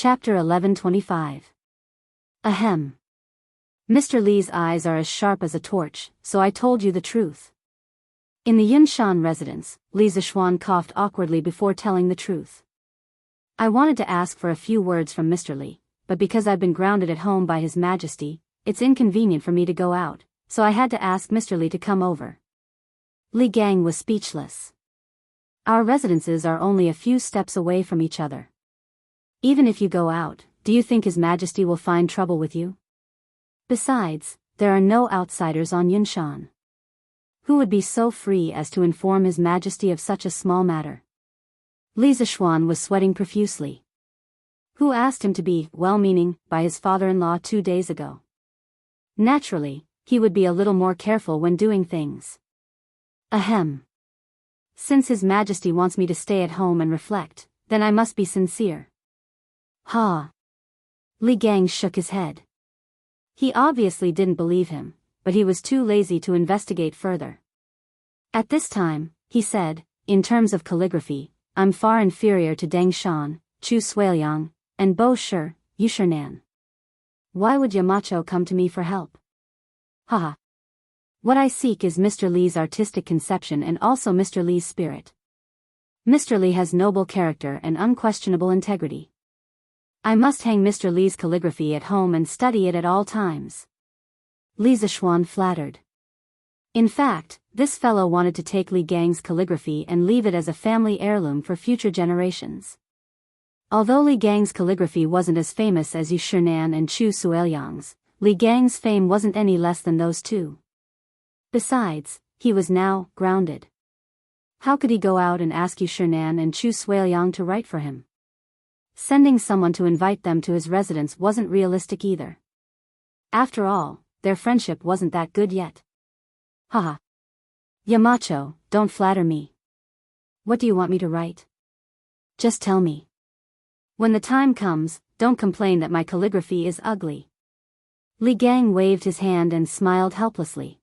Chapter 1125. Ahem. Mr. Li's eyes are as sharp as a torch, so I told you the truth. In the Yunshan residence, Li Zixuan coughed awkwardly before telling the truth. I wanted to ask for a few words from Mr. Li, but because I've been grounded at home by His Majesty, it's inconvenient for me to go out, so I had to ask Mr. Li to come over. Li Gang was speechless. Our residences are only a few steps away from each other. Even if you go out, do you think His Majesty will find trouble with you? Besides, there are no outsiders on Yunshan. Who would be so free as to inform His Majesty of such a small matter? Li Zixuan was sweating profusely. Who asked him to be well-meaning by his father-in-law 2 days ago? Naturally, he would be a little more careful when doing things. Ahem. Since His Majesty wants me to stay at home and reflect, then I must be sincere. Ha! Li Gang shook his head. He obviously didn't believe him, but he was too lazy to investigate further. At this time, he said, in terms of calligraphy, I'm far inferior to Deng Shan, Chu Suiliang, and Bo Shi, Yushernan. Why would Yamacho come to me for help? Haha. What I seek is Mr. Li's artistic conception and also Mr. Li's spirit. Mr. Li has noble character and unquestionable integrity. I must hang Mr. Li's calligraphy at home and study it at all times. Li Zixuan flattered. In fact, this fellow wanted to take Li Gang's calligraphy and leave it as a family heirloom for future generations. Although Li Gang's calligraphy wasn't as famous as Yushernan and Chu Suiliang's, Li Gang's fame wasn't any less than those two. Besides, he was now grounded. How could he go out and ask Yushernan and Chu Suiliang to write for him? Sending someone to invite them to his residence wasn't realistic either. After all, their friendship wasn't that good yet. Haha. Yamacho, don't flatter me. What do you want me to write? Just tell me. When the time comes, don't complain that my calligraphy is ugly. Li Gang waved his hand and smiled helplessly.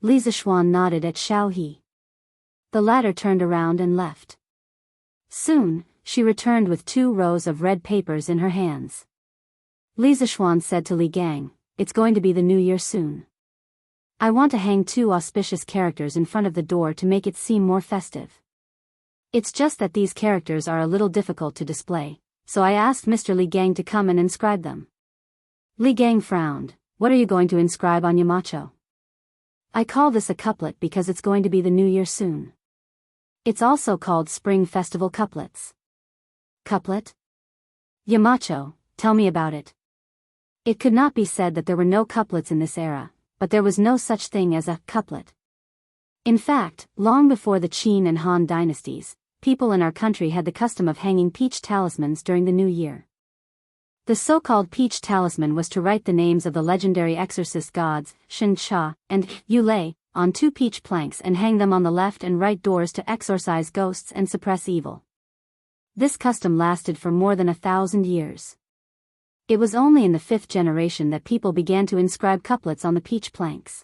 Li Zixuan nodded at Xiao He. The latter turned around and left. Soon, she returned with 2 rows of red papers in her hands. Li Zixuan said to Li Gang, it's going to be the new year soon. I want to hang 2 auspicious characters in front of the door to make it seem more festive. It's just that these characters are a little difficult to display, so I asked Mr. Li Gang to come and inscribe them. Li Gang frowned. What are you going to inscribe on Yamacho? I call this a couplet because it's going to be the new year soon. It's also called Spring Festival Couplets. Couplet? Yamacho, tell me about it. It could not be said that there were no couplets in this era, but there was no such thing as a couplet. In fact, long before the Qin and Han dynasties, people in our country had the custom of hanging peach talismans during the new year. The so-called peach talisman was to write the names of the legendary exorcist gods, Shen Cha and Yu Lei, on 2 peach planks and hang them on the left and right doors to exorcise ghosts and suppress evil. This custom lasted for more than 1,000 years. It was only in the 5th generation that people began to inscribe couplets on the peach planks.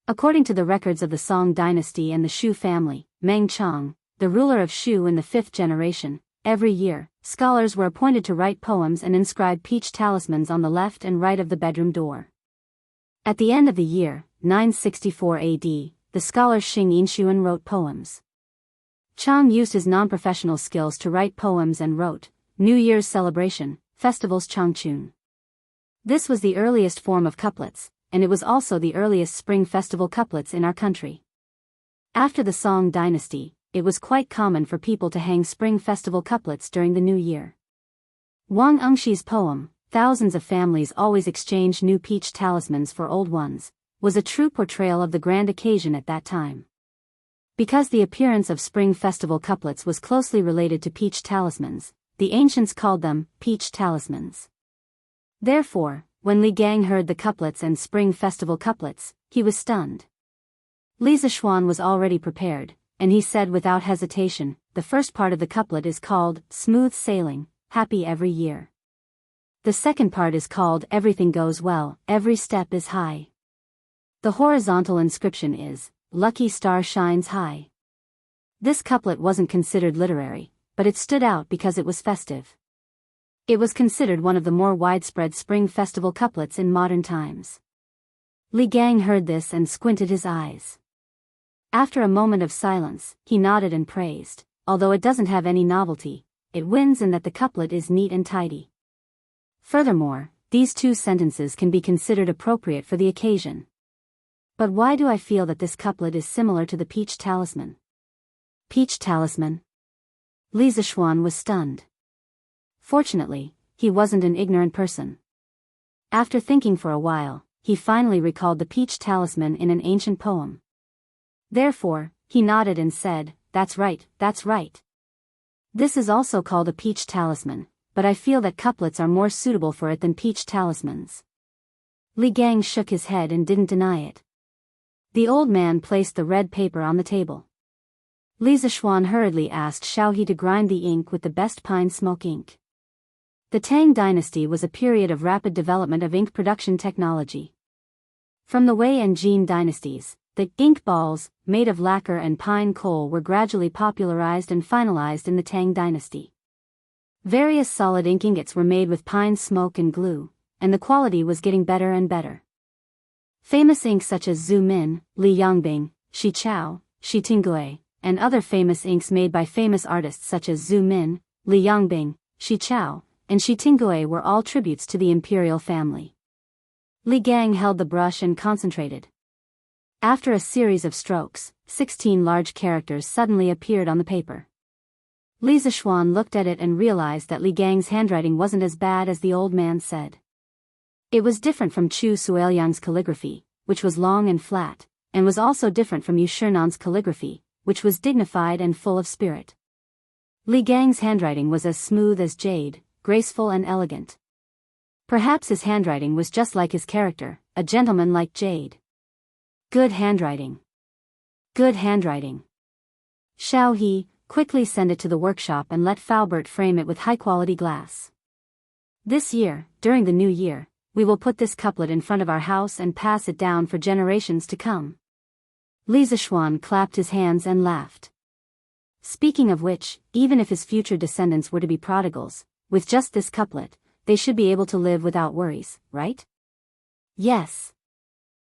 According to the records of the Song dynasty and the Shu family, Meng Chang, the ruler of Shu in the 5th generation, every year, scholars were appointed to write poems and inscribe peach talismans on the left and right of the bedroom door. At the end of the year, 964 AD, the scholar Xing Yinshuan wrote poems. Chang used his non-professional skills to write poems and wrote, New Year's celebration, festivals Changchun. This was the earliest form of couplets, and it was also the earliest spring festival couplets in our country. After the Song dynasty, it was quite common for people to hang spring festival couplets during the new year. Wang Engshi's poem, Thousands of Families Always Exchange New Peach Talismans for Old Ones, was a true portrayal of the grand occasion at that time. Because the appearance of spring festival couplets was closely related to peach talismans, the ancients called them peach talismans. Therefore, when Li Gang heard the couplets and spring festival couplets, he was stunned. Li Zixuan was already prepared, and he said without hesitation, the first part of the couplet is called Smooth Sailing, Happy Every Year. The second part is called Everything Goes Well, Every Step is High. The horizontal inscription is, Lucky Star Shines High. This couplet wasn't considered literary, but it stood out because it was festive. It was considered one of the more widespread spring festival couplets in modern times. Li Gang heard this and squinted his eyes. After a moment of silence, he nodded and praised, although it doesn't have any novelty, it wins in that the couplet is neat and tidy. Furthermore, these two sentences can be considered appropriate for the occasion. But why do I feel that this couplet is similar to the peach talisman? Peach talisman? Li Zishuan was stunned. Fortunately, he wasn't an ignorant person. After thinking for a while, he finally recalled the peach talisman in an ancient poem. Therefore, he nodded and said, that's right, that's right. This is also called a peach talisman, but I feel that couplets are more suitable for it than peach talismans. Li Gang shook his head and didn't deny it. The old man placed the red paper on the table. Li Zishuan hurriedly asked Xiao He to grind the ink with the best pine smoke ink. The Tang dynasty was a period of rapid development of ink production technology. From the Wei and Jin dynasties, the ink balls, made of lacquer and pine coal, were gradually popularized and finalized in the Tang dynasty. Various solid ink ingots were made with pine smoke and glue, and the quality was getting better and better. Famous inks such as Zhu Min, Li Yongbing, Shi Chao, Shi Tinggui, and other famous inks made by famous artists such as Zhu Min, Li Yongbing, Shi Chao, and Shi Tinggui were all tributes to the imperial family. Li Gang held the brush and concentrated. After a series of strokes, 16 large characters suddenly appeared on the paper. Li Zishuan looked at it and realized that Li Gang's handwriting wasn't as bad as the old man said. It was different from Chu Suiliang's calligraphy, which was long and flat, and was also different from Yu Shernan's calligraphy, which was dignified and full of spirit. Li Gang's handwriting was as smooth as jade, graceful and elegant. Perhaps his handwriting was just like his character, a gentleman like jade. Good handwriting. Good handwriting. Xiao He, quickly send it to the workshop and let Faubert frame it with high-quality glass. This year, during the new year, we will put this couplet in front of our house and pass it down for generations to come. Li Zishuan clapped his hands and laughed. Speaking of which, even if his future descendants were to be prodigals, with just this couplet, they should be able to live without worries, right? Yes.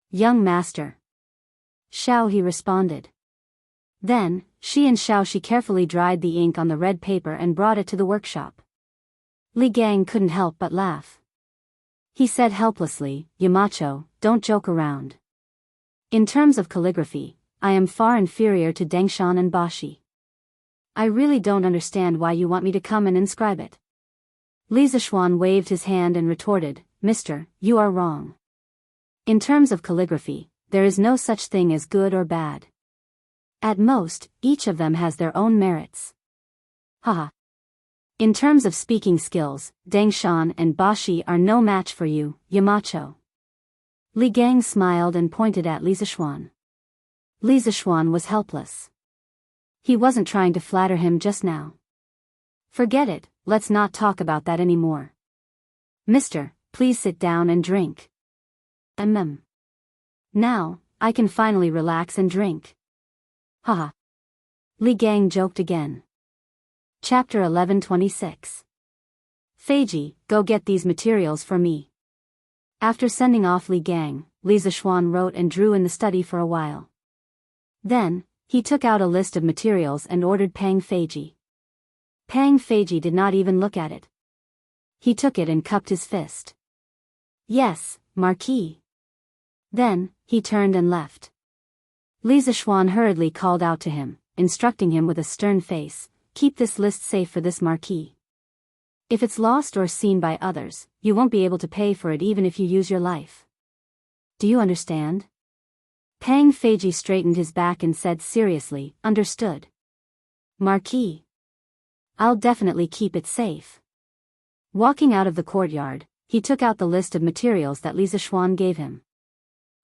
Young master. Xiao He responded. Then, she and Xiao Shi carefully dried the ink on the red paper and brought it to the workshop. Li Gang couldn't help but laugh. He said helplessly, Yamacho, don't joke around. In terms of calligraphy, I am far inferior to Dengshan and Bashi. I really don't understand why you want me to come and inscribe it. Li Zishuan waved his hand and retorted, Mister, you are wrong. In terms of calligraphy, there is no such thing as good or bad. At most, each of them has their own merits. Haha. In terms of speaking skills, Dengshan and Bashi are no match for you, Yamacho. Li Gang smiled and pointed at Li Zishuan. Li Zishuan was helpless. He wasn't trying to flatter him just now. Forget it, let's not talk about that anymore. Mister, please sit down and drink. Now, I can finally relax and drink. Haha. Li Gang joked again. Chapter 1126. Feiji, go get these materials for me. After sending off Li Gang, Li Zishuan wrote and drew in the study for a while. Then, he took out a list of materials and ordered Pang Feiji. Pang Feiji did not even look at it. He took it and cupped his fist. Yes, Marquis. Then, he turned and left. Li Zishuan hurriedly called out to him, instructing him with a stern face, keep this list safe for this Marquis. If it's lost or seen by others, you won't be able to pay for it even if you use your life. Do you understand? Pang Feiji straightened his back and said seriously, understood. Marquis. I'll definitely keep it safe. Walking out of the courtyard, he took out the list of materials that Li Zishuan gave him.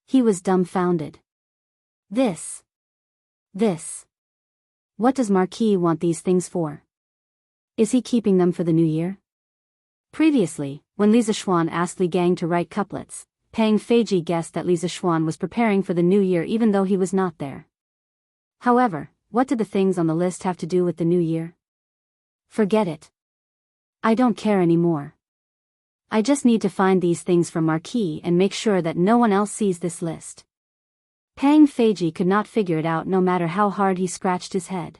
He was dumbfounded. This. What does Marquis want these things for? Is he keeping them for the new year? Previously, when Li Zishuan asked Li Gang to write couplets, Pang Feiji guessed that Li Zishuan was preparing for the new year even though he was not there. However, what did the things on the list have to do with the new year? Forget it. I don't care anymore. I just need to find these things for Marquis and make sure that no one else sees this list. Pang Feiji could not figure it out no matter how hard he scratched his head.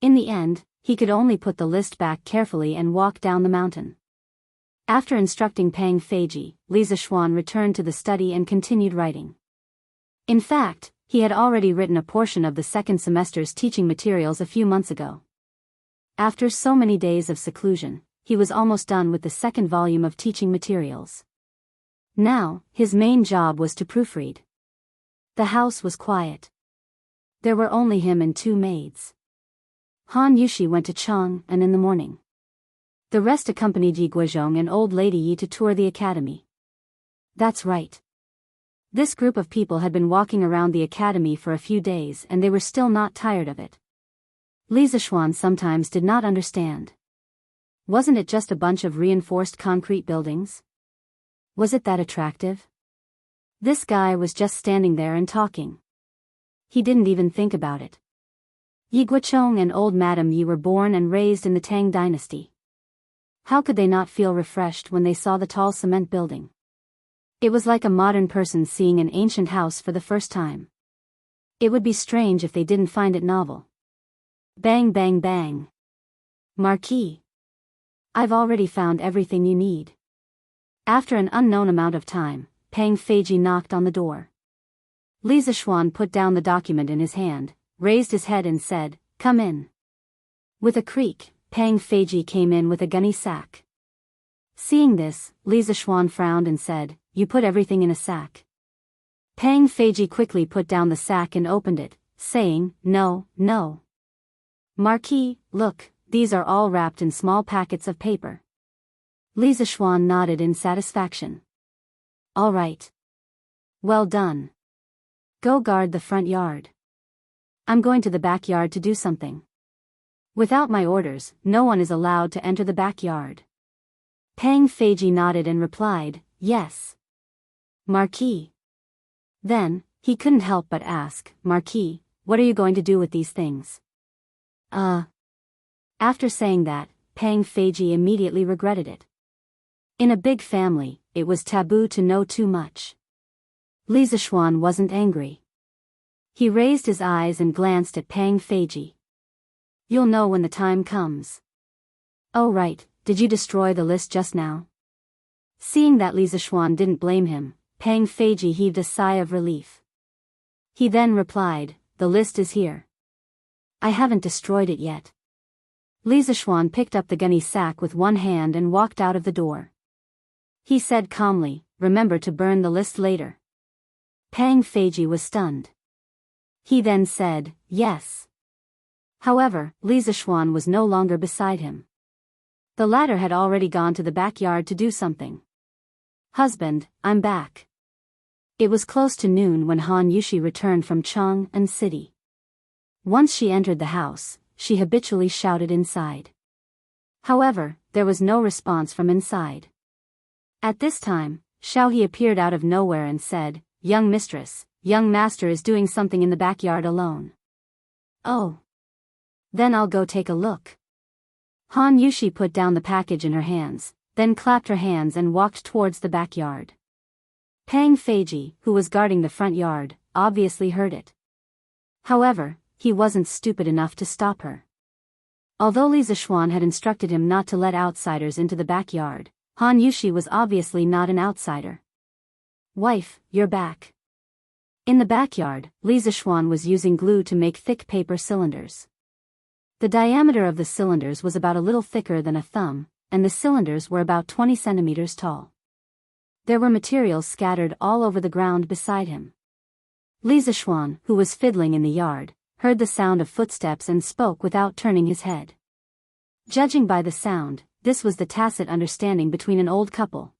In the end, he could only put the list back carefully and walk down the mountain. After instructing Pang Feiji, Li Zixuan returned to the study and continued writing. In fact, he had already written a portion of the second semester's teaching materials a few months ago. After so many days of seclusion, he was almost done with the second volume of teaching materials. Now, his main job was to proofread. The house was quiet. There were only him and two maids. Han Yushi went to Chang'an in the morning. The rest accompanied Yi Guizhong and old lady Yi to tour the academy. That's right. This group of people had been walking around the academy for a few days and they were still not tired of it. Li Zixuan sometimes did not understand. Wasn't it just a bunch of reinforced concrete buildings? Was it that attractive? This guy was just standing there and talking. He didn't even think about it. Yi Guizhong and old Madame Yi were born and raised in the Tang dynasty. How could they not feel refreshed when they saw the tall cement building? It was like a modern person seeing an ancient house for the first time. It would be strange if they didn't find it novel. Bang bang bang. Marquis. I've already found everything you need. After an unknown amount of time, Pang Feiji knocked on the door. Li Zixuan put down the document in his hand, raised his head and said, "Come in." With a creak, Pang Feiji came in with a gunny sack. Seeing this, Li Zixuan frowned and said, "You put everything in a sack?" Pang Feiji quickly put down the sack and opened it, saying, "No, no. Marquis, look, these are all wrapped in small packets of paper." Li Zixuan nodded in satisfaction. "All right. Well done. Go guard the front yard. I'm going to the backyard to do something. Without my orders, no one is allowed to enter the backyard." Pang Feiji nodded and replied, "Yes. Marquis." Then, he couldn't help but ask, "Marquis, what are you going to do with these things?" After saying that, Pang Feiji immediately regretted it. In a big family, it was taboo to know too much. Li Zixuan wasn't angry. He raised his eyes and glanced at Pang Feiji. "You'll know when the time comes." "Oh right, did you destroy the list just now?" Seeing that Li Zixuan didn't blame him, Pang Feiji heaved a sigh of relief. He then replied, "The list is here. I haven't destroyed it yet." Li Zixuan picked up the gunny sack with one hand and walked out of the door. He said calmly, "Remember to burn the list later." Pang Feiji was stunned. He then said, "Yes." However, Li Zixuan was no longer beside him. The latter had already gone to the backyard to do something. "Husband, I'm back." It was close to noon when Han Yushi returned from Chang'an City. Once she entered the house, she habitually shouted inside. However, there was no response from inside. At this time, Xiaohe appeared out of nowhere and said, "Young mistress, young master is doing something in the backyard alone." "Oh. Then I'll go take a look." Han Yushi put down the package in her hands, then clapped her hands and walked towards the backyard. Pang Feiji, who was guarding the front yard, obviously heard it. However, he wasn't stupid enough to stop her. Although Li Zixuan had instructed him not to let outsiders into the backyard, Han Yushi was obviously not an outsider. "Wife, you're back." In the backyard, Li Zixuan was using glue to make thick paper cylinders. The diameter of the cylinders was about a little thicker than a thumb, and the cylinders were about 20 centimeters tall. There were materials scattered all over the ground beside him. Li Zixuan, who was fiddling in the yard, heard the sound of footsteps and spoke without turning his head. Judging by the sound, this was the tacit understanding between an old couple.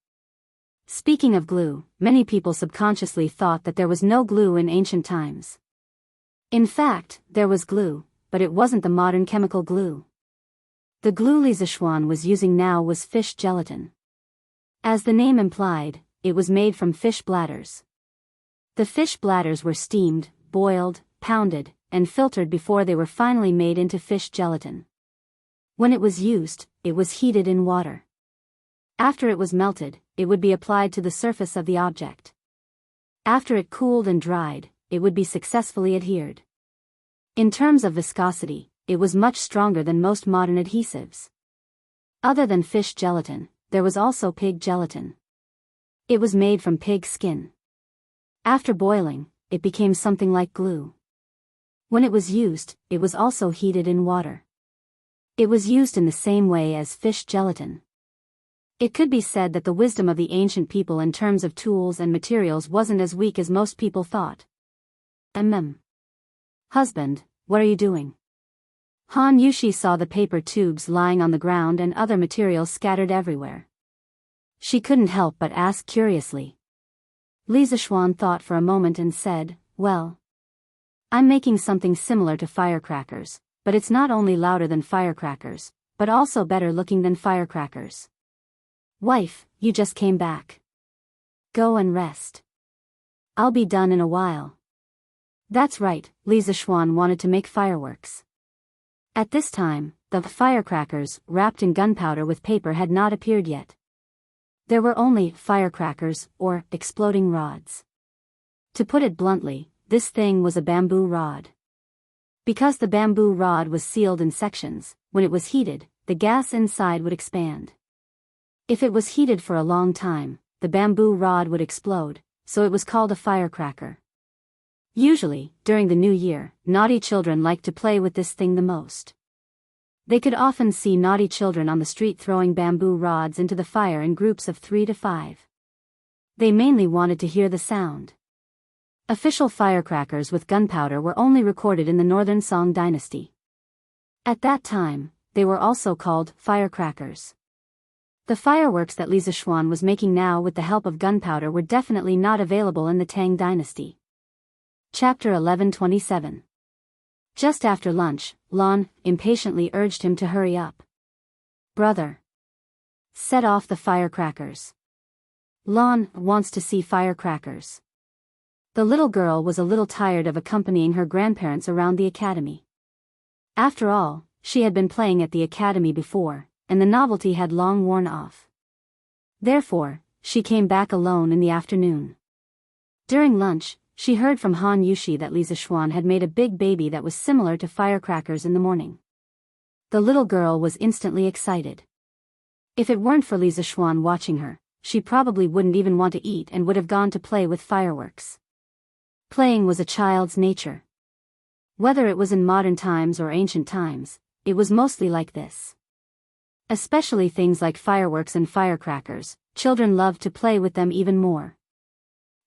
Speaking of glue, many people subconsciously thought that there was no glue in ancient times. In fact, there was glue, but it wasn't the modern chemical glue. The glue Li Zixuan was using now was fish gelatin. As the name implied, it was made from fish bladders. The fish bladders were steamed, boiled, pounded, and filtered before they were finally made into fish gelatin. When it was used, it was heated in water. After it was melted, it would be applied to the surface of the object. After it cooled and dried, it would be successfully adhered. In terms of viscosity, it was much stronger than most modern adhesives. Other than fish gelatin, there was also pig gelatin. It was made from pig skin. After boiling, it became something like glue. When it was used, it was also heated in water. It was used in the same way as fish gelatin. It could be said that the wisdom of the ancient people in terms of tools and materials wasn't as weak as most people thought. Husband, what are you doing? Han Yushi saw the paper tubes lying on the ground and other materials scattered everywhere. She couldn't help but ask curiously. Li Zishuan thought for a moment and said, well, I'm making something similar to firecrackers, but it's not only louder than firecrackers, but also better looking than firecrackers. Wife, you just came back. Go and rest. I'll be done in a while. That's right, Li Zishuan wanted to make fireworks. At this time, the firecrackers, wrapped in gunpowder with paper, had not appeared yet. There were only firecrackers, or exploding rods. To put it bluntly, this thing was a bamboo rod. Because the bamboo rod was sealed in sections, when it was heated, the gas inside would expand. If it was heated for a long time, the bamboo rod would explode, so it was called a firecracker. Usually, during the new year, naughty children liked to play with this thing the most. They could often see naughty children on the street throwing bamboo rods into the fire in groups of 3 to 5. They mainly wanted to hear the sound. Official firecrackers with gunpowder were only recorded in the Northern Song dynasty. At that time, they were also called firecrackers. The fireworks that Li Zishuan was making now with the help of gunpowder were definitely not available in the Tang dynasty. Chapter 1127. Just after lunch, Lan impatiently urged him to hurry up. Brother, set off the firecrackers. Lan wants to see firecrackers. The little girl was a little tired of accompanying her grandparents around the academy. After all, she had been playing at the academy before, and the novelty had long worn off. Therefore, she came back alone in the afternoon. During lunch, she heard from Han Yushi that Li Zishuan had made a big baby that was similar to firecrackers in the morning. The little girl was instantly excited. If it weren't for Li Zishuan watching her, she probably wouldn't even want to eat and would have gone to play with fireworks. Playing was a child's nature. Whether it was in modern times or ancient times, it was mostly like this. Especially things like fireworks and firecrackers, children loved to play with them even more.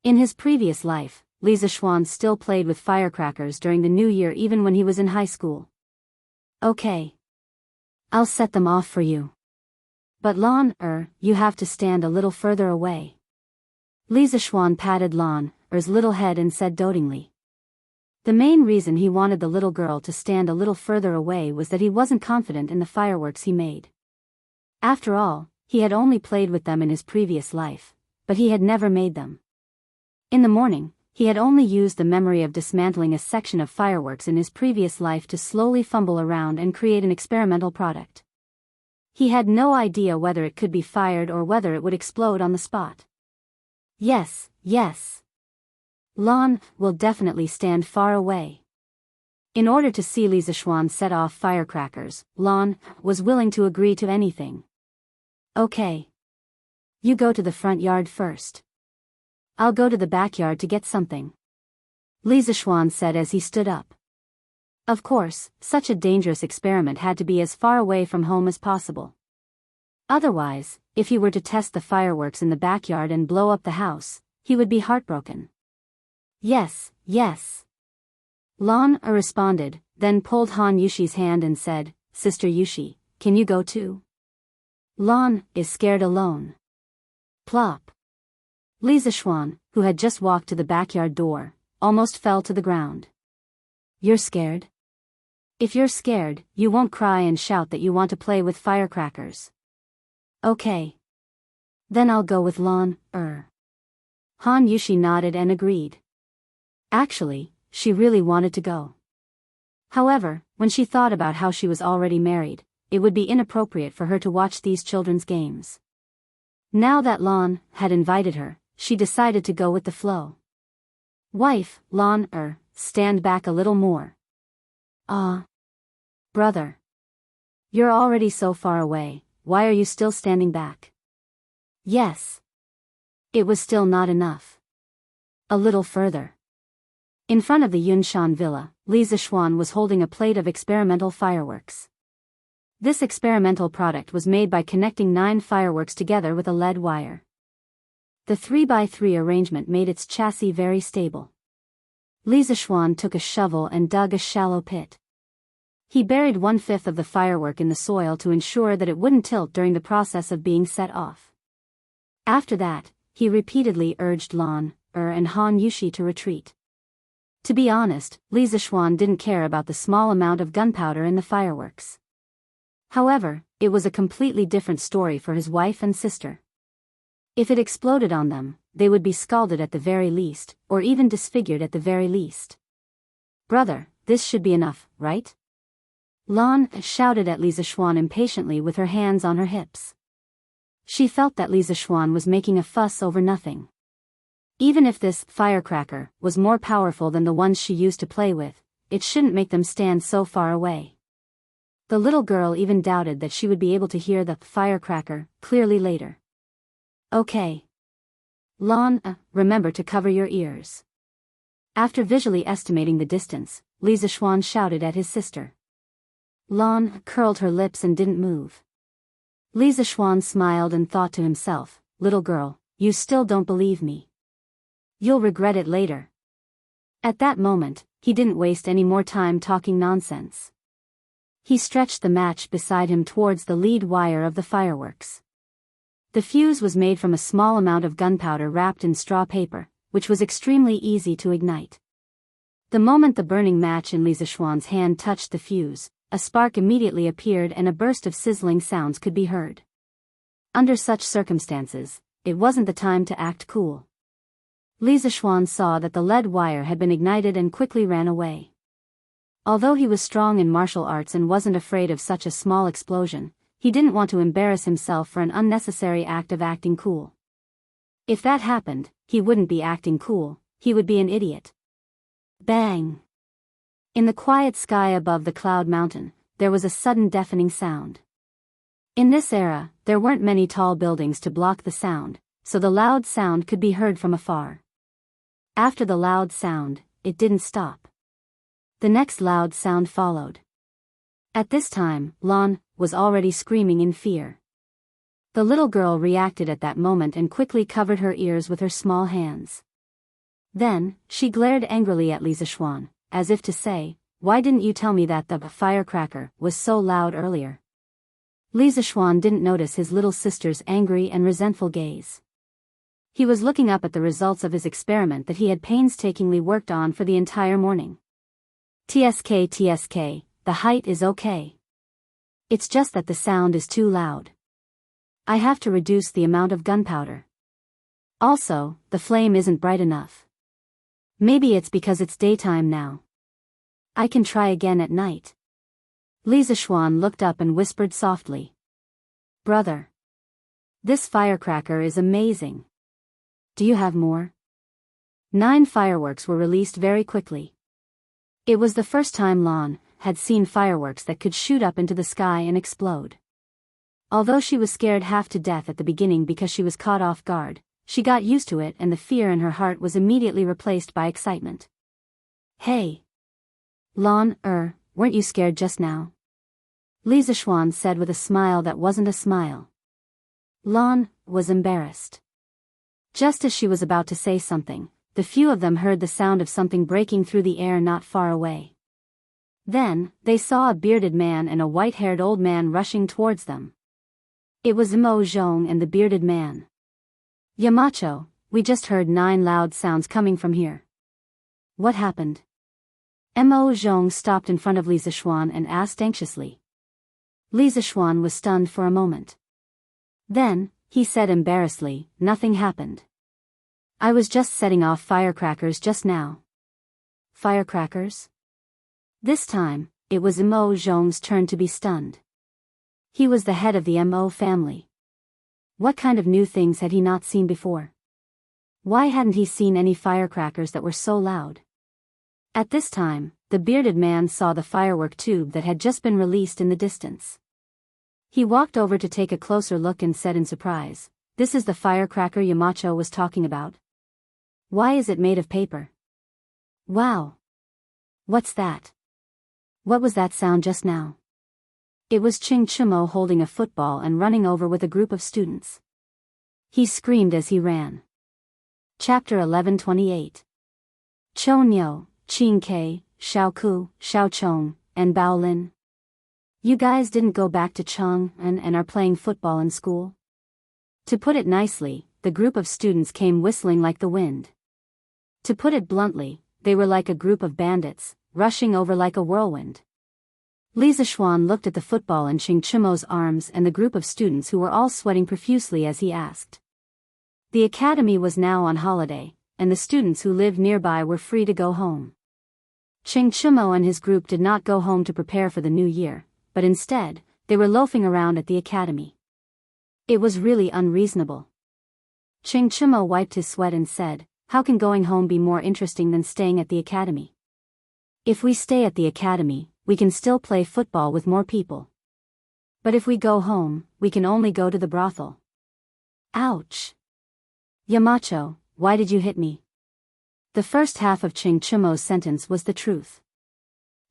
In his previous life, Li Zishuan still played with firecrackers during the New Year even when he was in high school. Okay. I'll set them off for you. But Lan, you have to stand a little further away. Li Zishuan patted Lan's little head and said dotingly. The main reason he wanted the little girl to stand a little further away was that he wasn't confident in the fireworks he made. After all, he had only played with them in his previous life, but he had never made them. In the morning, he had only used the memory of dismantling a section of fireworks in his previous life to slowly fumble around and create an experimental product. He had no idea whether it could be fired or whether it would explode on the spot. Yes. Lan will definitely stand far away. In order to see Li Zishuan set off firecrackers, Lan was willing to agree to anything. Okay. You go to the front yard first. I'll go to the backyard to get something. Li Zishuan said as he stood up. Of course, such a dangerous experiment had to be as far away from home as possible. Otherwise, if he were to test the fireworks in the backyard and blow up the house, he would be heartbroken. Yes. Lan responded, then pulled Han Yushi's hand and said, Sister Yushi, can you go too? Lan is scared alone. Plop. Li Zishuan, who had just walked to the backyard door, almost fell to the ground. You're scared? If you're scared, you won't cry and shout that you want to play with firecrackers. Okay. Then I'll go with Lan. Han Yushi nodded and agreed. Actually, she really wanted to go. However, when she thought about how she was already married, it would be inappropriate for her to watch these children's games. Now that Lan had invited her, she decided to go with the flow. Wife, Lan, stand back a little more. Ah. Brother. You're already so far away, why are you still standing back? Yes. It was still not enough. A little further. In front of the Yunshan villa, Li Zixuan was holding a plate of experimental fireworks. This experimental product was made by connecting 9 fireworks together with a lead wire. The 3x3 arrangement made its chassis very stable. Li Zixuan took a shovel and dug a shallow pit. He buried 1/5 of the firework in the soil to ensure that it wouldn't tilt during the process of being set off. After that, he repeatedly urged Lan, and Han Yushi to retreat. To be honest, Li Zixuan didn't care about the small amount of gunpowder in the fireworks. However, it was a completely different story for his wife and sister. If it exploded on them, they would be scalded at the very least, or even disfigured at the very least. Brother, this should be enough, right? Lan shouted at Li Zixuan impatiently with her hands on her hips. She felt that Li Zixuan was making a fuss over nothing. Even if this firecracker was more powerful than the ones she used to play with, it shouldn't make them stand so far away. The little girl even doubted that she would be able to hear the firecracker clearly later. Okay. Lan, remember to cover your ears. After visually estimating the distance, Li Zixuan shouted at his sister. Lan curled her lips and didn't move. Li Zixuan smiled and thought to himself, little girl, you still don't believe me. You'll regret it later. At that moment, he didn't waste any more time talking nonsense. He stretched the match beside him towards the lead wire of the fireworks. The fuse was made from a small amount of gunpowder wrapped in straw paper, which was extremely easy to ignite. The moment the burning match in Li Zixuan's hand touched the fuse, a spark immediately appeared and a burst of sizzling sounds could be heard. Under such circumstances, it wasn't the time to act cool. Li Zixuan saw that the lead wire had been ignited and quickly ran away. Although he was strong in martial arts and wasn't afraid of such a small explosion, he didn't want to embarrass himself for an unnecessary act of acting cool. If that happened, he wouldn't be acting cool, he would be an idiot. Bang! In the quiet sky above the cloud mountain, there was a sudden deafening sound. In this era, there weren't many tall buildings to block the sound, so the loud sound could be heard from afar. After the loud sound, it didn't stop. The next loud sound followed. At this time, Lan was already screaming in fear. The little girl reacted at that moment and quickly covered her ears with her small hands. Then, she glared angrily at Li Zixuan, as if to say, why didn't you tell me that the firecracker was so loud earlier? Li Zixuan didn't notice his little sister's angry and resentful gaze. He was looking up at the results of his experiment that he had painstakingly worked on for the entire morning. TSK, the height is okay. It's just that the sound is too loud. I have to reduce the amount of gunpowder. Also, the flame isn't bright enough. Maybe it's because it's daytime now. I can try again at night. Li Zixuan looked up and whispered softly. Brother. This firecracker is amazing. Do you have more? 9 fireworks were released very quickly. It was the first time Lan had seen fireworks that could shoot up into the sky and explode. Although she was scared half to death at the beginning because she was caught off guard, she got used to it and the fear in her heart was immediately replaced by excitement. Hey! Lan, weren't you scared just now? Li Zixuan said with a smile that wasn't a smile. Lan was embarrassed. Just as she was about to say something, the few of them heard the sound of something breaking through the air not far away. Then, they saw a bearded man and a white-haired old man rushing towards them. It was Mo Zhong and the bearded man. Yamacho, we just heard 9 loud sounds coming from here. What happened? Mo Zhong stopped in front of Li Zixuan and asked anxiously. Li Zixuan was stunned for a moment. Then, he said embarrassedly, nothing happened. I was just setting off firecrackers just now. Firecrackers? This time, it was Mo Zhong's turn to be stunned. He was the head of the Mo family. What kind of new things had he not seen before? Why hadn't he seen any firecrackers that were so loud? At this time, the bearded man saw the firework tube that had just been released in the distance. He walked over to take a closer look and said in surprise, "This is the firecracker Yamacho was talking about. Why is it made of paper? Wow! What's that? What was that sound just now?" It was Ching Chimo holding a football and running over with a group of students. He screamed as he ran. Chapter 11:28. Chonyo, Qin Ke, Xiao Ku, Xiao Chong, and Bao Lin. You guys didn't go back to Cheng and are playing football in school? To put it nicely, the group of students came whistling like the wind. To put it bluntly, they were like a group of bandits, rushing over like a whirlwind. Li Zishuan looked at the football in Ching Chimo's arms and the group of students who were all sweating profusely as he asked. The academy was now on holiday, and the students who lived nearby were free to go home. Ching Chimo and his group did not go home to prepare for the new year, but instead, they were loafing around at the academy. It was really unreasonable. Ching Chimo wiped his sweat and said, "How can going home be more interesting than staying at the academy? If we stay at the academy, we can still play football with more people. But if we go home, we can only go to the brothel." Ouch! Yamacho, why did you hit me? The first half of Ching Chimo's sentence was the truth.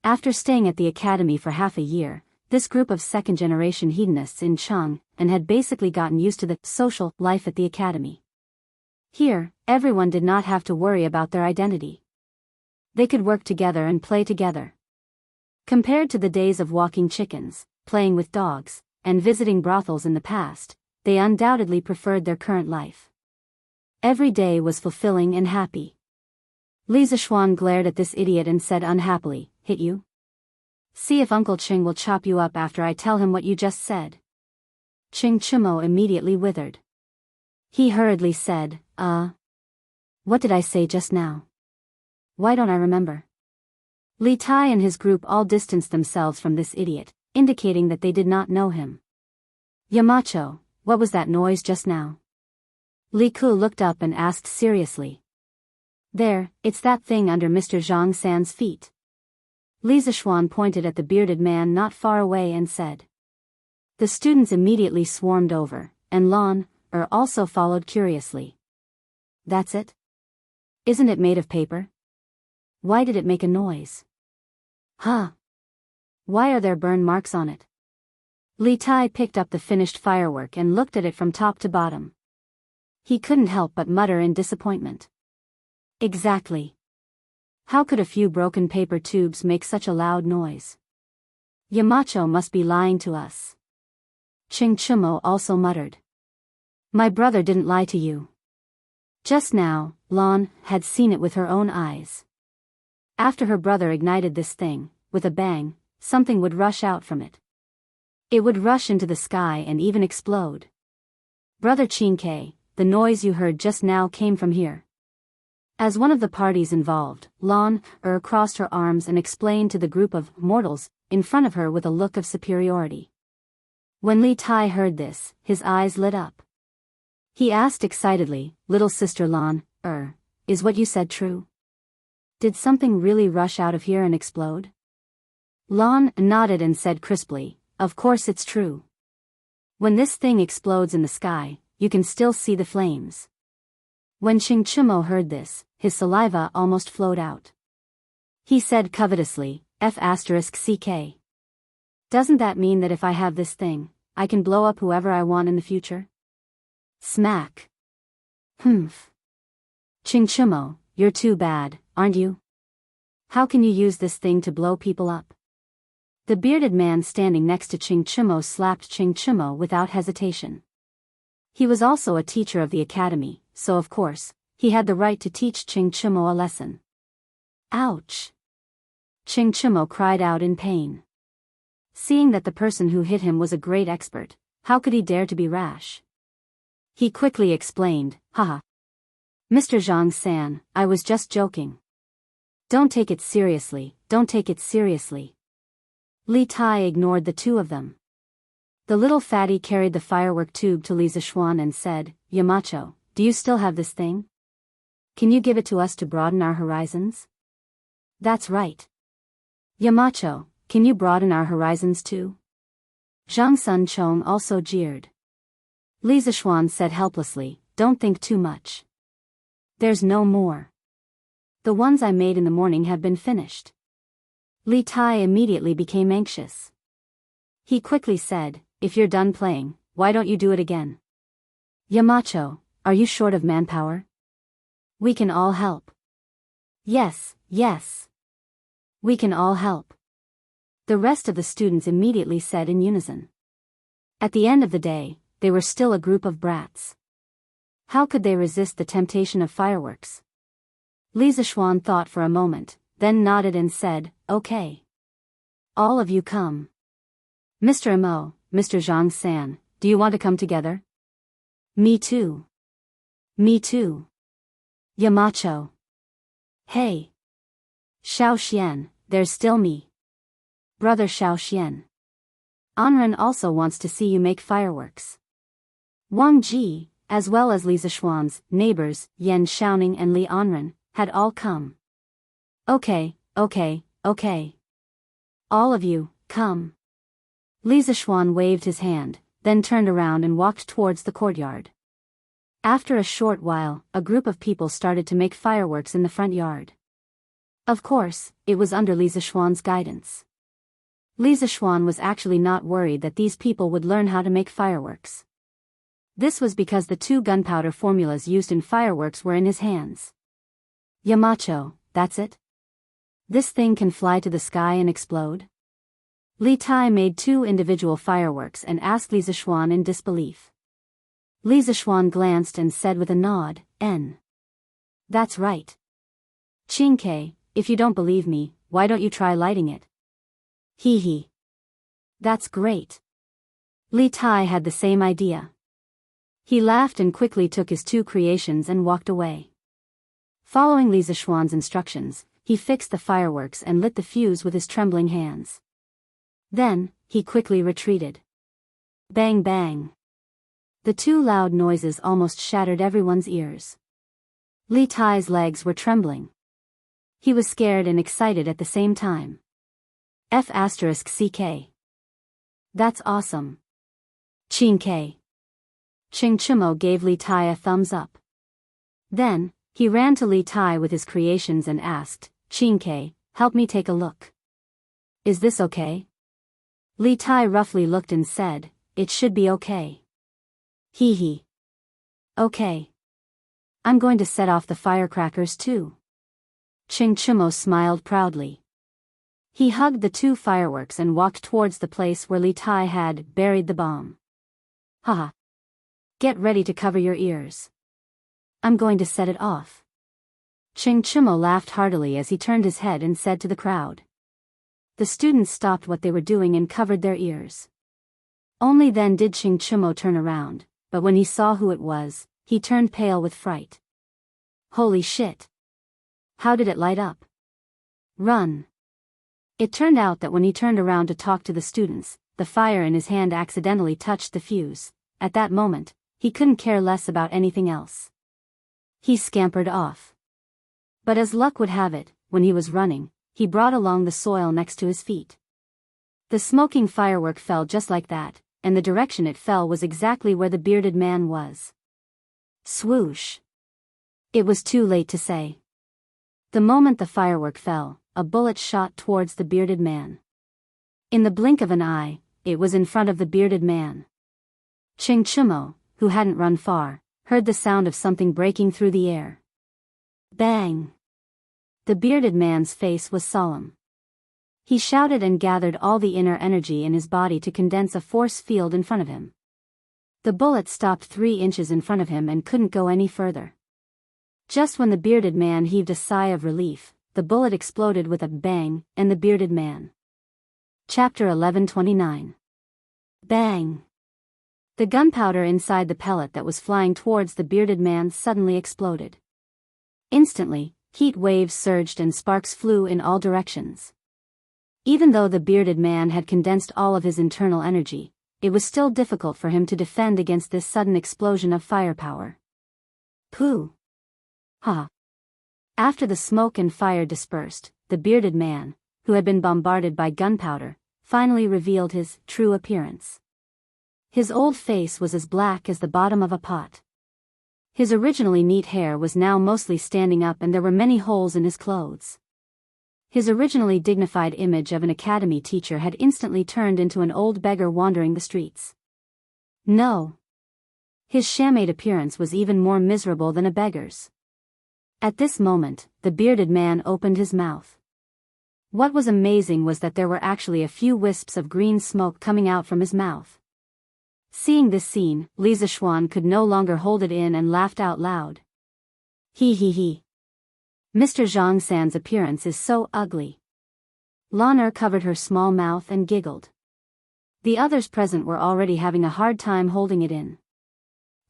After staying at the academy for half a year, this group of second-generation hedonists in Chang and had basically gotten used to the social life at the academy. Here, everyone did not have to worry about their identity. They could work together and play together. Compared to the days of walking chickens, playing with dogs, and visiting brothels in the past, they undoubtedly preferred their current life. Every day was fulfilling and happy. Li Zishuan glared at this idiot and said unhappily, "Hit you? See if Uncle Ching will chop you up after I tell him what you just said." Ching Chimo immediately withered. He hurriedly said, What did I say just now? Why don't I remember?" Li Tai and his group all distanced themselves from this idiot, indicating that they did not know him. "Yamacho, what was that noise just now?" Li Ku looked up and asked seriously. "There, it's that thing under Mr. Zhang San's feet." Li Zishuan pointed at the bearded man not far away and said. The students immediately swarmed over, and Lan also followed curiously. "That's it? Isn't it made of paper? Why did it make a noise? Huh? Why are there burn marks on it?" Li Tai picked up the finished firework and looked at it from top to bottom. He couldn't help but mutter in disappointment. Exactly. How could a few broken paper tubes make such a loud noise? Yamacho must be lying to us. Ching Chimo also muttered. "My brother didn't lie to you." Just now, Lan had seen it with her own eyes. After her brother ignited this thing, with a bang, something would rush out from it. It would rush into the sky and even explode. "Brother Chinke, the noise you heard just now came from here." As one of the parties involved, Lan crossed her arms and explained to the group of mortals in front of her with a look of superiority. When Li Tai heard this, his eyes lit up. He asked excitedly, "Little sister Lan, is what you said true? Did something really rush out of here and explode?" Lan nodded and said crisply, "Of course it's true. When this thing explodes in the sky, you can still see the flames." When Ching Chimo heard this, his saliva almost flowed out. He said covetously, F***CK. Doesn't that mean that if I have this thing, I can blow up whoever I want in the future? Smack. Humph. Ching Chimo, you're too bad, aren't you? How can you use this thing to blow people up? The bearded man standing next to Ching Chimo slapped Ching Chimo without hesitation. He was also a teacher of the academy, so of course, he had the right to teach Ching Chimo a lesson. Ouch! Ching Chimo cried out in pain. Seeing that the person who hit him was a great expert, how could he dare to be rash? He quickly explained, "Haha. Mr. Zhang San, I was just joking. Don't take it seriously, don't take it seriously." Li Tai ignored the two of them. The little fatty carried the firework tube to Li Zishuan and said, "Yamacho, do you still have this thing? Can you give it to us to broaden our horizons?" "That's right. Yamacho, can you broaden our horizons too?" Zhang Sun Chong also jeered. Li Zishuan said helplessly, "Don't think too much. There's no more. The ones I made in the morning have been finished." Li Tai immediately became anxious. He quickly said, "If you're done playing, why don't you do it again?" "Yamacho, are you short of manpower? We can all help." Yes. We can all help." The rest of the students immediately said in unison. At the end of the day, they were still a group of brats. How could they resist the temptation of fireworks? Li Zishuan thought for a moment, then nodded and said, "Okay. All of you come. Mr. Mo, Mr. Zhang San, do you want to come together?" "Me too. Me too. Yamacho. Hey. Xiao Xian, there's still me. Brother Xiao Xian. Anren also wants to see you make fireworks." Wang Ji, as well as Li Zishuan's neighbors, Yan Xiaoning and Li Anren, had all come. Okay. All of you, come." Li Zishuan waved his hand, then turned around and walked towards the courtyard. After a short while, a group of people started to make fireworks in the front yard. Of course, it was under Li Zishuan's guidance. Li Zishuan was actually not worried that these people would learn how to make fireworks. This was because the 2 gunpowder formulas used in fireworks were in his hands. "Yamacho, that's it? This thing can fly to the sky and explode?" Li Tai made 2 individual fireworks and asked Li Zishuan in disbelief. Li Zishuan glanced and said with a nod, "N. That's right. Qingke, if you don't believe me, why don't you try lighting it?" Hee. That's great. Li Tai had the same idea. He laughed and quickly took his 2 creations and walked away. Following Li Zishuan's instructions, he fixed the fireworks and lit the fuse with his trembling hands. Then, he quickly retreated. Bang bang. The 2 loud noises almost shattered everyone's ears. Li Tai's legs were trembling. He was scared and excited at the same time. F***CK. That's awesome. Qingke. Ching Chimo gave Li Tai a thumbs up. Then, he ran to Li Tai with his creations and asked, "Qingke, help me take a look. Is this okay?" Li Tai roughly looked and said, "It should be okay." Hee. Okay. I'm going to set off the firecrackers too. Ching Chimo smiled proudly. He hugged the 2 fireworks and walked towards the place where Li Tai had buried the bomb. Haha. Get ready to cover your ears. I'm going to set it off. Ching Chimo laughed heartily as he turned his head and said to the crowd. The students stopped what they were doing and covered their ears. Only then did Ching Chimo turn around, but when he saw who it was, he turned pale with fright. Holy shit. How did it light up? Run. It turned out that when he turned around to talk to the students, the fire in his hand accidentally touched the fuse. At that moment, he couldn't care less about anything else. He scampered off. But as luck would have it, when he was running, he brought along the soil next to his feet. The smoking firework fell just like that, and the direction it fell was exactly where the bearded man was. Swoosh. It was too late to say. The moment the firework fell, a bullet shot towards the bearded man. In the blink of an eye, it was in front of the bearded man. Ching Chimo, who hadn't run far, heard the sound of something breaking through the air. Bang! The bearded man's face was solemn. He shouted and gathered all the inner energy in his body to condense a force field in front of him. The bullet stopped 3 inches in front of him and couldn't go any further. Just when the bearded man heaved a sigh of relief, the bullet exploded with a bang, and the bearded man. Chapter 1129. Bang! The gunpowder inside the pellet that was flying towards the bearded man suddenly exploded. Instantly, heat waves surged and sparks flew in all directions. Even though the bearded man had condensed all of his internal energy, it was still difficult for him to defend against this sudden explosion of firepower. Pooh! Ha! After the smoke and fire dispersed, the bearded man, who had been bombarded by gunpowder, finally revealed his true appearance. His old face was as black as the bottom of a pot. His originally neat hair was now mostly standing up and there were many holes in his clothes. His originally dignified image of an academy teacher had instantly turned into an old beggar wandering the streets. No. His shamade appearance was even more miserable than a beggar's. At this moment, the bearded man opened his mouth. What was amazing was that there were actually a few wisps of green smoke coming out from his mouth. Seeing this scene, Li Zishuan could no longer hold it in and laughed out loud. He. Mr. Zhang San's appearance is so ugly. Lan Er covered her small mouth and giggled. The others present were already having a hard time holding it in.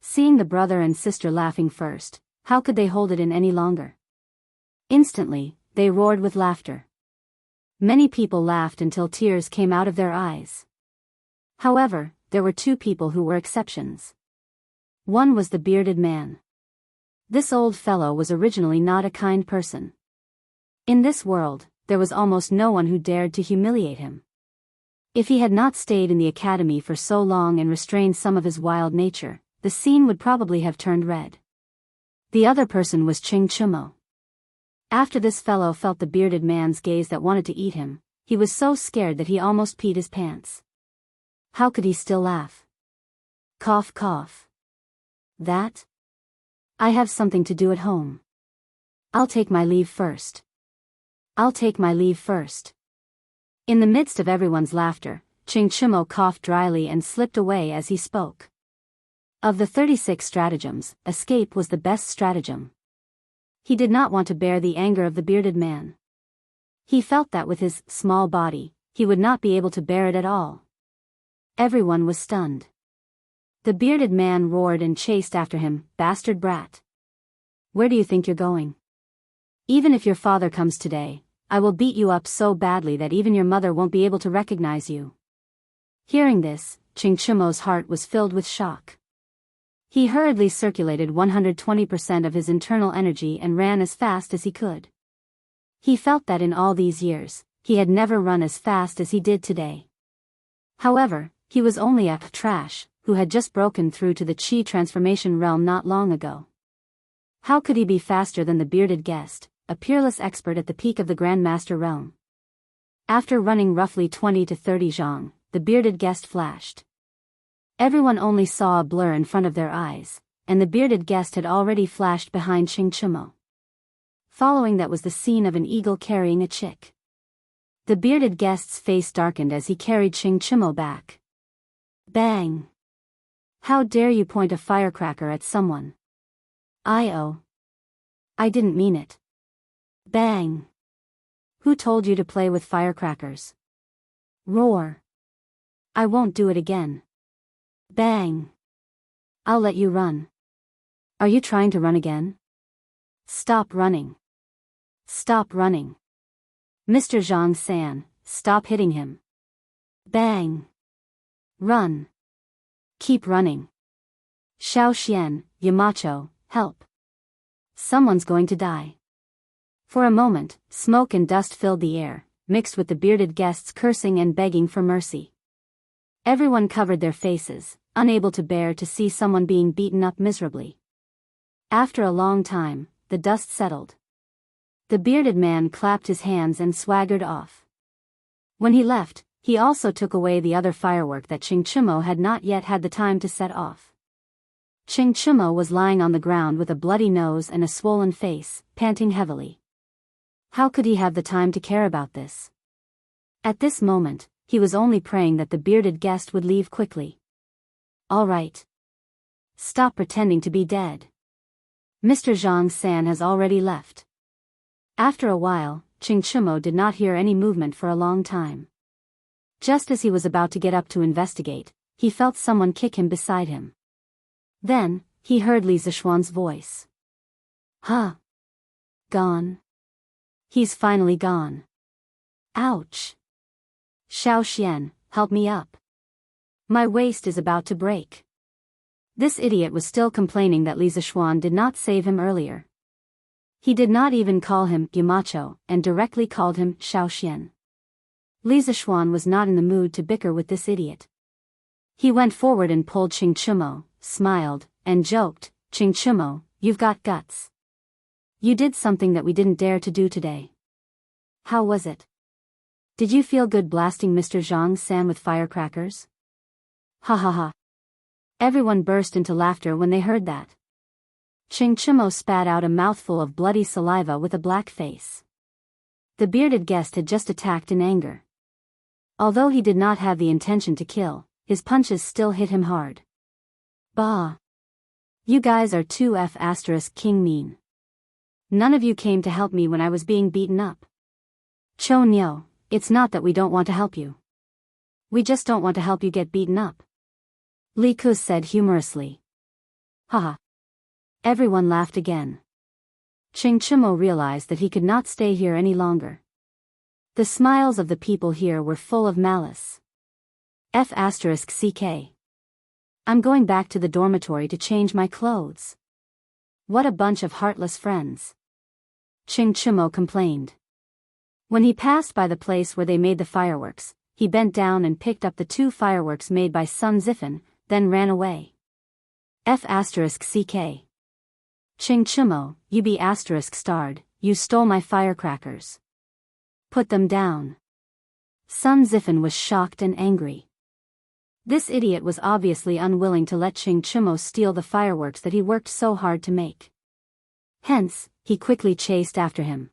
Seeing the brother and sister laughing first, how could they hold it in any longer? Instantly, they roared with laughter. Many people laughed until tears came out of their eyes. However, there were two people who were exceptions. One was the bearded man. This old fellow was originally not a kind person. In this world, there was almost no one who dared to humiliate him. If he had not stayed in the academy for so long and restrained some of his wild nature, the scene would probably have turned red. The other person was Ching Chumo. After this fellow felt the bearded man's gaze that wanted to eat him, he was so scared that he almost peed his pants. How could he still laugh? Cough, cough. That? I have something to do at home. I'll take my leave first. In the midst of everyone's laughter, Ching Chumo coughed dryly and slipped away as he spoke. Of the 36 stratagems, escape was the best stratagem. He did not want to bear the anger of the bearded man. He felt that with his small body, he would not be able to bear it at all. Everyone was stunned. The bearded man roared and chased after him, "Bastard brat! Where do you think you're going? Even if your father comes today, I will beat you up so badly that even your mother won't be able to recognize you." Hearing this, Ching Chumo's heart was filled with shock. He hurriedly circulated 120% of his internal energy and ran as fast as he could. He felt that in all these years, he had never run as fast as he did today. However, he was only a trash, who had just broken through to the Qi transformation realm not long ago. How could he be faster than the bearded guest, a peerless expert at the peak of the Grandmaster realm? After running roughly 20 to 30 zhang, the bearded guest flashed. Everyone only saw a blur in front of their eyes, and the bearded guest had already flashed behind Ching Chumo. Following that was the scene of an eagle carrying a chick. The bearded guest's face darkened as he carried Ching Chumo back. Bang! How dare you point a firecracker at someone? I didn't mean it. Bang! Who told you to play with firecrackers? Roar! I won't do it again. Bang! I'll let you run. Are you trying to run again? Stop running. Stop running. Mr. Zhang San, stop hitting him. Bang! Run. Keep running. Xiao Xian, Yamacho, help. Someone's going to die. For a moment, smoke and dust filled the air, mixed with the bearded guests cursing and begging for mercy. Everyone covered their faces, unable to bear to see someone being beaten up miserably. After a long time, the dust settled. The bearded man clapped his hands and swaggered off. When he left, he also took away the other firework that Ching Chumo had not yet had the time to set off. Ching Chumo was lying on the ground with a bloody nose and a swollen face, panting heavily. How could he have the time to care about this? At this moment, he was only praying that the bearded guest would leave quickly. All right. Stop pretending to be dead. Mr. Zhang San has already left. After a while, Ching Chumo did not hear any movement for a long time. Just as he was about to get up to investigate, he felt someone kick him beside him. Then, he heard Li Zishuan's voice. Huh? Gone? He's finally gone. Ouch. Xiao Xian, help me up. My waist is about to break. This idiot was still complaining that Li Zishuan did not save him earlier. He did not even call him Yamacho and directly called him Xiaoxian. Li Zishuan was not in the mood to bicker with this idiot. He went forward and pulled Qing Chumo, smiled, and joked, "Qing Chumo, you've got guts. You did something that we didn't dare to do today. How was it? Did you feel good blasting Mr. Zhang San with firecrackers?" Ha ha ha. Everyone burst into laughter when they heard that. Qing Chumo spat out a mouthful of bloody saliva with a black face. The bearded guest had just attacked in anger. Although he did not have the intention to kill, his punches still hit him hard. Bah! You guys are too king mean. None of you came to help me when I was being beaten up. Cho Nyo, it's not that we don't want to help you. We just don't want to help you get beaten up. Li Ku said humorously. Haha. Everyone laughed again. Qing Chumo realized that he could not stay here any longer. The smiles of the people here were full of malice. *CK. I'm going back to the dormitory to change my clothes. What a bunch of heartless friends. Qing Chumo complained. When he passed by the place where they made the fireworks, he bent down and picked up the 2 fireworks made by Sun Zifen, then ran away. *CK. Qing Chumo, you be *starred, you stole my firecrackers. Put them down. Sun Zifen was shocked and angry. This idiot was obviously unwilling to let Qing Chumo steal the fireworks that he worked so hard to make. Hence, he quickly chased after him.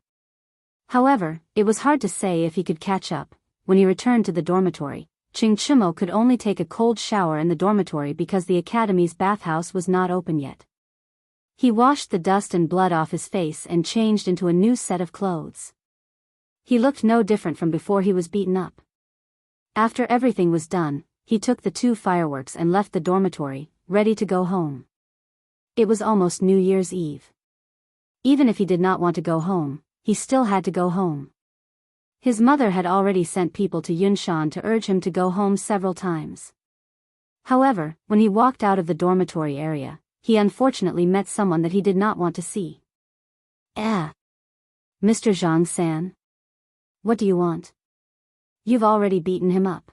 However, it was hard to say if he could catch up. When he returned to the dormitory, Qing Chumo could only take a cold shower in the dormitory because the academy's bathhouse was not open yet. He washed the dust and blood off his face and changed into a new set of clothes. He looked no different from before he was beaten up. After everything was done, he took the 2 fireworks and left the dormitory, ready to go home. It was almost New Year's Eve. Even if he did not want to go home, he still had to go home. His mother had already sent people to Yunshan to urge him to go home several times. However, when he walked out of the dormitory area, he unfortunately met someone that he did not want to see. Mr. Zhang San? What do you want? You've already beaten him up.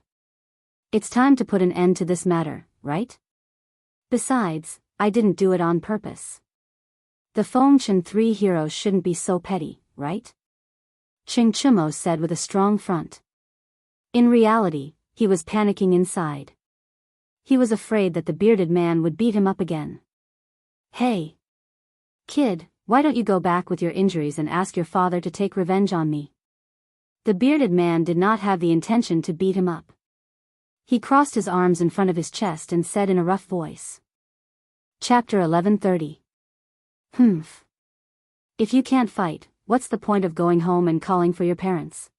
It's time to put an end to this matter, right? Besides, I didn't do it on purpose. The Fengchen 3 heroes shouldn't be so petty, right? Qing Chumo said with a strong front. In reality, he was panicking inside. He was afraid that the bearded man would beat him up again. Hey! Kid, why don't you go back with your injuries and ask your father to take revenge on me? The bearded man did not have the intention to beat him up. He crossed his arms in front of his chest and said in a rough voice. Chapter 1130. If you can't fight, what's the point of going home and calling for your parents?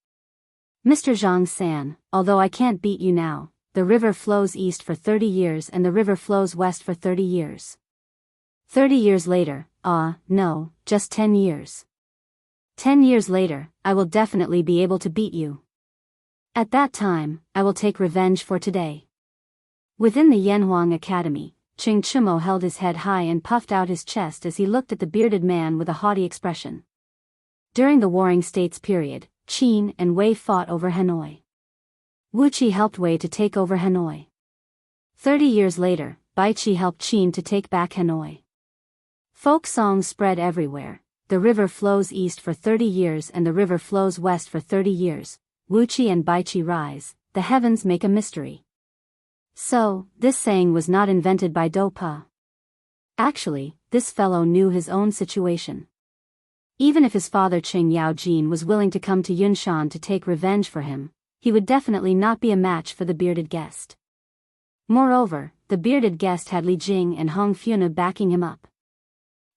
Mr. Zhang San, although I can't beat you now, the river flows east for 30 years and the river flows west for 30 years. 30 years later, no, just 10 years. 10 years later, I will definitely be able to beat you. At that time, I will take revenge for today. Within the Yanhuang Academy, Qing Chumo held his head high and puffed out his chest as he looked at the bearded man with a haughty expression. During the Warring States period, Qin and Wei fought over Hanoi. Wu Qi helped Wei to take over Hanoi. 30 years later, Bai Qi helped Qin to take back Hanoi. Folk songs spread everywhere. The river flows east for 30 years and the river flows west for 30 years. Wu Qi and Bai Qi rise, the heavens make a mystery. So, this saying was not invented by Do Pa. Actually, this fellow knew his own situation. Even if his father Qing Yaojin was willing to come to Yunshan to take revenge for him, he would definitely not be a match for the bearded guest. Moreover, the bearded guest had Li Jing and Hong Funa backing him up.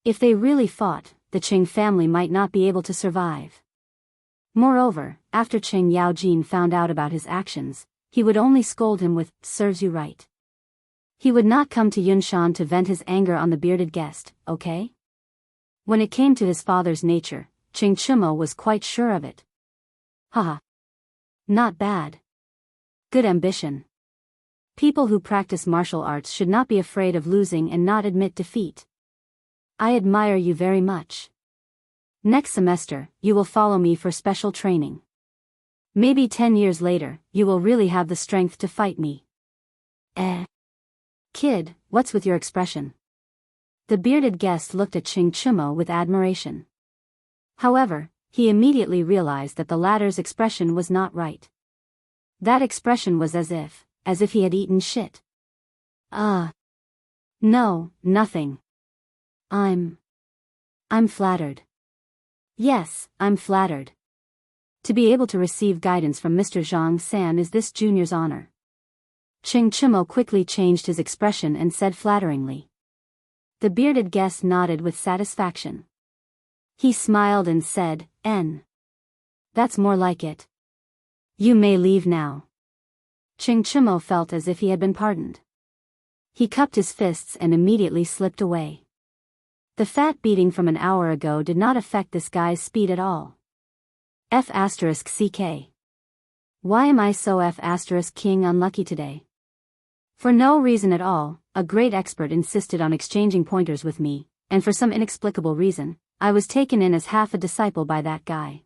If they really fought, the Qing family might not be able to survive. Moreover, after Qing Yaojin found out about his actions, he would only scold him with, "Serves you right." He would not come to Yunshan to vent his anger on the bearded guest, okay? When it came to his father's nature, Qing Chumo was quite sure of it. Haha. Not bad. Good ambition. People who practice martial arts should not be afraid of losing and not admit defeat. I admire you very much. Next semester, you will follow me for special training. Maybe 10 years later, you will really have the strength to fight me. Kid, what's with your expression? The bearded guest looked at Ching Chumo with admiration. However, he immediately realized that the latter's expression was not right. That expression was as if he had eaten shit. No, nothing. I'm flattered. Yes, I'm flattered. To be able to receive guidance from Mr. Zhang San is this junior's honor. Ching Chumo quickly changed his expression and said flatteringly. The bearded guest nodded with satisfaction. He smiled and said, That's more like it. You may leave now. Ching Chumo felt as if he had been pardoned. He cupped his fists and immediately slipped away. The fat beating from an hour ago did not affect this guy's speed at all. F***ck. Why am I so F***king unlucky today? For no reason at all, a great expert insisted on exchanging pointers with me, and for some inexplicable reason, I was taken in as half a disciple by that guy.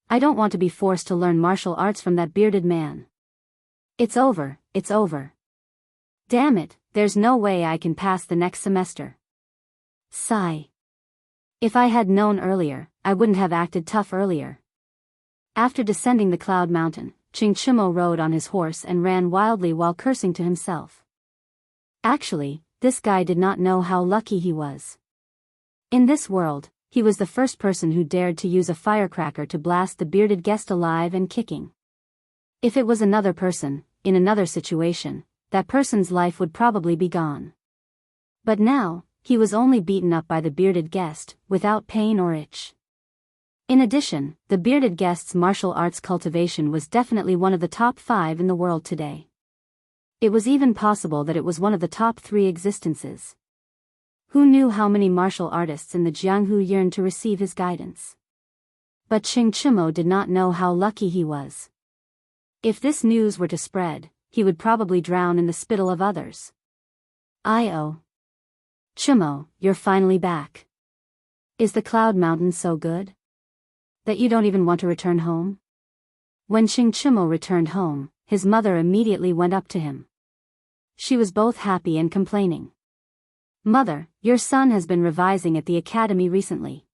I don't want to be forced to learn martial arts from that bearded man. It's over, it's over. Damn it, there's no way I can pass the next semester. Sigh. If I had known earlier, I wouldn't have acted tough earlier. After descending the cloud mountain, Ching Chumo rode on his horse and ran wildly while cursing to himself. Actually, this guy did not know how lucky he was. In this world, he was the first person who dared to use a firecracker to blast the bearded guest alive and kicking. If it was another person, in another situation, that person's life would probably be gone. But now, he was only beaten up by the bearded guest, without pain or itch. In addition, the bearded guest's martial arts cultivation was definitely one of the top 5 in the world today. It was even possible that it was one of the top 3 existences. Who knew how many martial artists in the Jianghu yearned to receive his guidance? But Ching Chumo did not know how lucky he was. If this news were to spread, he would probably drown in the spittle of others. Chumo, you're finally back. Is the Cloud Mountain so good that you don't even want to return home? When Ching Chumo returned home, his mother immediately went up to him. She was both happy and complaining. Mother, your son has been revising at the academy recently.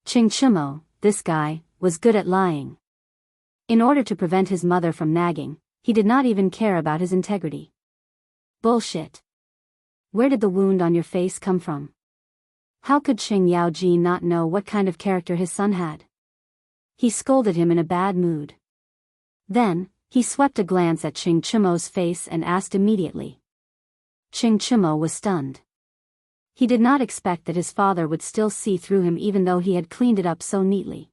Ching Chumo, this guy, was good at lying. In order to prevent his mother from nagging, he did not even care about his integrity. Bullshit. Where did the wound on your face come from? How could Ching Yaoji not know what kind of character his son had? He scolded him in a bad mood. Then, he swept a glance at Ching Chumo's face and asked immediately. Ching Chumo was stunned. He did not expect that his father would still see through him even though he had cleaned it up so neatly.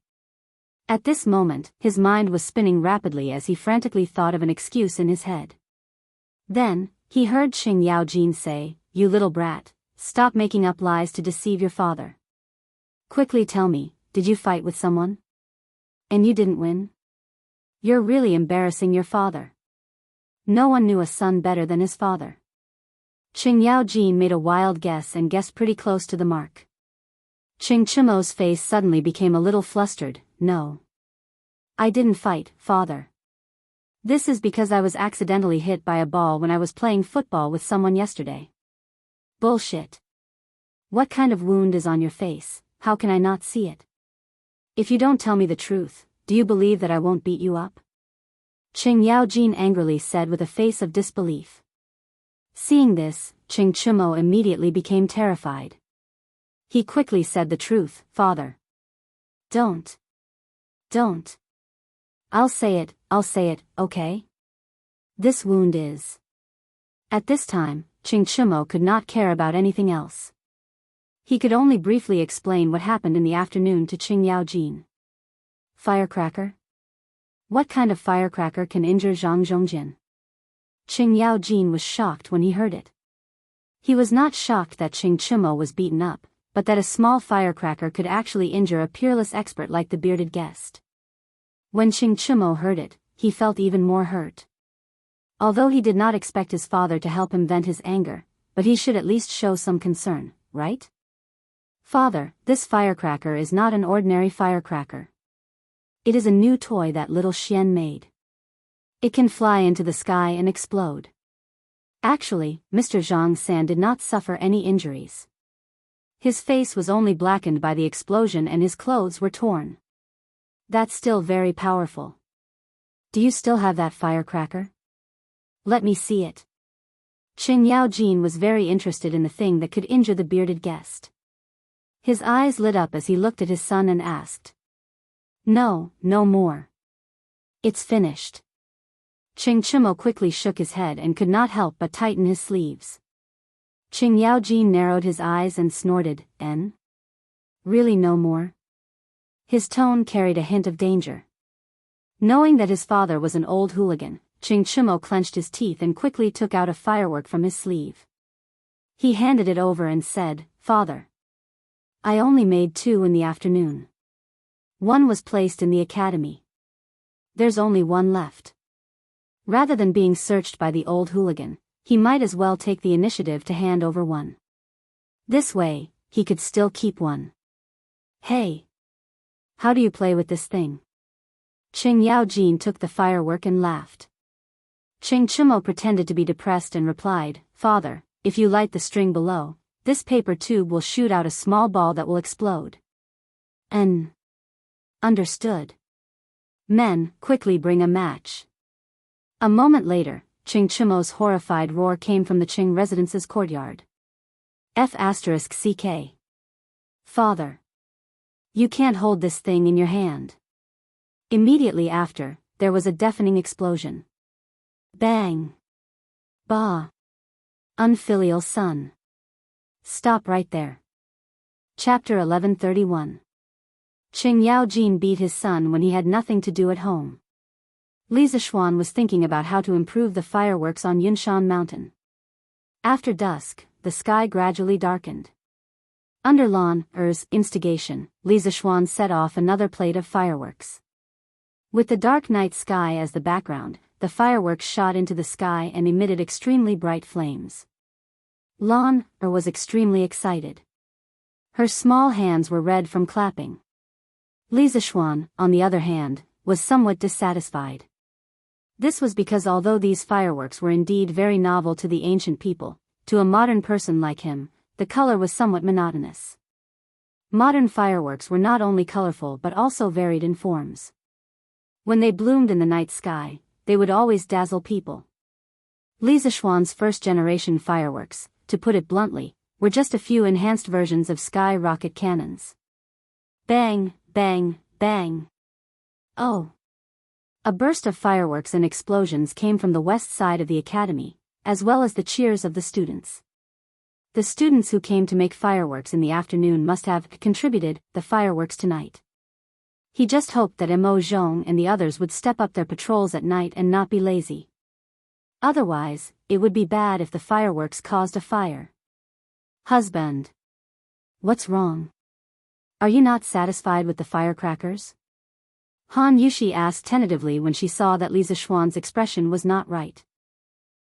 At this moment, his mind was spinning rapidly as he frantically thought of an excuse in his head. Then, he heard Ching Yaojin say, "You little brat, stop making up lies to deceive your father. Quickly tell me, did you fight with someone? And you didn't win? You're really embarrassing your father." No one knew a son better than his father. Ching Yaojin made a wild guess and guessed pretty close to the mark. Ching Chumo's face suddenly became a little flustered. No. I didn't fight, father. This is because I was accidentally hit by a ball when I was playing football with someone yesterday. Bullshit. What kind of wound is on your face? How can I not see it? If you don't tell me the truth, do you believe that I won't beat you up? Ching Yaojin angrily said with a face of disbelief. Seeing this, Ching Chumo immediately became terrified. He quickly said the truth, father. Don't. I'll say it, okay? This wound is. At this time, Ching Chumo could not care about anything else. He could only briefly explain what happened in the afternoon to Ching Yaojin. Firecracker? What kind of firecracker can injure Zhang Zhongjin? Ching Yaojin was shocked when he heard it. He was not shocked that Ching Chumo was beaten up, but that a small firecracker could actually injure a peerless expert like the bearded guest. When Ching Chumo heard it, he felt even more hurt. Although he did not expect his father to help him vent his anger, but he should at least show some concern, right? Father, this firecracker is not an ordinary firecracker. It is a new toy that little Xian made. It can fly into the sky and explode. Actually, Mr. Zhang San did not suffer any injuries. His face was only blackened by the explosion and his clothes were torn. That's still very powerful. Do you still have that firecracker? Let me see it. Qing Yaojin was very interested in the thing that could injure the bearded guest. His eyes lit up as he looked at his son and asked. No, no more. It's finished. Qing Chimo quickly shook his head and could not help but tighten his sleeves. Qing Yaojin narrowed his eyes and snorted, Really no more? His tone carried a hint of danger. Knowing that his father was an old hooligan, Qing Chimo clenched his teeth and quickly took out a firework from his sleeve. He handed it over and said, Father. I only made 2 in the afternoon. One was placed in the academy. There's only one left. Rather than being searched by the old hooligan, he might as well take the initiative to hand over one. This way, he could still keep one. Hey! How do you play with this thing? Qing Yaojin took the firework and laughed. Qing Chimo pretended to be depressed and replied, Father, if you light the string below, this paper tube will shoot out a small ball that will explode. Understood. Men, quickly bring a match. A moment later, Qing Chimo's horrified roar came from the Qing residence's courtyard. F***CK. Father. You can't hold this thing in your hand. Immediately after, there was a deafening explosion. Bang. Bah. Unfilial son. Stop right there. Chapter 1131. Qing Yaojin beat his son when he had nothing to do at home. Li Zishuan was thinking about how to improve the fireworks on Yunshan Mountain. After dusk, the sky gradually darkened. Under Lan Er's instigation, Li Zishuan set off another plate of fireworks. With the dark night sky as the background, the fireworks shot into the sky and emitted extremely bright flames. Lan Er was extremely excited. Her small hands were red from clapping. Li Zishuan, on the other hand, was somewhat dissatisfied. This was because although these fireworks were indeed very novel to the ancient people, to a modern person like him, the color was somewhat monotonous. Modern fireworks were not only colorful but also varied in forms. When they bloomed in the night sky, they would always dazzle people. Li Zishuan's first-generation fireworks, to put it bluntly, were just a few enhanced versions of sky rocket cannons. Bang, bang, bang. Oh! A burst of fireworks and explosions came from the west side of the academy, as well as the cheers of the students. The students who came to make fireworks in the afternoon must have contributed the fireworks tonight. He just hoped that Mo Zhong and the others would step up their patrols at night and not be lazy. Otherwise, it would be bad if the fireworks caused a fire. Husband. What's wrong? Are you not satisfied with the firecrackers? Han Yushi asked tentatively when she saw that Li Zishuan's expression was not right.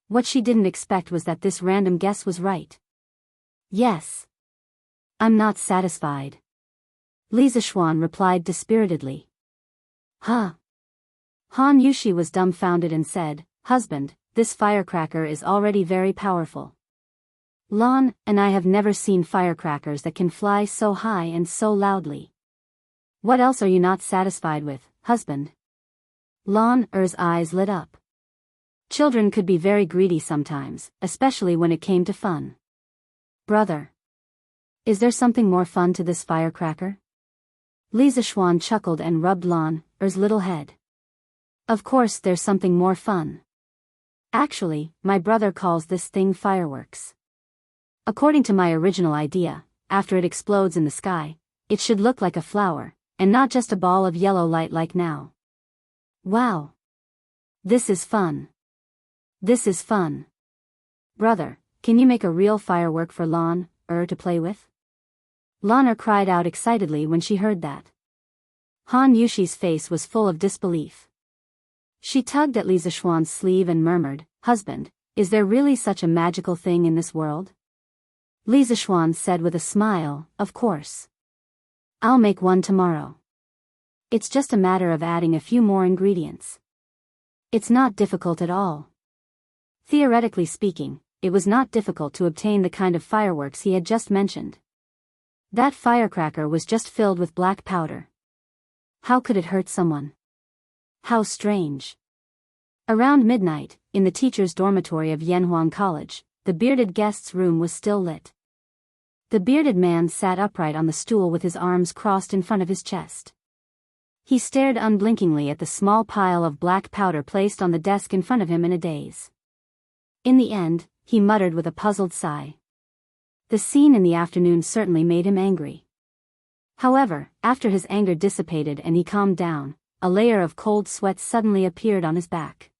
What she didn't expect was that this random guess was right. Yes. I'm not satisfied. Li Zishuan replied dispiritedly. Huh? Han Yushi was dumbfounded and said, Husband, this firecracker is already very powerful. Lan and I have never seen firecrackers that can fly so high and so loudly. What else are you not satisfied with, husband? Lan Er's eyes lit up. Children could be very greedy sometimes, especially when it came to fun. Brother. Is there something more fun to this firecracker? Li Zishuan chuckled and rubbed Lan Er's little head. Of course there's something more fun. Actually, my brother calls this thing fireworks. According to my original idea, after it explodes in the sky, it should look like a flower, and not just a ball of yellow light like now. Wow! This is fun. This is fun. Brother, can you make a real firework for Lan Er to play with? Lan Er cried out excitedly when she heard that. Han Yushi's face was full of disbelief. She tugged at Li Zishuan's sleeve and murmured, "Husband, is there really such a magical thing in this world?" Li Zishuan said with a smile, "Of course. I'll make one tomorrow. It's just a matter of adding a few more ingredients. It's not difficult at all." Theoretically speaking, it was not difficult to obtain the kind of fireworks he had just mentioned. That firecracker was just filled with black powder. How could it hurt someone? How strange. Around midnight, in the teacher's dormitory of Yanhuang College, the bearded guest's room was still lit. The bearded man sat upright on the stool with his arms crossed in front of his chest. He stared unblinkingly at the small pile of black powder placed on the desk in front of him in a daze. In the end, he muttered with a puzzled sigh. The scene in the afternoon certainly made him angry. However, after his anger dissipated and he calmed down, a layer of cold sweat suddenly appeared on his back.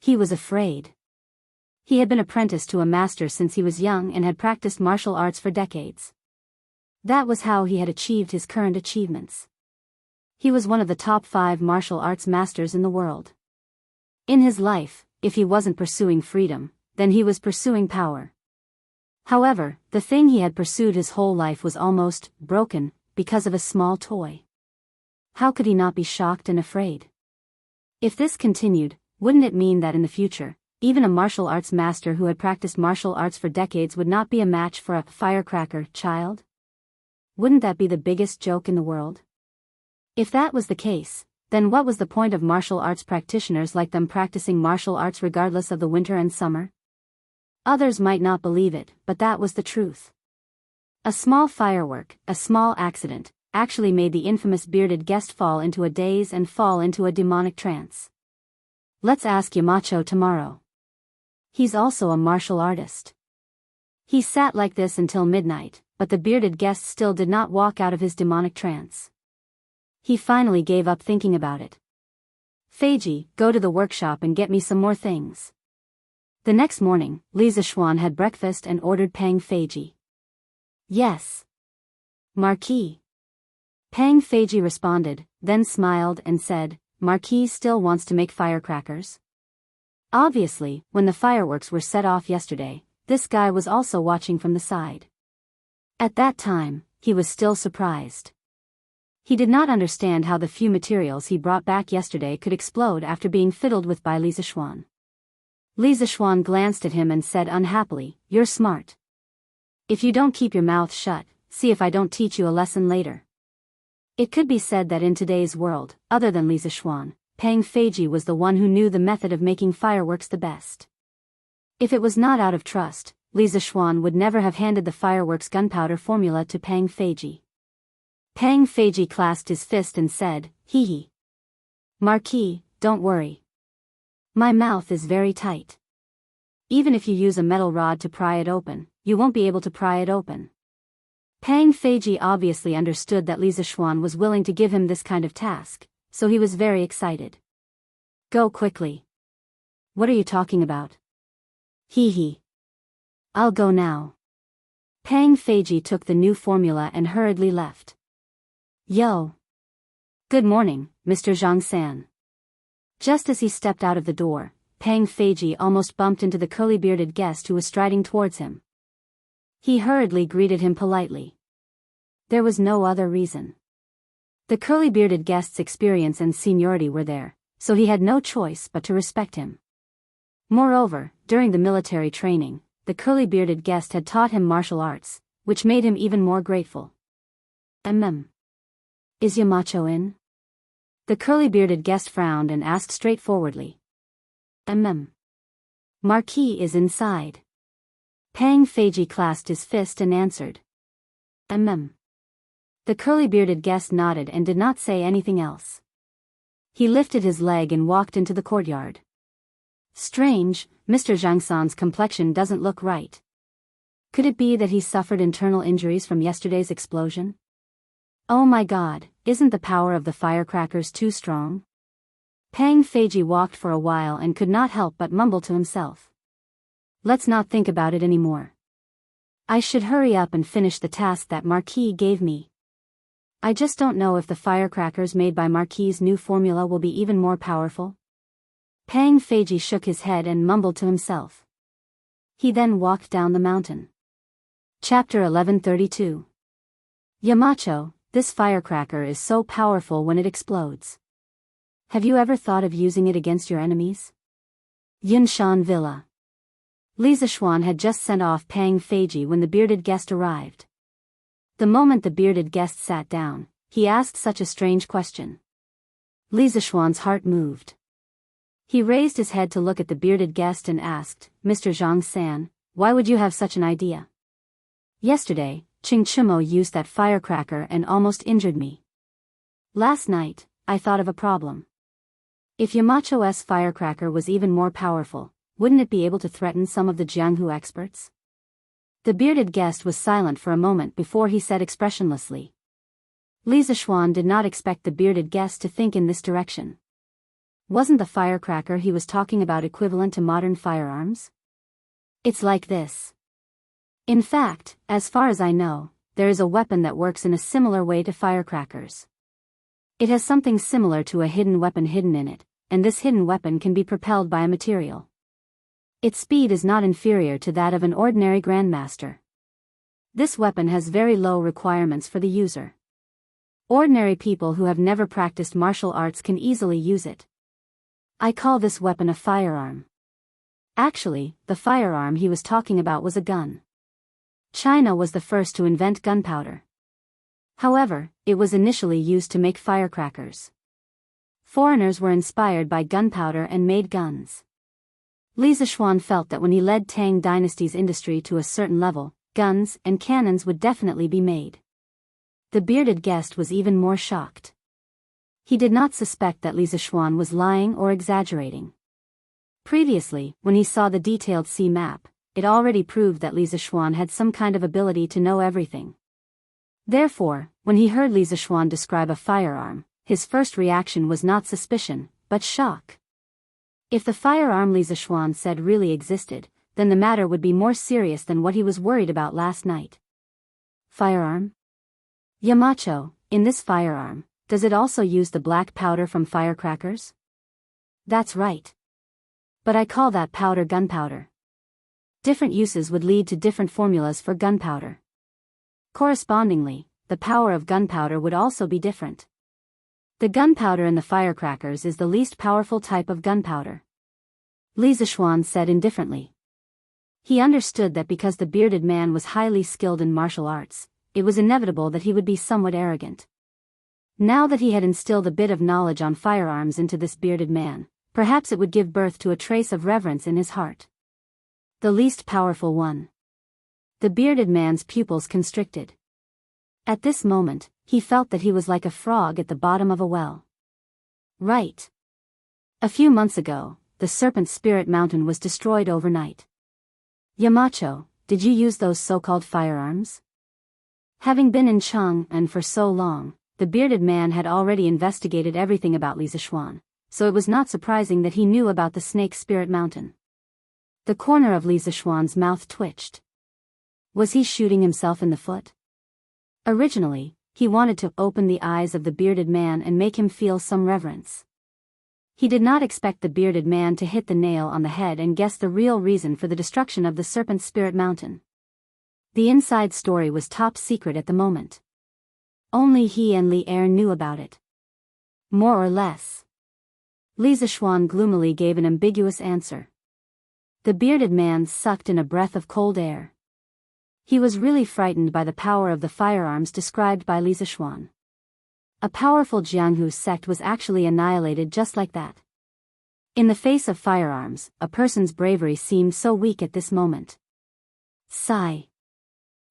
He was afraid. He had been apprenticed to a master since he was young and had practiced martial arts for decades. That was how he had achieved his current achievements. He was one of the top 5 martial arts masters in the world. In his life, if he wasn't pursuing freedom, then he was pursuing power. However, the thing he had pursued his whole life was almost broken because of a small toy. How could he not be shocked and afraid? If this continued, wouldn't it mean that in the future, even a martial arts master who had practiced martial arts for decades would not be a match for a firecracker child? Wouldn't that be the biggest joke in the world? If that was the case, then what was the point of martial arts practitioners like them practicing martial arts regardless of the winter and summer? Others might not believe it, but that was the truth. A small firework, a small accident, actually made the infamous bearded guest fall into a daze and fall into a demonic trance. Let's ask Yamacho tomorrow. He's also a martial artist. He sat like this until midnight, but the bearded guest still did not walk out of his demonic trance. He finally gave up thinking about it. "Feiji, go to the workshop and get me some more things." The next morning, Li Zishuan had breakfast and ordered Pang Feiji. "Yes, Marquis." Pang Feiji responded, then smiled and said, "Marquis still wants to make firecrackers?" Obviously, when the fireworks were set off yesterday, this guy was also watching from the side. At that time, he was still surprised. He did not understand how the few materials he brought back yesterday could explode after being fiddled with by Li Zishuan. Li Zishuan glanced at him and said unhappily, "You're smart. If you don't keep your mouth shut, see if I don't teach you a lesson later." It could be said that in today's world, other than Li Zishuan, Pang Feiji was the one who knew the method of making fireworks the best. If it was not out of trust, Li Zishuan would never have handed the fireworks gunpowder formula to Pang Feiji. Pang Feiji clasped his fist and said, "Hee hee. Marquis, don't worry. My mouth is very tight. Even if you use a metal rod to pry it open, you won't be able to pry it open." Pang Feiji obviously understood that Li Zishuan was willing to give him this kind of task, so he was very excited. "Go quickly." "What are you talking about?" "Hee hee. I'll go now." Pang Feiji took the new formula and hurriedly left. "Yo. Good morning, Mr. Zhang-san." Just as he stepped out of the door, Pang Feiji almost bumped into the curly-bearded guest who was striding towards him. He hurriedly greeted him politely. There was no other reason. The curly-bearded guest's experience and seniority were there, so he had no choice but to respect him. Moreover, during the military training, the curly-bearded guest had taught him martial arts, which made him even more grateful. Is Yamacho in?" The curly-bearded guest frowned and asked straightforwardly. "Marquis is inside." Pang Feiji clasped his fist and answered. The curly-bearded guest nodded and did not say anything else. He lifted his leg and walked into the courtyard. Strange, Mr. Zhang-san's complexion doesn't look right. Could it be that he suffered internal injuries from yesterday's explosion? Oh my god, isn't the power of the firecrackers too strong? Pang Feiji walked for a while and could not help but mumble to himself. Let's not think about it anymore. I should hurry up and finish the task that Marquis gave me. I just don't know if the firecrackers made by Marquis's new formula will be even more powerful. Pang Feiji shook his head and mumbled to himself. He then walked down the mountain. Chapter 1132. Yamacho, this firecracker is so powerful when it explodes. Have you ever thought of using it against your enemies? Yunshan Villa. Li Zishuan had just sent off Pang Feiji when the bearded guest arrived. The moment the bearded guest sat down, he asked such a strange question. Li Zishuan's heart moved. He raised his head to look at the bearded guest and asked, Mr. Zhang-san, why would you have such an idea? Yesterday, Ching Chumo used that firecracker and almost injured me. Last night, I thought of a problem. If Yamacho's firecracker was even more powerful, wouldn't it be able to threaten some of the Jianghu experts? The bearded guest was silent for a moment before he said expressionlessly. Li Zishuan did not expect the bearded guest to think in this direction. Wasn't the firecracker he was talking about equivalent to modern firearms? It's like this. In fact, as far as I know, there is a weapon that works in a similar way to firecrackers. It has something similar to a hidden weapon hidden in it, and this hidden weapon can be propelled by a material. Its speed is not inferior to that of an ordinary grandmaster. This weapon has very low requirements for the user. Ordinary people who have never practiced martial arts can easily use it. I call this weapon a firearm. Actually, the firearm he was talking about was a gun. China was the first to invent gunpowder. However, it was initially used to make firecrackers. Foreigners were inspired by gunpowder and made guns. Li Zishuan felt that when he led Tang Dynasty's industry to a certain level, guns and cannons would definitely be made. The bearded guest was even more shocked. He did not suspect that Li Zishuan was lying or exaggerating. Previously, when he saw the detailed sea map, it already proved that Li Zishuan had some kind of ability to know everything. Therefore, when he heard Li Zishuan describe a firearm, his first reaction was not suspicion, but shock. If the firearm Li Zishuan said really existed, then the matter would be more serious than what he was worried about last night. Firearm? Yamacho, in this firearm, does it also use the black powder from firecrackers? That's right. But I call that powder gunpowder. Different uses would lead to different formulas for gunpowder. Correspondingly, the power of gunpowder would also be different. The gunpowder in the firecrackers is the least powerful type of gunpowder. Li Zishuan said indifferently. He understood that because the bearded man was highly skilled in martial arts, it was inevitable that he would be somewhat arrogant. Now that he had instilled a bit of knowledge on firearms into this bearded man, perhaps it would give birth to a trace of reverence in his heart. The least powerful one. The bearded man's pupils constricted. At this moment, he felt that he was like a frog at the bottom of a well. Right. A few months ago, the Serpent Spirit Mountain was destroyed overnight. Yamacho, did you use those so-called firearms? Having been in Chang'an for so long, the bearded man had already investigated everything about Li Zishuan, so it was not surprising that he knew about the Snake Spirit Mountain. The corner of Li Zishuan's mouth twitched. Was he shooting himself in the foot? Originally, he wanted to open the eyes of the bearded man and make him feel some reverence. He did not expect the bearded man to hit the nail on the head and guess the real reason for the destruction of the Serpent Spirit Mountain. The inside story was top secret at the moment. Only he and Li Er knew about it. More or less. Li Zishuan gloomily gave an ambiguous answer. The bearded man sucked in a breath of cold air. He was really frightened by the power of the firearms described by Li Zishuan. A powerful Jianghu sect was actually annihilated just like that. In the face of firearms, a person's bravery seemed so weak at this moment. Sigh.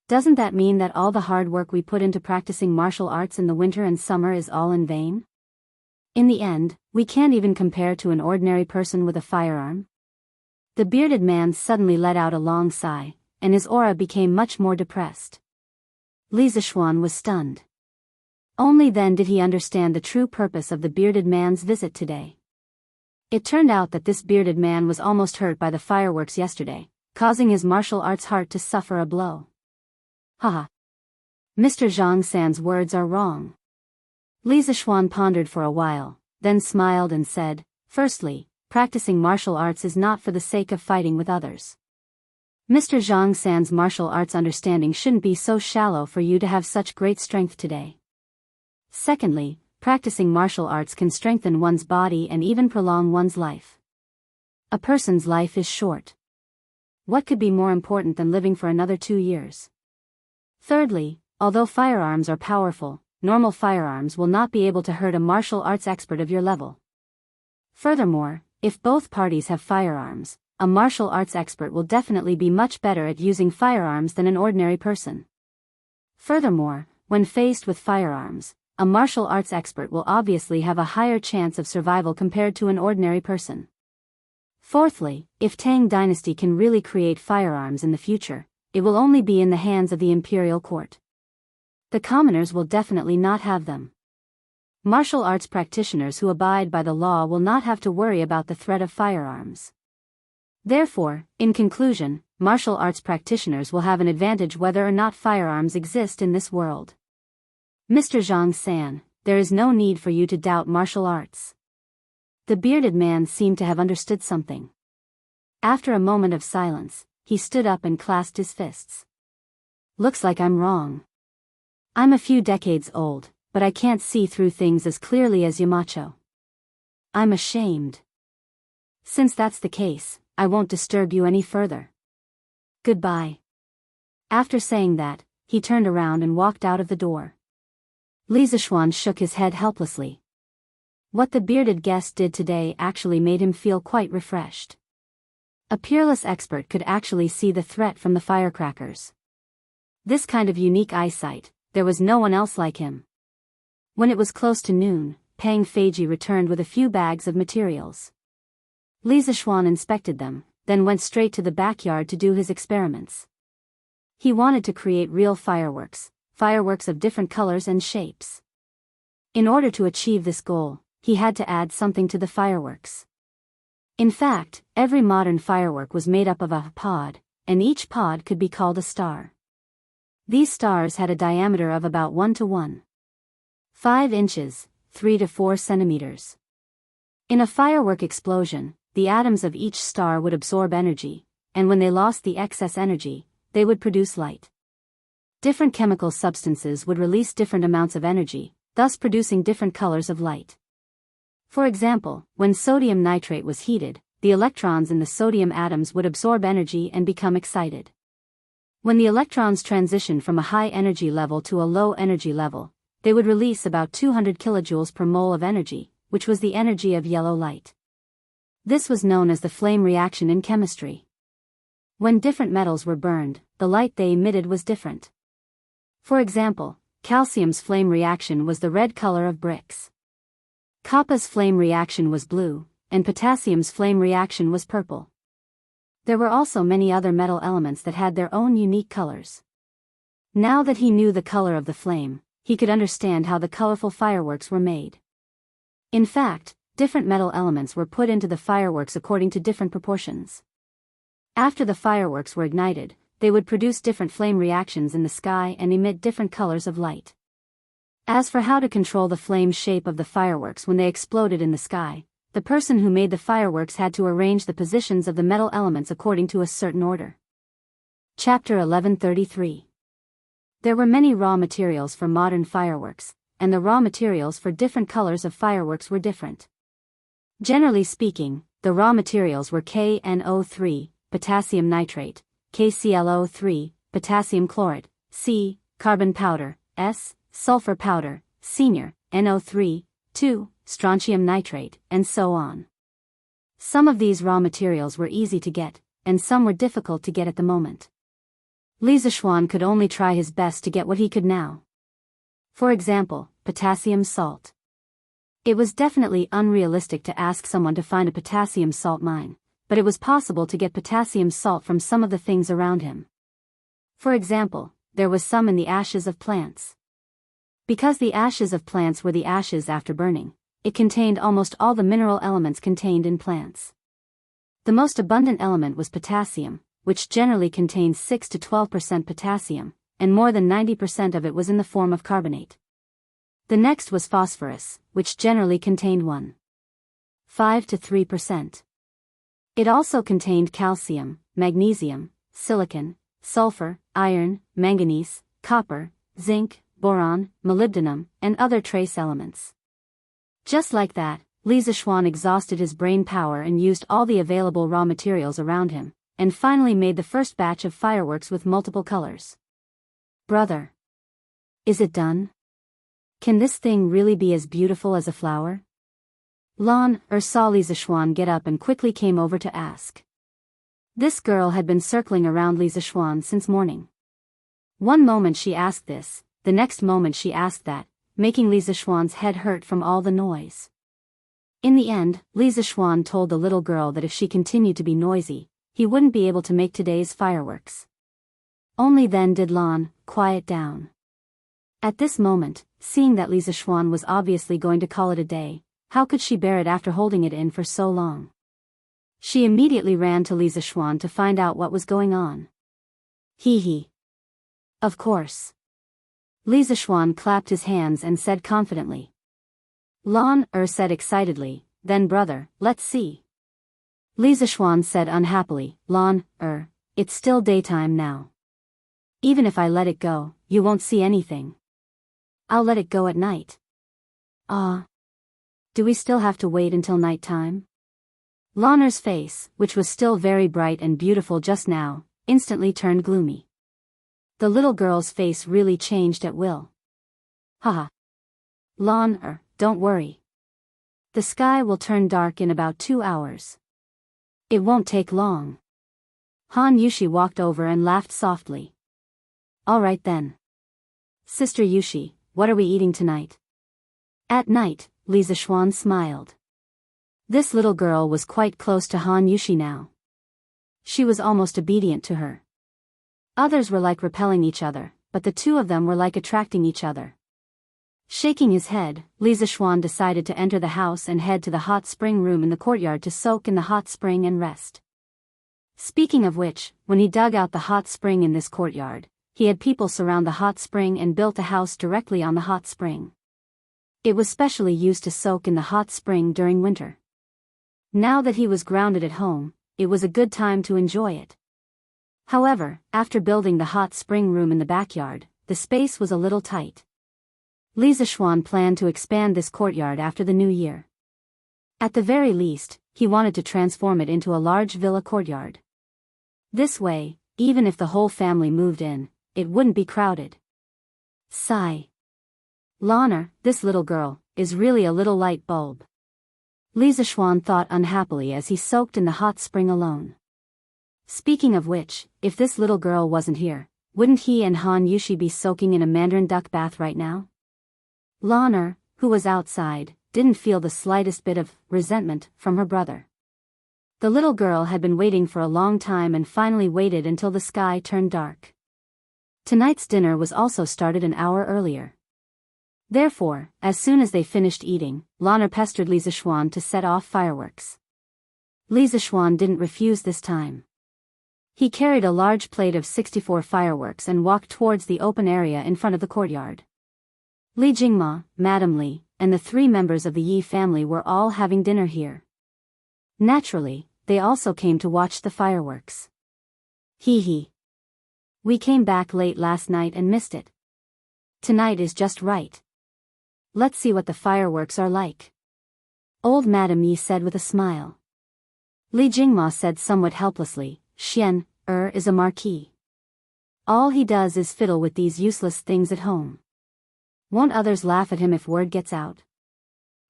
Doesn't that mean that all the hard work we put into practicing martial arts in the winter and summer is all in vain? In the end, we can't even compare to an ordinary person with a firearm? The bearded man suddenly let out a long sigh, and his aura became much more depressed. Li Zishuan was stunned. Only then did he understand the true purpose of the bearded man's visit today. It turned out that this bearded man was almost hurt by the fireworks yesterday, causing his martial arts heart to suffer a blow. Haha. Mr. Zhang San's words are wrong. Li Zishuan pondered for a while, then smiled and said, firstly, practicing martial arts is not for the sake of fighting with others. Mr. Zhang San's martial arts understanding shouldn't be so shallow for you to have such great strength today. Secondly, practicing martial arts can strengthen one's body and even prolong one's life. A person's life is short. What could be more important than living for another 2 years? Thirdly, although firearms are powerful, normal firearms will not be able to hurt a martial arts expert of your level. Furthermore, if both parties have firearms, a martial arts expert will definitely be much better at using firearms than an ordinary person. Furthermore, when faced with firearms, a martial arts expert will obviously have a higher chance of survival compared to an ordinary person. Fourthly, if Tang Dynasty can really create firearms in the future, it will only be in the hands of the imperial court. The commoners will definitely not have them. Martial arts practitioners who abide by the law will not have to worry about the threat of firearms. Therefore, in conclusion, martial arts practitioners will have an advantage whether or not firearms exist in this world. Mr. Zhang San, there is no need for you to doubt martial arts. The bearded man seemed to have understood something. After a moment of silence, he stood up and clasped his fists. Looks like I'm wrong. I'm a few decades old, but I can't see through things as clearly as Yamacho. I'm ashamed. Since that's the case, I won't disturb you any further. Goodbye. After saying that, he turned around and walked out of the door. Li Zishuan shook his head helplessly. What the bearded guest did today actually made him feel quite refreshed. A peerless expert could actually see the threat from the firecrackers. This kind of unique eyesight, there was no one else like him. When it was close to noon, Pang Feiji returned with a few bags of materials. Li Zishuan inspected them, then went straight to the backyard to do his experiments. He wanted to create real fireworks of different colors and shapes. In order to achieve this goal, he had to add something to the fireworks. In fact, every modern firework was made up of a pod, and each pod could be called a star. These stars had a diameter of about 1 to 1.5 inches, 3 to 4 centimeters. In a firework explosion, the atoms of each star would absorb energy, and when they lost the excess energy, they would produce light. Different chemical substances would release different amounts of energy, thus producing different colors of light. For example, when sodium nitrate was heated, the electrons in the sodium atoms would absorb energy and become excited. When the electrons transitioned from a high energy level to a low energy level, they would release about 200 kilojoules per mole of energy, which was the energy of yellow light. This was known as the flame reaction in chemistry. When different metals were burned, the light they emitted was different. For example, calcium's flame reaction was the red color of bricks. Copper's flame reaction was blue, and potassium's flame reaction was purple. There were also many other metal elements that had their own unique colors. Now that he knew the color of the flame, he could understand how the colorful fireworks were made. In fact, different metal elements were put into the fireworks according to different proportions. After the fireworks were ignited, they would produce different flame reactions in the sky and emit different colors of light. As for how to control the flame shape of the fireworks when they exploded in the sky, the person who made the fireworks had to arrange the positions of the metal elements according to a certain order. Chapter 1133. There were many raw materials for modern fireworks, and the raw materials for different colors of fireworks were different. Generally speaking, the raw materials were KNO3, potassium nitrate, KClO3, potassium chlorate, C, carbon powder, S, sulfur powder, senior, NO3, 2, strontium nitrate, and so on. Some of these raw materials were easy to get, and some were difficult to get at the moment. Li Zishuan could only try his best to get what he could now. For example, potassium salt. It was definitely unrealistic to ask someone to find a potassium salt mine, but it was possible to get potassium salt from some of the things around him. For example, there was some in the ashes of plants. Because the ashes of plants were the ashes after burning, it contained almost all the mineral elements contained in plants. The most abundant element was potassium, which generally contains 6 to 12% potassium, and more than 90% of it was in the form of carbonate. The next was phosphorus, which generally contained 1.5 5 to 3%. It also contained calcium, magnesium, silicon, sulfur, iron, manganese, copper, zinc, boron, molybdenum, and other trace elements. Just like that, Li Zixuan exhausted his brain power and used all the available raw materials around him, and finally made the first batch of fireworks with multiple colors. Brother. Is it done? Can this thing really be as beautiful as a flower? Lan saw Li Zixuan get up and quickly came over to ask. This girl had been circling around Li Zixuan since morning. One moment she asked this, the next moment she asked that, making Li Zixuan's head hurt from all the noise. In the end, Li Zixuan told the little girl that if she continued to be noisy, he wouldn't be able to make today's fireworks. Only then did Lan quiet down. At this moment, seeing that Li Zixuan was obviously going to call it a day, how could she bear it after holding it in for so long? She immediately ran to Li Zixuan to find out what was going on. He. Of course. Li Zixuan clapped his hands and said confidently. Lan said excitedly, then brother, let's see. Li Zixuan said unhappily, Lan it's still daytime now. Even if I let it go, you won't see anything. I'll let it go at night. Do we still have to wait until nighttime? Lan's face, which was still very bright and beautiful just now, instantly turned gloomy. The little girl's face really changed at will. Haha. Lan don't worry. The sky will turn dark in about 2 hours. It won't take long. Han Yushi walked over and laughed softly. All right then. Sister Yushi, what are we eating tonight? At night, Li Zixuan smiled. This little girl was quite close to Han Yushi now. She was almost obedient to her. Others were like repelling each other, but the two of them were like attracting each other. Shaking his head, Li Zixuan decided to enter the house and head to the hot spring room in the courtyard to soak in the hot spring and rest. Speaking of which, when he dug out the hot spring in this courtyard, he had people surround the hot spring and built a house directly on the hot spring. It was specially used to soak in the hot spring during winter. Now that he was grounded at home, it was a good time to enjoy it. However, after building the hot spring room in the backyard, the space was a little tight. Li Zixuan planned to expand this courtyard after the new year. At the very least, he wanted to transform it into a large villa courtyard. This way, even if the whole family moved in, it wouldn't be crowded. Sigh. Lan this little girl, is really a little light bulb. Li Zixuan thought unhappily as he soaked in the hot spring alone. Speaking of which, if this little girl wasn't here, wouldn't he and Han Yushi be soaking in a mandarin duck bath right now? Lan who was outside, didn't feel the slightest bit of resentment from her brother. The little girl had been waiting for a long time and finally waited until the sky turned dark. Tonight's dinner was also started an hour earlier. Therefore, as soon as they finished eating, Lan pestered Li Zixuan to set off fireworks. Li Zixuan didn't refuse this time. He carried a large plate of 64 fireworks and walked towards the open area in front of the courtyard. Li Jingma, Madame Li, and the 3 members of the Yi family were all having dinner here. Naturally, they also came to watch the fireworks. Hee. We came back late last night and missed it. Tonight is just right. Let's see what the fireworks are like. Old Madame Yi said with a smile. Li Jingma said somewhat helplessly, Xian, is a marquis. All he does is fiddle with these useless things at home. Won't others laugh at him if word gets out?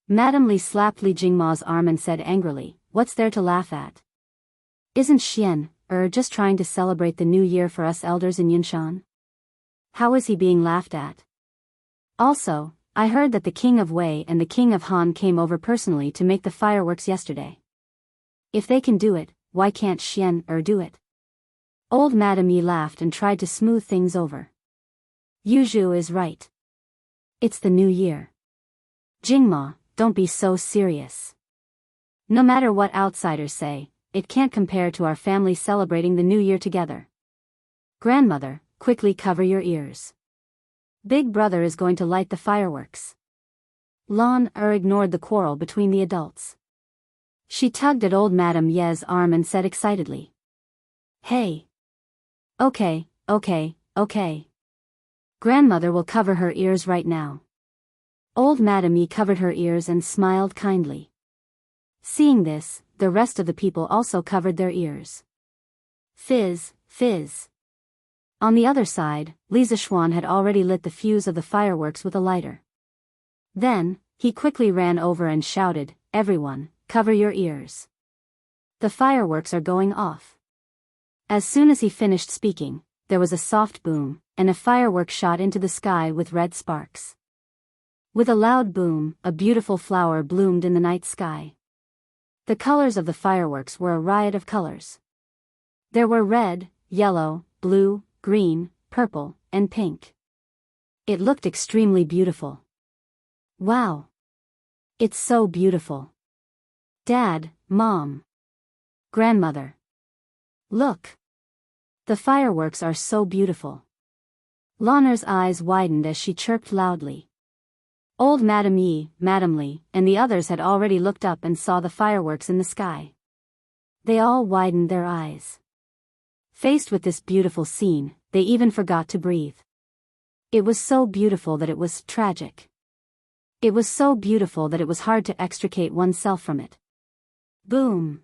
Madame Li slapped Li Jingma's arm and said angrily, what's there to laugh at? Isn't Xian, just trying to celebrate the new year for us elders in Yunshan? How is he being laughed at? Also, I heard that the King of Wei and the King of Han came over personally to make the fireworks yesterday. If they can do it, why can't Xian do it? Old Madame Yi laughed and tried to smooth things over. Yuzhu is right. It's the new year. Jingma, don't be so serious. No matter what outsiders say, it can't compare to our family celebrating the new year together. Grandmother, quickly cover your ears. Big brother is going to light the fireworks. Lan ignored the quarrel between the adults. She tugged at old Madame Ye's arm and said excitedly. Hey. Okay. Grandmother will cover her ears right now. Old Madame Ye covered her ears and smiled kindly. Seeing this, the rest of the people also covered their ears. Fizz, fizz. On the other side, Li Zishuan had already lit the fuse of the fireworks with a lighter. Then, he quickly ran over and shouted, "Everyone, cover your ears. The fireworks are going off." As soon as he finished speaking, there was a soft boom, and a firework shot into the sky with red sparks. With a loud boom, a beautiful flower bloomed in the night sky. The colors of the fireworks were a riot of colors. There were red, yellow, blue, green, purple, and pink. It looked extremely beautiful. Wow! It's so beautiful. Dad, Mom. Grandmother. Look. The fireworks are so beautiful. Lana's eyes widened as she chirped loudly. Old Madame Yi, Madame Li, and the others had already looked up and saw the fireworks in the sky. They all widened their eyes. Faced with this beautiful scene, they even forgot to breathe. It was so beautiful that it was tragic. It was so beautiful that it was hard to extricate oneself from it. Boom!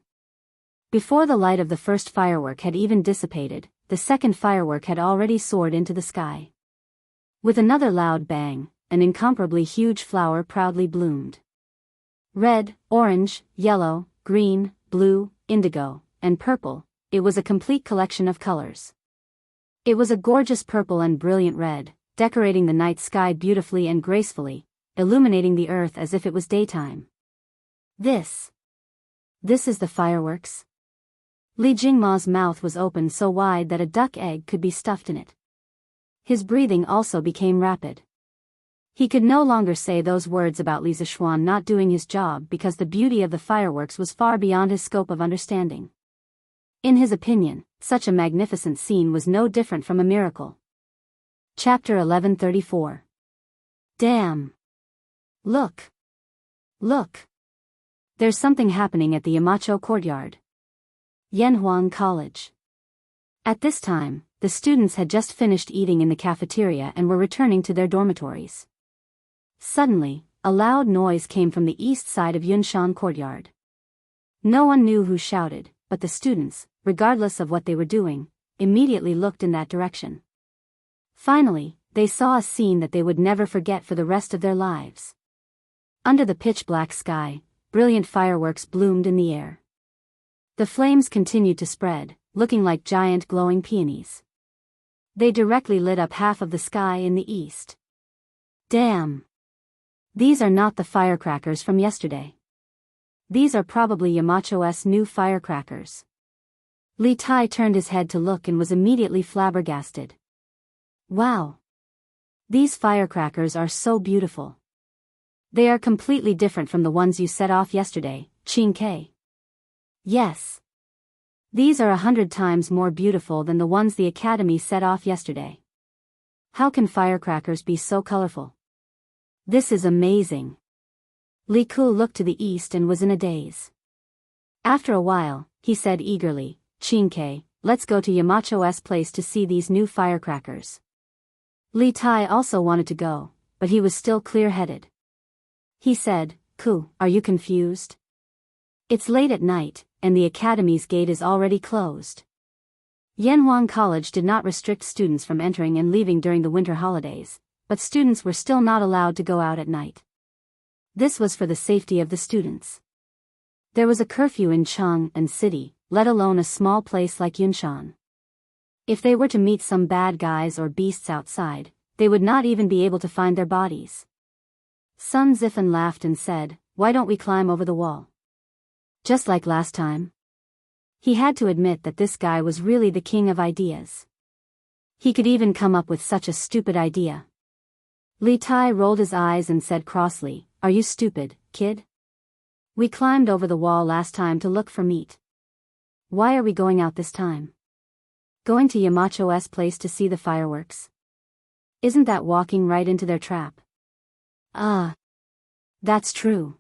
Before the light of the first firework had even dissipated, the second firework had already soared into the sky. With another loud bang, an incomparably huge flower proudly bloomed. Red, orange, yellow, green, blue, indigo, and purple, it was a complete collection of colors. It was a gorgeous purple and brilliant red, decorating the night sky beautifully and gracefully, illuminating the earth as if it was daytime. This is the fireworks? Li Jingma's mouth was open so wide that a duck egg could be stuffed in it. His breathing also became rapid. He could no longer say those words about Li Zishuan not doing his job because the beauty of the fireworks was far beyond his scope of understanding. In his opinion, such a magnificent scene was no different from a miracle. Chapter 1134. Damn! Look! Look! There's something happening at the Yamacho courtyard. Yanhuang College. At this time, the students had just finished eating in the cafeteria and were returning to their dormitories. Suddenly, a loud noise came from the east side of Yunshan courtyard. No one knew who shouted, but the students, regardless of what they were doing, immediately looked in that direction. Finally, they saw a scene that they would never forget for the rest of their lives. Under the pitch-black sky, brilliant fireworks bloomed in the air. The flames continued to spread, looking like giant glowing peonies. They directly lit up half of the sky in the east. Damn! These are not the firecrackers from yesterday. These are probably Yamacho's new firecrackers. Li Tai turned his head to look and was immediately flabbergasted. Wow! These firecrackers are so beautiful. They are completely different from the ones you set off yesterday, Qing Ke. Yes. These are 100 times more beautiful than the ones the Academy set off yesterday. How can firecrackers be so colorful? This is amazing. Li Ku looked to the east and was in a daze. After a while, he said eagerly, Qing Ke, let's go to Yamacho's place to see these new firecrackers. Li Tai also wanted to go, but he was still clear-headed. He said, Ku, are you confused? It's late at night, and the Academy's gate is already closed. Yanhuang College did not restrict students from entering and leaving during the winter holidays, but students were still not allowed to go out at night. This was for the safety of the students. There was a curfew in Chang'an City, let alone a small place like Yunshan. If they were to meet some bad guys or beasts outside, they would not even be able to find their bodies. Sun Zifan laughed and said, why don't we climb over the wall? Just like last time. He had to admit that this guy was really the king of ideas. He could even come up with such a stupid idea. Li Tai rolled his eyes and said crossly, are you stupid, kid? We climbed over the wall last time to look for meat. Why are we going out this time? Going to Yamacho's place to see the fireworks? Isn't that walking right into their trap? Ah. That's true.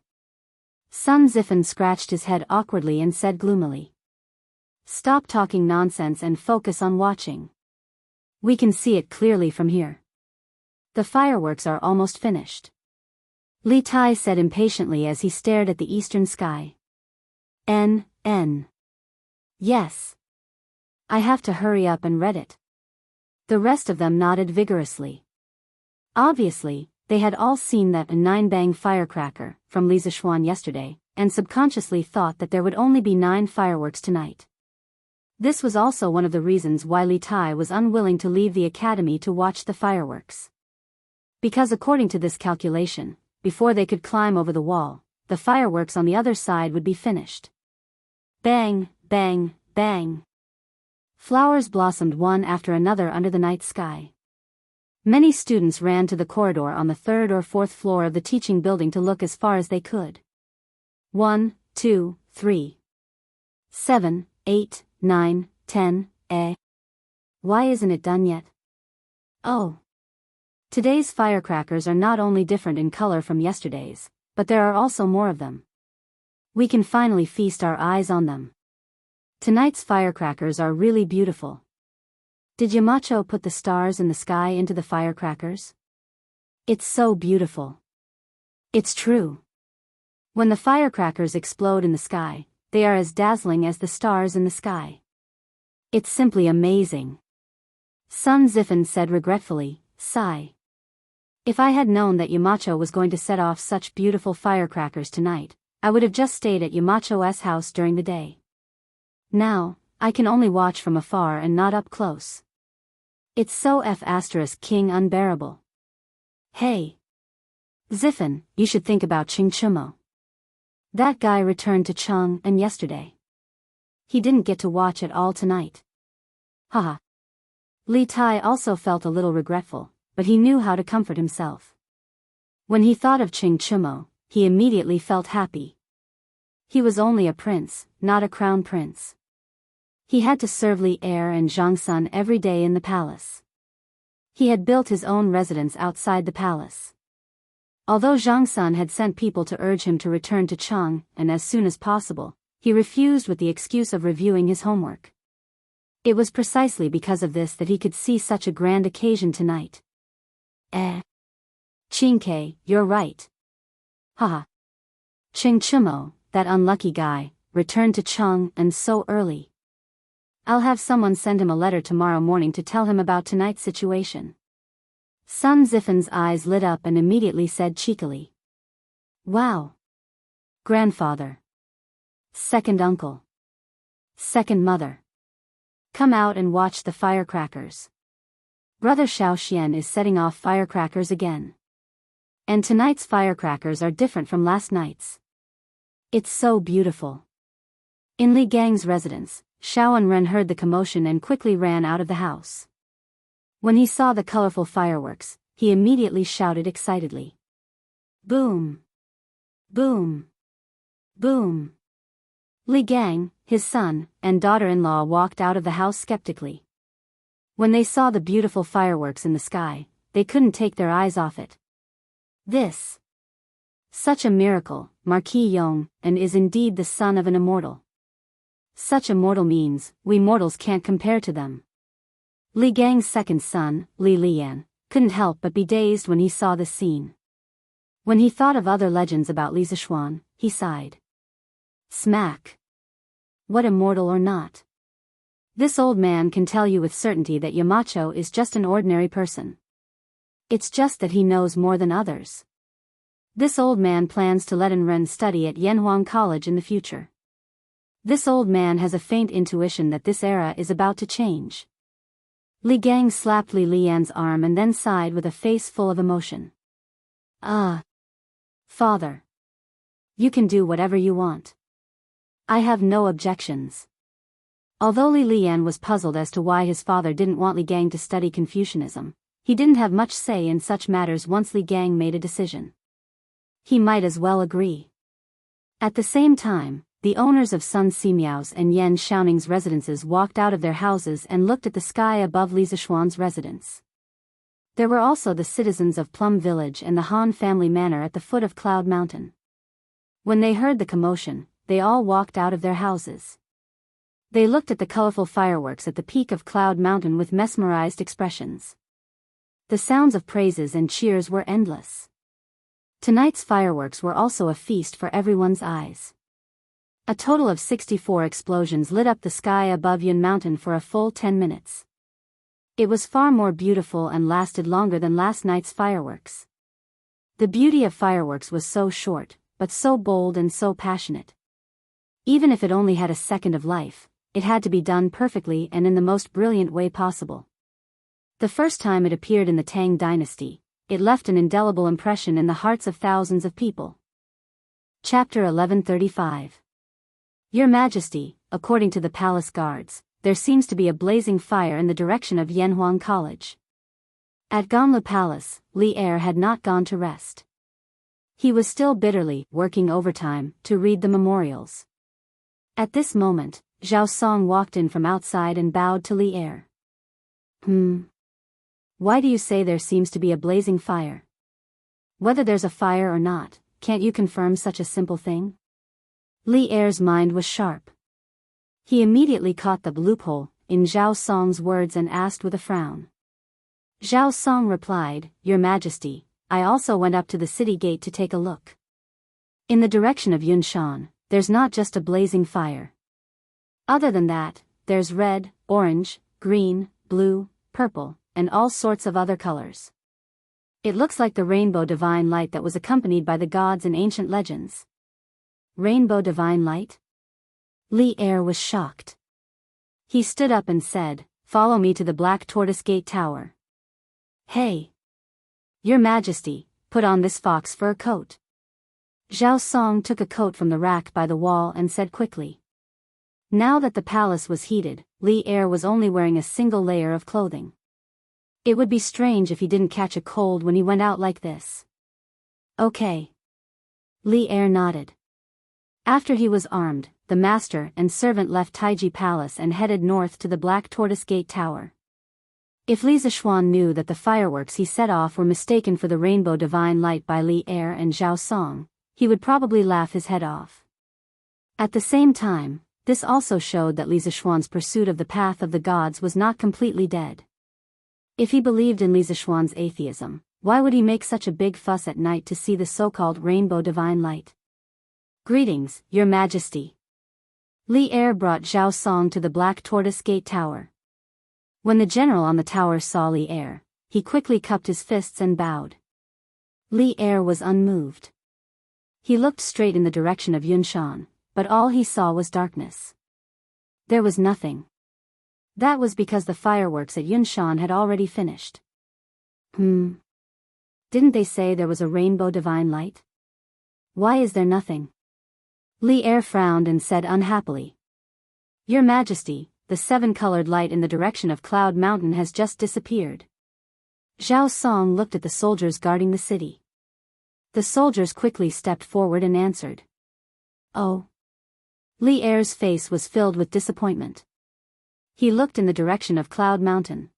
Sun Zifen scratched his head awkwardly and said gloomily. Stop talking nonsense and focus on watching. We can see it clearly from here. The fireworks are almost finished. Li Tai said impatiently as he stared at the eastern sky. N. Yes. I have to hurry up and read it. The rest of them nodded vigorously. Obviously, they had all seen that a 9-bang firecracker from Li Zishuan yesterday, and subconsciously thought that there would only be 9 fireworks tonight. This was also one of the reasons why Li Tai was unwilling to leave the academy to watch the fireworks. Because according to this calculation, before they could climb over the wall, the fireworks on the other side would be finished. Bang, bang, bang. Flowers blossomed one after another under the night sky. Many students ran to the corridor on the 3rd or 4th floor of the teaching building to look as far as they could. 1, 2, 3. 7, 8, 9, 10, Why isn't it done yet? Oh. Today's firecrackers are not only different in color from yesterday's, but there are also more of them. We can finally feast our eyes on them. Tonight's firecrackers are really beautiful. Did Yamacho put the stars in the sky into the firecrackers? It's so beautiful. It's true. When the firecrackers explode in the sky, they are as dazzling as the stars in the sky. It's simply amazing. Sun Zifen said regretfully, sigh. If I had known that Yamacho was going to set off such beautiful firecrackers tonight, I would have just stayed at Yamacho's house during the day. Now, I can only watch from afar and not up close. It's so King unbearable. Hey. Zifen, you should think about Ching Chumo. That guy returned to Chung and yesterday. He didn't get to watch at all tonight. Haha. Li Tai also felt a little regretful, but he knew how to comfort himself. When he thought of Ching Chumo, he immediately felt happy. He was only a prince, not a crown prince. He had to serve Li Er and Zhang Sun every day in the palace. He had built his own residence outside the palace. Although Zhang Sun had sent people to urge him to return to Chang, and as soon as possible, he refused with the excuse of reviewing his homework. It was precisely because of this that he could see such a grand occasion tonight. Qingke, you're right. Haha. Ching Chumo, that unlucky guy, returned to Chang and so early. I'll have someone send him a letter tomorrow morning to tell him about tonight's situation. Sun Zifen's eyes lit up and immediately said cheekily. Wow. Grandfather. Second uncle. Second mother. Come out and watch the firecrackers. Brother Xiaoxian is setting off firecrackers again. And tonight's firecrackers are different from last night's. It's so beautiful. In Li Gang's residence, Xiao Anren heard the commotion and quickly ran out of the house. When he saw the colorful fireworks, he immediately shouted excitedly. Boom! Boom! Boom! Li Gang, his son, and daughter-in-law walked out of the house skeptically. When they saw the beautiful fireworks in the sky, they couldn't take their eyes off it. This. Such a miracle, Marquis Yong, and is indeed the son of an immortal. Such immortal means, we mortals can't compare to them. Li Gang's second son, Li Lian, couldn't help but be dazed when he saw this scene. When he thought of other legends about Li Zishuan, he sighed. Smack. What immortal or not? This old man can tell you with certainty that Yamacho is just an ordinary person. It's just that he knows more than others. This old man plans to let Enren study at Yanhuang College in the future. This old man has a faint intuition that this era is about to change. Li Gang slapped Li Lian's arm and then sighed with a face full of emotion. Father. You can do whatever you want. I have no objections. Although Li Lian was puzzled as to why his father didn't want Li Gang to study Confucianism, he didn't have much say in such matters once Li Gang made a decision. He might as well agree. At the same time, the owners of Sun Simiao's and Yan Xiaoning's residences walked out of their houses and looked at the sky above Li Zishuan's residence. There were also the citizens of Plum Village and the Han family manor at the foot of Cloud Mountain. When they heard the commotion, they all walked out of their houses. They looked at the colorful fireworks at the peak of Cloud Mountain with mesmerized expressions. The sounds of praises and cheers were endless. Tonight's fireworks were also a feast for everyone's eyes. A total of 64 explosions lit up the sky above Yun Mountain for a full 10 minutes. It was far more beautiful and lasted longer than last night's fireworks. The beauty of fireworks was so short, but so bold and so passionate. Even if it only had a second of life, it had to be done perfectly and in the most brilliant way possible. The first time it appeared in the Tang dynasty, it left an indelible impression in the hearts of thousands of people. Chapter 1135. Your Majesty, according to the palace guards, there seems to be a blazing fire in the direction of Yanhuang College. At Ganlu Palace, Li Er had not gone to rest. He was still bitterly working overtime to read the memorials. At this moment, Zhao Song walked in from outside and bowed to Li Er. Why do you say there seems to be a blazing fire? Whether there's a fire or not, can't you confirm such a simple thing? Li Er's mind was sharp. He immediately caught the loophole in Zhao Song's words and asked with a frown. Zhao Song replied, Your Majesty, I also went up to the city gate to take a look. In the direction of Yunshan, there's not just a blazing fire. Other than that, there's red, orange, green, blue, purple, and all sorts of other colors. It looks like the rainbow divine light that was accompanied by the gods in ancient legends. Rainbow divine light? Li Er was shocked. He stood up and said, Follow me to the Black Tortoise Gate Tower. Hey! Your Majesty, put on this fox fur coat. Zhao Song took a coat from the rack by the wall and said quickly. Now that the palace was heated, Li Er was only wearing a single layer of clothing. It would be strange if he didn't catch a cold when he went out like this. Okay. Li Er nodded. After he was armed, the master and servant left Taiji Palace and headed north to the Black Tortoise Gate Tower. If Li Zishuan knew that the fireworks he set off were mistaken for the rainbow divine light by Li Er and Zhao Song, he would probably laugh his head off. At the same time, this also showed that Li Zishuan's pursuit of the path of the gods was not completely dead. If he believed in Li Zishuan's atheism, why would he make such a big fuss at night to see the so-called rainbow divine light? Greetings, Your Majesty. Li Er brought Zhao Song to the Black Tortoise Gate Tower. When the general on the tower saw Li Er, he quickly cupped his fists and bowed. Li Er was unmoved. He looked straight in the direction of Yunshan, but all he saw was darkness. There was nothing. That was because the fireworks at Yunshan had already finished. Didn't they say there was a rainbow divine light? Why is there nothing? Li Er frowned and said unhappily. Your Majesty, the seven-colored light in the direction of Cloud Mountain has just disappeared. Zhao Song looked at the soldiers guarding the city. The soldiers quickly stepped forward and answered. Oh. Li Er's face was filled with disappointment. He looked in the direction of Cloud Mountain.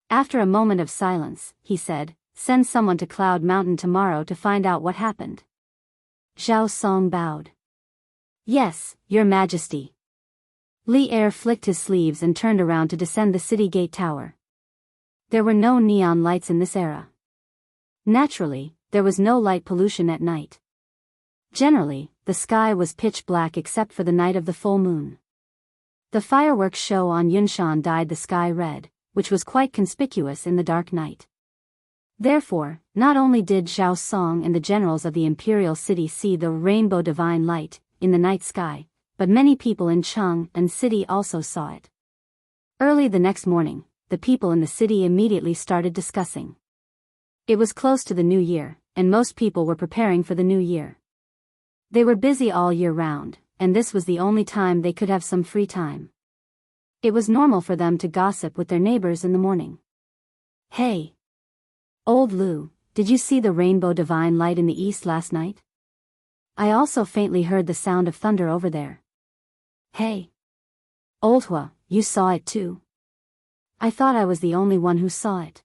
After a moment of silence, he said, Send someone to Cloud Mountain tomorrow to find out what happened. Zhao Song bowed. Yes, Your Majesty. Li Er flicked his sleeves and turned around to descend the city gate tower. There were no neon lights in this era. Naturally, there was no light pollution at night. Generally, the sky was pitch black except for the night of the full moon. The fireworks show on Yunshan dyed the sky red, which was quite conspicuous in the dark night. Therefore, not only did Zhao Song and the generals of the imperial city see the rainbow divine light in the night sky, but many people in Cheng and city also saw it. Early the next morning, the people in the city immediately started discussing. It was close to the new year, and most people were preparing for the new year. They were busy all year round, and this was the only time they could have some free time. It was normal for them to gossip with their neighbors in the morning. Hey! Old Lu, did you see the rainbow divine light in the east last night? I also faintly heard the sound of thunder over there. Hey! Old Hua, you saw it too? I thought I was the only one who saw it.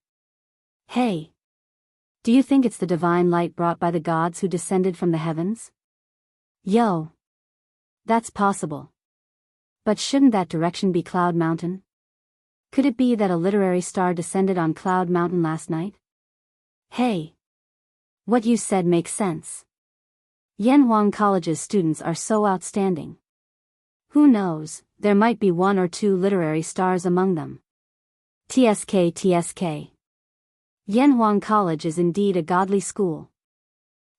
Hey! Do you think it's the divine light brought by the gods who descended from the heavens? Yo. That's possible. But shouldn't that direction be Cloud Mountain? Could it be that a literary star descended on Cloud Mountain last night? Hey. What you said makes sense. Yanhuang College's students are so outstanding. Who knows, there might be one or two literary stars among them. TSK. Yanhuang College is indeed a godly school.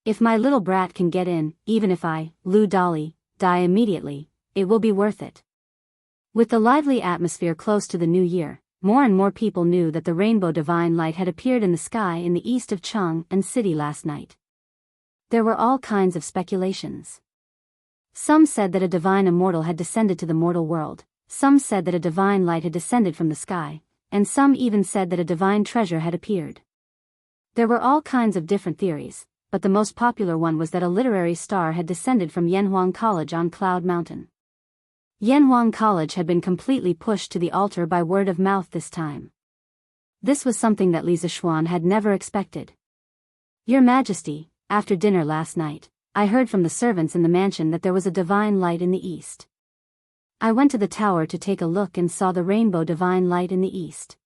If my little brat can get in, even if I, Lu Dolly, die immediately, it will be worth it. With the lively atmosphere close to the new year, more and more people knew that the rainbow divine light had appeared in the sky in the east of Chang'an City last night. There were all kinds of speculations. Some said that a divine immortal had descended to the mortal world, some said that a divine light had descended from the sky, and some even said that a divine treasure had appeared. There were all kinds of different theories, but the most popular one was that a literary star had descended from Yanhuang College on Cloud Mountain. Yanhuang College had been completely pushed to the altar by word of mouth this time. This was something that Li Zishuan had never expected. Your Majesty, after dinner last night, I heard from the servants in the mansion that there was a divine light in the east. I went to the tower to take a look and saw the rainbow divine light in the east.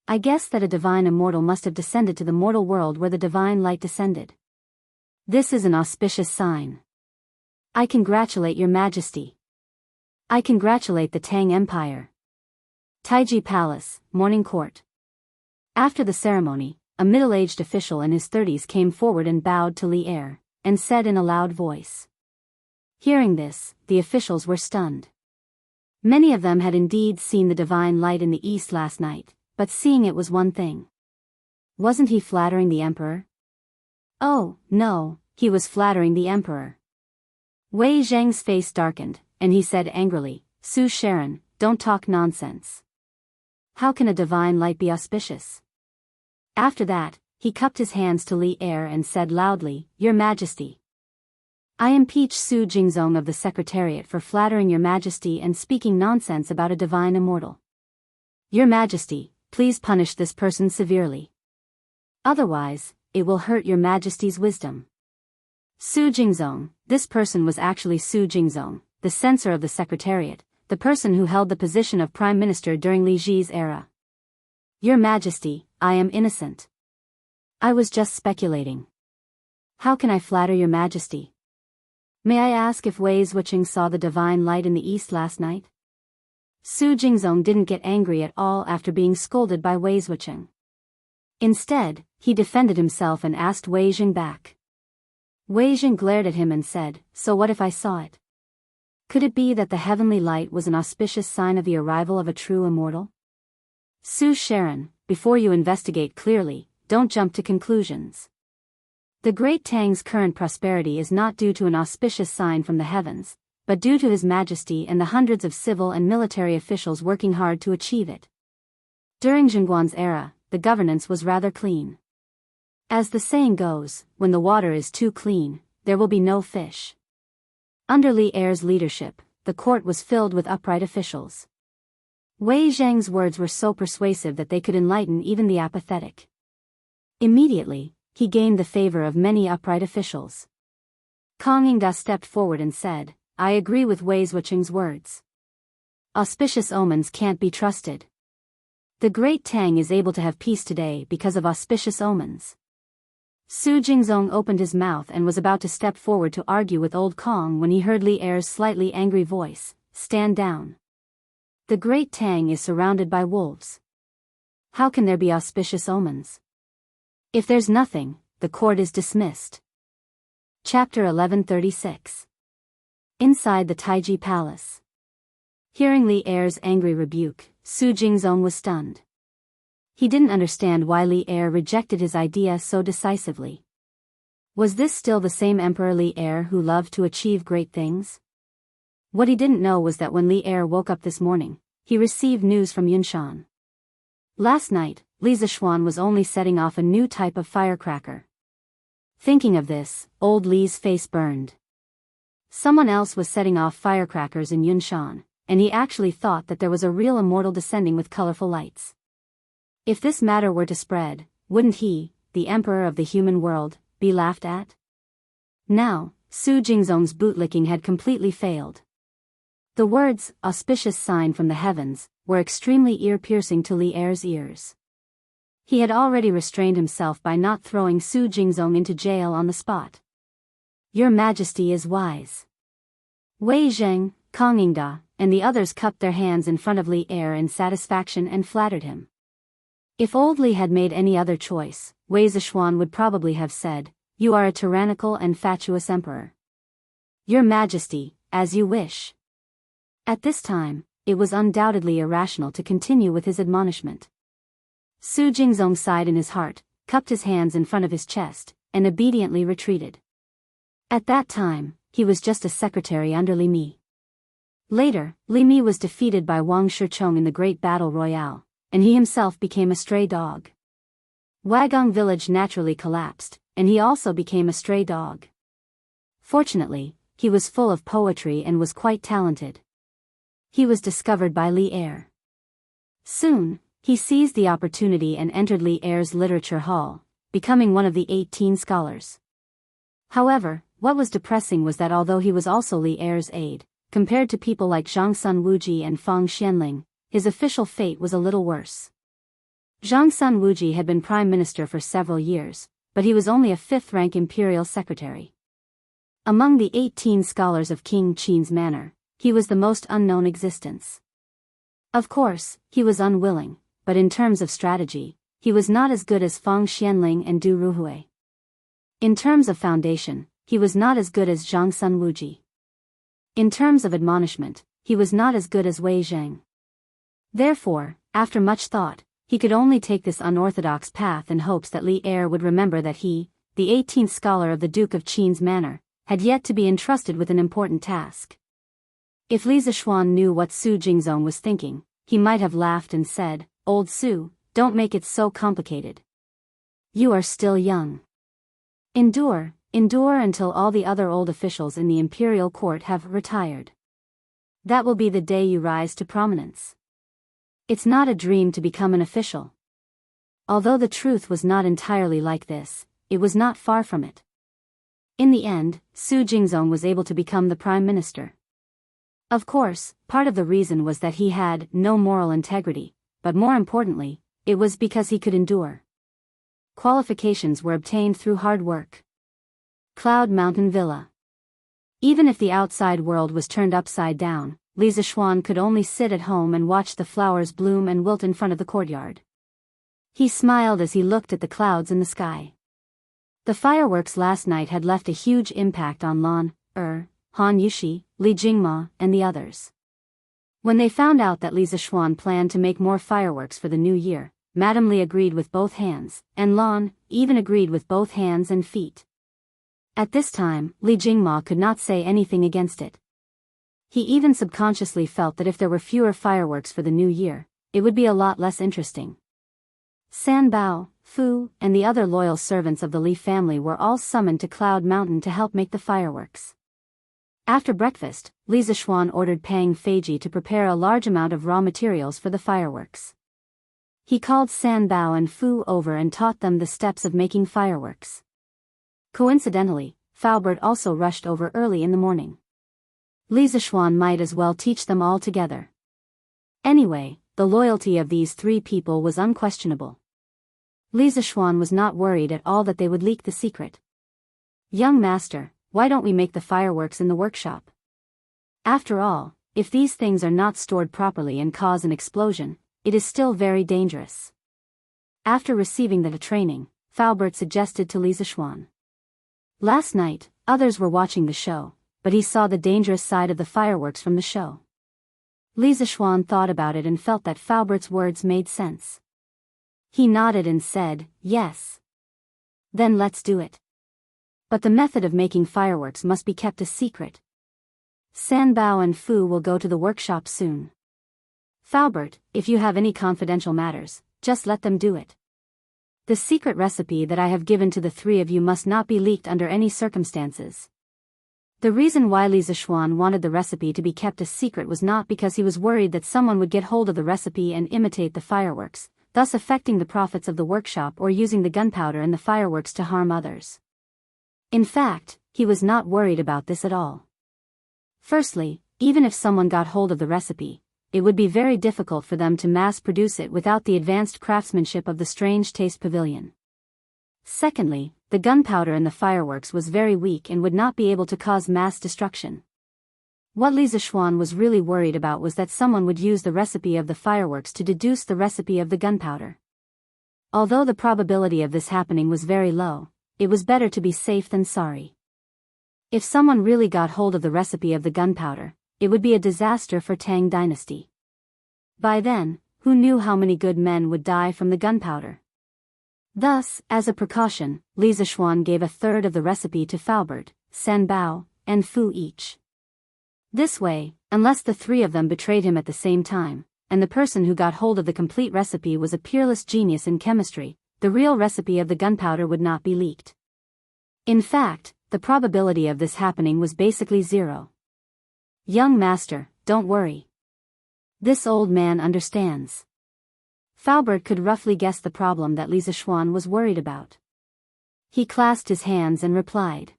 I guess that a divine immortal must have descended to the mortal world where the divine light descended. This is an auspicious sign. I congratulate Your Majesty. I congratulate the Tang Empire. Taiji Palace, Morning Court. After the ceremony, a middle-aged official in his 30s came forward and bowed to Li Er, and said in a loud voice. Hearing this, the officials were stunned. Many of them had indeed seen the divine light in the east last night, but seeing it was one thing. Wasn't he flattering the emperor? Oh, no, he was flattering the emperor. Wei Zheng's face darkened, and he said angrily, Su Sharon, don't talk nonsense. How can a divine light be auspicious? After that, he cupped his hands to Li Er and said loudly, Your Majesty. I impeach Su Jingzong of the Secretariat for flattering Your Majesty and speaking nonsense about a divine immortal. Your Majesty, please punish this person severely. Otherwise, it will hurt Your Majesty's wisdom. Su Jingzong, this person was actually Su Jingzong, the censor of the Secretariat, the person who held the position of Prime Minister during Li Ji's era. Your Majesty, I am innocent. I was just speculating. How can I flatter Your Majesty? May I ask if Wei Zwicheng saw the divine light in the east last night? Su Jingzong didn't get angry at all after being scolded by Wei Zwicheng. Instead, he defended himself and asked Wei Jing back. Wei Jing glared at him and said, So what if I saw it? Could it be that the heavenly light was an auspicious sign of the arrival of a true immortal? Su Sharon, before you investigate clearly, don't jump to conclusions. The Great Tang's current prosperity is not due to an auspicious sign from the heavens, but due to His Majesty and the hundreds of civil and military officials working hard to achieve it. During Zhengguan's era, the governance was rather clean. As the saying goes, when the water is too clean, there will be no fish. Under Li Er's leadership, the court was filled with upright officials. Wei Zheng's words were so persuasive that they could enlighten even the apathetic. Immediately, he gained the favor of many upright officials. Kong Yingda stepped forward and said, I agree with Wei Zwicheng's words. Auspicious omens can't be trusted. The Great Tang is able to have peace today because of auspicious omens. Su Jingzong opened his mouth and was about to step forward to argue with Old Kong when he heard Li Er's slightly angry voice, Stand down. The Great Tang is surrounded by wolves. How can there be auspicious omens? If there's nothing, the court is dismissed. Chapter 1136. Inside the Taiji Palace. Hearing Li Er's angry rebuke, Su Jingzong was stunned. He didn't understand why Li Er rejected his idea so decisively. Was this still the same Emperor Li Er who loved to achieve great things? What he didn't know was that when Li Er woke up this morning, he received news from Yunshan. Last night, Li Zishuan was only setting off a new type of firecracker. Thinking of this, old Li's face burned. Someone else was setting off firecrackers in Yunshan, and he actually thought that there was a real immortal descending with colorful lights. If this matter were to spread, wouldn't he, the emperor of the human world, be laughed at? Now, Su Jingzong's bootlicking had completely failed. The words, auspicious sign from the heavens, were extremely ear-piercing to Li Er's ears. He had already restrained himself by not throwing Su Jingzong into jail on the spot. Your Majesty is wise. Wei Zheng, Kang Yingda, and the others cupped their hands in front of Li Er in satisfaction and flattered him. If old Li had made any other choice, Wei Zishuan would probably have said, "You are a tyrannical and fatuous emperor. Your Majesty, as you wish." At this time, it was undoubtedly irrational to continue with his admonishment. Su Jingzong sighed in his heart, cupped his hands in front of his chest, and obediently retreated. At that time, he was just a secretary under Li Mi. Later, Li Mi was defeated by Wang Shichong in the Great Battle Royale, and he himself became a stray dog. Wagong village naturally collapsed, and he also became a stray dog. Fortunately, he was full of poetry and was quite talented. He was discovered by Li Er. Soon, he seized the opportunity and entered Li Er's literature hall, becoming one of the 18 scholars. However, what was depressing was that although he was also Li Er's aide, compared to people like Zhang Sun Wuji and Fang Xianling, his official fate was a little worse. Zhang Sun Wuji had been prime minister for several years, but he was only a fifth-rank imperial secretary. Among the 18 scholars of King Qin's manor, he was the most unknown existence. Of course, he was unwilling, but in terms of strategy, he was not as good as Fang Xianling and Du Ruhui. In terms of foundation, he was not as good as Zhang Sun Wuji. In terms of admonishment, he was not as good as Wei Zheng. Therefore, after much thought, he could only take this unorthodox path in hopes that Li Er would remember that he, the 18th scholar of the Duke of Qin's manor, had yet to be entrusted with an important task. If Li Zishuan knew what Su Jingzong was thinking, he might have laughed and said, "Old Su, don't make it so complicated. You are still young. Endure until all the other old officials in the imperial court have retired. That will be the day you rise to prominence. It's not a dream to become an official." Although the truth was not entirely like this, it was not far from it. In the end, Su Jingzong was able to become the prime minister. Of course, part of the reason was that he had no moral integrity, but more importantly, it was because he could endure. Qualifications were obtained through hard work. Cloud Mountain Villa. Even if the outside world was turned upside down, Li Zishuan could only sit at home and watch the flowers bloom and wilt in front of the courtyard. He smiled as he looked at the clouds in the sky. The fireworks last night had left a huge impact on Lan, Han Yushi, Li Jingma, and the others. When they found out that Li Zishuan planned to make more fireworks for the new year, Madame Li agreed with both hands, and Lan even agreed with both hands and feet. At this time, Li Jingma could not say anything against it. He even subconsciously felt that if there were fewer fireworks for the new year, it would be a lot less interesting. San Bao, Fu, and the other loyal servants of the Li family were all summoned to Cloud Mountain to help make the fireworks. After breakfast, Li Zishuan ordered Pang Feiji to prepare a large amount of raw materials for the fireworks. He called San Bao and Fu over and taught them the steps of making fireworks. Coincidentally, Faubert also rushed over early in the morning. Li Zishuan might as well teach them all together. Anyway, the loyalty of these three people was unquestionable. Li Zishuan was not worried at all that they would leak the secret. "Young master, why don't we make the fireworks in the workshop? After all, if these things are not stored properly and cause an explosion, it is still very dangerous." After receiving the training, Faubert suggested to Li Zishuan. Last night, others were watching the show, but he saw the dangerous side of the fireworks from the show. Li Zishuan thought about it and felt that Faubert's words made sense. He nodded and said, "Yes. Then let's do it. But the method of making fireworks must be kept a secret. San Bao and Fu will go to the workshop soon. Faubert, if you have any confidential matters, just let them do it. The secret recipe that I have given to the three of you must not be leaked under any circumstances." The reason why Li Zishuan wanted the recipe to be kept a secret was not because he was worried that someone would get hold of the recipe and imitate the fireworks, thus affecting the profits of the workshop or using the gunpowder in the fireworks to harm others. In fact, he was not worried about this at all. Firstly, even if someone got hold of the recipe, it would be very difficult for them to mass-produce it without the advanced craftsmanship of the Strange Taste Pavilion. Secondly, the gunpowder in the fireworks was very weak and would not be able to cause mass destruction. What Li Zishuan was really worried about was that someone would use the recipe of the fireworks to deduce the recipe of the gunpowder. Although the probability of this happening was very low, it was better to be safe than sorry. If someone really got hold of the recipe of the gunpowder, it would be a disaster for Tang Dynasty. By then, who knew how many good men would die from the gunpowder? Thus, as a precaution, Li Zishuan gave a third of the recipe to Faubert, San Bao, and Fu each. This way, unless the three of them betrayed him at the same time, and the person who got hold of the complete recipe was a peerless genius in chemistry, the real recipe of the gunpowder would not be leaked. In fact, the probability of this happening was basically zero. Young master, don't worry. This old man understands. Faubert could roughly guess the problem that Li Zishuan was worried about. He clasped his hands and replied.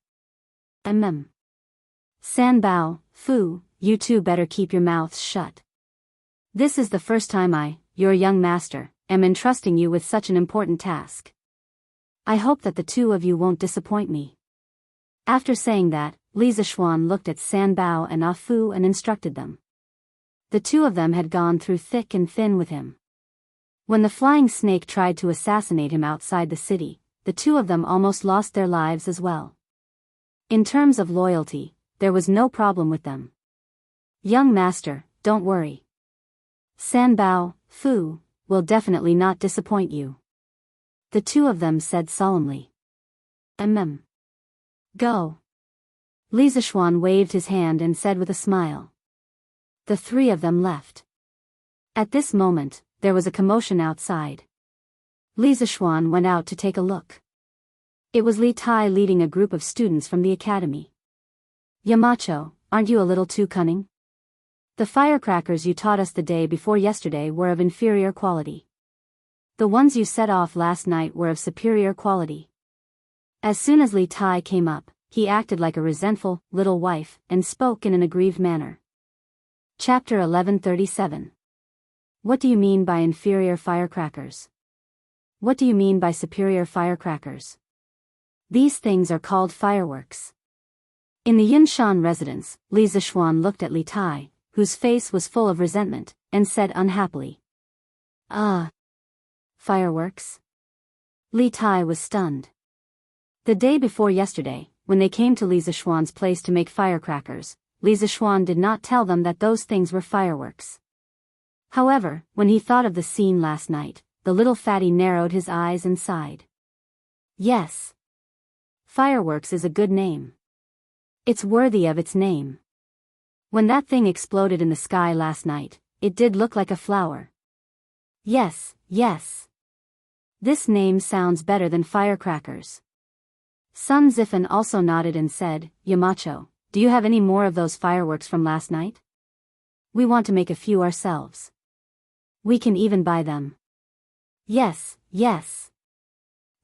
San Bao, Fu, you two better keep your mouths shut. This is the first time I, your young master, am entrusting you with such an important task. I hope that the two of you won't disappoint me. After saying that, Li Zishuan looked at San Bao and Ah Fu and instructed them. The two of them had gone through thick and thin with him. When the flying snake tried to assassinate him outside the city, the two of them almost lost their lives as well. In terms of loyalty, there was no problem with them. Young master, don't worry. San Bao, Fu, will definitely not disappoint you. The two of them said solemnly. Go. Li Zishuan waved his hand and said with a smile. The three of them left. At this moment, there was a commotion outside. Li Zishuan went out to take a look. It was Li Tai leading a group of students from the academy. Yamacho, aren't you a little too cunning? The firecrackers you taught us the day before yesterday were of inferior quality. The ones you set off last night were of superior quality. As soon as Li Tai came up, he acted like a resentful little wife and spoke in an aggrieved manner. Chapter 1137. What do you mean by inferior firecrackers? What do you mean by superior firecrackers? These things are called fireworks. In the Yinshan residence, Li Zishuan looked at Li Tai, whose face was full of resentment, and said unhappily. Fireworks? Li Tai was stunned. The day before yesterday, when they came to Li Zishuan's place to make firecrackers, Li Zishuan did not tell them that those things were fireworks. However, when he thought of the scene last night, the little fatty narrowed his eyes and sighed. Yes. Fireworks is a good name. It's worthy of its name. When that thing exploded in the sky last night, it did look like a flower. Yes. This name sounds better than firecrackers. Sun Zifan also nodded and said, Yamacho, do you have any more of those fireworks from last night? We want to make a few ourselves. We can even buy them. Yes.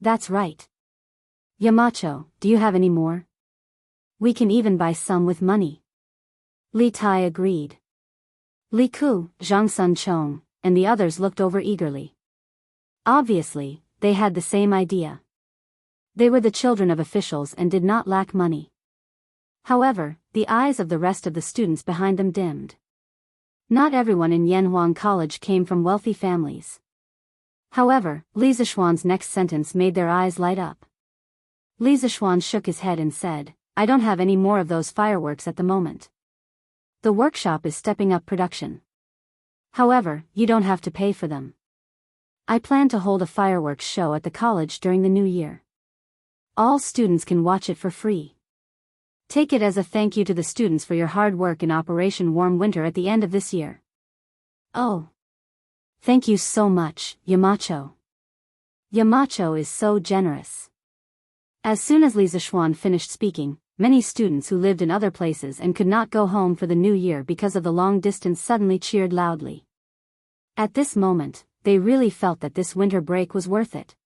That's right. Yamacho, do you have any more? We can even buy some with money. Li Tai agreed. Li Ku, Zhang Sun Chong, and the others looked over eagerly. Obviously, they had the same idea. They were the children of officials and did not lack money. However, the eyes of the rest of the students behind them dimmed. Not everyone in Yanhuang College came from wealthy families. However, Li Zishuan's next sentence made their eyes light up. Li Zishuan shook his head and said, I don't have any more of those fireworks at the moment. The workshop is stepping up production. However, you don't have to pay for them. I plan to hold a fireworks show at the college during the new year. All students can watch it for free. Take it as a thank you to the students for your hard work in Operation Warm Winter at the end of this year. Oh. Thank you so much, Yamacho. Yamacho is so generous. As soon as Li Zishuan finished speaking, many students who lived in other places and could not go home for the new year because of the long distance suddenly cheered loudly. At this moment, they really felt that this winter break was worth it.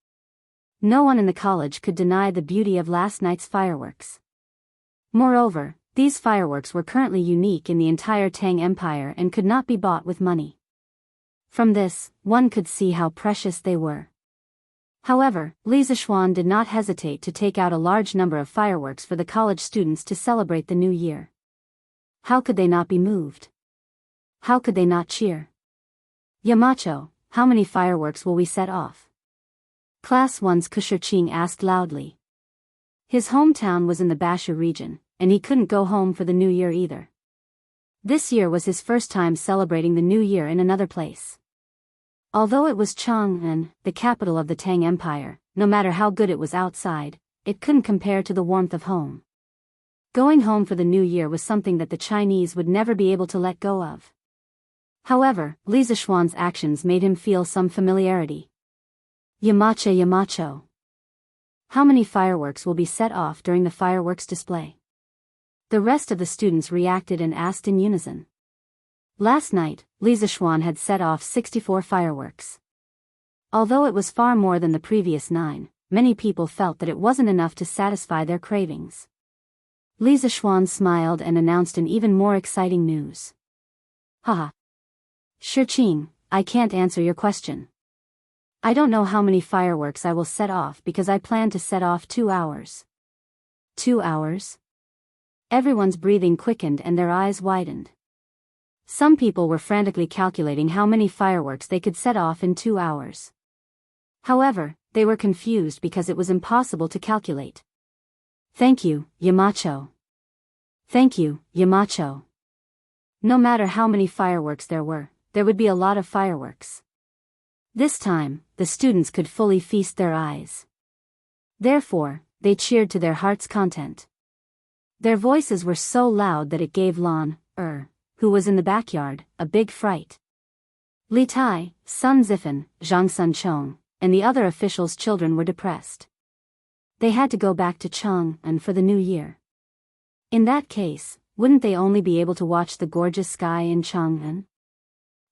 No one in the college could deny the beauty of last night's fireworks. Moreover, these fireworks were currently unique in the entire Tang Empire and could not be bought with money. From this, one could see how precious they were. However, Li Zishuan did not hesitate to take out a large number of fireworks for the college students to celebrate the new year. How could they not be moved? How could they not cheer? Yamacho, how many fireworks will we set off? Class 1's Kushirqing asked loudly. His hometown was in the Bashu region, and he couldn't go home for the new year either. This year was his first time celebrating the new year in another place. Although it was Chang'an, the capital of the Tang Empire, no matter how good it was outside, it couldn't compare to the warmth of home. Going home for the new year was something that the Chinese would never be able to let go of. However, Li Zishuan's actions made him feel some familiarity. Yamacho. How many fireworks will be set off during the fireworks display? The rest of the students reacted and asked in unison. Last night, Li Zishuan had set off 64 fireworks. Although it was far more than the previous 9, many people felt that it wasn't enough to satisfy their cravings. Li Zishuan smiled and announced an even more exciting news. Haha. Shirqing, I can't answer your question. I don't know how many fireworks I will set off because I plan to set off 2 hours. 2 hours? Everyone's breathing quickened and their eyes widened. Some people were frantically calculating how many fireworks they could set off in 2 hours. However, they were confused because it was impossible to calculate. Thank you, Yamacho. Thank you, Yamacho. No matter how many fireworks there would be a lot of fireworks. This time, the students could fully feast their eyes. Therefore, they cheered to their heart's content. Their voices were so loud that it gave Lan, who was in the backyard, a big fright. Li Tai, Sun Zifan, Zhang Sun Chong, and the other officials' children were depressed. They had to go back to Chang'an for the new year. In that case, wouldn't they only be able to watch the gorgeous sky in Chang'an?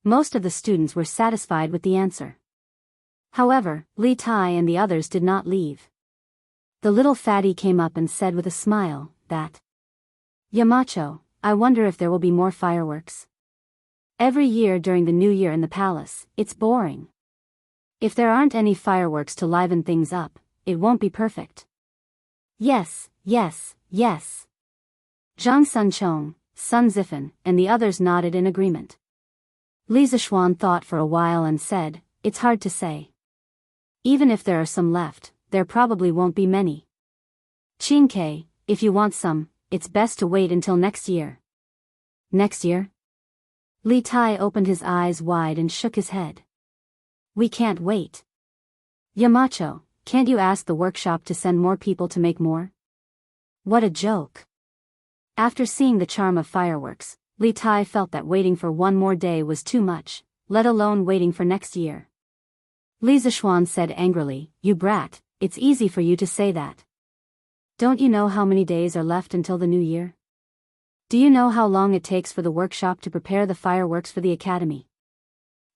Most of the students were satisfied with the answer. However, Li Tai and the others did not leave. The little fatty came up and said with a smile, that Yamacho, I wonder if there will be more fireworks. Every year during the new year in the palace, it's boring. If there aren't any fireworks to liven things up, it won't be perfect. Yes. Zhang Sunchong, Sun Zifan, and the others nodded in agreement. Li Zishuan thought for a while and said, it's hard to say. Even if there are some left, there probably won't be many. Qingke, if you want some, it's best to wait until next year. Next year? Li Tai opened his eyes wide and shook his head. We can't wait. Yamacho, can't you ask the workshop to send more people to make more? What a joke. After seeing the charm of fireworks, Li Tai felt that waiting for one more day was too much, let alone waiting for next year. Li Zishuan said angrily, you brat, it's easy for you to say that. Don't you know how many days are left until the new year? Do you know how long it takes for the workshop to prepare the fireworks for the academy?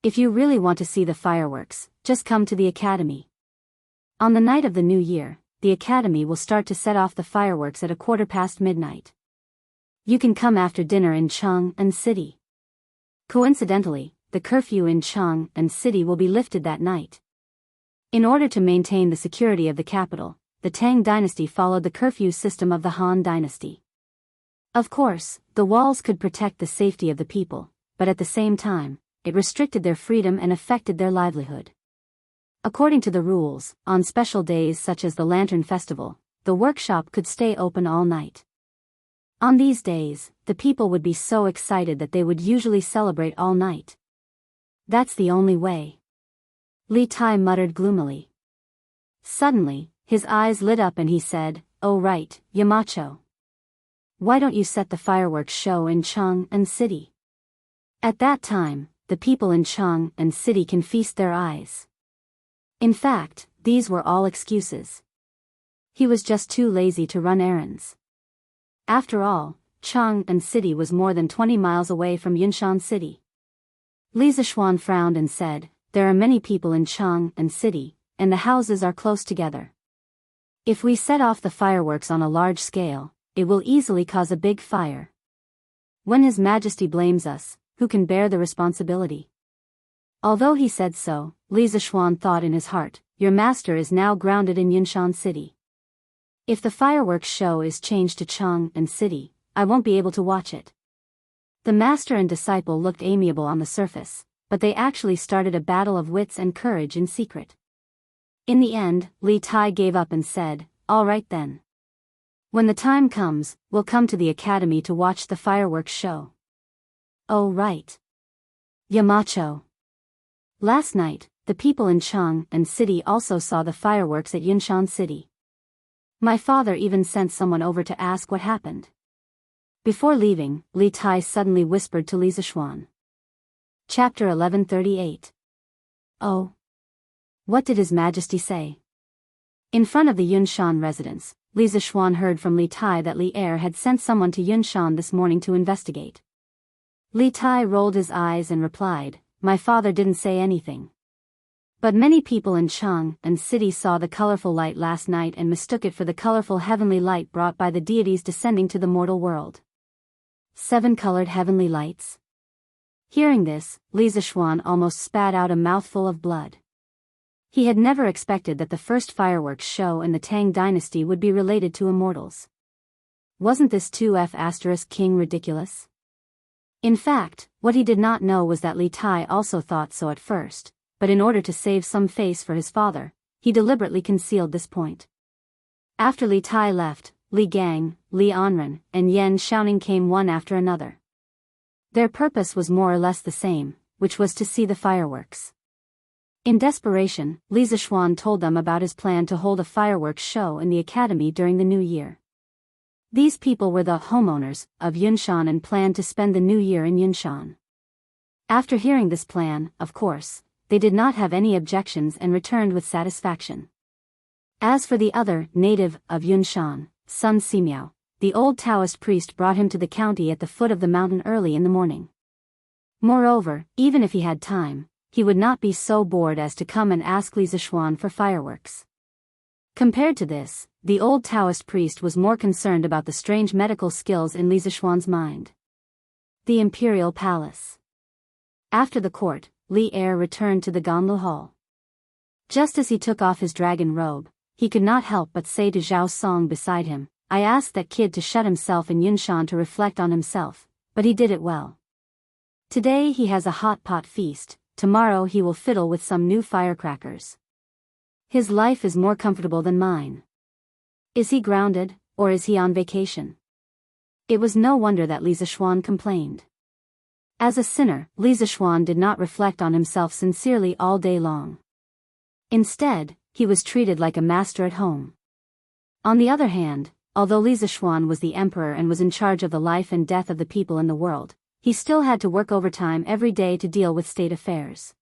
If you really want to see the fireworks, just come to the academy. On the night of the new year, the academy will start to set off the fireworks at midnight. midnight. You can come after dinner in Chang'an City. Coincidentally, the curfew in Chang'an City will be lifted that night. In order to maintain the security of the capital, the Tang dynasty followed the curfew system of the Han dynasty. Of course, the walls could protect the safety of the people, but at the same time, it restricted their freedom and affected their livelihood. According to the rules, on special days such as the Lantern Festival, the workshop could stay open all night. On these days, the people would be so excited that they would usually celebrate all night. That's the only way. Li Tai muttered gloomily. Suddenly, his eyes lit up and he said, oh right, Yamacho. Why don't you set the fireworks show in Chang'an City? At that time, the people in Chang'an City can feast their eyes. In fact, these were all excuses. He was just too lazy to run errands. After all, Chang'an City was more than 20 miles away from Yunshan City. Li Zishuan frowned and said, there are many people in Chang'an City, and the houses are close together. If we set off the fireworks on a large scale, it will easily cause a big fire. When His Majesty blames us, who can bear the responsibility? Although he said so, Li Zishuan thought in his heart, your master is now grounded in Yunshan City. If the fireworks show is changed to Chang'an City, I won't be able to watch it. The master and disciple looked amiable on the surface, but they actually started a battle of wits and courage in secret. In the end, Li Tai gave up and said, all right then. When the time comes, we'll come to the academy to watch the fireworks show. Oh right. Yamacho. Last night, the people in Chang'an City also saw the fireworks at Yunshan City. My father even sent someone over to ask what happened. Before leaving, Li Tai suddenly whispered to Li Zishuan. Chapter 1138. Oh. What did His Majesty say? In front of the Yunshan residence, Li Zishuan heard from Li Tai that Li Er had sent someone to Yunshan this morning to investigate. Li Tai rolled his eyes and replied, my father didn't say anything. But many people in Chang'an City saw the colorful light last night and mistook it for the colorful heavenly light brought by the deities descending to the mortal world. 7 colored heavenly lights? Hearing this, Li Zishuan almost spat out a mouthful of blood. He had never expected that the first fireworks show in the Tang dynasty would be related to immortals. Wasn't this 2F** king ridiculous? In fact, what he did not know was that Li Tai also thought so at first, but in order to save some face for his father, he deliberately concealed this point. After Li Tai left, Li Gang, Li Anren, and Yan Xiaoning came one after another. Their purpose was more or less the same, which was to see the fireworks. In desperation, Li Zishuan told them about his plan to hold a fireworks show in the academy during the new year. These people were the homeowners of Yunshan and planned to spend the new year in Yunshan. After hearing this plan, of course, they did not have any objections and returned with satisfaction. As for the other native of Yunshan, Sun Simiao, the old Taoist priest brought him to the county at the foot of the mountain early in the morning. Moreover, even if he had time, he would not be so bored as to come and ask Li Zishuan for fireworks. Compared to this, the old Taoist priest was more concerned about the strange medical skills in Li Zishuan's mind. The Imperial Palace. After the court, Li Er returned to the Ganlu Hall. Just as he took off his dragon robe, he could not help but say to Zhao Song beside him, I asked that kid to shut himself in Yunshan to reflect on himself, but he did it well. Today he has a hot pot feast. Tomorrow he will fiddle with some new firecrackers. His life is more comfortable than mine. Is he grounded, or is he on vacation? It was no wonder that Li Zishuan complained. As a sinner, Li Zishuan did not reflect on himself sincerely all day long. Instead, he was treated like a master at home. On the other hand, although Li Zishuan was the emperor and was in charge of the life and death of the people in the world, he still had to work overtime every day to deal with state affairs.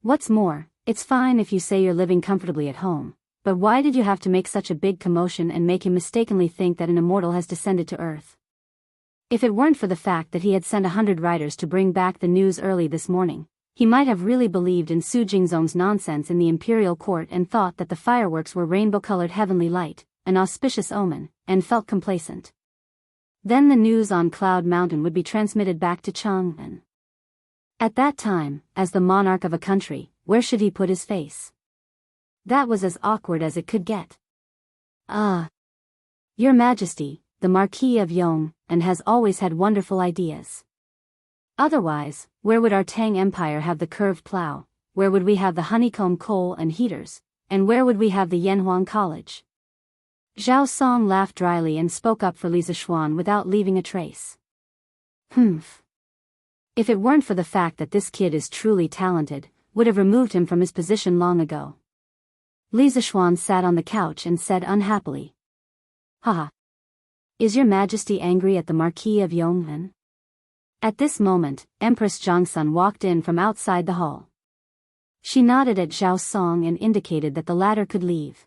What's more, it's fine if you say you're living comfortably at home, but why did you have to make such a big commotion and make him mistakenly think that an immortal has descended to Earth? If it weren't for the fact that he had sent 100 riders to bring back the news early this morning, he might have really believed in Su Jingzong's nonsense in the imperial court and thought that the fireworks were rainbow-colored heavenly light, an auspicious omen, and felt complacent. Then the news on Cloud Mountain would be transmitted back to Chang'an. At that time, as the monarch of a country, where should he put his face? That was as awkward as it could get. Your Majesty, the Marquis of Yong, and has always had wonderful ideas. Otherwise, where would our Tang Empire have the curved plow, where would we have the honeycomb coal and heaters, and where would we have the Yanhuang College? Zhao Song laughed dryly and spoke up for Li Zishuan without leaving a trace. If it weren't for the fact that this kid is truly talented, would have removed him from his position long ago. Li Zishuan sat on the couch and said unhappily. Haha. Is your Majesty angry at the Marquis of Yong'an? At this moment, Empress Zhongsun walked in from outside the hall. She nodded at Zhao Song and indicated that the latter could leave.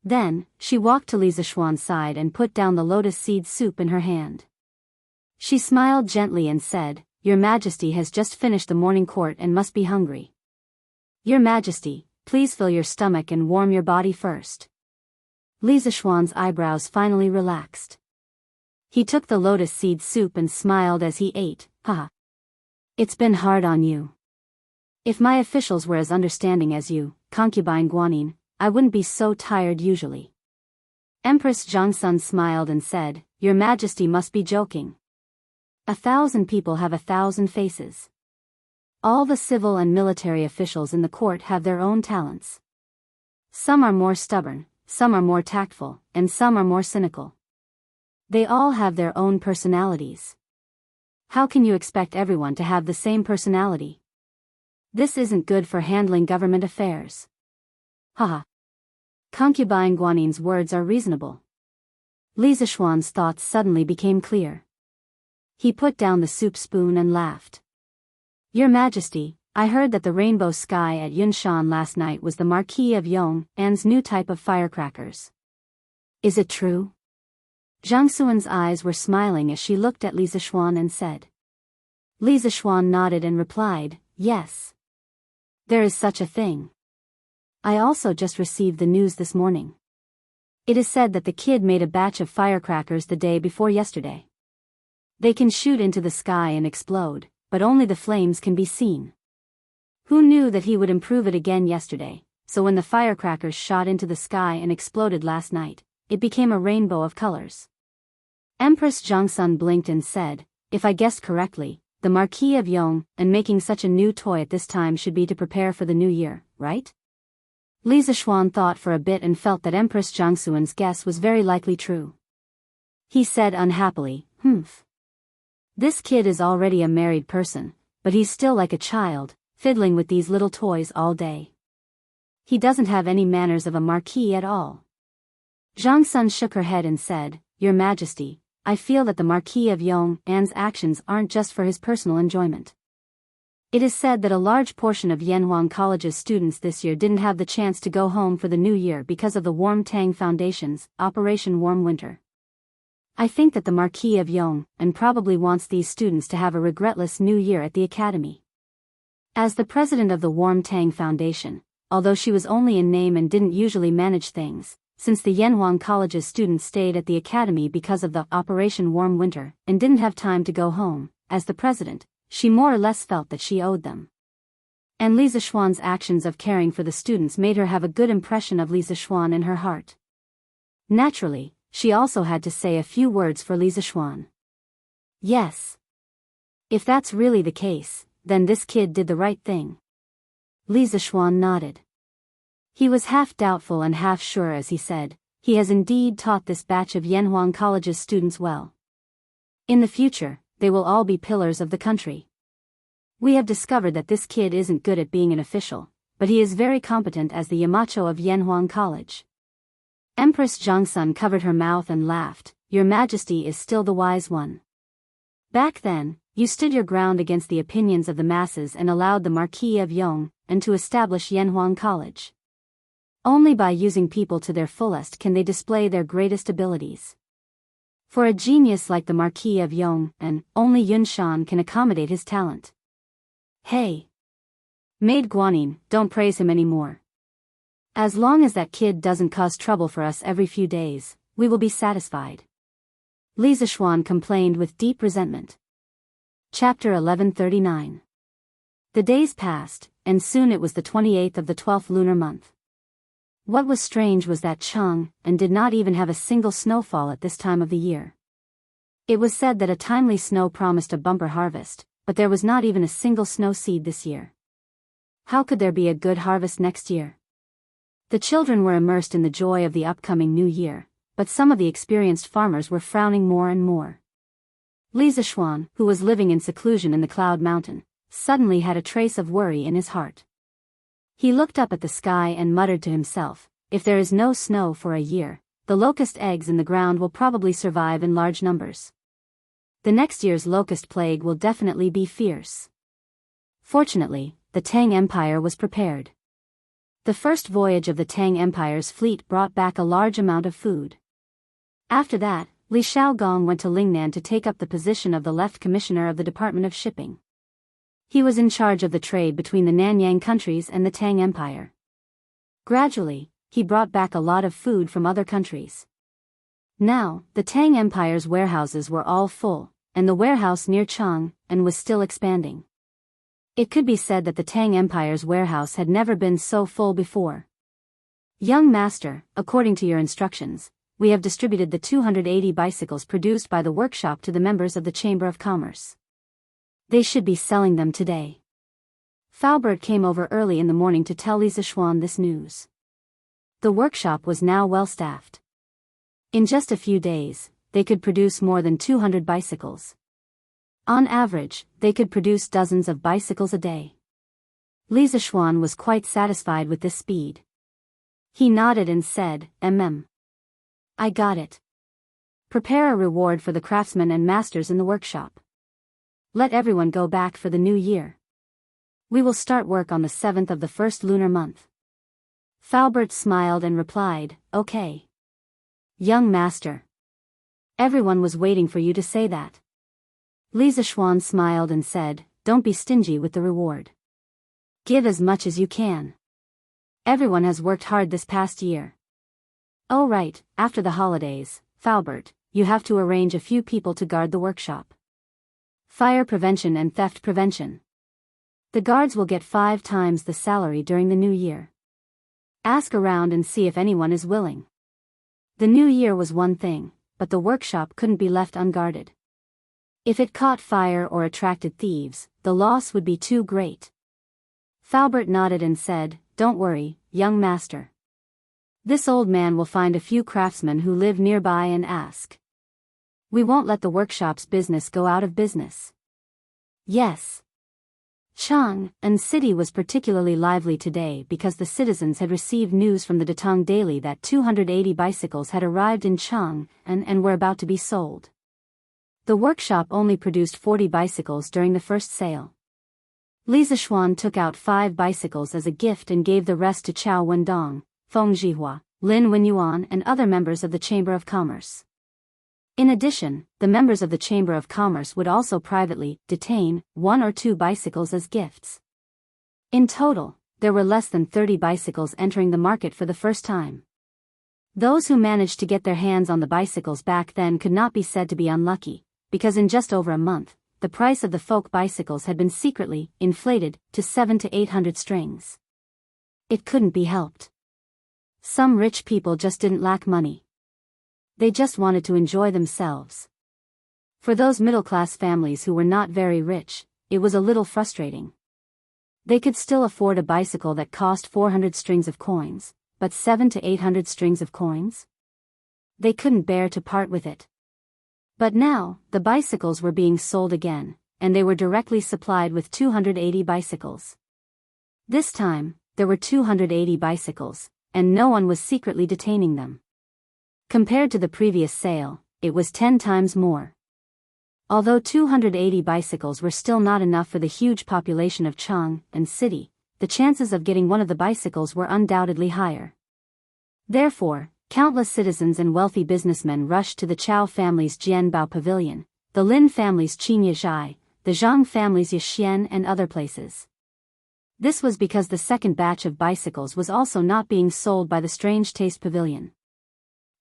Then, she walked to Li Zishuan's side and put down the lotus seed soup in her hand. She smiled gently and said, Your Majesty has just finished the morning court and must be hungry. Your Majesty, please fill your stomach and warm your body first. Li Zishuan's eyebrows finally relaxed. He took the lotus seed soup and smiled as he ate. Haha. It's been hard on you. If my officials were as understanding as you, concubine Guanyin, I wouldn't be so tired usually. Empress Zhongsun smiled and said, Your Majesty must be joking. 1,000 people have 1,000 faces. All the civil and military officials in the court have their own talents. Some are more stubborn, some are more tactful, and some are more cynical. They all have their own personalities. How can you expect everyone to have the same personality? This isn't good for handling government affairs. Haha. Concubine Guanyin's words are reasonable. Li Zishuan's thoughts suddenly became clear. He put down the soup spoon and laughed. Your Majesty, I heard that the rainbow sky at Yunshan last night was the Marquis of Yong'an's new type of firecrackers. Is it true? Zhang Suan's eyes were smiling as she looked at Li Zishuan and said. Li Zishuan nodded and replied, Yes. There is such a thing. I also just received the news this morning. It is said that the kid made a batch of firecrackers the day before yesterday. They can shoot into the sky and explode, but only the flames can be seen. Who knew that he would improve it again yesterday, so when the firecrackers shot into the sky and exploded last night, it became a rainbow of colors. Empress Zhongsun blinked and said, If I guessed correctly, the Marquis of Yong'an making such a new toy at this time should be to prepare for the new year, right? Li Zishuan thought for a bit and felt that Empress Zhongsuan's guess was very likely true. He said unhappily, This kid is already a married person, but he's still like a child, fiddling with these little toys all day. He doesn't have any manners of a marquis at all. Zhongsun shook her head and said, Your Majesty, I feel that the Marquis of Yong'an's actions aren't just for his personal enjoyment. It is said that a large portion of Yanhuang College's students this year didn't have the chance to go home for the new year because of the Warm Tang Foundation's Operation Warm Winter. I think that the Marquis of Yong'an probably wants these students to have a regretless new year at the academy. As the president of the Warm Tang Foundation, although she was only in name and didn't usually manage things, since the Yanhuang College's students stayed at the academy because of the Operation Warm Winter and didn't have time to go home, as the president, she more or less felt that she owed them. And Li Zishuan's actions of caring for the students made her have a good impression of Li Zishuan in her heart. Naturally, she also had to say a few words for Li Zishuan. Yes. If that's really the case, then this kid did the right thing. Li Zishuan nodded. He was half doubtful and half sure as he said, He has indeed taught this batch of Yanhuang College's students well. In the future, they will all be pillars of the country. We have discovered that this kid isn't good at being an official, but he is very competent as the Yamacho of Yanhuang College. Empress Zhongsun covered her mouth and laughed, Your Majesty is still the wise one. Back then, you stood your ground against the opinions of the masses and allowed the Marquis of Yong'an to establish Yanhuang College. Only by using people to their fullest can they display their greatest abilities. For a genius like the Marquis of Yong'an, only Yunshan can accommodate his talent. Hey! Maid Guanyin, don't praise him anymore. As long as that kid doesn't cause trouble for us every few days, we will be satisfied. Li Zishuan complained with deep resentment. Chapter 1139. The days passed, and soon it was the 28th of the 12th lunar month. What was strange was that Chang'an did not even have a single snowfall at this time of the year. It was said that a timely snow promised a bumper harvest, but there was not even a single snow seed this year. How could there be a good harvest next year? The children were immersed in the joy of the upcoming new year, but some of the experienced farmers were frowning more and more. Li Zishuan, who was living in seclusion in the Cloud Mountain, suddenly had a trace of worry in his heart. He looked up at the sky and muttered to himself, If there is no snow for a year, the locust eggs in the ground will probably survive in large numbers. The next year's locust plague will definitely be fierce. Fortunately, the Tang Empire was prepared. The first voyage of the Tang Empire's fleet brought back a large amount of food. After that, Li Shaogong went to Lingnan to take up the position of the Left Commissioner of the Department of Shipping. He was in charge of the trade between the Nanyang countries and the Tang Empire. Gradually, he brought back a lot of food from other countries. Now, the Tang Empire's warehouses were all full, and the warehouse near Chang and was still expanding. It could be said that the Tang Empire's warehouse had never been so full before. Young master, according to your instructions, we have distributed the 280 bicycles produced by the workshop to the members of the Chamber of Commerce. They should be selling them today. Faubert came over early in the morning to tell Li Zishuan this news. The workshop was now well staffed. In just a few days, they could produce more than 200 bicycles. On average, they could produce dozens of bicycles a day. Li Zishuan was quite satisfied with this speed. He nodded and said, I got it. Prepare a reward for the craftsmen and masters in the workshop. Let everyone go back for the new year. We will start work on the 7th of the first lunar month. Faubert smiled and replied, Okay. Young master. Everyone was waiting for you to say that. Li Zishuan smiled and said, Don't be stingy with the reward. Give as much as you can. Everyone has worked hard this past year. Oh right, after the holidays, Faubert, you have to arrange a few people to guard the workshop. Fire prevention and theft prevention. The guards will get 5 times the salary during the new year. Ask around and see if anyone is willing. The new year was one thing, but the workshop couldn't be left unguarded. If it caught fire or attracted thieves, the loss would be too great. Faubert nodded and said, Don't worry, young master. This old man will find a few craftsmen who live nearby and ask. We won't let the workshop's business go out of business. Yes. Chang and city was particularly lively today because the citizens had received news from the Datong Daily that 280 bicycles had arrived in Chang and were about to be sold. The workshop only produced 40 bicycles during the first sale. Li Zishuan took out 5 bicycles as a gift and gave the rest to Chao Wendong, Feng Zhihua, Lin Wenyuan and other members of the Chamber of Commerce. In addition, the members of the Chamber of Commerce would also privately detain 1 or 2 bicycles as gifts. In total, there were less than 30 bicycles entering the market for the first time. Those who managed to get their hands on the bicycles back then could not be said to be unlucky, because in just over a month, the price of the folk bicycles had been secretly inflated to 700 to 800 strings. It couldn't be helped. Some rich people just didn't lack money. They just wanted to enjoy themselves. For those middle-class families who were not very rich, it was a little frustrating. They could still afford a bicycle that cost 400 strings of coins, but 700 to 800 strings of coins? They couldn't bear to part with it. But now, the bicycles were being sold again, and they were directly supplied with 280 bicycles. This time, there were 280 bicycles, and no one was secretly detaining them. Compared to the previous sale, it was 10 times more. Although 280 bicycles were still not enough for the huge population of Chang and city, the chances of getting one of the bicycles were undoubtedly higher. Therefore, countless citizens and wealthy businessmen rushed to the Chao family's Jianbao Pavilion, the Lin family's Qinyazhai, the Zhang family's Yixian and other places. This was because the second batch of bicycles was also not being sold by the Strange Taste Pavilion.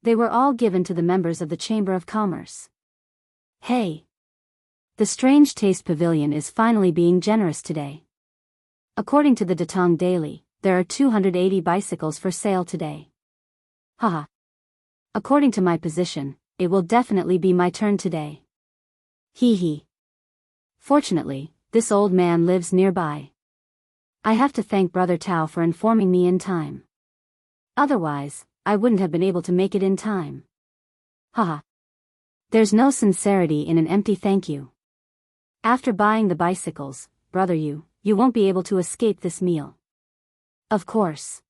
They were all given to the members of the Chamber of Commerce. Hey! The Strange Taste Pavilion is finally being generous today. According to the Datong Daily, there are 280 bicycles for sale today. Haha. According to my position, it will definitely be my turn today. Hee hee. Fortunately, this old man lives nearby. I have to thank Brother Tao for informing me in time. Otherwise, I wouldn't have been able to make it in time. Haha. There's no sincerity in an empty thank you. After buying the bicycles, brother you won't be able to escape this meal. Of course.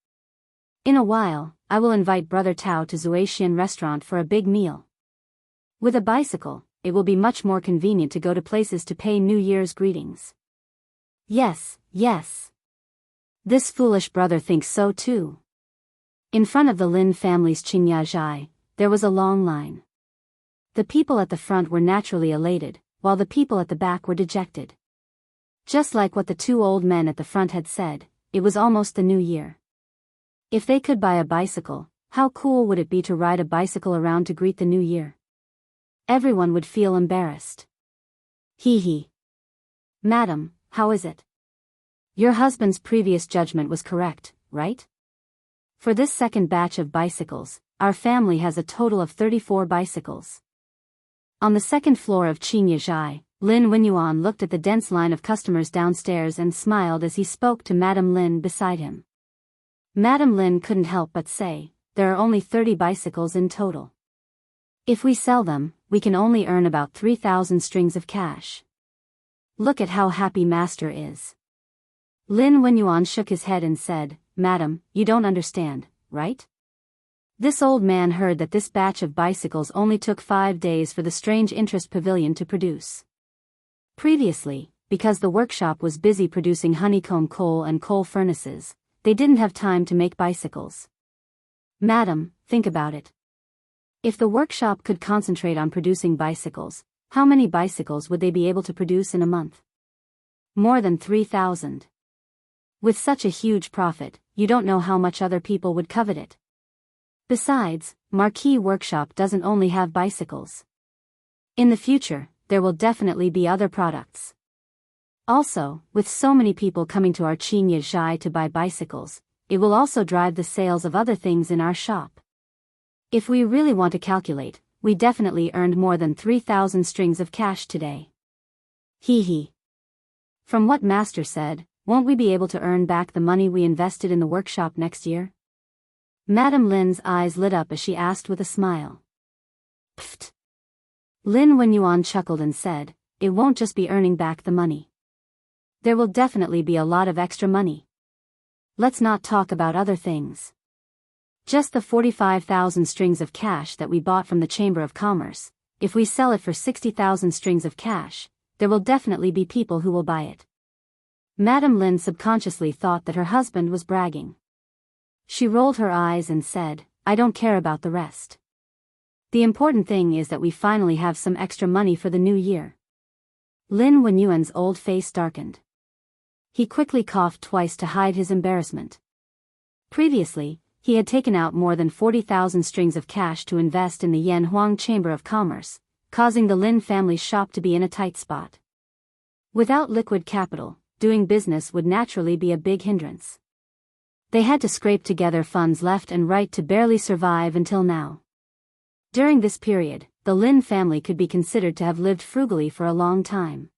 In a while, I will invite Brother Tao to Zuaxian restaurant for a big meal. With a bicycle, it will be much more convenient to go to places to pay New Year's greetings. Yes, yes. This foolish brother thinks so too. In front of the Lin family's Qinyazhai, there was a long line. The people at the front were naturally elated, while the people at the back were dejected. Just like what the 2 old men at the front had said, it was almost the new year. If they could buy a bicycle, how cool would it be to ride a bicycle around to greet the new year? Everyone would feel embarrassed. Hee hee. Madam, how is it? Your husband's previous judgment was correct, right? For this second batch of bicycles, our family has a total of 34 bicycles. On the second floor of Qingyezhai, Lin Wenyuan looked at the dense line of customers downstairs and smiled as he spoke to Madame Lin beside him. Madame Lin couldn't help but say, there are only 30 bicycles in total. If we sell them, we can only earn about 3,000 strings of cash. Look at how happy Master is. Lin Wenyuan shook his head and said, Madam, you don't understand, right? This old man heard that this batch of bicycles only took 5 days for the strange interest pavilion to produce. Previously, because the workshop was busy producing honeycomb coal and coal furnaces, they didn't have time to make bicycles. Madam, think about it. If the workshop could concentrate on producing bicycles, how many bicycles would they be able to produce in a month? More than 3,000. With such a huge profit, you don't know how much other people would covet it. Besides, Marquis Workshop doesn't only have bicycles. In the future, there will definitely be other products. Also, with so many people coming to our Qingyezhai to buy bicycles, it will also drive the sales of other things in our shop. If we really want to calculate, we definitely earned more than 3,000 strings of cash today. Hee hee. From what Master said, won't we be able to earn back the money we invested in the workshop next year? Madame Lin's eyes lit up as she asked with a smile. Pfft. Lin Wenyuan chuckled and said, it won't just be earning back the money. There will definitely be a lot of extra money. Let's not talk about other things. Just the 45,000 strings of cash that we bought from the Chamber of Commerce, if we sell it for 60,000 strings of cash, there will definitely be people who will buy it. Madame Lin subconsciously thought that her husband was bragging. She rolled her eyes and said, I don't care about the rest. The important thing is that we finally have some extra money for the new year. Lin Wenyuan's old face darkened. He quickly coughed twice to hide his embarrassment. Previously, he had taken out more than 40,000 strings of cash to invest in the Yanhuang Chamber of Commerce, causing the Lin family's shop to be in a tight spot. Without liquid capital, doing business would naturally be a big hindrance. They had to scrape together funds left and right to barely survive until now. During this period, the Lin family could be considered to have lived frugally for a long time.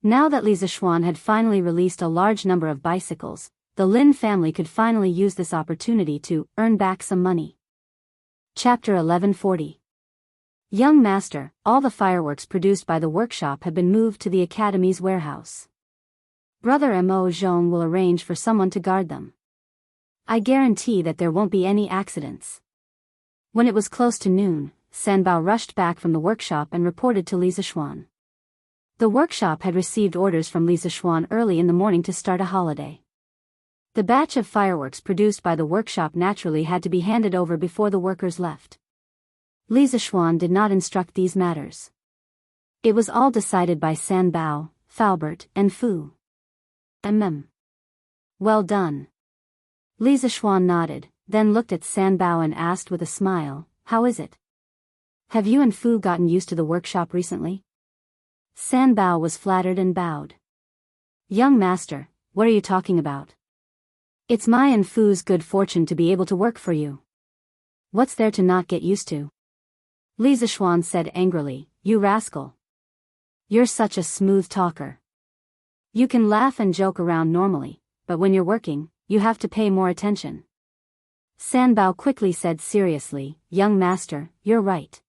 Now that Li Zishuan had finally released a large number of bicycles, the Lin family could finally use this opportunity to earn back some money. Chapter 1140. Young Master, all the fireworks produced by the workshop have been moved to the Academy's warehouse. Brother Mo Zhong will arrange for someone to guard them. I guarantee that there won't be any accidents. When it was close to noon, Sanbao rushed back from the workshop and reported to Li Zishuan. The workshop had received orders from Li Zishuan early in the morning to start a holiday. The batch of fireworks produced by the workshop naturally had to be handed over before the workers left. Li Zishuan did not instruct these matters. It was all decided by Sanbao, Faubert, and Fu. Well done. Li Zishuan nodded, then looked at Sanbao and asked with a smile, how is it? Have you and Fu gotten used to the workshop recently? Sanbao was flattered and bowed. Young Master, what are you talking about? It's my and Fu's good fortune to be able to work for you. What's there to not get used to? Li Zishuan said angrily, you rascal. You're such a smooth talker. You can laugh and joke around normally, but when you're working, you have to pay more attention. Sanbao quickly said seriously, young master, you're right.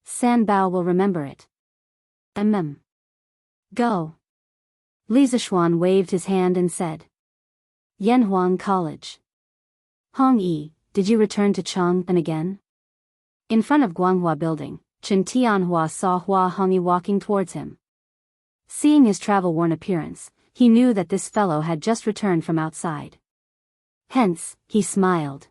Sanbao will remember it. Go. Li Zishuan waved his hand and said. Yanhuang College. Hong Yi, did you return to Chang'an again? In front of Guanghua Building, Chen Tianhua saw Hua Hongyi walking towards him. Seeing his travel-worn appearance, he knew that this fellow had just returned from outside. Hence, he smiled.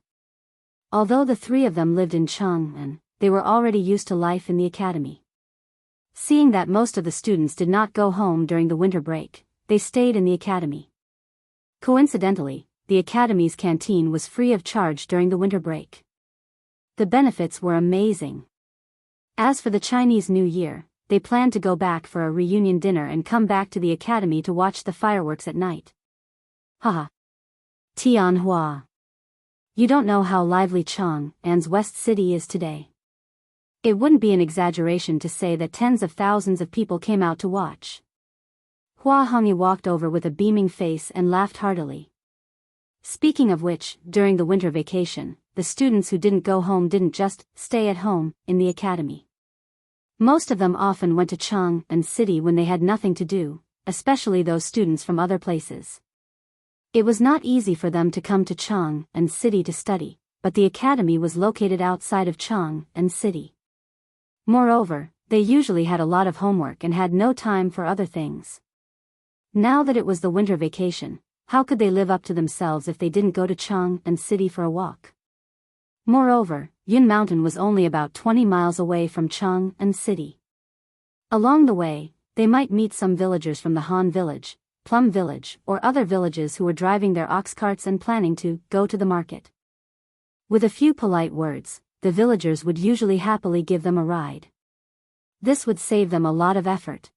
Although the three of them lived in Chang'an, they were already used to life in the academy. Seeing that most of the students did not go home during the winter break, they stayed in the academy. Coincidentally, the academy's canteen was free of charge during the winter break. The benefits were amazing. As for the Chinese New Year, they planned to go back for a reunion dinner and come back to the academy to watch the fireworks at night. Haha. Tianhua. You don't know how lively Chang'an's West City is today. It wouldn't be an exaggeration to say that tens of thousands of people came out to watch. Hua Hongyi walked over with a beaming face and laughed heartily. Speaking of which, during the winter vacation, the students who didn't go home didn't just stay at home in the academy. Most of them often went to Chang'an City when they had nothing to do, especially those students from other places. It was not easy for them to come to Chang'an City to study, but the academy was located outside of Chang'an City. Moreover, they usually had a lot of homework and had no time for other things. Now that it was the winter vacation, how could they live up to themselves if they didn't go to Chang'an City for a walk? Moreover, Yun Mountain was only about 20 miles away from Chang'an City. Along the way, they might meet some villagers from the Han Village, Plum Village, or other villages who were driving their ox carts and planning to go to the market. With a few polite words, the villagers would usually happily give them a ride. This would save them a lot of effort.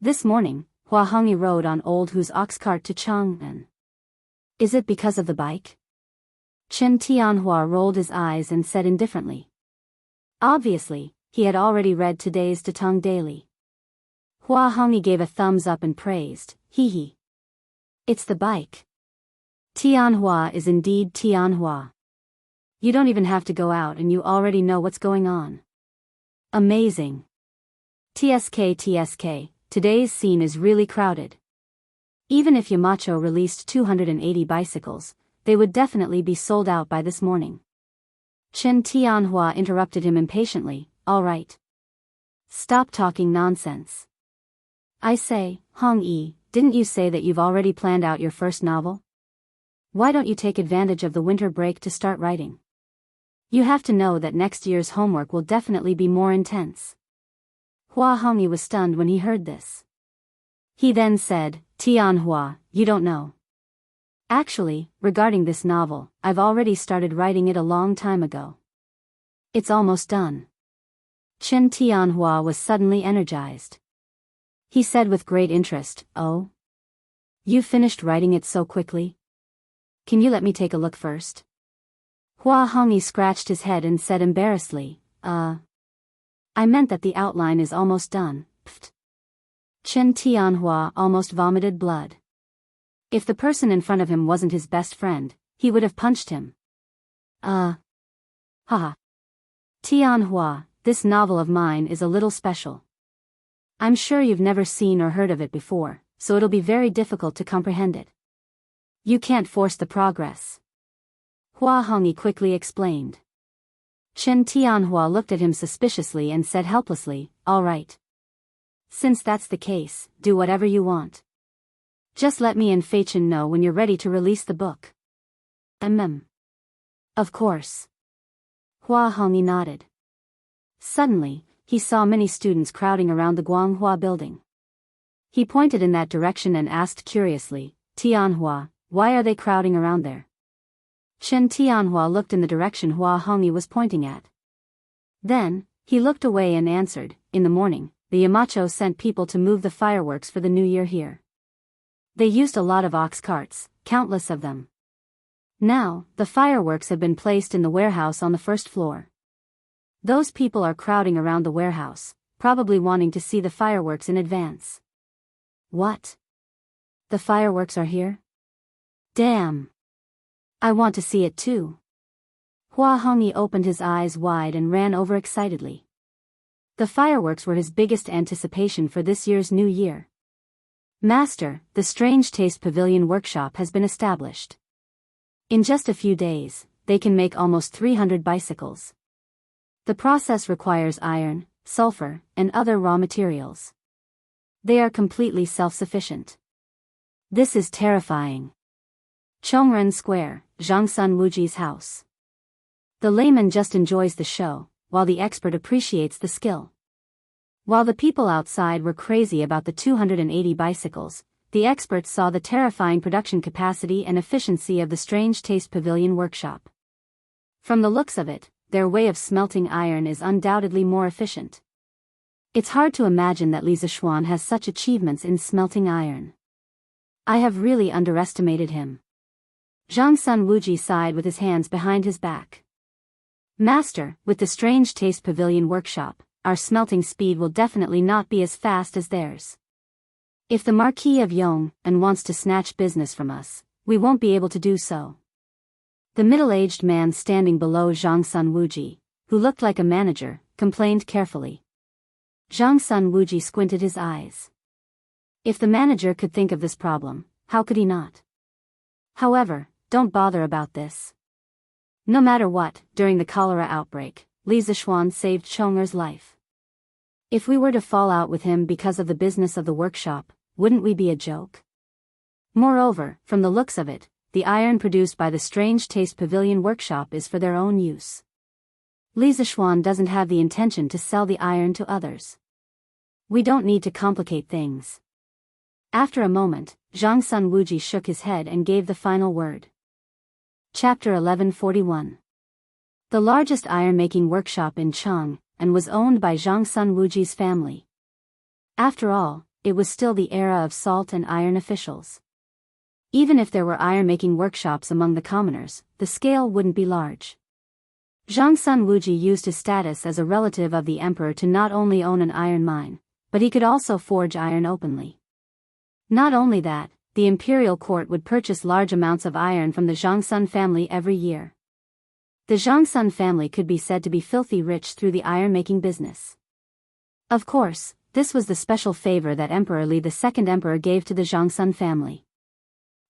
This morning, Hua Hongyi rode on Old Hu's ox cart to Chang'an. Is it because of the bike? Chen Tianhua rolled his eyes and said indifferently. Obviously, he had already read today's Datong Daily. Hua Hongyi gave a thumbs up and praised, hee hee. It's the bike. Tianhua is indeed Tianhua. You don't even have to go out and you already know what's going on. Amazing. TSK, today's scene is really crowded. Even if Yamacho released 280 bicycles, they would definitely be sold out by this morning. Chen Tianhua interrupted him impatiently, all right. Stop talking nonsense. I say, Hongyi, didn't you say that you've already planned out your first novel? Why don't you take advantage of the winter break to start writing? You have to know that next year's homework will definitely be more intense. Hua Hongyi was stunned when he heard this. He then said, Tianhua, you don't know. Actually, regarding this novel, I've already started writing it a long time ago. It's almost done. Chen Tianhua was suddenly energized. He said with great interest, oh? You finished writing it so quickly? Can you let me take a look first? Hua Hongyi scratched his head and said embarrassedly, I meant that the outline is almost done, pft. Chen Tianhua almost vomited blood. If the person in front of him wasn't his best friend, he would have punched him. Haha. Tianhua, this novel of mine is a little special. I'm sure you've never seen or heard of it before, so it'll be very difficult to comprehend it. You can't force the progress. Hua Hongyi quickly explained. Chen Tianhua looked at him suspiciously and said helplessly, all right. Since that's the case, do whatever you want. Just let me and Feichen know when you're ready to release the book. Of course. Hua Hongyi nodded. Suddenly, he saw many students crowding around the Guanghua building. He pointed in that direction and asked curiously, Tianhua, why are they crowding around there? Chen Tianhua looked in the direction Hua Hongyi was pointing at. Then, he looked away and answered, in the morning, the Yamacho sent people to move the fireworks for the New Year here. They used a lot of ox carts, countless of them. Now, the fireworks have been placed in the warehouse on the first floor. Those people are crowding around the warehouse, probably wanting to see the fireworks in advance. What? The fireworks are here? Damn! I want to see it too. Hua Hongyi opened his eyes wide and ran over excitedly. The fireworks were his biggest anticipation for this year's New Year. Master, the Strange Taste Pavilion workshop has been established. In just a few days, they can make almost 300 bicycles. The process requires iron, sulfur, and other raw materials. They are completely self-sufficient. This is terrifying. Chongren Square, Zhangsun Wuji's house. The layman just enjoys the show, while the expert appreciates the skill. While the people outside were crazy about the 280 bicycles, the experts saw the terrifying production capacity and efficiency of the Strange Taste Pavilion workshop. From the looks of it, their way of smelting iron is undoubtedly more efficient. It's hard to imagine that Li Zishuan has such achievements in smelting iron. I have really underestimated him. Zhang Sun Wuji sighed with his hands behind his back. Master, with the Strange Taste Pavilion workshop, our smelting speed will definitely not be as fast as theirs. If the Marquis of Yong'an wants to snatch business from us, we won't be able to do so. The middle-aged man standing below Zhang Sun Wuji, who looked like a manager, complained carefully. Zhang Sun Wuji squinted his eyes. If the manager could think of this problem, how could he not? However, don't bother about this. No matter what, during the cholera outbreak, Li Zishuan saved Chong'er's life. If we were to fall out with him because of the business of the workshop, wouldn't we be a joke? Moreover, from the looks of it, the iron produced by the Strange Taste Pavilion workshop is for their own use. Li Zishuan doesn't have the intention to sell the iron to others. We don't need to complicate things. After a moment, Zhang Sun Wuji shook his head and gave the final word. Chapter 1141. The largest iron-making workshop in Chang'an was owned by Zhang Sun Wuji's family. After all, it was still the era of salt and iron officials. Even if there were iron-making workshops among the commoners, the scale wouldn't be large. Zhang Sun Wuji used his status as a relative of the emperor to not only own an iron mine, but he could also forge iron openly. Not only that, the imperial court would purchase large amounts of iron from the Zhangsun family every year. The Zhangsun family could be said to be filthy rich through the iron-making business. Of course, this was the special favor that Emperor Li, the second emperor, gave to the Zhangsun family.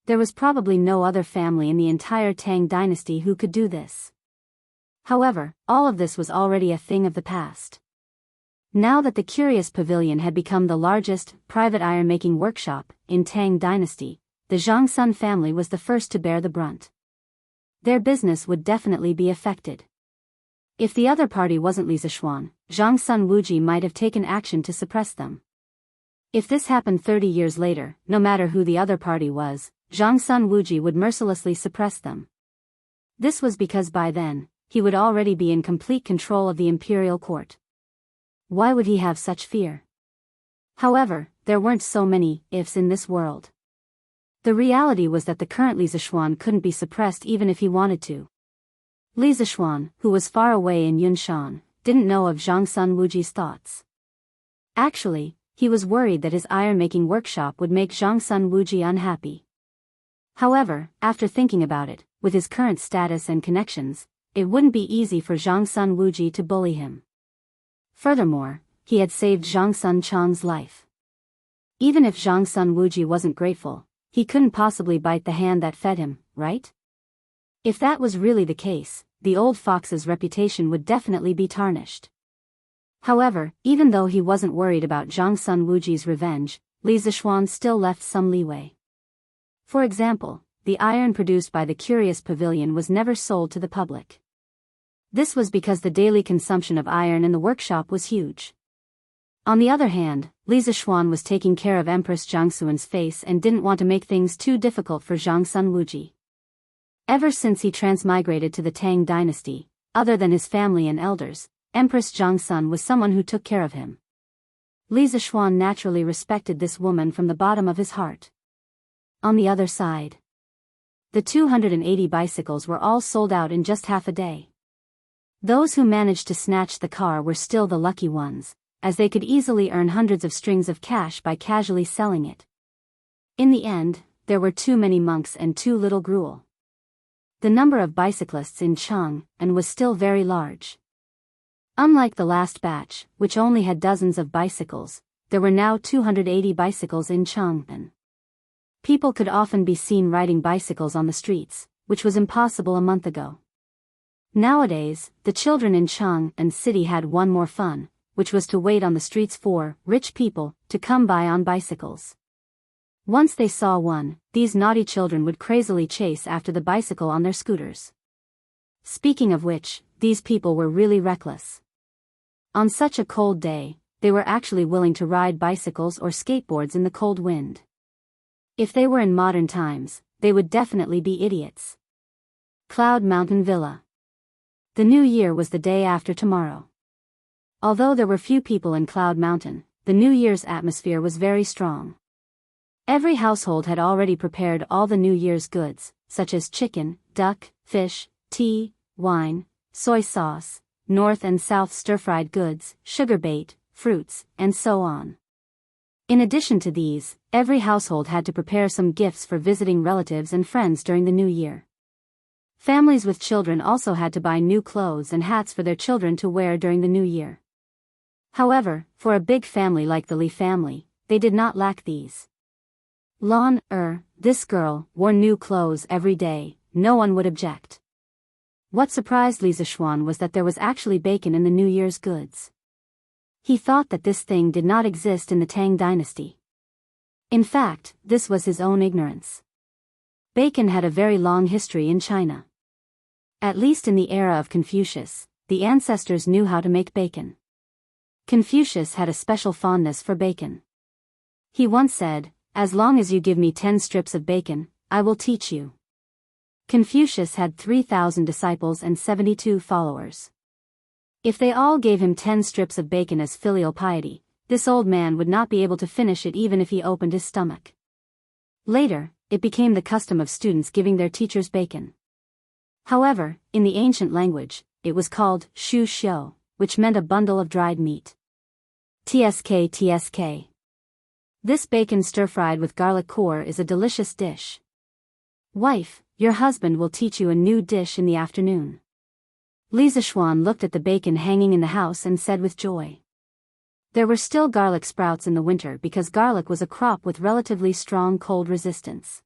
There was probably no other family in the entire Tang dynasty who could do this. However, all of this was already a thing of the past. Now that the Curious Pavilion had become the largest private iron-making workshop in Tang dynasty, the Zhangsun family was the first to bear the brunt. Their business would definitely be affected. If the other party wasn't Li Zishuan, Zhang Sun Wuji might have taken action to suppress them. If this happened 30 years later, no matter who the other party was, Zhang Sun Wuji would mercilessly suppress them. This was because by then, he would already be in complete control of the imperial court. Why would he have such fear? However, there weren't so many ifs in this world. The reality was that the current Li Zishuan couldn't be suppressed even if he wanted to. Li Zishuan, who was far away in Yunshan, didn't know of Zhang Sun Wuji's thoughts. Actually, he was worried that his iron-making workshop would make Zhang Sun Wuji unhappy. However, after thinking about it, with his current status and connections, it wouldn't be easy for Zhang Sun Wuji to bully him. Furthermore, he had saved Zhang Sun Chang's life. Even if Zhang Sun Wuji wasn't grateful, he couldn't possibly bite the hand that fed him, right? If that was really the case, the old fox's reputation would definitely be tarnished. However, even though he wasn't worried about Zhang Sun Wuji's revenge, Li Zishuan still left some leeway. For example, the iron produced by the Curious Pavilion was never sold to the public. This was because the daily consumption of iron in the workshop was huge. On the other hand, Li Zishuan was taking care of Empress Jiangxuan's face and didn't want to make things too difficult for Zhang Sun Wuji. Ever since he transmigrated to the Tang dynasty, other than his family and elders, Empress Jiangxun was someone who took care of him. Li Zishuan naturally respected this woman from the bottom of his heart. On the other side, the 280 bicycles were all sold out in just half a day. Those who managed to snatch the car were still the lucky ones, as they could easily earn hundreds of strings of cash by casually selling it. In the end, there were too many monks and too little gruel. The number of bicyclists in Chang'an was still very large. Unlike the last batch, which only had dozens of bicycles, there were now 280 bicycles in Chang'an. People could often be seen riding bicycles on the streets, which was impossible a month ago. Nowadays, the children in Chang'an City had one more fun, which was to wait on the streets for rich people to come by on bicycles. Once they saw one, these naughty children would crazily chase after the bicycle on their scooters. Speaking of which, these people were really reckless. On such a cold day, they were actually willing to ride bicycles or skateboards in the cold wind. If they were in modern times, they would definitely be idiots. Cloud Mountain Villa. The new year was the day after tomorrow. Although there were few people in Cloud Mountain, the New Year's atmosphere was very strong. Every household had already prepared all the New Year's goods, such as chicken, duck, fish, tea, wine, soy sauce, North and South stir-fried goods, sugar bait, fruits, and so on. In addition to these, every household had to prepare some gifts for visiting relatives and friends during the new year. Families with children also had to buy new clothes and hats for their children to wear during the new year. However, for a big family like the Lee family, they did not lack these. This girl wore new clothes every day, no one would object. What surprised Li Zishuan was that there was actually bacon in the New Year's goods. He thought that this thing did not exist in the Tang dynasty. In fact, this was his own ignorance. Bacon had a very long history in China. At least in the era of Confucius, the ancestors knew how to make bacon. Confucius had a special fondness for bacon. He once said, "As long as you give me 10 strips of bacon, I will teach you." Confucius had 3,000 disciples and 72 followers. If they all gave him 10 strips of bacon as filial piety, this old man would not be able to finish it even if he opened his stomach. Later, it became the custom of students giving their teachers bacon. However, in the ancient language, it was called shu xiu, which meant a bundle of dried meat. Tsk. This bacon stir-fried with garlic core is a delicious dish. Wife, your husband will teach you a new dish in the afternoon. Li Zishuan looked at the bacon hanging in the house and said with joy. There were still garlic sprouts in the winter because garlic was a crop with relatively strong cold resistance.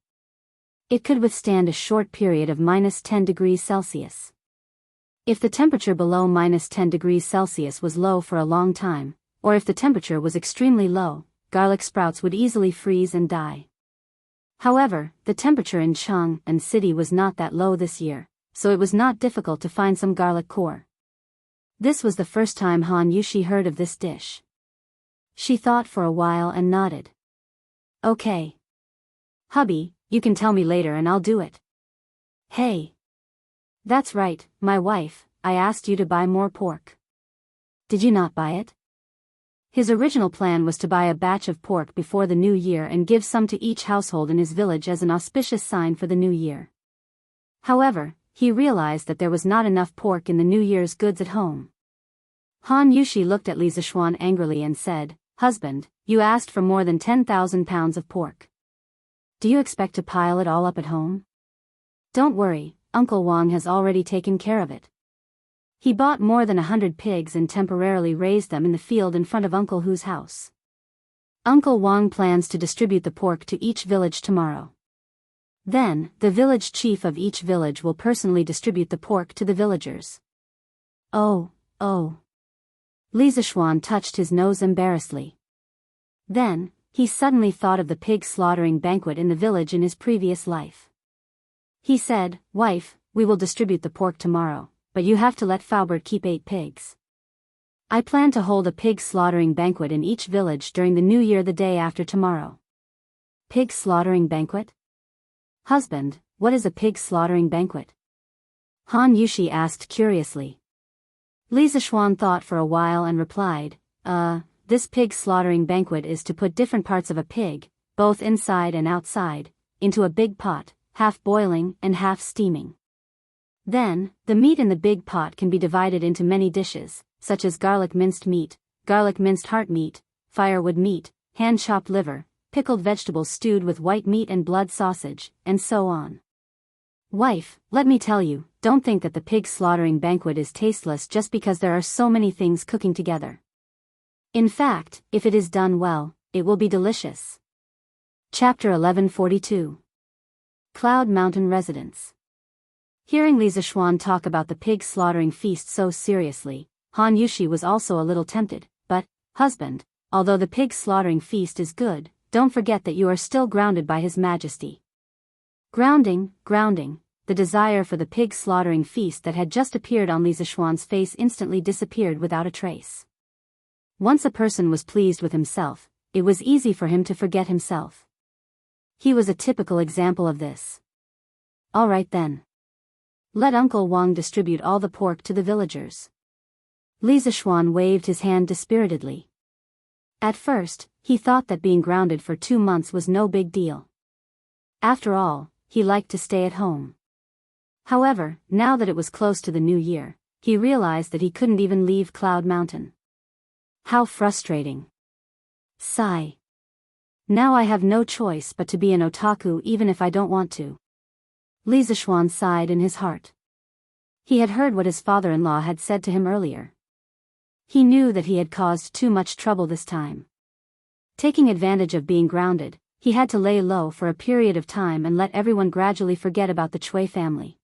It could withstand a short period of -10 degrees Celsius. If the temperature below -10 degrees Celsius was low for a long time, or if the temperature was extremely low, garlic sprouts would easily freeze and die. However, the temperature in Chang'an City was not that low this year, so it was not difficult to find some garlic core. This was the first time Han Yushi heard of this dish. She thought for a while and nodded. Okay. Hubby, you can tell me later and I'll do it. Hey. That's right, my wife, I asked you to buy more pork. Did you not buy it? His original plan was to buy a batch of pork before the new year and give some to each household in his village as an auspicious sign for the new year. However, he realized that there was not enough pork in the New Year's goods at home. Han Yushi looked at Li Zishuan angrily and said, "Husband, you asked for more than 10,000 pounds of pork. Do you expect to pile it all up at home? Don't worry, Uncle Wang has already taken care of it. He bought more than 100 pigs and temporarily raised them in the field in front of Uncle Hu's house. Uncle Wang plans to distribute the pork to each village tomorrow. Then, the village chief of each village will personally distribute the pork to the villagers." Oh. Li Zishuan touched his nose embarrassedly. Then, he suddenly thought of the pig slaughtering banquet in the village in his previous life. He said, "Wife, we will distribute the pork tomorrow, but you have to let Faubert keep 8 pigs. I plan to hold a pig slaughtering banquet in each village during the new year the day after tomorrow." Pig slaughtering banquet? Husband, what is a pig slaughtering banquet? Han Yushi asked curiously. Li Zishuan thought for a while and replied, This pig slaughtering banquet is to put different parts of a pig, both inside and outside, into a big pot, half boiling and half steaming. Then, the meat in the big pot can be divided into many dishes, such as garlic minced meat, garlic minced heart meat, firewood meat, hand-chopped liver, pickled vegetables stewed with white meat and blood sausage, and so on. Wife, let me tell you, don't think that the pig slaughtering banquet is tasteless just because there are so many things cooking together. In fact, if it is done well, it will be delicious. Chapter 1142. Cloud Mountain Residence. Hearing Li Zishuan talk about the pig slaughtering feast so seriously, Han Yushi was also a little tempted, but, husband, although the pig slaughtering feast is good, don't forget that you are still grounded by His Majesty. Grounding, the desire for the pig slaughtering feast that had just appeared on Li Zishuan's face instantly disappeared without a trace. Once a person was pleased with himself, it was easy for him to forget himself. He was a typical example of this. All right then. Let Uncle Wang distribute all the pork to the villagers. Li Zishuan waved his hand dispiritedly. At first, he thought that being grounded for 2 months was no big deal. After all, he liked to stay at home. However, now that it was close to the new year, he realized that he couldn't even leave Cloud Mountain. How frustrating. Sigh. Now I have no choice but to be an otaku even if I don't want to. Li Zishuan sighed in his heart. He had heard what his father-in-law had said to him earlier. He knew that he had caused too much trouble this time. Taking advantage of being grounded, he had to lay low for a period of time and let everyone gradually forget about the Chui family.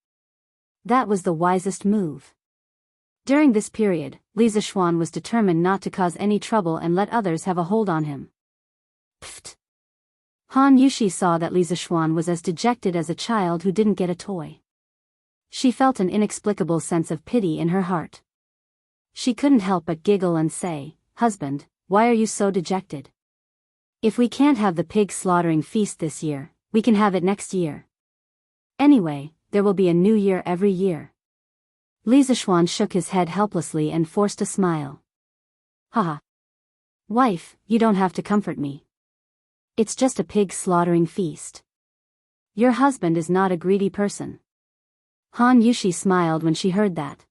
That was the wisest move. During this period, Li Zishuan was determined not to cause any trouble and let others have a hold on him. Pfft. Han Yushi saw that Li Zishuan was as dejected as a child who didn't get a toy. She felt an inexplicable sense of pity in her heart. She couldn't help but giggle and say, "Husband, why are you so dejected? If we can't have the pig slaughtering feast this year, we can have it next year. Anyway, there will be a new year every year." Li Zishuan shook his head helplessly and forced a smile. Haha. Wife, you don't have to comfort me. It's just a pig slaughtering feast. Your husband is not a greedy person. Han Yushi smiled when she heard that.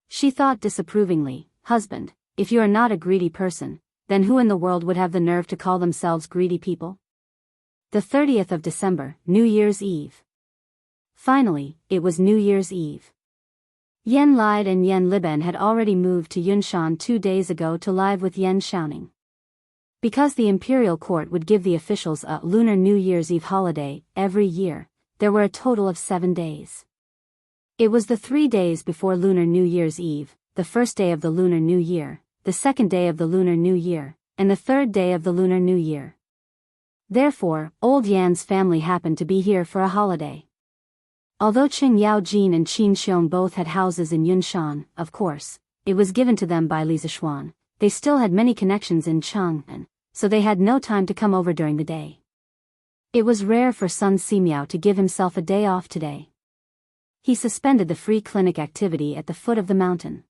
She thought disapprovingly, "Husband, if you are not a greedy person, then who in the world would have the nerve to call themselves greedy people?" The 30th of December, New Year's Eve. Finally, it was New Year's Eve. Yen Lide and Yen Liben had already moved to Yunshan 2 days ago to live with Yen Xiaoning. Because the imperial court would give the officials a Lunar New Year's Eve holiday every year, there were a total of 7 days. It was the 3 days before Lunar New Year's Eve, the first day of the Lunar New Year, the second day of the Lunar New Year, and the third day of the Lunar New Year. Therefore, Old Yan's family happened to be here for a holiday. Although Qing Yaojin and Qin Xiong both had houses in Yunshan, of course, it was given to them by Li Zishuan, they still had many connections in Chang'an, so they had no time to come over during the day. It was rare for Sun Simiao to give himself a day off today. He suspended the free clinic activity at the foot of the mountain.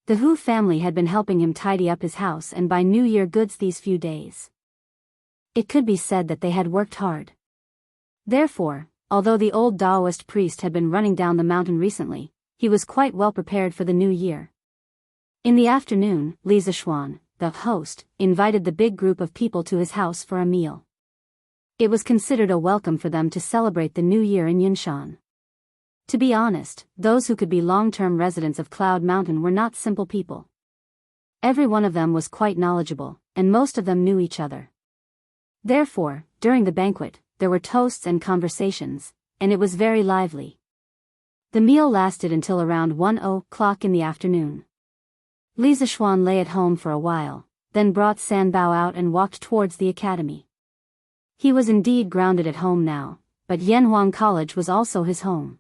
The Hu family had been helping him tidy up his house and buy New Year goods these few days. It could be said that they had worked hard. Therefore, although the old Taoist priest had been running down the mountain recently, he was quite well prepared for the new year. In the afternoon, Li Zishuan, the host, invited the big group of people to his house for a meal. It was considered a welcome for them to celebrate the new year in Yunshan. To be honest, those who could be long-term residents of Cloud Mountain were not simple people. Every one of them was quite knowledgeable, and most of them knew each other. Therefore, during the banquet, there were toasts and conversations, and it was very lively. The meal lasted until around 1:00 in the afternoon. Li Zishuan lay at home for a while, then brought Sanbao out and walked towards the academy. He was indeed grounded at home now, but Yanhuang College was also his home.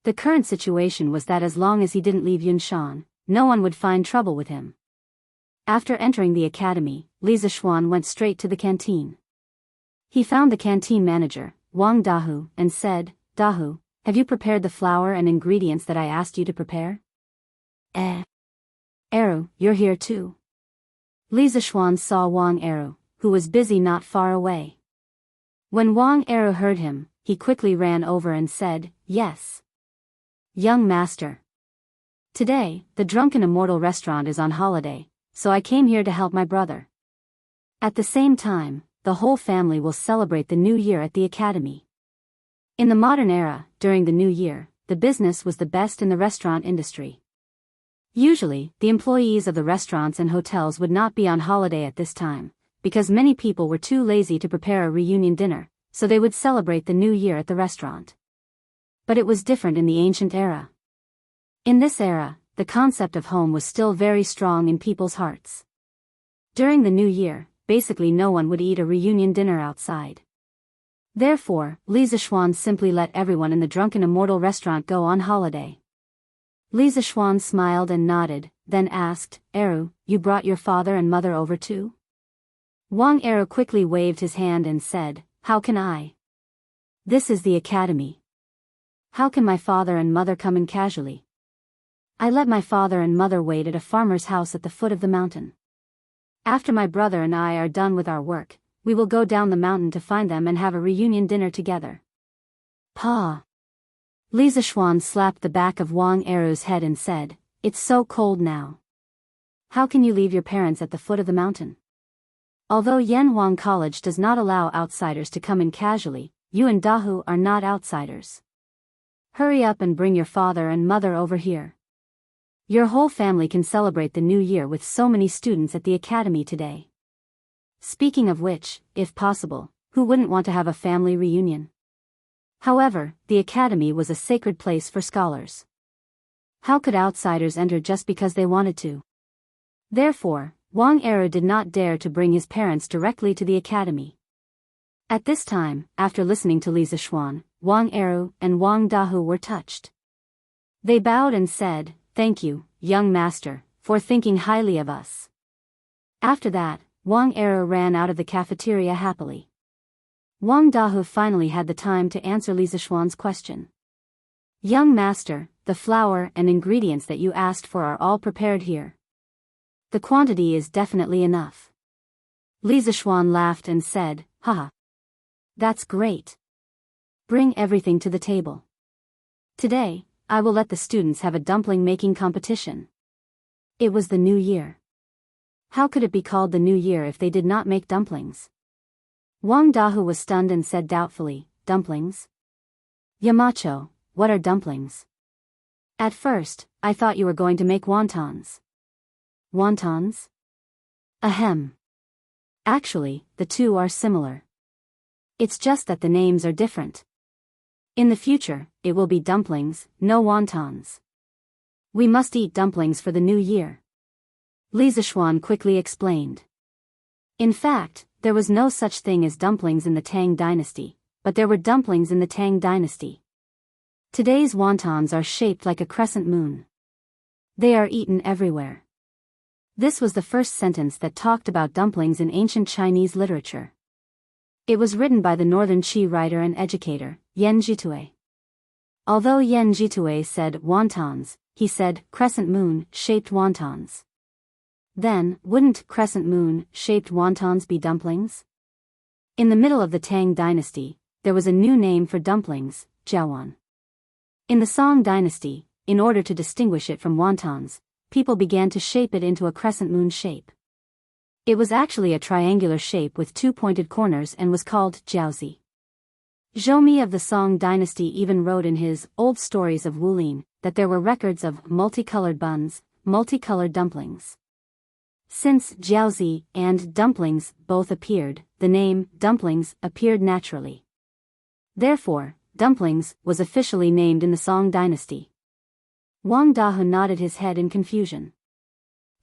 The current situation was that as long as he didn't leave Yunshan, no one would find trouble with him. After entering the academy, Li Zishuan went straight to the canteen. He found the canteen manager, Wang Dahu, and said, "Dahu, have you prepared the flour and ingredients that I asked you to prepare?" Eru, you're here too." Li Zishuan saw Wang Eru, who was busy not far away. When Wang Eru heard him, he quickly ran over and said, "Yes. Young master. Today, the Drunken Immortal restaurant is on holiday, so I came here to help my brother. At the same time, the whole family will celebrate the new year at the academy." In the modern era, during the new year, the business was the best in the restaurant industry. Usually, the employees of the restaurants and hotels would not be on holiday at this time, because many people were too lazy to prepare a reunion dinner, so they would celebrate the new year at the restaurant. But it was different in the ancient era. In this era, the concept of home was still very strong in people's hearts. During the new year, basically no one would eat a reunion dinner outside. Therefore, Li Zishuan simply let everyone in the Drunken Immortal restaurant go on holiday. Li Zishuan smiled and nodded, then asked, "Eru, you brought your father and mother over too?" Wang Eru quickly waved his hand and said, how can I? This is the academy. How can my father and mother come in casually? I let my father and mother wait at a farmer's house at the foot of the mountain. After my brother and I are done with our work, we will go down the mountain to find them and have a reunion dinner together. Pa. Li Zishuan slapped the back of Wang Eru's head and said, "It's so cold now. How can you leave your parents at the foot of the mountain?" Although Yanhuang College does not allow outsiders to come in casually, you and Dahu are not outsiders. Hurry up and bring your father and mother over here. Your whole family can celebrate the new year with so many students at the academy today. Speaking of which, if possible, who wouldn't want to have a family reunion? However, the academy was a sacred place for scholars. How could outsiders enter just because they wanted to? Therefore, Wang Eru did not dare to bring his parents directly to the academy. At this time, after listening to Li Zishuan, Wang Eru and Wang Dahu were touched. They bowed and said, "Thank you, young master, for thinking highly of us." After that, Wang Eru ran out of the cafeteria happily. Wang Dahu finally had the time to answer Li Zishuan's question. "Young master, the flour and ingredients that you asked for are all prepared here. The quantity is definitely enough." Li Zishuan laughed and said, "Haha. That's great. Bring everything to the table. Today, I will let the students have a dumpling making competition." It was the new year. How could it be called the new year if they did not make dumplings? Wang Dahu was stunned and said doubtfully, "Dumplings? Yamacho, what are dumplings?" "At first, I thought you were going to make wontons." "Wontons? Ahem. Actually, the two are similar. It's just that the names are different. In the future, it will be dumplings, no wontons. We must eat dumplings for the new year." Li Zishuan quickly explained. In fact, there was no such thing as dumplings in the Tang dynasty, but there were dumplings in the Tang dynasty. Today's wontons are shaped like a crescent moon. They are eaten everywhere. This was the first sentence that talked about dumplings in ancient Chinese literature. It was written by the Northern Qi writer and educator, Yan Jitue. Although Yan Jitue said wontons, he said crescent moon-shaped wontons. Then, wouldn't crescent moon-shaped wontons be dumplings? In the middle of the Tang dynasty, there was a new name for dumplings, jiawan. In the Song dynasty, in order to distinguish it from wontons, people began to shape it into a crescent moon shape. It was actually a triangular shape with two pointed corners and was called jiaozi. Zhou of the Song dynasty even wrote in his Old Stories of Wulin that there were records of multicolored buns, multicolored dumplings. Since jiaozi and dumplings both appeared, the name dumplings appeared naturally. Therefore, dumplings was officially named in the Song dynasty. Wang Dahu nodded his head in confusion.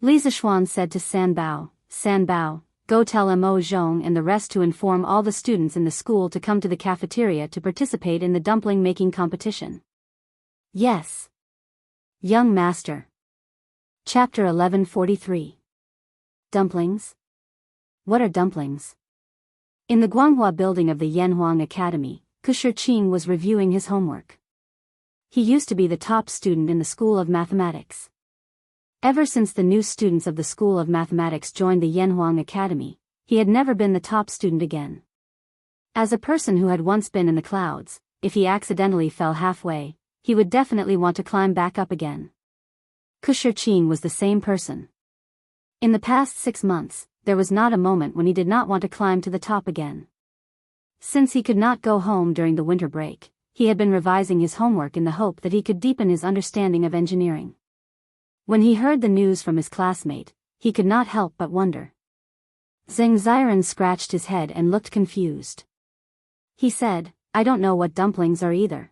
Li Zishuan said to San Bao, "Go tell Mo Zhong and the rest to inform all the students in the school to come to the cafeteria to participate in the dumpling making competition." "Yes. Young master." Chapter 1143. Dumplings? What are dumplings? In the Guanghua building of the Yanhuang Academy, Kushirqing was reviewing his homework. He used to be the top student in the School of Mathematics. Ever since the new students of the School of Mathematics joined the Yanhuang Academy, he had never been the top student again. As a person who had once been in the clouds, if he accidentally fell halfway, he would definitely want to climb back up again. Kushirqing was the same person. In the past 6 months, there was not a moment when he did not want to climb to the top again. Since he could not go home during the winter break, he had been revising his homework in the hope that he could deepen his understanding of engineering. When he heard the news from his classmate, he could not help but wonder. Zheng Ziren scratched his head and looked confused. He said, "I don't know what dumplings are either.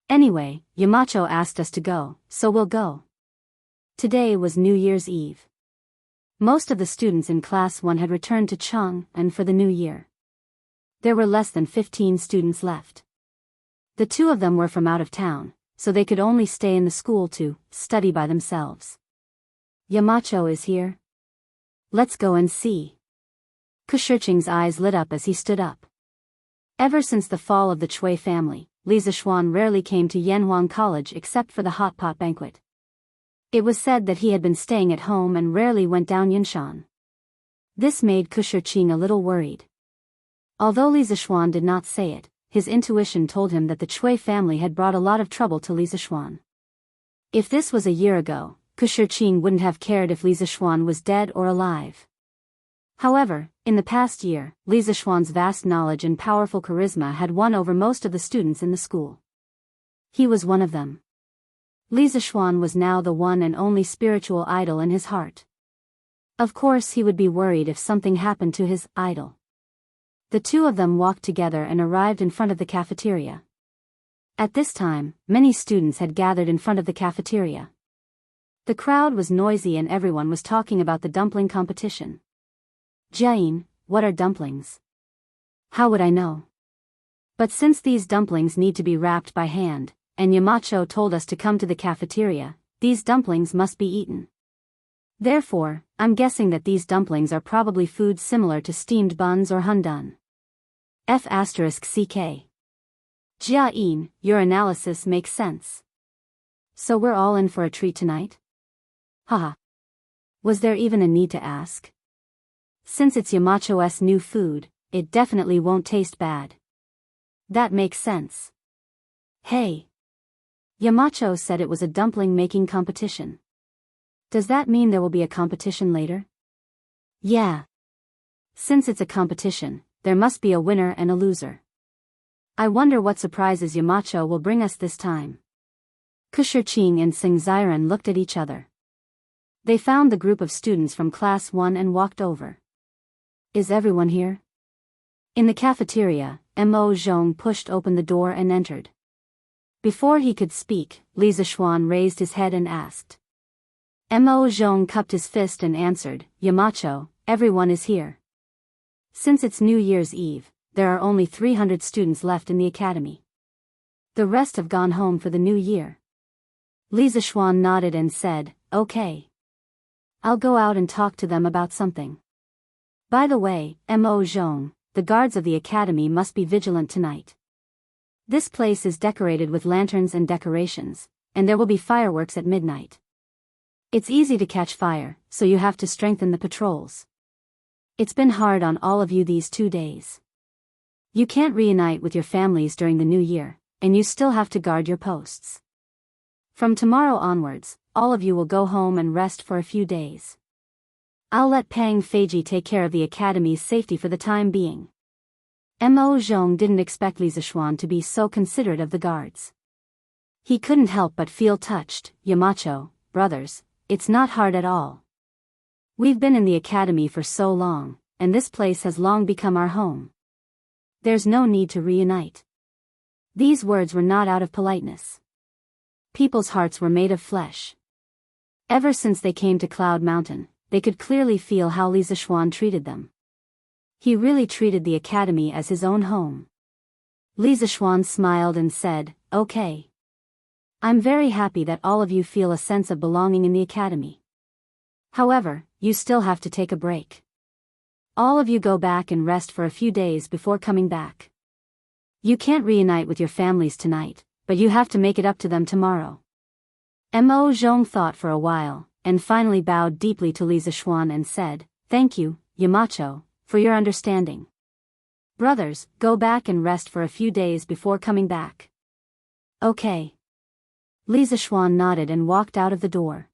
Anyway, Yamacho asked us to go, so we'll go." Today was New Year's Eve. Most of the students in Class 1 had returned to Chang'an for the new year. There were less than 15 students left. The 2 of them were from out of town, so they could only stay in the school to study by themselves. "Yamacho is here? Let's go and see." Kushirqing's eyes lit up as he stood up. Ever since the fall of the Chui family, Li Zixuan rarely came to Yanhuang College except for the hot pot banquet. It was said that he had been staying at home and rarely went down Yinshan. This made Kushirqing a little worried. Although Li Zixuan did not say it, his intuition told him that the Chui family had brought a lot of trouble to Li Zixuan. If this was a year ago, Kushirqing wouldn't have cared if Li Zixuan was dead or alive. However, in the past year, Li Zixuan's vast knowledge and powerful charisma had won over most of the students in the school. He was one of them. Li Zixuan was now the one and only spiritual idol in his heart. Of course he would be worried if something happened to his idol. The two of them walked together and arrived in front of the cafeteria. At this time, many students had gathered in front of the cafeteria. The crowd was noisy and everyone was talking about the dumpling competition. Jiayin, what are dumplings? How would I know? But since these dumplings need to be wrapped by hand, and Yamacho told us to come to the cafeteria, these dumplings must be eaten. Therefore, I'm guessing that these dumplings are probably foods similar to steamed buns or hundun. F***ck. Jiayin, your analysis makes sense. So we're all in for a treat tonight? Haha. Was there even a need to ask? Since it's Yamacho's new food, it definitely won't taste bad. That makes sense. Hey. Yamacho said it was a dumpling making competition. Does that mean there will be a competition later? Yeah. Since it's a competition, there must be a winner and a loser. I wonder what surprises Yamacho will bring us this time. Kushirqing and Sing Ziran looked at each other. They found the group of students from class 1 and walked over. Is everyone here? In the cafeteria, Mo Zhong pushed open the door and entered. Before he could speak, Li Zixuan raised his head and asked. Mo Zhong cupped his fist and answered, Yamacho, everyone is here. Since it's New Year's Eve, there are only 300 students left in the academy. The rest have gone home for the new year. Li Zixuan nodded and said, okay. I'll go out and talk to them about something. By the way, Mo Zhong, the guards of the academy must be vigilant tonight. This place is decorated with lanterns and decorations, and there will be fireworks at midnight. It's easy to catch fire, so you have to strengthen the patrols. It's been hard on all of you these 2 days. You can't reunite with your families during the new year, and you still have to guard your posts. From tomorrow onwards, all of you will go home and rest for a few days. I'll let Pang Feiji take care of the academy's safety for the time being. Mo Zhong didn't expect Li Zixuan to be so considerate of the guards. He couldn't help but feel touched. Yamacho, brothers, it's not hard at all. We've been in the academy for so long, and this place has long become our home. There's no need to reunite. These words were not out of politeness. People's hearts were made of flesh. Ever since they came to Cloud Mountain, they could clearly feel how Li Zixuan treated them. He really treated the academy as his own home. Li Zixuan smiled and said, okay. I'm very happy that all of you feel a sense of belonging in the academy. However, you still have to take a break. All of you go back and rest for a few days before coming back. You can't reunite with your families tonight, but you have to make it up to them tomorrow. Mo Zhong thought for a while, and finally bowed deeply to Li Zixuan and said, thank you, Yamacho, for your understanding. Brothers, go back and rest for a few days before coming back. Okay. Li Zixuan nodded and walked out of the door.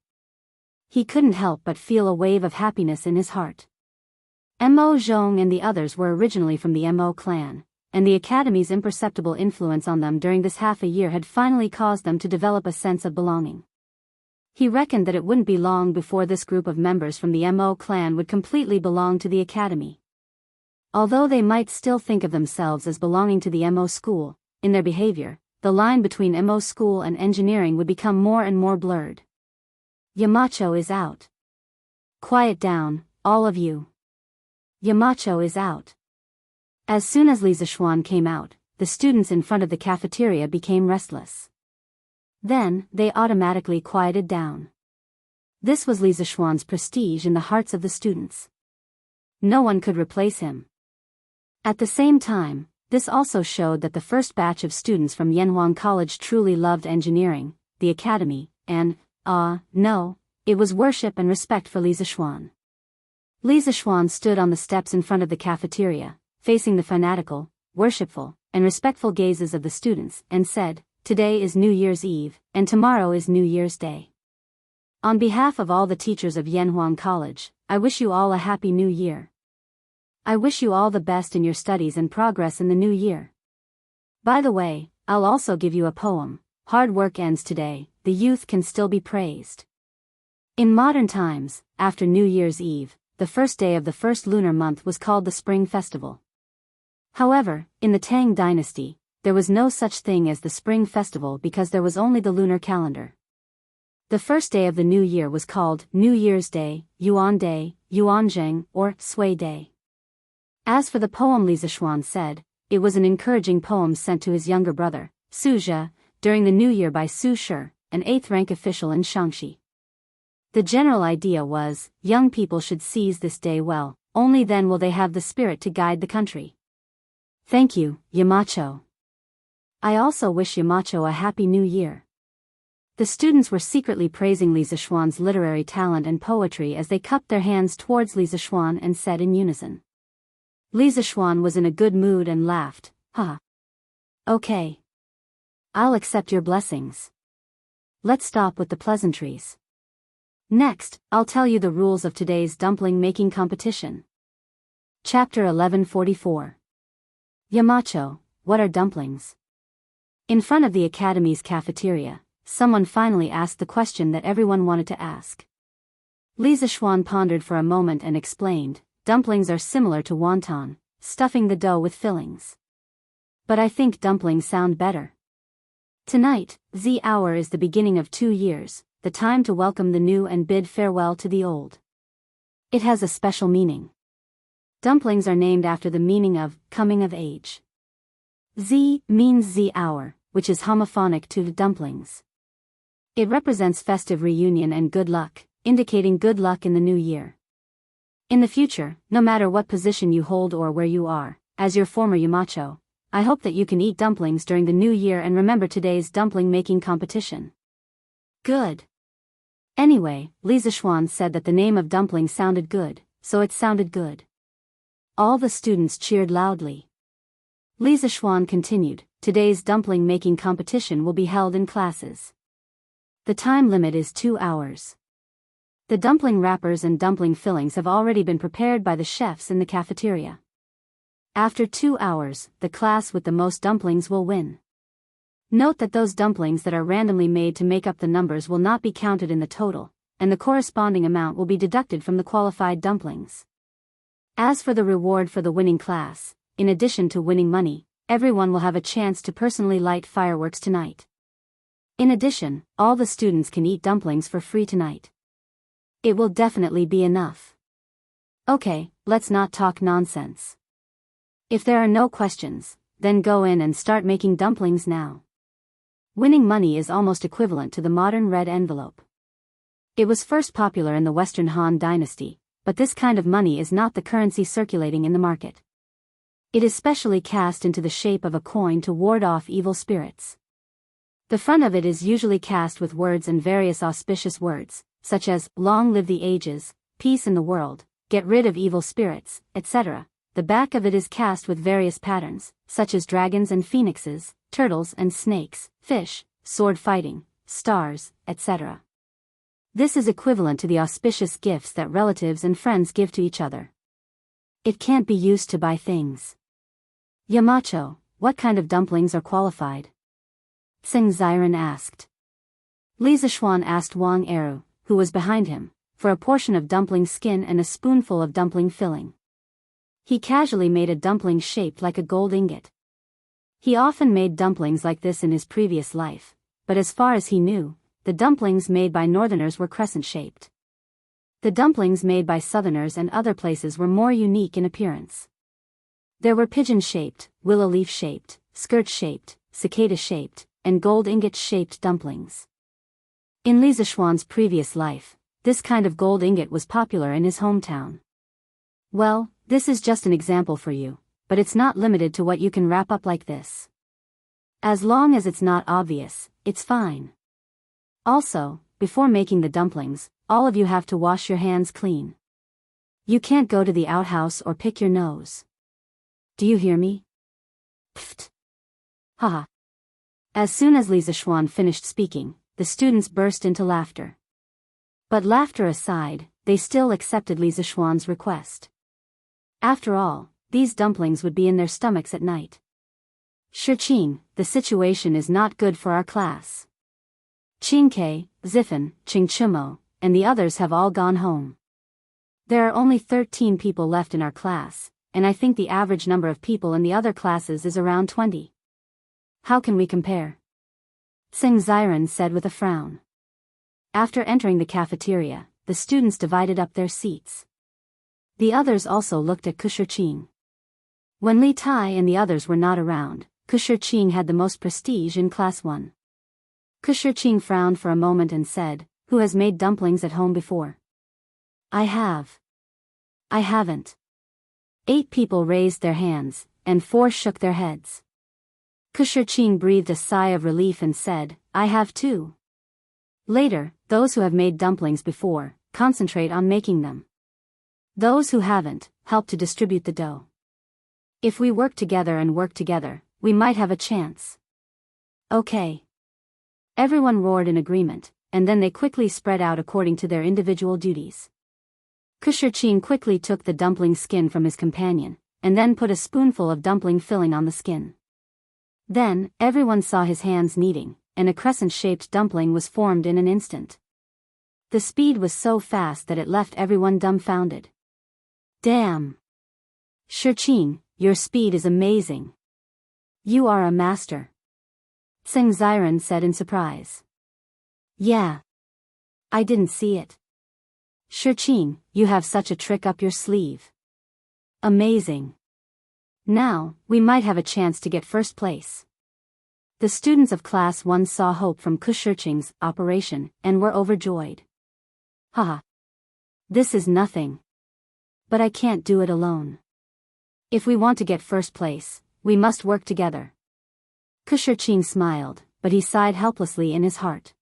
He couldn't help but feel a wave of happiness in his heart. Mo Zhong and the others were originally from the Mo clan, and the academy's imperceptible influence on them during this half a year had finally caused them to develop a sense of belonging. He reckoned that it wouldn't be long before this group of members from the Mo clan would completely belong to the academy. Although they might still think of themselves as belonging to the Mo school, in their behavior, the line between Mo school and engineering would become more and more blurred. Yamacho is out. Quiet down, all of you. Yamacho is out. As soon as Li Zixuan came out, the students in front of the cafeteria became restless. Then, they automatically quieted down. This was Li Zixuan's prestige in the hearts of the students. No one could replace him. At the same time, This also showed that the first batch of students from Yanhuang College truly loved engineering, the academy, and, no, it was worship and respect for Li Zishuan. Li Zishuan stood on the steps in front of the cafeteria, facing the fanatical, worshipful, and respectful gazes of the students, and said, "Today is New Year's Eve, and tomorrow is New Year's Day. On behalf of all the teachers of Yanhuang College, I wish you all a happy new year. I wish you all the best in your studies and progress in the new year. By the way, I'll also give you a poem. Hard work ends today, the youth can still be praised." In modern times, after New Year's Eve, the first day of the first lunar month was called the Spring Festival. However, in the Tang Dynasty, there was no such thing as the Spring Festival because there was only the lunar calendar. The first day of the new year was called New Year's Day, Yuanzheng, or Sui Day. As for the poem Li Zishuan said, it was an encouraging poem sent to his younger brother, Su Zhe, during the new year by Su Shi, an 8th rank official in Shaanxi. The general idea was, young people should seize this day well, only then will they have the spirit to guide the country. Thank you, Yamacho. I also wish Yamacho a happy new year. The students were secretly praising Li Zishuan's literary talent and poetry as they cupped their hands towards Li Zishuan and said in unison. Li Zishuan was in a good mood and laughed, "Ha. Okay. I'll accept your blessings. Let's stop with the pleasantries. Next, I'll tell you the rules of today's dumpling making competition." Chapter 1144. Yamacho, what are dumplings? In front of the academy's cafeteria, someone finally asked the question that everyone wanted to ask. Li Zishuan pondered for a moment and explained, "Dumplings are similar to wonton, stuffing the dough with fillings. But I think dumplings sound better. Tonight, the hour is the beginning of 2 years, the time to welcome the new and bid farewell to the old. It has a special meaning. Dumplings are named after the meaning of coming of age. Z means the hour, which is homophonic to the dumplings. It represents festive reunion and good luck, indicating good luck in the new year. In the future, no matter what position you hold or where you are, as your former Yamacho, I hope that you can eat dumplings during the new year and remember today's dumpling making competition." Good. Anyway, Li Zishuan said that the name of dumpling sounded good, so it sounded good. All the students cheered loudly. Li Zishuan continued, "Today's dumpling making competition will be held in classes. The time limit is 2 hours. The dumpling wrappers and dumpling fillings have already been prepared by the chefs in the cafeteria. After 2 hours, the class with the most dumplings will win. Note that those dumplings that are randomly made to make up the numbers will not be counted in the total, and the corresponding amount will be deducted from the qualified dumplings. As for the reward for the winning class, in addition to winning money, everyone will have a chance to personally light fireworks tonight. In addition, all the students can eat dumplings for free tonight. It will definitely be enough. Okay, let's not talk nonsense. If there are no questions, then go in and start making dumplings now. Winning money is almost equivalent to the modern red envelope. It was first popular in the Western Han Dynasty, but this kind of money is not the currency circulating in the market. It is specially cast into the shape of a coin to ward off evil spirits. The front of it is usually cast with words and various auspicious words, such as, "Long live the ages," "Peace in the world," "Get rid of evil spirits," etc. The back of it is cast with various patterns, such as dragons and phoenixes, turtles and snakes, fish, sword fighting, stars, etc. This is equivalent to the auspicious gifts that relatives and friends give to each other. It can't be used to buy things. Yamacho, what kind of dumplings are qualified? Tsing Ziren asked. Li Zishuan asked Wang Eru, who was behind him, for a portion of dumpling skin and a spoonful of dumpling filling. He casually made a dumpling shaped like a gold ingot. He often made dumplings like this in his previous life, but as far as he knew, the dumplings made by northerners were crescent-shaped. The dumplings made by southerners and other places were more unique in appearance. There were pigeon-shaped, willow leaf-shaped, skirt-shaped, cicada-shaped, and gold ingot-shaped dumplings. In Li Zishuan's previous life, this kind of gold ingot was popular in his hometown. Well, this is just an example for you, but it's not limited to what you can wrap up like this. As long as it's not obvious, it's fine. Also, before making the dumplings, all of you have to wash your hands clean. You can't go to the outhouse or pick your nose. Do you hear me? Pfft. Haha. As soon as Li Zishuan finished speaking, the students burst into laughter. But laughter aside, they still accepted Li Zishuan's request. After all, these dumplings would be in their stomachs at night. Shiqing, the situation is not good for our class. Qingke, Zifan, Qingchumo, and the others have all gone home. There are only 13 people left in our class, and I think the average number of people in the other classes is around 20. How can we compare? Tsing Ziren said with a frown. After entering the cafeteria, the students divided up their seats. The others also looked at Shiqing. When Li Tai and the others were not around, Shiqing had the most prestige in Class 1. Shiqing frowned for a moment and said, "Who has made dumplings at home before?" "I have." "I haven't." 8 people raised their hands, and 4 shook their heads. Shiqing breathed a sigh of relief and said, "I have too." Later, those who have made dumplings before, concentrate on making them. Those who haven't, help to distribute the dough. If we work together, we might have a chance. Okay. Everyone roared in agreement, and then they quickly spread out according to their individual duties. Shiqing quickly took the dumpling skin from his companion, and then put a spoonful of dumpling filling on the skin. Then, everyone saw his hands kneading, and a crescent-shaped dumpling was formed in an instant. The speed was so fast that it left everyone dumbfounded. Damn! Shiqing, your speed is amazing. You are a master. Tsing Ziren said in surprise. Yeah. I didn't see it. Shiqing, you have such a trick up your sleeve. Amazing. Now, we might have a chance to get first place. The students of Class 1 saw hope from Shiqing's operation, and were overjoyed. Haha. This is nothing. But I can't do it alone. If we want to get first place, we must work together. Shiqing smiled, but he sighed helplessly in his heart.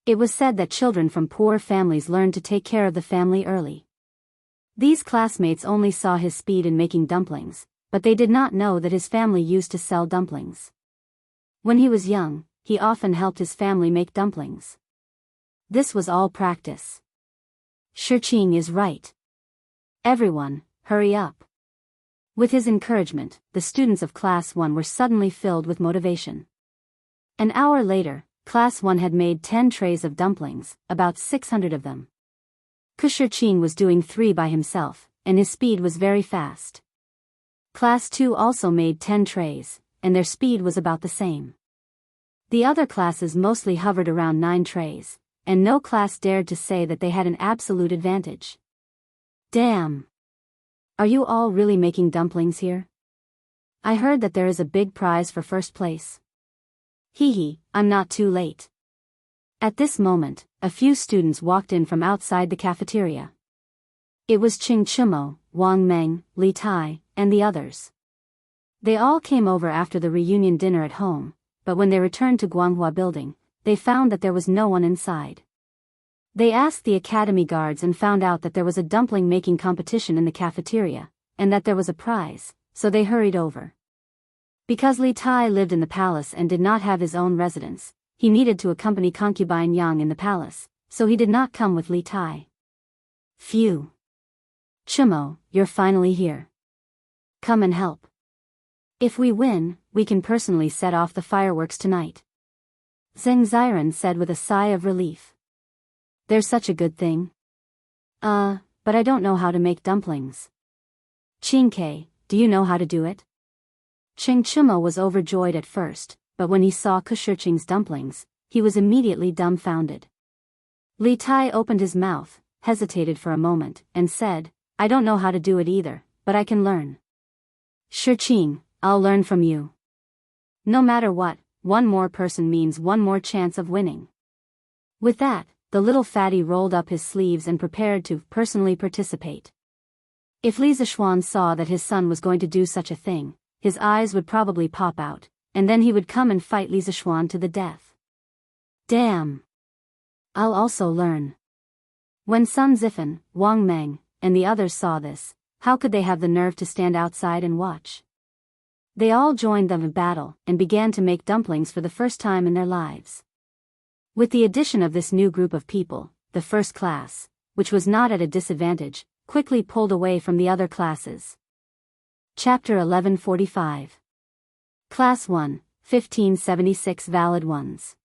It was said that children from poor families learn to take care of the family early. These classmates only saw his speed in making dumplings, but they did not know that his family used to sell dumplings. When he was young, he often helped his family make dumplings. This was all practice. Shiqing is right. Everyone, hurry up. With his encouragement, the students of Class 1 were suddenly filled with motivation. An hour later, Class 1 had made 10 trays of dumplings, about 600 of them. Shiqing was doing 3 by himself, and his speed was very fast. Class 2 also made 10 trays, and their speed was about the same. The other classes mostly hovered around 9 trays, and no class dared to say that they had an absolute advantage. Damn! Are you all really making dumplings here? I heard that there is a big prize for first place. Hee, I'm not too late. At this moment, a few students walked in from outside the cafeteria. It was Qingchumo, Wang Meng, Li Tai, and the others. They all came over after the reunion dinner at home, but when they returned to Guanghua Building, they found that there was no one inside. They asked the academy guards and found out that there was a dumpling making competition in the cafeteria, and that there was a prize, so they hurried over. Because Li Tai lived in the palace and did not have his own residence, he needed to accompany concubine Yang in the palace, so he did not come with Li Tai. Phew. Chumo, you're finally here. Come and help. If we win, we can personally set off the fireworks tonight. Zheng Ziren said with a sigh of relief. There's such a good thing. But I don't know how to make dumplings. Qingke, do you know how to do it? Qingchumo was overjoyed at first, but when he saw Shiqing's dumplings, he was immediately dumbfounded. Li Tai opened his mouth, hesitated for a moment, and said, I don't know how to do it either, but I can learn. Shiqing, I'll learn from you. No matter what, one more person means one more chance of winning. With that, the little fatty rolled up his sleeves and prepared to personally participate. If Li Zixuan saw that his son was going to do such a thing, his eyes would probably pop out, and then he would come and fight Li Zixuan to the death. Damn! I'll also learn. When Sun Zifan, Wang Meng, and the others saw this, how could they have the nerve to stand outside and watch? They all joined them in battle and began to make dumplings for the first time in their lives. With the addition of this new group of people, the first class, which was not at a disadvantage, quickly pulled away from the other classes. Chapter 1145. Class 1, 1576 valid ones.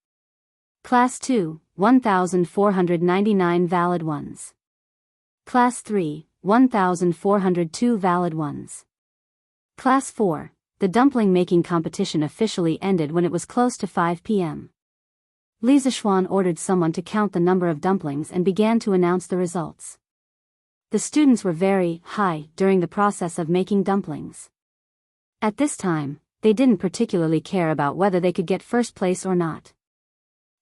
Class 2, 1499 valid ones. Class 3, 1402 valid ones. Class 4, the dumpling making competition officially ended when it was close to 5 p.m. Li Zixuan ordered someone to count the number of dumplings and began to announce the results. The students were very high during the process of making dumplings. At this time, they didn't particularly care about whether they could get first place or not.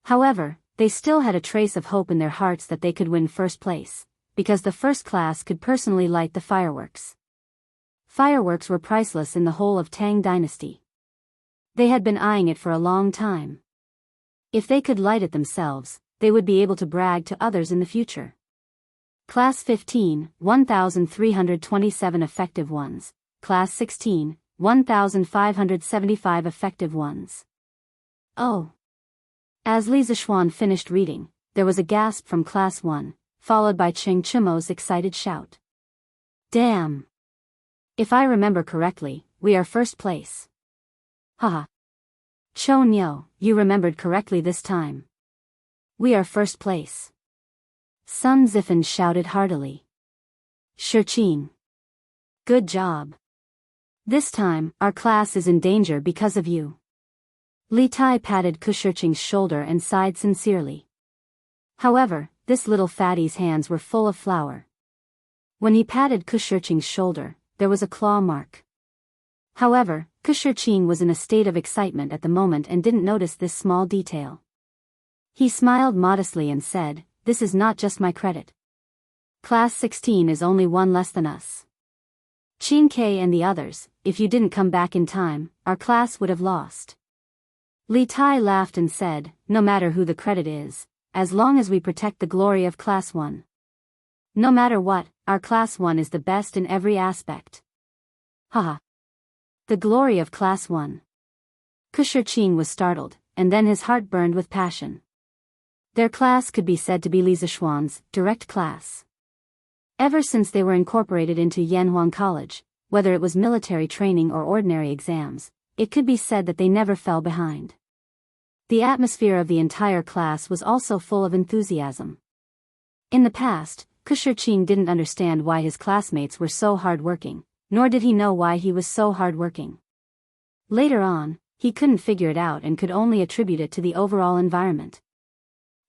However, they still had a trace of hope in their hearts that they could win first place, because the first class could personally light the fireworks. Fireworks were priceless in the whole of Tang Dynasty. They had been eyeing it for a long time. If they could light it themselves, they would be able to brag to others in the future. Class 15, 1327 effective ones. Class 16, 1575 effective ones. Oh! As Li Zixuan finished reading, there was a gasp from Class 1, followed by Cheng Chimo's excited shout. Damn! If I remember correctly, we are first place. Haha. Cho Nyo, you remembered correctly this time. We are first place. Sun Zifan shouted heartily. Shirqing. Good job. This time, our class is in danger because of you. Li Tai patted Kushirqing's shoulder and sighed sincerely. However, this little fatty's hands were full of flour. When he patted Kushirqing's shoulder, there was a claw mark. However, Kushirqing was in a state of excitement at the moment and didn't notice this small detail. He smiled modestly and said, "This is not just my credit. Class 16 is only one less than us. Qin Ke and the others, if you didn't come back in time, our class would have lost." Li Tai laughed and said, "No matter who the credit is, as long as we protect the glory of Class 1. No matter what, our Class 1 is the best in every aspect." Haha. The glory of Class 1. Kushirqing was startled, and then his heart burned with passion. Their class could be said to be Li Zixuan's direct class. Ever since they were incorporated into Yanhuang College, whether it was military training or ordinary exams, it could be said that they never fell behind. The atmosphere of the entire class was also full of enthusiasm. In the past, Kushirqing didn't understand why his classmates were so hard-working, nor did he know why he was so hard-working. Later on, he couldn't figure it out and could only attribute it to the overall environment.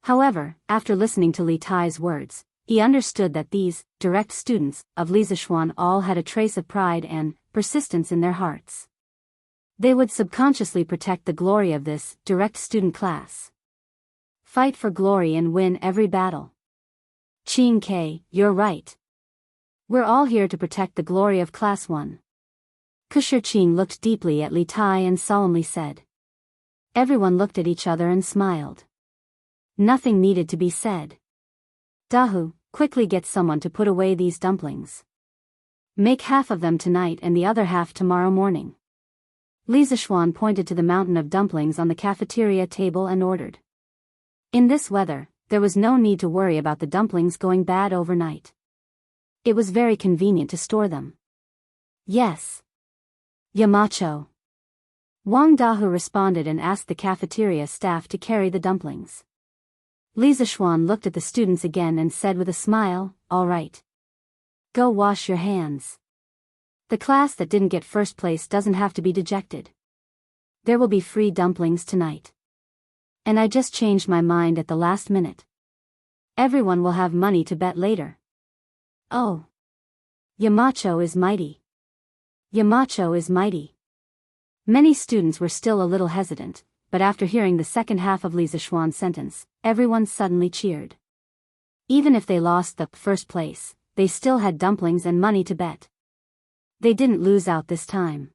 However, after listening to Li Tai's words, he understood that these direct students of Li Zixuan all had a trace of pride and persistence in their hearts. They would subconsciously protect the glory of this direct student class. Fight for glory and win every battle. Qin Ke, you're right. We're all here to protect the glory of Class 1. Kushirqing looked deeply at Li Tai and solemnly said. Everyone looked at each other and smiled. Nothing needed to be said. Dahu, quickly get someone to put away these dumplings. Make half of them tonight and the other half tomorrow morning. Li Zixuan pointed to the mountain of dumplings on the cafeteria table and ordered. In this weather, there was no need to worry about the dumplings going bad overnight. It was very convenient to store them. Yes. Yamacho. Wang Dahu responded and asked the cafeteria staff to carry the dumplings. Li Zixuan looked at the students again and said with a smile, "All right. Go wash your hands. The class that didn't get first place doesn't have to be dejected. There will be free dumplings tonight. And I just changed my mind at the last minute. Everyone will have money to bet later." Oh. Yamacho is mighty. Yamacho is mighty. Many students were still a little hesitant, but after hearing the second half of Li Zixuan's sentence, everyone suddenly cheered. Even if they lost the first place, they still had dumplings and money to bet. They didn't lose out this time.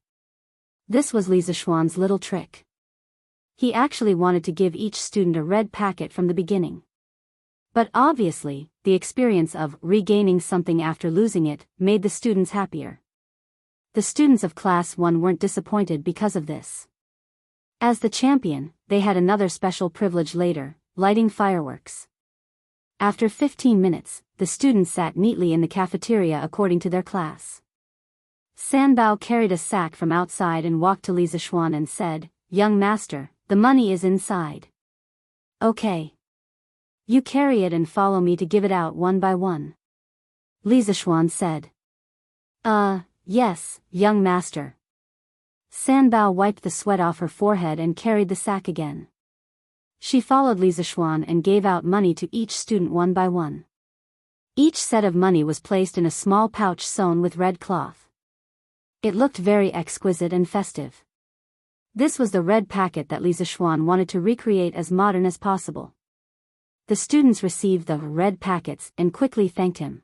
This was Li Zishuan's little trick. He actually wanted to give each student a red packet from the beginning. But obviously, the experience of regaining something after losing it made the students happier. The students of Class 1 weren't disappointed because of this. As the champion, they had another special privilege later, lighting fireworks. After 15 minutes, the students sat neatly in the cafeteria according to their class. Sanbao carried a sack from outside and walked to Li Zishuan and said, "Young master, the money is inside." "Okay. You carry it and follow me to give it out one by one," Li Zishuan said. Yes, young master." Sanbao wiped the sweat off her forehead and carried the sack again. She followed Li Zishuan and gave out money to each student one by one. Each set of money was placed in a small pouch sewn with red cloth. It looked very exquisite and festive. This was the red packet that Li Zishuan wanted to recreate as modern as possible. The students received the red packets and quickly thanked him.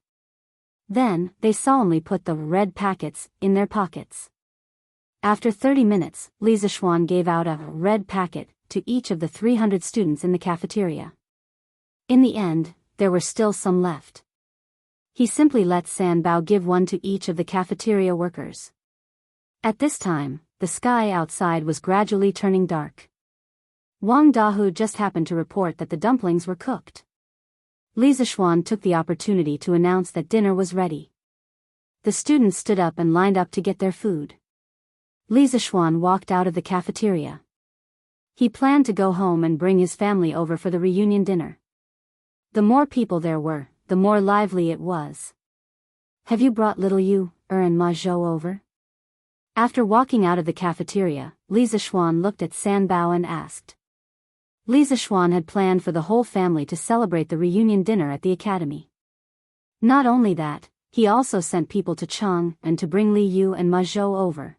Then, they solemnly put the red packets in their pockets. After 30 minutes, Li Zishuan gave out a red packet to each of the 300 students in the cafeteria. In the end, there were still some left. He simply let Sanbao give one to each of the cafeteria workers. At this time, the sky outside was gradually turning dark. Wang Dahu just happened to report that the dumplings were cooked. Li Zishuan took the opportunity to announce that dinner was ready. The students stood up and lined up to get their food. Li Zishuan walked out of the cafeteria. He planned to go home and bring his family over for the reunion dinner. The more people there were, the more lively it was. "Have you brought little Yu, and Ma Zhou over?" After walking out of the cafeteria, Li Zishuan looked at Sanbao and asked. Li Zishuan had planned for the whole family to celebrate the reunion dinner at the academy. Not only that, he also sent people to Cheng and to bring Li Yu and Ma Zhou over.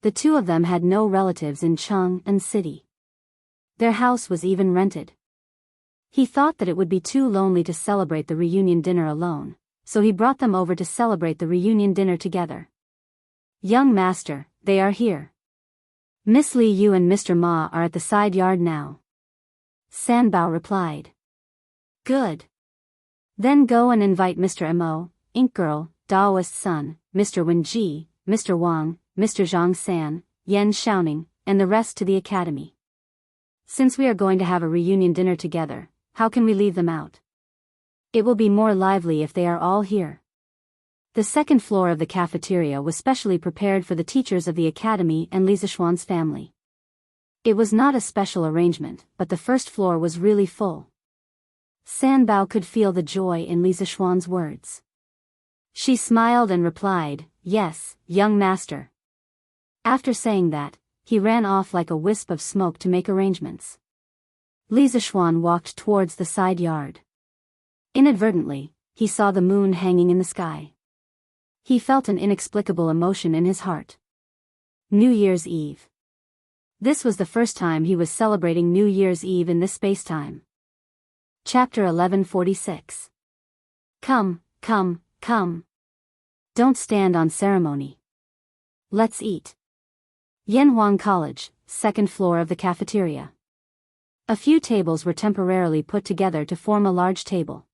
The two of them had no relatives in Cheng and city. Their house was even rented. He thought that it would be too lonely to celebrate the reunion dinner alone, so he brought them over to celebrate the reunion dinner together. "Young master, they are here. Miss Li Yu and Mr. Ma are at the side yard now," Sanbao replied. "Good. Then go and invite Mr. Mo, Ink Girl, Daoist Sun, Mr. Wen Ji, Mr. Wang, Mr. Zhang San, Yan Xiaoning, and the rest to the academy. Since we are going to have a reunion dinner together, how can we leave them out? It will be more lively if they are all here." The second floor of the cafeteria was specially prepared for the teachers of the academy and Li Zishuan's family. It was not a special arrangement, but the first floor was really full. Sanbao could feel the joy in Li Zishuan's words. She smiled and replied, "Yes, young master." After saying that, he ran off like a wisp of smoke to make arrangements. Li Zishuan walked towards the side yard. Inadvertently, he saw the moon hanging in the sky. He felt an inexplicable emotion in his heart. New Year's Eve. This was the first time he was celebrating New Year's Eve in this space-time. Chapter 1146. Come, come, come. Don't stand on ceremony. Let's eat. Yanhuang College, second floor of the cafeteria. A few tables were temporarily put together to form a large table.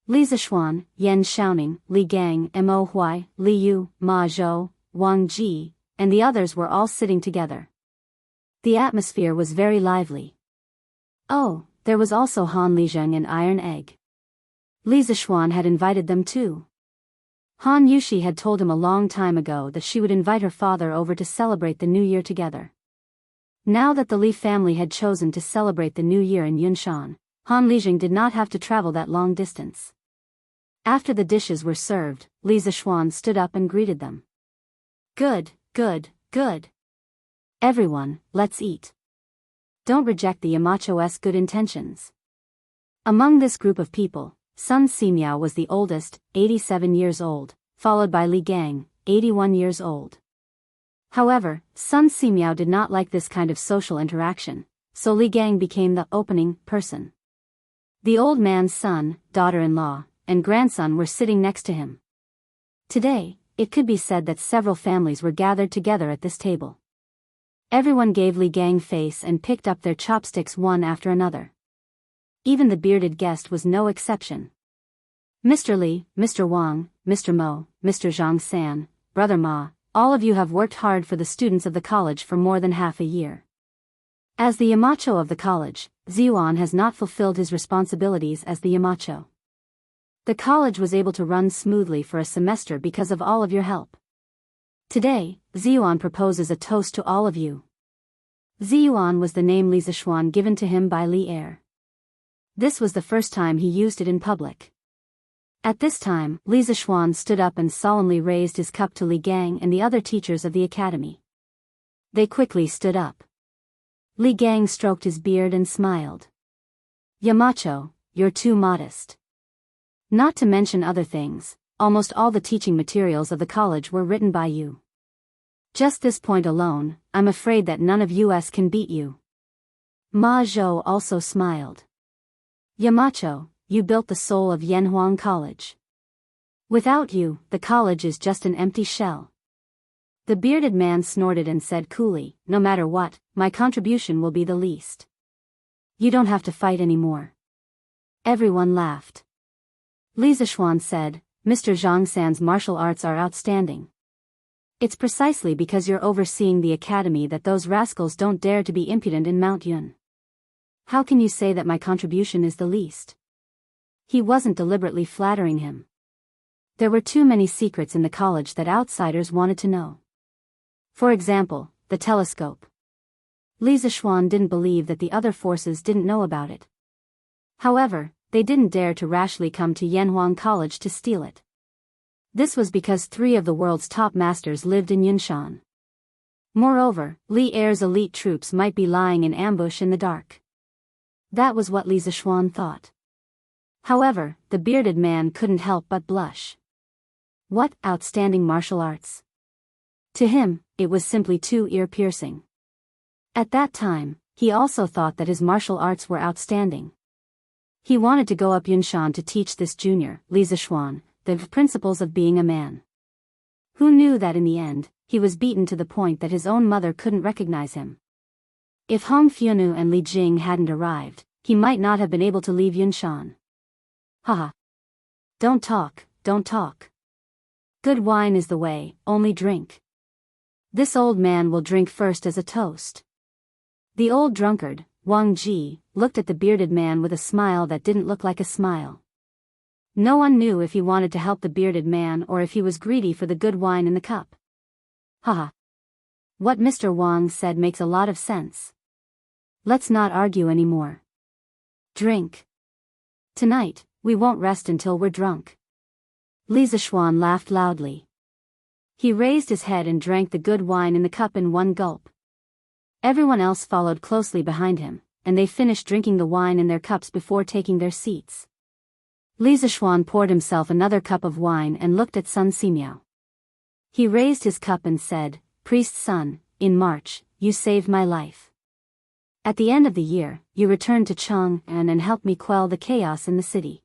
Li Zishuan, Yan Xiaoning, Li Gang, Mo Huai, Li Yu, Ma Zhou, Wang Ji, and the others were all sitting together. The atmosphere was very lively. Oh, there was also Han Lizheng and Iron Egg. Li Zishuan had invited them too. Han Yushi had told him a long time ago that she would invite her father over to celebrate the New Year together. Now that the Li family had chosen to celebrate the New Year in Yunshan, Han Lizheng did not have to travel that long distance. After the dishes were served, Li Zishuan stood up and greeted them. "Good, good, good. Everyone, let's eat. Don't reject the Yamacho's good intentions." Among this group of people, Sun Simiao was the oldest, 87 years old, followed by Li Gang, 81 years old. However, Sun Simiao did not like this kind of social interaction, so Li Gang became the opening person. The old man's son, daughter-in-law, and grandson were sitting next to him. Today, it could be said that several families were gathered together at this table. Everyone gave Li Gang face and picked up their chopsticks one after another. Even the bearded guest was no exception. Mr. Li, Mr. Wang, Mr. Mo, Mr. Zhang San, Brother Ma, all of you have worked hard for the students of the college for more than half a year. As the Yamacho of the college, Ziyuan has not fulfilled his responsibilities as the Yamacho. The college was able to run smoothly for a semester because of all of your help. Today, Ziyuan proposes a toast to all of you. Ziyuan was the name Li Zishuan given to him by Li Er. This was the first time he used it in public. At this time, Li Zishuan stood up and solemnly raised his cup to Li Gang and the other teachers of the academy. They quickly stood up. Li Gang stroked his beard and smiled. Yamacho, you're too modest. Not to mention other things, almost all the teaching materials of the college were written by you. Just this point alone, I'm afraid that none of us can beat you. Ma Zhou also smiled. Yamacho, you built the soul of Yanhuang College. Without you, the college is just an empty shell. The bearded man snorted and said coolly, no matter what, my contribution will be the least. You don't have to fight anymore. Everyone laughed. Li Zishuan said, Mr. Zhang San's martial arts are outstanding. It's precisely because you're overseeing the academy that those rascals don't dare to be impudent in Mount Yun. How can you say that my contribution is the least? He wasn't deliberately flattering him. There were too many secrets in the college that outsiders wanted to know. For example, the telescope. Li Zishuan didn't believe that the other forces didn't know about it. However, they didn't dare to rashly come to Yanhuang College to steal it. This was because 3 of the world's top masters lived in Yunshan. Moreover, Li Er's elite troops might be lying in ambush in the dark. That was what Li Zishuan thought. However, the bearded man couldn't help but blush. What outstanding martial arts! To him, it was simply too ear-piercing. At that time, he also thought that his martial arts were outstanding. He wanted to go up Yunshan to teach this junior, Li Zishuan, the principles of being a man. Who knew that in the end, he was beaten to the point that his own mother couldn't recognize him. If Hong Fionu and Li Jing hadn't arrived, he might not have been able to leave Yunshan. Haha. Don't talk, don't talk. Good wine is the way, only drink. This old man will drink first as a toast. The old drunkard, Wang Ji, looked at the bearded man with a smile that didn't look like a smile. No one knew if he wanted to help the bearded man or if he was greedy for the good wine in the cup. Haha. What Mr. Wang said makes a lot of sense. Let's not argue anymore. Drink. Tonight, we won't rest until we're drunk. Li Zishuan laughed loudly. He raised his head and drank the good wine in the cup in one gulp. Everyone else followed closely behind him, and they finished drinking the wine in their cups before taking their seats. Li Zishuan poured himself another cup of wine and looked at Sun Simiao. He raised his cup and said, Priest's son, in March, you saved my life. At the end of the year, you returned to Chang'an and helped me quell the chaos in the city.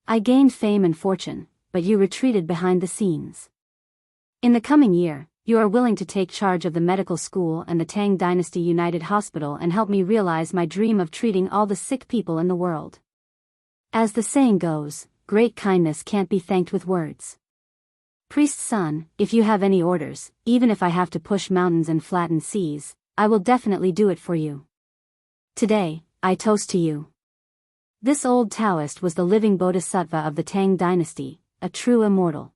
I gained fame and fortune, but you retreated behind the scenes. In the coming year, you are willing to take charge of the medical school and the Tang Dynasty United Hospital and help me realize my dream of treating all the sick people in the world. As the saying goes, great kindness can't be thanked with words. Priest's son, if you have any orders, even if I have to push mountains and flatten seas, I will definitely do it for you. Today, I toast to you. This old Taoist was the living bodhisattva of the Tang Dynasty, a true immortal.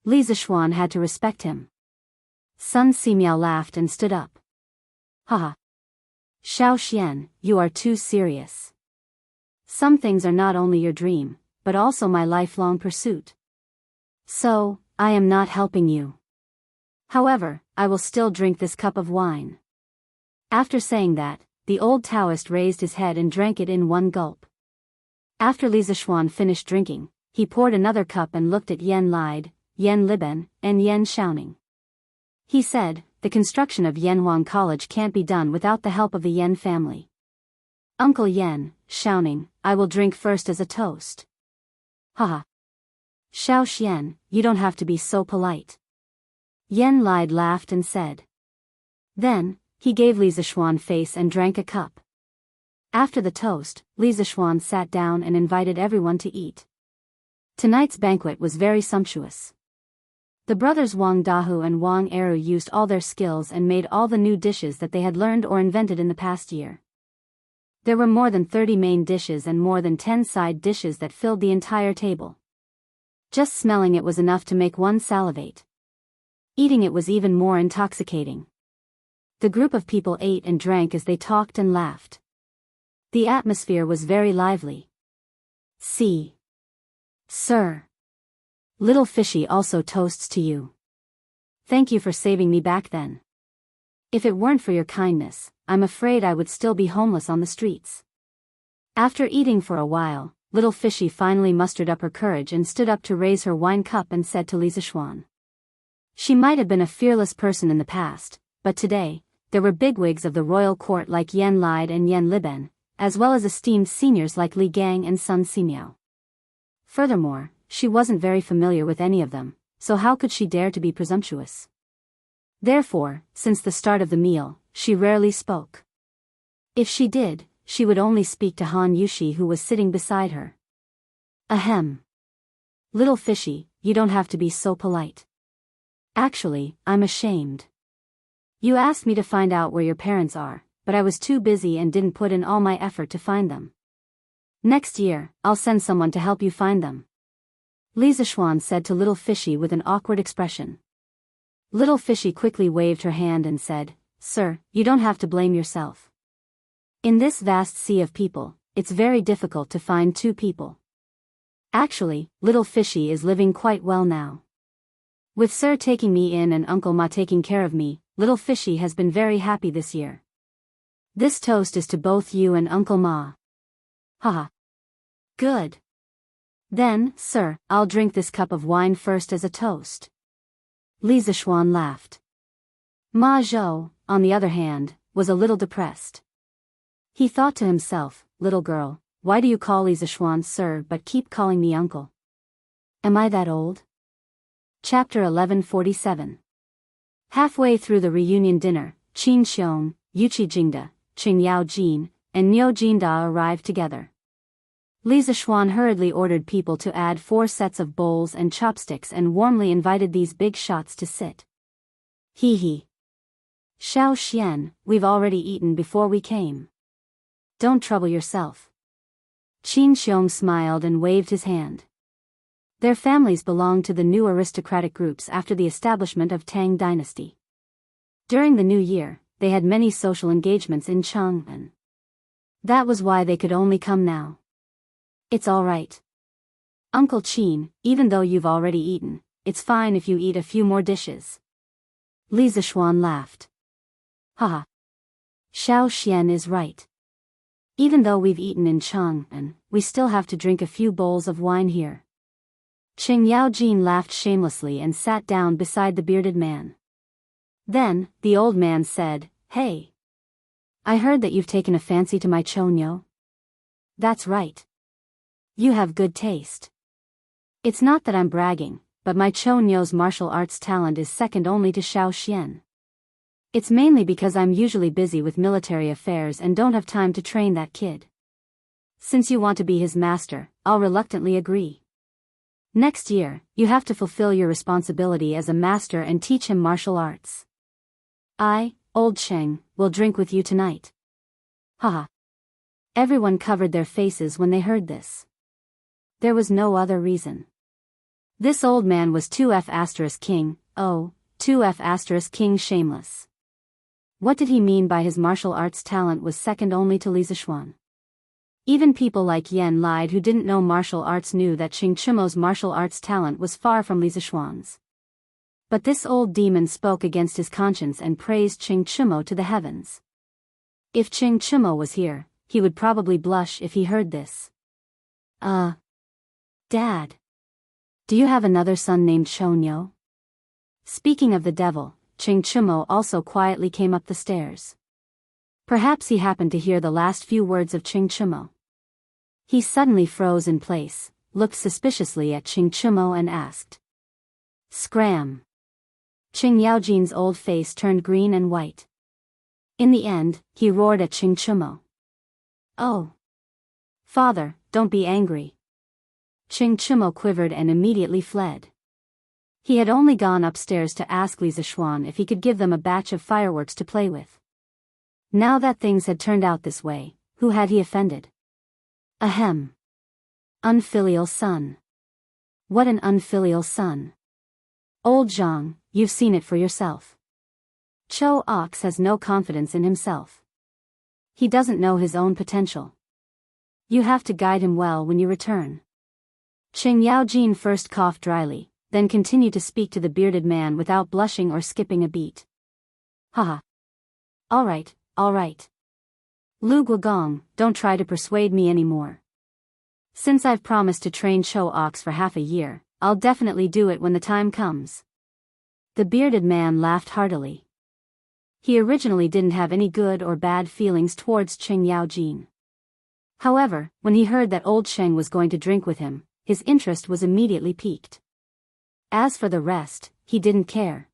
Li Zishuan had to respect him. Sun Simiao laughed and stood up. Haha. Xiao Xian, you are too serious. Some things are not only your dream, but also my lifelong pursuit. So, I am not helping you. However, I will still drink this cup of wine. After saying that, the old Taoist raised his head and drank it in one gulp. After Li Zishuan finished drinking, he poured another cup and looked at Yan Lide, Yan Liben, and Yan Shaoning. He said, the construction of Yanhuang College can't be done without the help of the Yan family. Uncle Yan, Shaoning, I will drink first as a toast. Haha. Xiao Xian, you don't have to be so polite. Yen lied, laughed and said. Then, he gave Li Zishuan face and drank a cup. After the toast, Li Zishuan sat down and invited everyone to eat. Tonight's banquet was very sumptuous. The brothers Wang Dahu and Wang Eru used all their skills and made all the new dishes that they had learned or invented in the past year. There were more than 30 main dishes and more than 10 side dishes that filled the entire table. Just smelling it was enough to make one salivate. Eating it was even more intoxicating. The group of people ate and drank as they talked and laughed. The atmosphere was very lively. See. Sir. Little Fishy also toasts to you. Thank you for saving me back then. If it weren't for your kindness, I'm afraid I would still be homeless on the streets. After eating for a while, Little Fishy finally mustered up her courage and stood up to raise her wine cup and said to Li Zishuan. She might have been a fearless person in the past, but today, there were bigwigs of the royal court like Yen Lide and Yen Liben, as well as esteemed seniors like Li Gang and Sun Ximiao. Furthermore, she wasn't very familiar with any of them, so how could she dare to be presumptuous? Therefore, since the start of the meal, she rarely spoke. If she did, she would only speak to Han Yushi, who was sitting beside her. Ahem. Little Fishy, you don't have to be so polite. Actually, I'm ashamed. You asked me to find out where your parents are, but I was too busy and didn't put in all my effort to find them. Next year, I'll send someone to help you find them. Li Zishuan said to Little Fishy with an awkward expression. Little Fishy quickly waved her hand and said, Sir, you don't have to blame yourself. In this vast sea of people, it's very difficult to find two people. Actually, Little Fishy is living quite well now. With Sir taking me in and Uncle Ma taking care of me, Little Fishy has been very happy this year. This toast is to both you and Uncle Ma. Haha. Good. Then, sir, I'll drink this cup of wine first as a toast. Li Zishuan laughed. Ma Zhou, on the other hand, was a little depressed. He thought to himself, little girl, why do you call Li Zishuan sir but keep calling me uncle? Am I that old? Chapter 1147. Halfway through the reunion dinner, Qin Xiong, Yuqi Jingda, Qing Yao Jin, and Niu Jinda arrived together. Li Zishuan hurriedly ordered people to add 4 sets of bowls and chopsticks and warmly invited these big shots to sit. Hee hee. Xiao Xian, we've already eaten before we came. Don't trouble yourself. Qin Xiong smiled and waved his hand. Their families belonged to the new aristocratic groups after the establishment of Tang dynasty. During the new year, they had many social engagements in Chang'an. That was why they could only come now. It's all right. Uncle Qin, even though you've already eaten, it's fine if you eat a few more dishes. Li Zishuan laughed. Haha. Xiao Xian is right. Even though we've eaten in Chang'an, we still have to drink a few bowls of wine here. Qing Yaojin laughed shamelessly and sat down beside the bearded man. Then, the old man said, Hey. I heard that you've taken a fancy to my Chonyo. That's right. You have good taste. It's not that I'm bragging, but my Chonyo's martial arts talent is second only to Xiao Xian. It's mainly because I'm usually busy with military affairs and don't have time to train that kid. Since you want to be his master, I'll reluctantly agree. Next year, you have to fulfill your responsibility as a master and teach him martial arts. I, Old Cheng, will drink with you tonight. Haha. Everyone covered their faces when they heard this. There was no other reason. This old man was 2F** king, oh, 2F** king shameless. What did he mean by his martial arts talent was second only to Li Zishuan? Even people like Yen Lide who didn't know martial arts knew that Qing Chimo's martial arts talent was far from Li Zishuan's. But this old demon spoke against his conscience and praised Qing Chimo to the heavens. If Qing Chimo was here, he would probably blush if he heard this. Dad. Do you have another son named Chonyo? Speaking of the devil, Qing Chimo also quietly came up the stairs. Perhaps he happened to hear the last few words of Qing Chimo. He suddenly froze in place, looked suspiciously at Qing Chumo and asked. Scram. Qing Yaojin's old face turned green and white. In the end, he roared at Qing Chumo. Oh. Father, don't be angry. Qing Chumo quivered and immediately fled. He had only gone upstairs to ask Li Zishuan if he could give them a batch of fireworks to play with. Now that things had turned out this way, who had he offended? Ahem. Unfilial son. What an unfilial son. Old Zhang, you've seen it for yourself. Cho Ox has no confidence in himself. He doesn't know his own potential. You have to guide him well when you return. Qing Yaojin first coughed dryly, then continued to speak to the bearded man without blushing or skipping a beat. Haha. All right. Lu Guogong, don't try to persuade me anymore. Since I've promised to train Cho Ox for half a year, I'll definitely do it when the time comes. The bearded man laughed heartily. He originally didn't have any good or bad feelings towards Qing Yaojin. However, when he heard that old Sheng was going to drink with him, his interest was immediately piqued. As for the rest, he didn't care.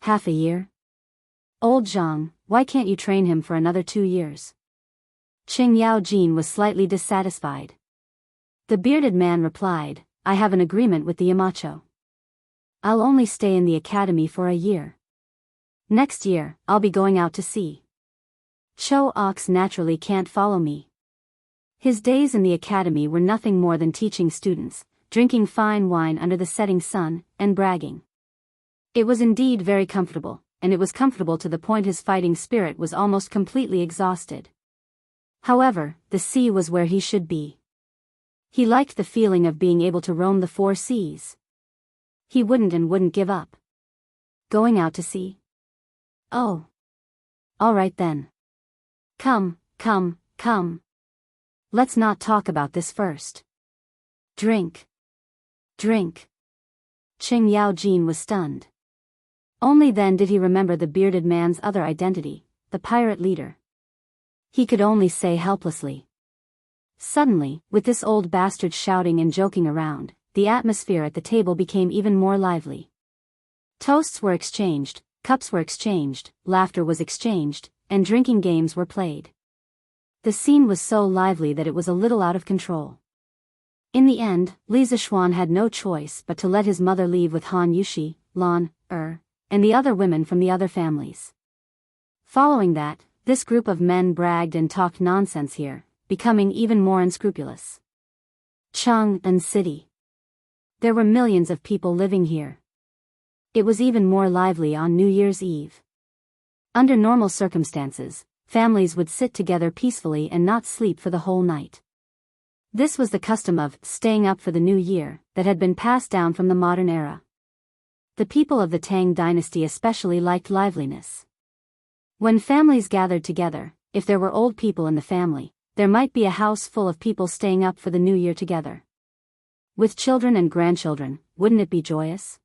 Half a year? Old Zhang, why can't you train him for another 2 years? Qing Yaojin was slightly dissatisfied. The bearded man replied, I have an agreement with the Yamacho. I'll only stay in the academy for a year. Next year, I'll be going out to sea. Cho Ox naturally can't follow me. His days in the academy were nothing more than teaching students, drinking fine wine under the setting sun, and bragging. It was indeed very comfortable, and it was comfortable to the point his fighting spirit was almost completely exhausted. However, the sea was where he should be. He liked the feeling of being able to roam the 4 seas. He wouldn't give up. Going out to sea? Oh. All right then. Come. Let's not talk about this first. Drink. Qing Yaojin was stunned. Only then did he remember the bearded man's other identity, the pirate leader. He could only say helplessly. Suddenly, with this old bastard shouting and joking around, the atmosphere at the table became even more lively. Toasts were exchanged, cups were exchanged, laughter was exchanged, and drinking games were played. The scene was so lively that it was a little out of control. In the end, Li Zishuan had no choice but to let his mother leave with Han Yushi, Lan, and the other women from the other families. Following that, this group of men bragged and talked nonsense here, becoming even more unscrupulous. Chang'an City. There were millions of people living here. It was even more lively on New Year's Eve. Under normal circumstances, families would sit together peacefully and not sleep for the whole night. This was the custom of staying up for the new year that had been passed down from the modern era. The people of the Tang dynasty especially liked liveliness. When families gathered together, if there were old people in the family, there might be a house full of people staying up for the new year together. With children and grandchildren, wouldn't it be joyous?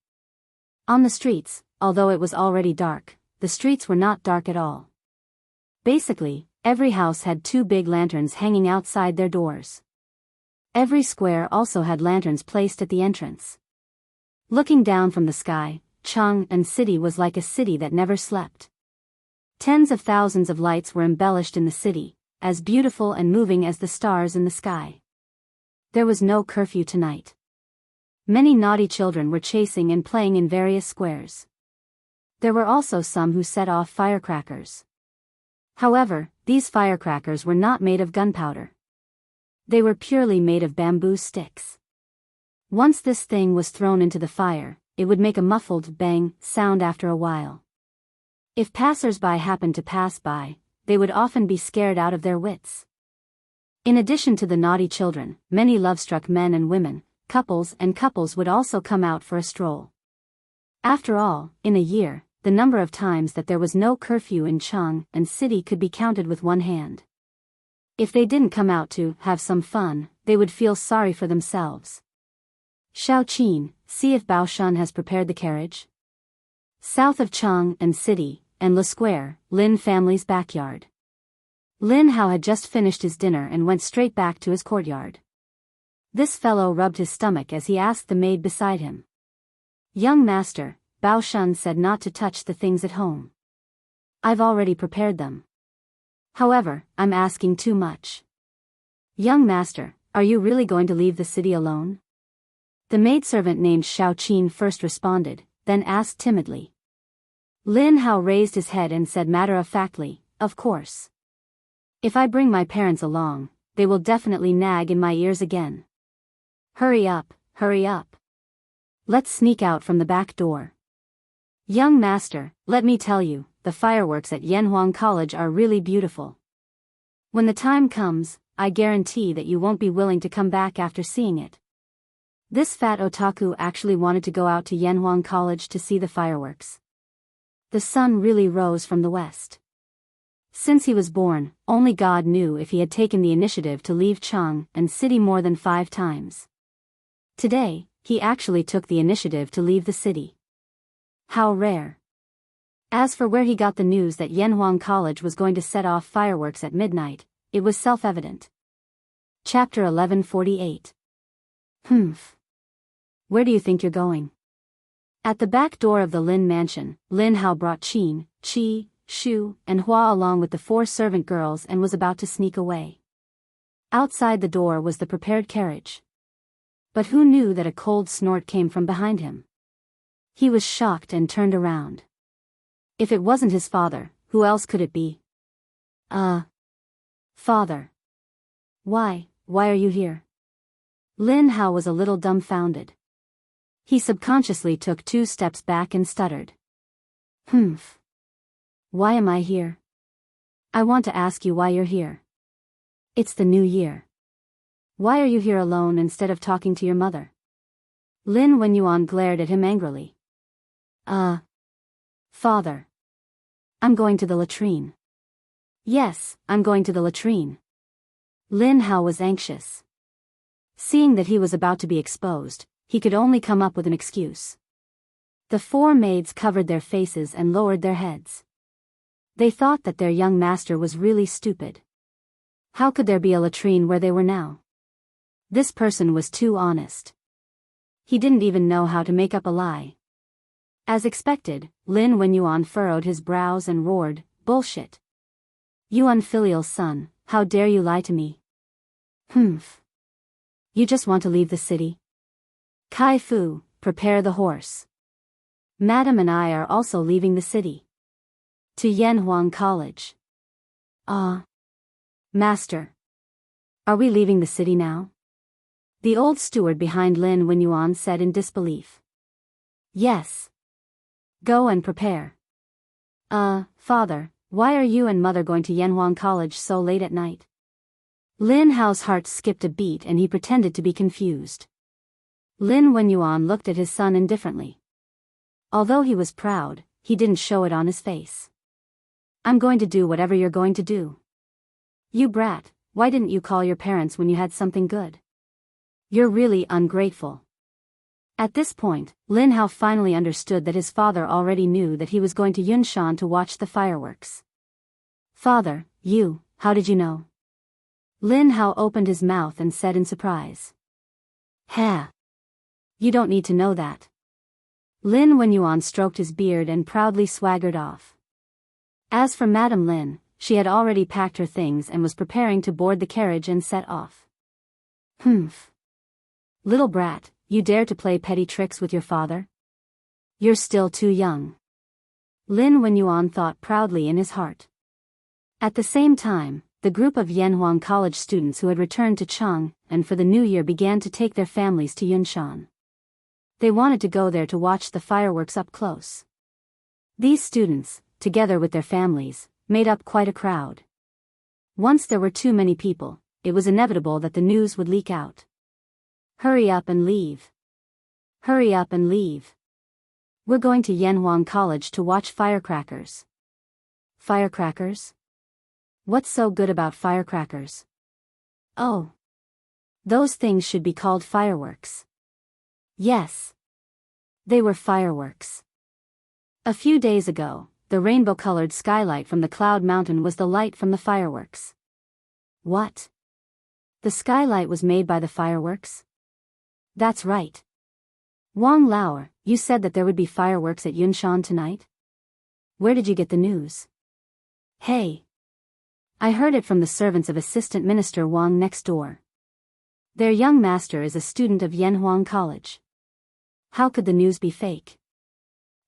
On the streets, although it was already dark, the streets were not dark at all. Basically, every house had 2 big lanterns hanging outside their doors. Every square also had lanterns placed at the entrance. Looking down from the sky, Chang'an City was like a city that never slept. Tens of thousands of lights were embellished in the city, as beautiful and moving as the stars in the sky. There was no curfew tonight. Many naughty children were chasing and playing in various squares. There were also some who set off firecrackers. However, these firecrackers were not made of gunpowder. They were purely made of bamboo sticks. Once this thing was thrown into the fire, it would make a muffled bang sound after a while. If passers-by happened to pass by, they would often be scared out of their wits. In addition to the naughty children, many love-struck men and women, couples would also come out for a stroll. After all, in a year, the number of times that there was no curfew in Chang'an City could be counted with one hand. If they didn't come out to have some fun, they would feel sorry for themselves. Xiao Qin, see if Baoshan has prepared the carriage. South of Chang'an City, and Le Square, Lin family's backyard. Lin Hao had just finished his dinner and went straight back to his courtyard. This fellow rubbed his stomach as he asked the maid beside him. Young master, Bao Shun said not to touch the things at home. I've already prepared them. However, I'm asking too much. Young master, are you really going to leave the city alone? The maidservant named Xiao Qin first responded, then asked timidly. Lin Hao raised his head and said matter-of-factly, of course. If I bring my parents along, they will definitely nag in my ears again. Hurry up, hurry up. Let's sneak out from the back door. Young master, let me tell you, the fireworks at Yanhuang College are really beautiful. When the time comes, I guarantee that you won't be willing to come back after seeing it. This fat otaku actually wanted to go out to Yanhuang College to see the fireworks. The sun really rose from the west. Since he was born, only God knew if he had taken the initiative to leave Chang and city more than 5 times. Today, he actually took the initiative to leave the city. How rare. As for where he got the news that Yanhuang College was going to set off fireworks at midnight, it was self-evident. Chapter 1148. Where do you think you're going? At the back door of the Lin mansion, Lin Hao brought Qin, Qi, Shu, and Hua along with the 4 servant girls and was about to sneak away. Outside the door was the prepared carriage. But who knew that a cold snort came from behind him? He was shocked and turned around. If it wasn't his father, who else could it be? Father. Why are you here? Lin Hao was a little dumbfounded. He subconsciously took 2 steps back and stuttered. Why am I here? I want to ask you why you're here. It's the new year. Why are you here alone instead of talking to your mother? Lin Wenyuan glared at him angrily. Father. I'm going to the latrine. Yes, I'm going to the latrine. Lin Hao was anxious. Seeing that he was about to be exposed, he could only come up with an excuse. The 4 maids covered their faces and lowered their heads. They thought that their young master was really stupid. How could there be a latrine where they were now? This person was too honest. He didn't even know how to make up a lie. As expected, Lin Wenyuan furrowed his brows and roared, "Bullshit! You unfilial son, how dare you lie to me? You just want to leave the city? Kai Fu, prepare the horse. Madam and I are also leaving the city. To Yanhuang College." Master. Are we leaving the city now? The old steward behind Lin Wenyuan said in disbelief. Yes. Go and prepare. Father, why are you and mother going to Yanhuang College so late at night? Lin Hao's heart skipped a beat and he pretended to be confused. Lin Wenyuan looked at his son indifferently. Although he was proud, he didn't show it on his face. I'm going to do whatever you're going to do. You brat, why didn't you call your parents when you had something good? You're really ungrateful. At this point, Lin Hao finally understood that his father already knew that he was going to Yunshan to watch the fireworks. Father, how did you know? Lin Hao opened his mouth and said in surprise. You don't need to know that. Lin Wenyuan stroked his beard and proudly swaggered off. As for Madame Lin, she had already packed her things and was preparing to board the carriage and set off. Little brat, you dare to play petty tricks with your father? You're still too young. Lin Wenyuan thought proudly in his heart. At the same time, the group of Yanhuang College students who had returned to Chang and for the new year began to take their families to Yunshan. They wanted to go there to watch the fireworks up close. These students, together with their families, made up quite a crowd. Once there were too many people, it was inevitable that the news would leak out. Hurry up and leave. Hurry up and leave. We're going to Yanhuang College to watch firecrackers. Firecrackers? What's so good about firecrackers? Oh. Those things should be called fireworks. Yes. They were fireworks. A few days ago, the rainbow-colored skylight from the Cloud Mountain was the light from the fireworks. What? The skylight was made by the fireworks? That's right. Wang Lauer, you said that there would be fireworks at Yunshan tonight? Where did you get the news? Hey. I heard it from the servants of Assistant Minister Wang next door. Their young master is a student of Yanhuang College. How could the news be fake?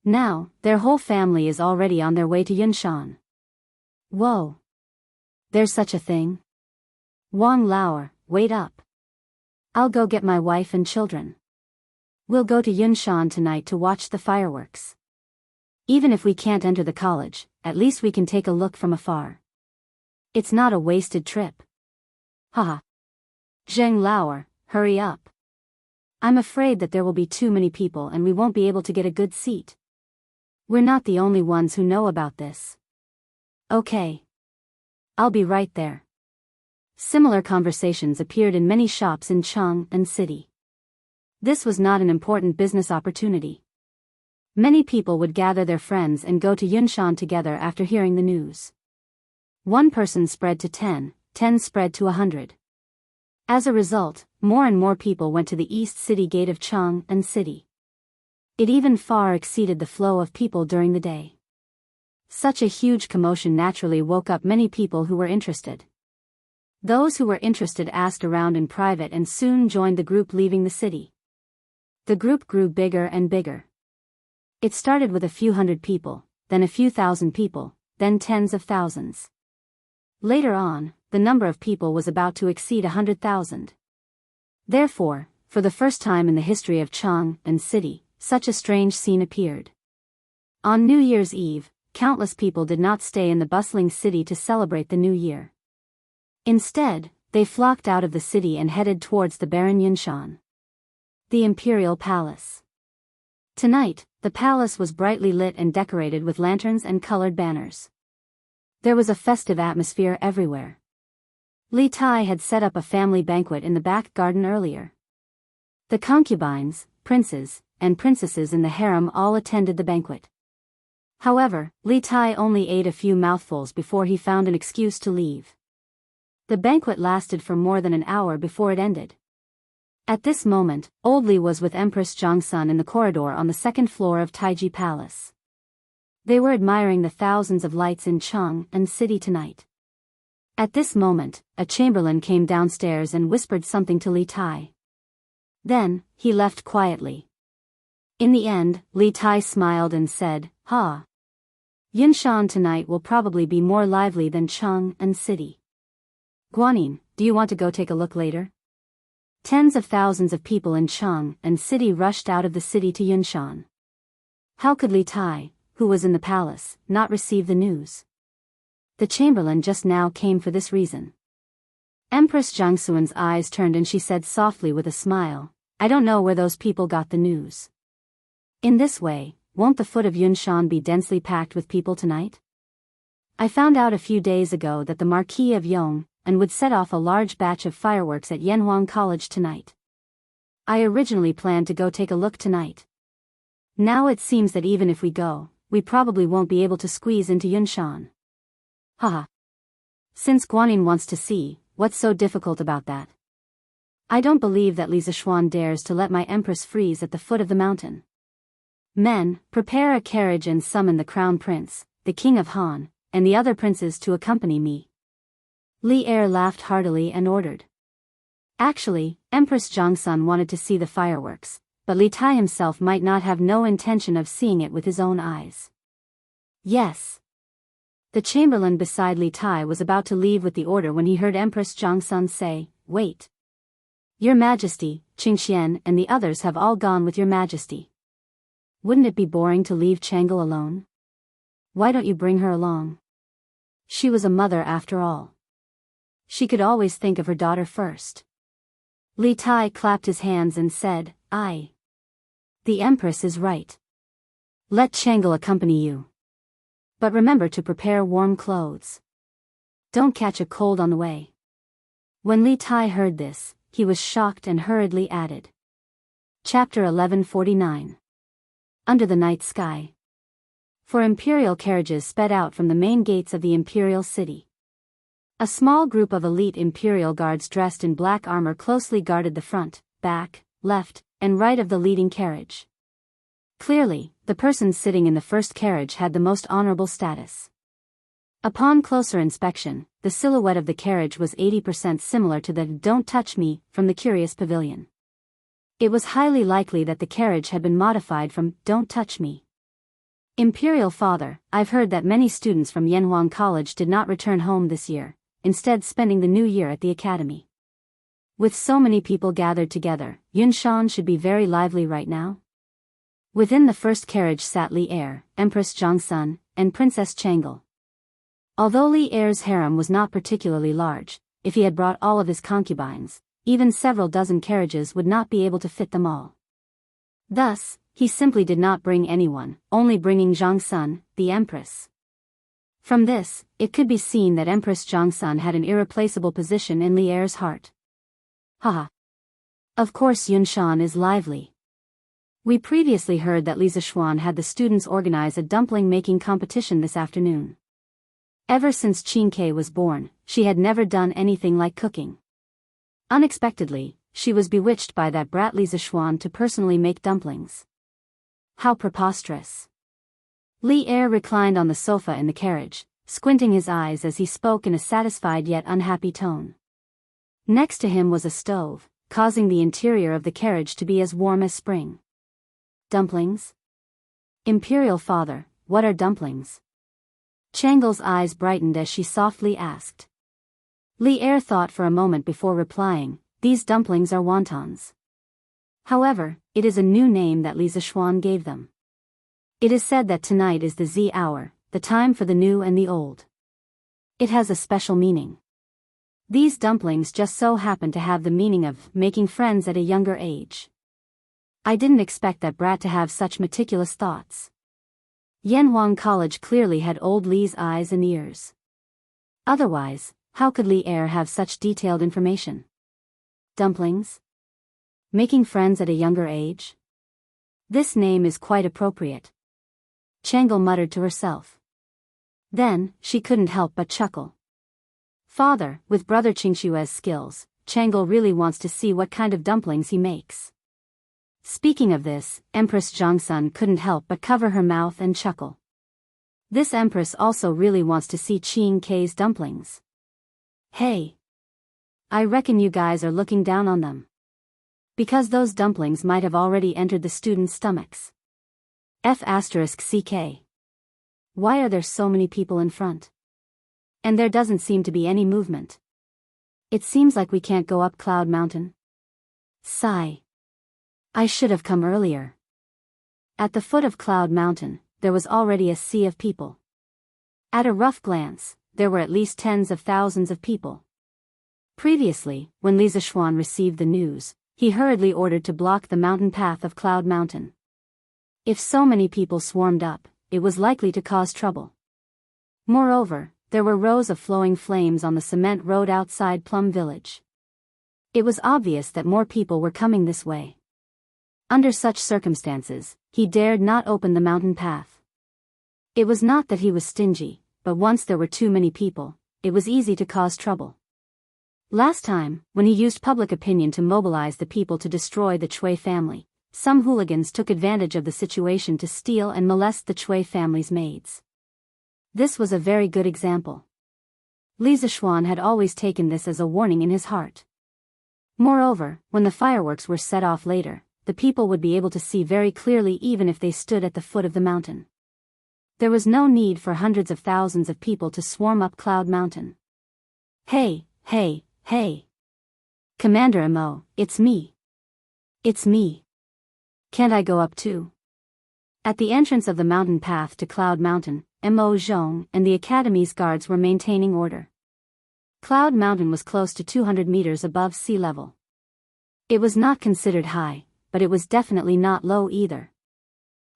Now, their whole family is already on their way to Yunshan. Whoa. There's such a thing? Wang Lauer, wait up. I'll go get my wife and children. We'll go to Yunshan tonight to watch the fireworks. Even if we can't enter the college, at least we can take a look from afar. It's not a wasted trip. Haha. Zheng Lauer, hurry up. I'm afraid that there will be too many people and we won't be able to get a good seat. We're not the only ones who know about this. Okay. I'll be right there. Similar conversations appeared in many shops in Chang'an City. This was not an important business opportunity. Many people would gather their friends and go to Yunshan together after hearing the news. One person spread to 10, 10 spread to 100. As a result, more and more people went to the East City gate of Chang'an City. It even far exceeded the flow of people during the day. Such a huge commotion naturally woke up many people who were interested. Those who were interested asked around in private and soon joined the group leaving the city. The group grew bigger and bigger. It started with a few hundred people, then a few thousand people, then tens of thousands. Later on, the number of people was about to exceed 100,000. Therefore, for the first time in the history of Chang'an City, such a strange scene appeared. On New Year's Eve, countless people did not stay in the bustling city to celebrate the new year. Instead, they flocked out of the city and headed towards the barren Yunshan. The Imperial Palace. Tonight, the palace was brightly lit and decorated with lanterns and colored banners. There was a festive atmosphere everywhere. Li Tai had set up a family banquet in the back garden earlier. The concubines, princes, and princesses in the harem all attended the banquet. However, Li Tai only ate a few mouthfuls before he found an excuse to leave. The banquet lasted for more than an hour before it ended. At this moment, Old Li was with Empress Zhongsun in the corridor on the second floor of Taiji Palace. They were admiring the thousands of lights in Chang'an City tonight. At this moment, a chamberlain came downstairs and whispered something to Li Tai. Then, he left quietly. In the end, Li Tai smiled and said, "Ha! Yunshan tonight will probably be more lively than Chang'an City. Guanyin, do you want to go take a look later?" Tens of thousands of people in Chang'an City rushed out of the city to Yunshan. How could Li Tai, who was in the palace, not receive the news? The chamberlain just now came for this reason. Empress Zhangsuan's eyes turned and she said softly with a smile, "I don't know where those people got the news. In this way, won't the foot of Yunshan be densely packed with people tonight? I found out a few days ago that the Marquis of Yong and would set off a large batch of fireworks at Yanhuang College tonight. I originally planned to go take a look tonight. Now it seems that even if we go, we probably won't be able to squeeze into Yunshan. Haha. Since Guanyin wants to see, what's so difficult about that? I don't believe that Li Zishuan dares to let my empress freeze at the foot of the mountain. Men, prepare a carriage and summon the crown prince, the king of Han, and the other princes to accompany me." Li Er laughed heartily and ordered. Actually, Empress Zhongsun wanted to see the fireworks, but Li Tai himself might not have no intention of seeing it with his own eyes. Yes. The chamberlain beside Li Tai was about to leave with the order when he heard Empress Zhongsun say, "Wait. Your Majesty, Qingxian and the others have all gone with your Majesty. Wouldn't it be boring to leave Chang'e alone? Why don't you bring her along? She was a mother after all. She could always think of her daughter first." Li Tai clapped his hands and said, "Aye. The Empress is right. Let Chang'e accompany you. But remember to prepare warm clothes. Don't catch a cold on the way." When Li Tai heard this, he was shocked and hurriedly added. Chapter 1149. Under the Night Sky. Four imperial carriages sped out from the main gates of the imperial city. A small group of elite Imperial guards dressed in black armor closely guarded the front, back, left, and right of the leading carriage. Clearly, the person sitting in the first carriage had the most honorable status. Upon closer inspection, the silhouette of the carriage was 80% similar to the "Don't Touch Me" from the Curious Pavilion. It was highly likely that the carriage had been modified from "Don't Touch Me." Imperial Father, I've heard that many students from Yanhuang College did not return home this year, instead spending the new year at the academy. With so many people gathered together, Yunshan should be very lively right now. Within the first carriage sat Li Er, Empress Zhongsun, and Princess Changel. Although Li Er's harem was not particularly large, if he had brought all of his concubines, even several dozen carriages would not be able to fit them all. Thus, he simply did not bring anyone, only bringing Zhongsun, the Empress. From this, it could be seen that Empress Zhongsun had an irreplaceable position in Li Er's heart. Haha. Of course Yunshan is lively. We previously heard that Li Zishuan had the students organize a dumpling-making competition this afternoon. Ever since Qin Ke was born, she had never done anything like cooking. Unexpectedly, she was bewitched by that brat Li Zishuan to personally make dumplings. How preposterous. Li Er reclined on the sofa in the carriage, squinting his eyes as he spoke in a satisfied yet unhappy tone. Next to him was a stove, causing the interior of the carriage to be as warm as spring. Dumplings? Imperial Father, what are dumplings? Changel's eyes brightened as she softly asked. Li Er thought for a moment before replying, these dumplings are wontons. However, it is a new name that Li Zishuan gave them. It is said that tonight is the Z hour, the time for the new and the old. It has a special meaning. These dumplings just so happen to have the meaning of making friends at a younger age. I didn't expect that brat to have such meticulous thoughts. Yanhuang College clearly had old Li's eyes and ears. Otherwise, how could Li Er have such detailed information? Dumplings? Making friends at a younger age? This name is quite appropriate. Changel muttered to herself. Then, she couldn't help but chuckle. Father, with brother Qingshue's skills, Changel really wants to see what kind of dumplings he makes. Speaking of this, Empress Zhongsun couldn't help but cover her mouth and chuckle. This Empress also really wants to see Qin Ke's dumplings. Hey! I reckon you guys are looking down on them. Because those dumplings might have already entered the students' stomachs. F***CK. Why are there so many people in front? And there doesn't seem to be any movement. It seems like we can't go up Cloud Mountain. Sigh. I should have come earlier. At the foot of Cloud Mountain, there was already a sea of people. At a rough glance, there were at least tens of thousands of people. Previously, when Li Zishuan received the news, he hurriedly ordered to block the mountain path of Cloud Mountain. If so many people swarmed up, it was likely to cause trouble. Moreover, there were rows of flowing flames on the cement road outside Plum Village. It was obvious that more people were coming this way. Under such circumstances, he dared not open the mountain path. It was not that he was stingy, but once there were too many people, it was easy to cause trouble. Last time, when he used public opinion to mobilize the people to destroy the Chui family, some hooligans took advantage of the situation to steal and molest the Chui family's maids. This was a very good example. Li Zishuan had always taken this as a warning in his heart. Moreover, when the fireworks were set off later, the people would be able to see very clearly even if they stood at the foot of the mountain. There was no need for hundreds of thousands of people to swarm up Cloud Mountain. Hey, hey, hey! Commander Mo, it's me. It's me. Can't I go up too? At the entrance of the mountain path to Cloud Mountain, Mo Zhong and the Academy's guards were maintaining order. Cloud Mountain was close to 200 meters above sea level. It was not considered high, but it was definitely not low either.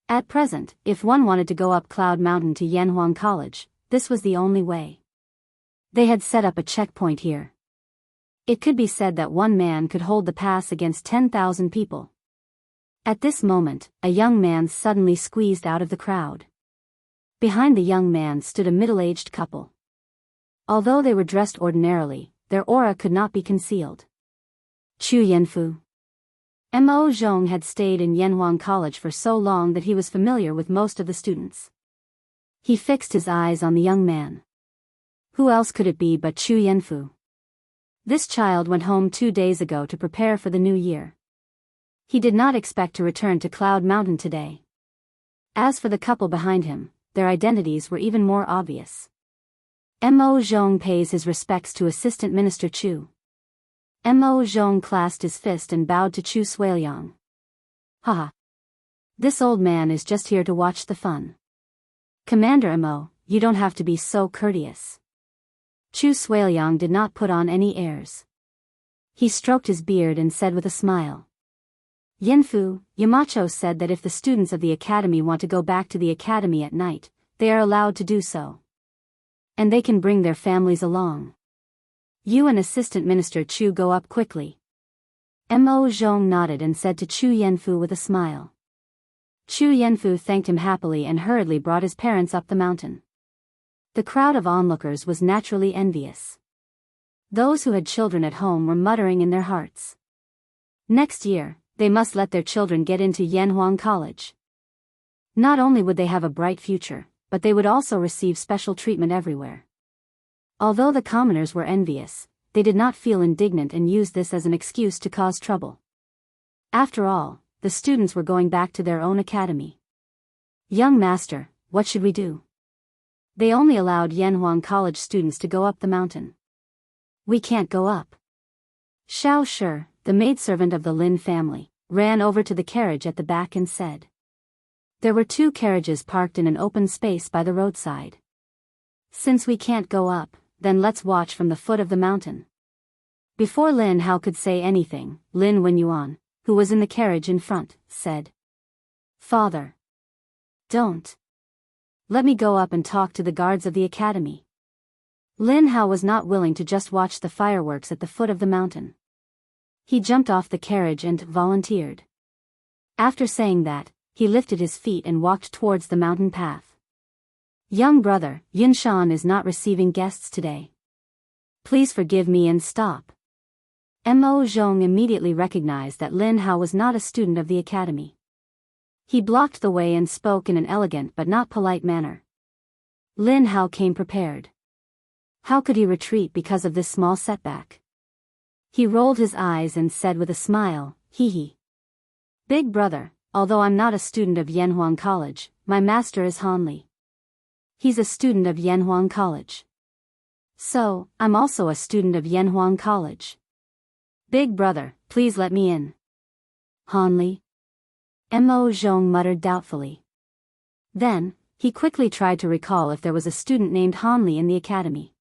At present, if one wanted to go up Cloud Mountain to Yanhuang College, this was the only way. They had set up a checkpoint here. It could be said that one man could hold the pass against 10,000 people. At this moment, a young man suddenly squeezed out of the crowd. Behind the young man stood a middle-aged couple. Although they were dressed ordinarily, their aura could not be concealed. Chu Yanfu. Mo Zhong had stayed in Yanhuang College for so long that he was familiar with most of the students. He fixed his eyes on the young man. Who else could it be but Chu Yanfu? This child went home 2 days ago to prepare for the new year. He did not expect to return to Cloud Mountain today. As for the couple behind him, their identities were even more obvious. Mo Zhong pays his respects to Assistant Minister Chu. Mo Zhong clasped his fist and bowed to Chu Suiliang. Haha. This old man is just here to watch the fun. Commander Mo, you don't have to be so courteous. Chu Suiliang did not put on any airs. He stroked his beard and said with a smile. Yanfu, Yamacho said that if the students of the academy want to go back to the academy at night, they are allowed to do so. And they can bring their families along. You and Assistant Minister Chu go up quickly. Mo Zhong nodded and said to Chu Yanfu with a smile. Chu Yanfu thanked him happily and hurriedly brought his parents up the mountain. The crowd of onlookers was naturally envious. Those who had children at home were muttering in their hearts. Next year, they must let their children get into Yanhuang College. Not only would they have a bright future, but they would also receive special treatment everywhere. Although the commoners were envious, they did not feel indignant and used this as an excuse to cause trouble. After all, the students were going back to their own academy. Young master, what should we do? They only allowed Yanhuang College students to go up the mountain. We can't go up. Xiao Shi, the maidservant of the Lin family, ran over to the carriage at the back and said. There were 2 carriages parked in an open space by the roadside. Since we can't go up, then let's watch from the foot of the mountain. Before Lin Hao could say anything, Lin Wenyuan, who was in the carriage in front, said. Father. Don't. Let me go up and talk to the guards of the academy. Lin Hao was not willing to just watch the fireworks at the foot of the mountain. He jumped off the carriage and volunteered. After saying that, he lifted his feet and walked towards the mountain path. Young brother, Yunshan is not receiving guests today. Please forgive me and stop. Mo Zhong immediately recognized that Lin Hao was not a student of the academy. He blocked the way and spoke in an elegant but not polite manner. Lin Hao came prepared. How could he retreat because of this small setback? He rolled his eyes and said with a smile, hee hee. Big brother, although I'm not a student of Yanhuang College, my master is Hanli. He's a student of Yanhuang College. So, I'm also a student of Yanhuang College. Big brother, please let me in. Hanli? Mo Zhong muttered doubtfully. Then, he quickly tried to recall if there was a student named Hanli in the academy.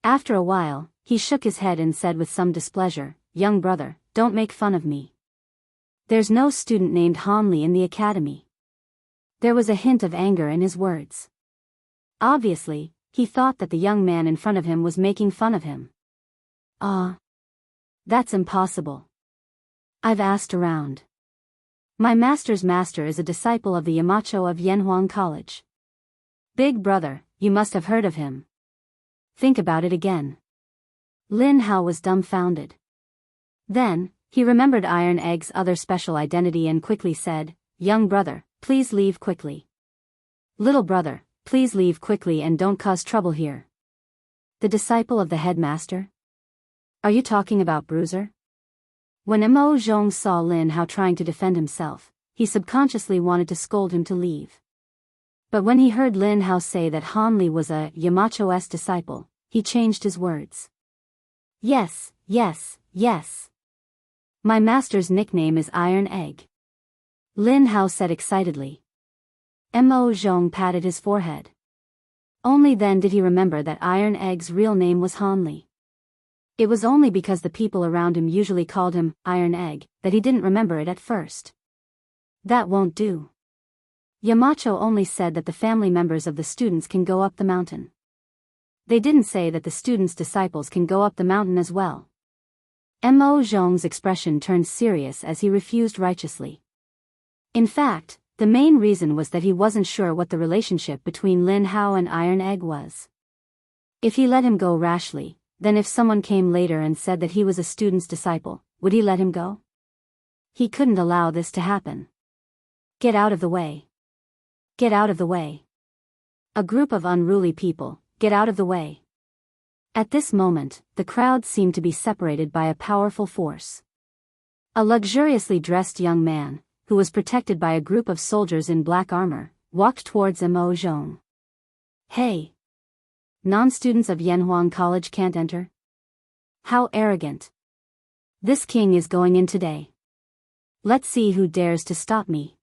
After a while, he shook his head and said with some displeasure, Young brother, don't make fun of me. There's no student named Hanli in the academy. There was a hint of anger in his words. Obviously, he thought that the young man in front of him was making fun of him. That's impossible. I've asked around. My master's master is a disciple of the Yamacho of Yanhuang College. Big brother, you must have heard of him. Think about it again. Lin Hao was dumbfounded. Then, he remembered Iron Egg's other special identity and quickly said, Young brother, please leave quickly. Little brother, please leave quickly and don't cause trouble here. The disciple of the headmaster? Are you talking about Bruiser? When Mo Zhong saw Lin Hao trying to defend himself, he subconsciously wanted to scold him to leave. But when he heard Lin Hao say that Hanli was a Yamacho's disciple, he changed his words. Yes, yes, yes. My master's nickname is Iron Egg. Lin Hao said excitedly. Mo Zhong patted his forehead. Only then did he remember that Iron Egg's real name was Hanli. It was only because the people around him usually called him Iron Egg that he didn't remember it at first. That won't do. Yamacho only said that the family members of the students can go up the mountain. They didn't say that the students' disciples can go up the mountain as well. Mo Zhong's expression turned serious as he refused righteously. In fact, the main reason was that he wasn't sure what the relationship between Lin Hao and Iron Egg was. If he let him go rashly, then if someone came later and said that he was a student's disciple, would he let him go? He couldn't allow this to happen. Get out of the way. Get out of the way. A group of unruly people, get out of the way. At this moment, the crowd seemed to be separated by a powerful force. A luxuriously dressed young man, who was protected by a group of soldiers in black armor, walked towards Mo Zhong. Hey! Non-students of Yanhuang College can't enter? How arrogant! This king is going in today. Let's see who dares to stop me.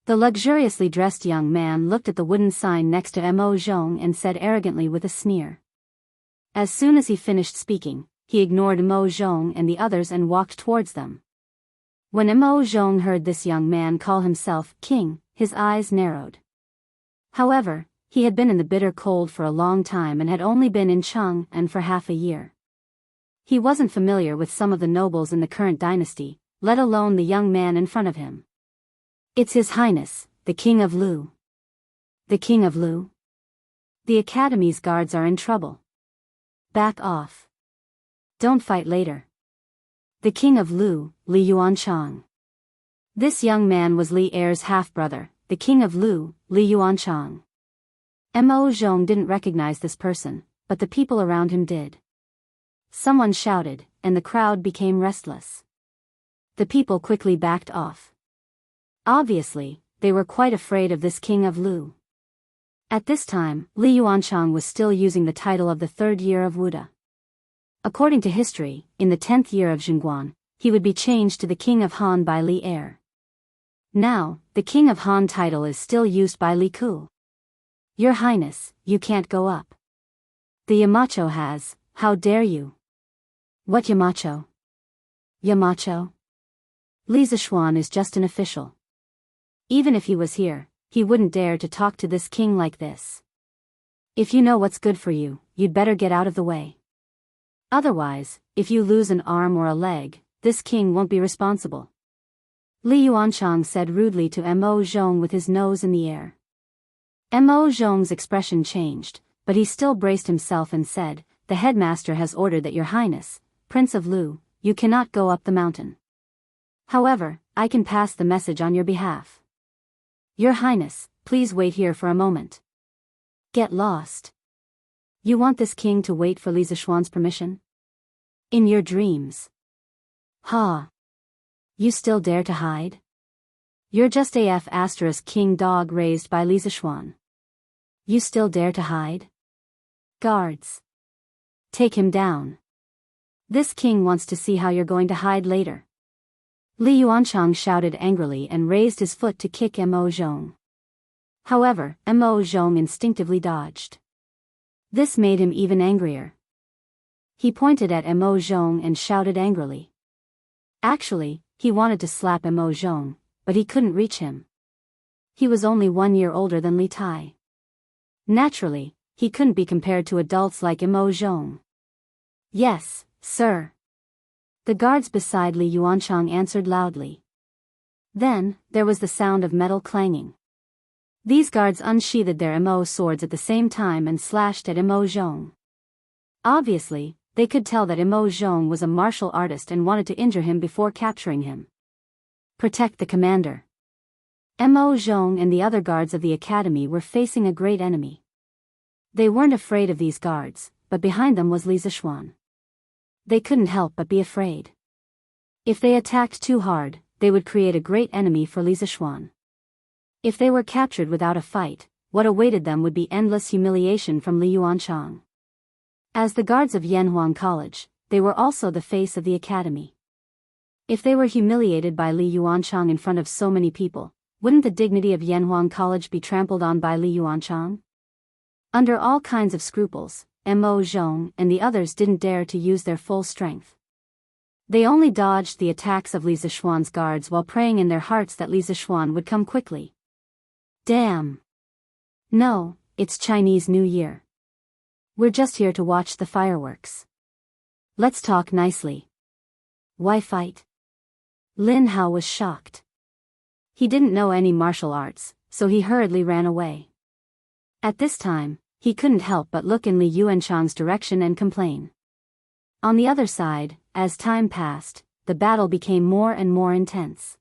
The luxuriously dressed young man looked at the wooden sign next to Mo Zhong and said arrogantly with a sneer. As soon as he finished speaking, he ignored Mo Zhong and the others and walked towards them. When Mo Zhong heard this young man call himself king, his eyes narrowed. However, he had been in the bitter cold for a long time and had only been in Chang'an for half a year. He wasn't familiar with some of the nobles in the current dynasty, let alone the young man in front of him. It's His Highness, the King of Lu. The King of Lu? The Academy's guards are in trouble. Back off. Don't fight later. The King of Lu, Li Yuanchang. This young man was Li Er's half-brother, the King of Lu, Li Yuanchang. Mo Zhong didn't recognize this person, but the people around him did. Someone shouted, and the crowd became restless. The people quickly backed off. Obviously, they were quite afraid of this King of Lu. At this time, Li Yuanchang was still using the title of the third year of Wuda. According to history, in the 10th year of Zhongguan, he would be changed to the King of Han by Li Er. Now, the King of Han title is still used by Li Ku. Your Highness, you can't go up. The Yamacho has, how dare you? What Yamacho? Yamacho? Li Zishuan is just an official. Even if he was here, he wouldn't dare to talk to this king like this. If you know what's good for you, you'd better get out of the way. Otherwise, if you lose an arm or a leg, this king won't be responsible. Li Yuanchang said rudely to Mo Zhong with his nose in the air. Mo Zhong's expression changed, but he still braced himself and said, the headmaster has ordered that Your Highness, Prince of Lu, you cannot go up the mountain. However, I can pass the message on your behalf. Your Highness, please wait here for a moment. Get lost. You want this king to wait for Li Zishuan's permission? In your dreams. Ha! You still dare to hide? You're just AF * king dog raised by Li Zishuan. You still dare to hide? Guards. Take him down. This king wants to see how you're going to hide later. Li Yuanchang shouted angrily and raised his foot to kick Mo Zhong. However, Mo Zhong instinctively dodged. This made him even angrier. He pointed at Mo Zhong and shouted angrily. Actually, he wanted to slap Mo Zhong, but he couldn't reach him. He was only 1 year older than Li Tai. Naturally, he couldn't be compared to adults like Mo Zhong. Yes, sir. The guards beside Li Yuanchang answered loudly. Then, there was the sound of metal clanging. These guards unsheathed their Mo swords at the same time and slashed at Mo Zhong. Obviously, they could tell that Mo Zhong was a martial artist and wanted to injure him before capturing him. Protect the commander. Mo Zhong and the other guards of the academy were facing a great enemy. They weren't afraid of these guards, but behind them was Li Zishuan. They couldn't help but be afraid. If they attacked too hard, they would create a great enemy for Li Zishuan. If they were captured without a fight, what awaited them would be endless humiliation from Li Yuanchang. As the guards of Yanhuang College, they were also the face of the academy. If they were humiliated by Li Yuanchang in front of so many people, wouldn't the dignity of Yanhuang College be trampled on by Li Yuanchang? Under all kinds of scruples, Mo Zhong and the others didn't dare to use their full strength. They only dodged the attacks of Li Zishuan's guards while praying in their hearts that Li Zishuan would come quickly. Damn! No, it's Chinese New Year. We're just here to watch the fireworks. Let's talk nicely. Why fight? Lin Hao was shocked. He didn't know any martial arts, so he hurriedly ran away. At this time, he couldn't help but look in Li Yuanchang's direction and complain. On the other side, as time passed, the battle became more and more intense.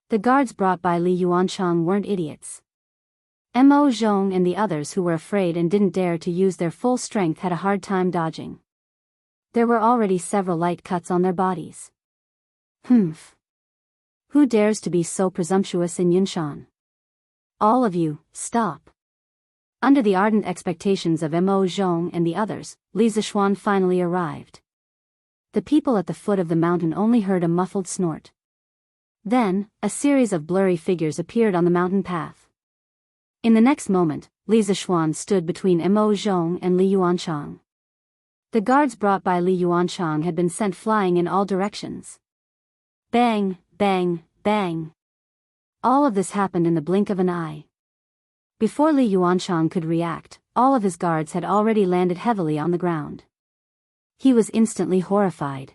The guards brought by Li Yuanchang weren't idiots. Mo Zhong and the others who were afraid and didn't dare to use their full strength had a hard time dodging. There were already several light cuts on their bodies. Humph. Who dares to be so presumptuous in Yunshan? All of you, stop. Under the ardent expectations of Mo Zhong and the others, Li Zishuan finally arrived. The people at the foot of the mountain only heard a muffled snort. Then, a series of blurry figures appeared on the mountain path. In the next moment, Li Zishuan stood between Mo Zhong and Li Yuanchang. The guards brought by Li Yuanchang had been sent flying in all directions. Bang, bang, bang. All of this happened in the blink of an eye. Before Li Yuanchang could react, all of his guards had already landed heavily on the ground. He was instantly horrified.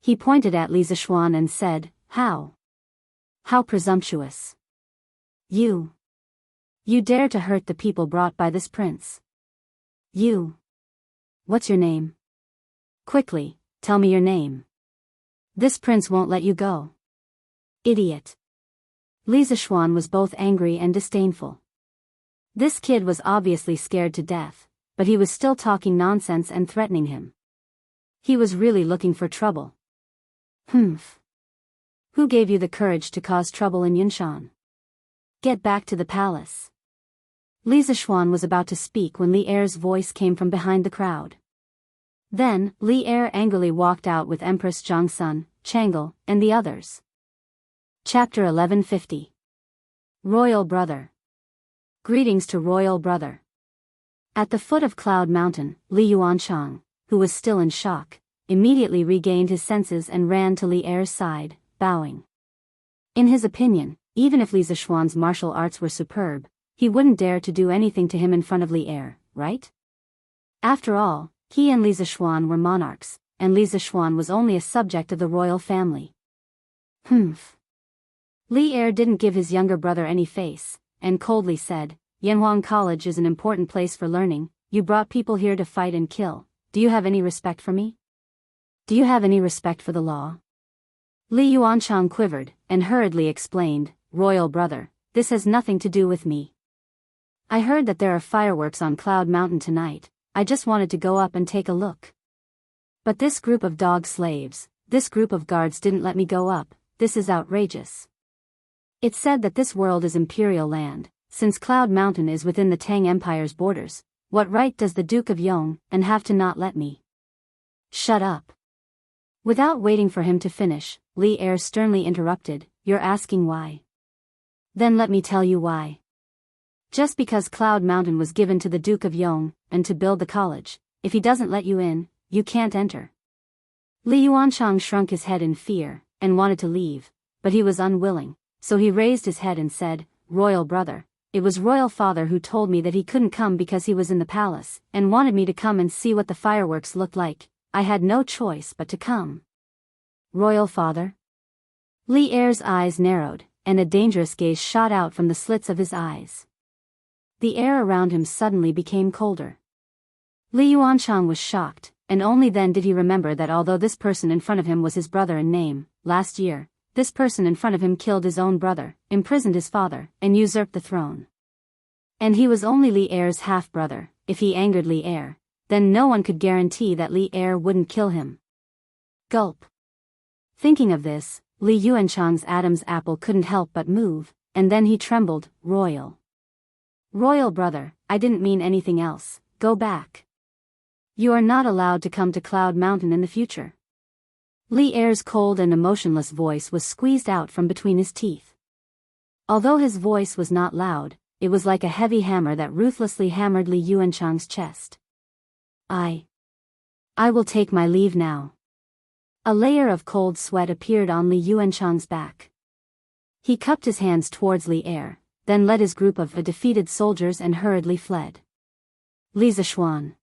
He pointed at Li Zishuan and said, "How? How presumptuous! You dare to hurt the people brought by this prince. You. What's your name? Quickly, tell me your name. This prince won't let you go." Idiot. Li Zishuan was both angry and disdainful. This kid was obviously scared to death, but he was still talking nonsense and threatening him. He was really looking for trouble. Humph. Who gave you the courage to cause trouble in Yunshan? Get back to the palace. Li Zishuan was about to speak when Li Er's voice came from behind the crowd. Then, Li Er angrily walked out with Empress Zhangsun, Changle, and the others. Chapter 1150. Royal Brother. Greetings to Royal Brother. At the foot of Cloud Mountain, Li Yuanchang, who was still in shock, immediately regained his senses and ran to Li Er's side, bowing. In his opinion, even if Li Zishuan's martial arts were superb, he wouldn't dare to do anything to him in front of Li Er, right? After all, he and Li Zishuan were monarchs, and Li Zishuan was only a subject of the royal family. Humph. Li Er didn't give his younger brother any face, and coldly said, "Yanhuang College is an important place for learning. You brought people here to fight and kill. Do you have any respect for me? Do you have any respect for the law?" Li Yuanchang quivered, and hurriedly explained, "Royal brother, this has nothing to do with me. I heard that there are fireworks on Cloud Mountain tonight. I just wanted to go up and take a look. But this group of dog slaves, this group of guards didn't let me go up. This is outrageous. It's said that this world is imperial land, since Cloud Mountain is within the Tang Empire's borders. What right does the Duke of Yong and have to not let me?" "Shut up." Without waiting for him to finish, Li Er sternly interrupted, "You're asking why? Then let me tell you why. Just because Cloud Mountain was given to the Duke of Yong, and to build the college, if he doesn't let you in, you can't enter." Li Yuanchang shrunk his head in fear, and wanted to leave, but he was unwilling, so he raised his head and said, "Royal brother, it was Royal father who told me that he couldn't come because he was in the palace, and wanted me to come and see what the fireworks looked like. I had no choice but to come." "Royal father?" Li Er's eyes narrowed, and a dangerous gaze shot out from the slits of his eyes. The air around him suddenly became colder. Li Yuanchang was shocked, and only then did he remember that although this person in front of him was his brother in name, last year, this person in front of him killed his own brother, imprisoned his father, and usurped the throne. And he was only Li Er's half-brother. If he angered Li Er, then no one could guarantee that Li Er wouldn't kill him. Gulp. Thinking of this, Li Yuanchang's Adam's apple couldn't help but move, and then he trembled. Royal brother, I didn't mean anything else. Go back. You are not allowed to come to Cloud Mountain in the future." Li Er's cold and emotionless voice was squeezed out from between his teeth. Although his voice was not loud, it was like a heavy hammer that ruthlessly hammered Li Yuanchang's chest. I will take my leave now." A layer of cold sweat appeared on Li Yuanchang's back. He cupped his hands towards Li Er, then led his group of defeated soldiers and hurriedly fled. Li Zishuan.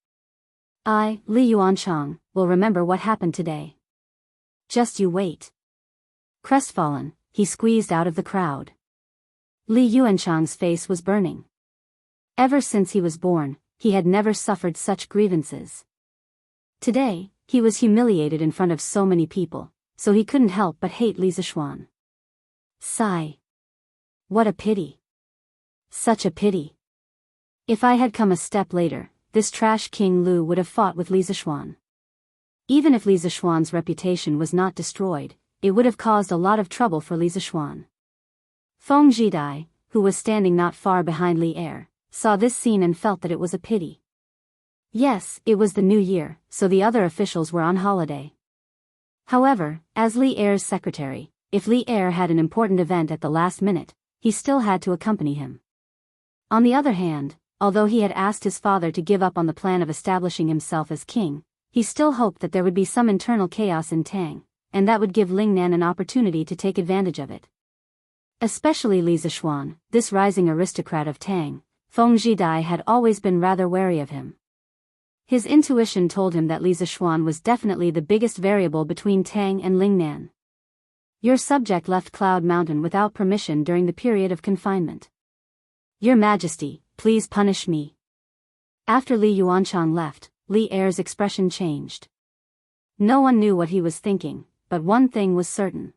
I, Li Yuanchang, will remember what happened today. Just you wait. Crestfallen, he squeezed out of the crowd. Li Yuanchang's face was burning. Ever since he was born, he had never suffered such grievances. Today, he was humiliated in front of so many people, so he couldn't help but hate Li Zishuan. Sigh. What a pity. Such a pity. If I had come a step later, this trash King Lu would have fought with Li Zishuan. Even if Li Zishuan's reputation was not destroyed, it would have caused a lot of trouble for Li Zishuan. Feng Jidai, who was standing not far behind Li Er, saw this scene and felt that it was a pity. Yes, it was the new year, so the other officials were on holiday. However, as Li Er's secretary, if Li Er had an important event at the last minute, he still had to accompany him. On the other hand, although he had asked his father to give up on the plan of establishing himself as king, he still hoped that there would be some internal chaos in Tang, and that would give Lingnan an opportunity to take advantage of it. Especially Li Zishuan, this rising aristocrat of Tang, Feng Jidai had always been rather wary of him. His intuition told him that Li Zishuan was definitely the biggest variable between Tang and Lingnan. Your subject left Cloud Mountain without permission during the period of confinement. Your Majesty, please punish me. After Li Yuanchang left, Li Er's expression changed. No one knew what he was thinking, but one thing was certain.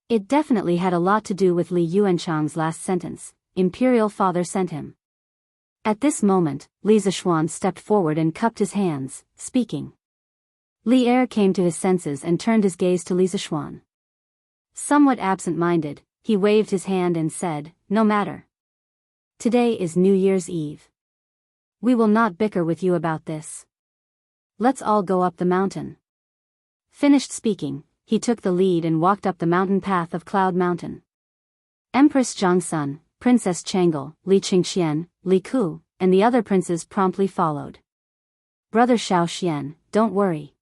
It definitely had a lot to do with Li Yuanchang's last sentence, Imperial Father sent him. At this moment, Li Zishuan stepped forward and cupped his hands, speaking. Li Er came to his senses and turned his gaze to Li Zishuan. Somewhat absent-minded, he waved his hand and said, "No matter. Today is New Year's Eve. We will not bicker with you about this. Let's all go up the mountain." Finished speaking, he took the lead and walked up the mountain path of Cloud Mountain. Empress Zhangsun, Princess Chang'e, Li Qingxian, Li Ku, and the other princes promptly followed. Brother Xiaoxian, don't worry.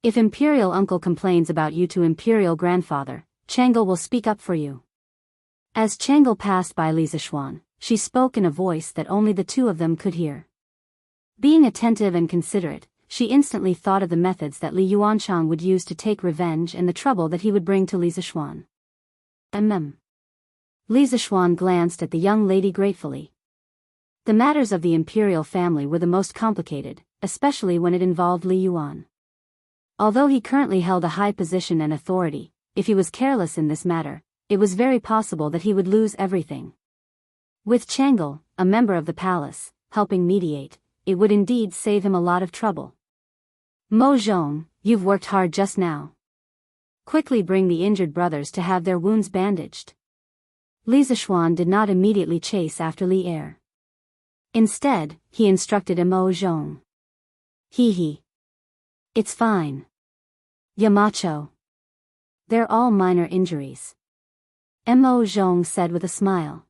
If Imperial Uncle complains about you to Imperial Grandfather, Chang'e will speak up for you. As Chang'e passed by Li Zishuan, she spoke in a voice that only the two of them could hear. Being attentive and considerate, she instantly thought of the methods that Li Yuanchang would use to take revenge and the trouble that he would bring to Li Zishuan. Li Zishuan glanced at the young lady gratefully. The matters of the imperial family were the most complicated, especially when it involved Li Yuan. Although he currently held a high position and authority, if he was careless in this matter, it was very possible that he would lose everything. With Chang'e, a member of the palace, helping mediate, it would indeed save him a lot of trouble. Mo Zhong, you've worked hard just now. Quickly bring the injured brothers to have their wounds bandaged. Li Zishuan did not immediately chase after Li Er. Instead, he instructed Mo Zhong. He. It's fine. Yamacho. They're all minor injuries. Mo Zhong said with a smile.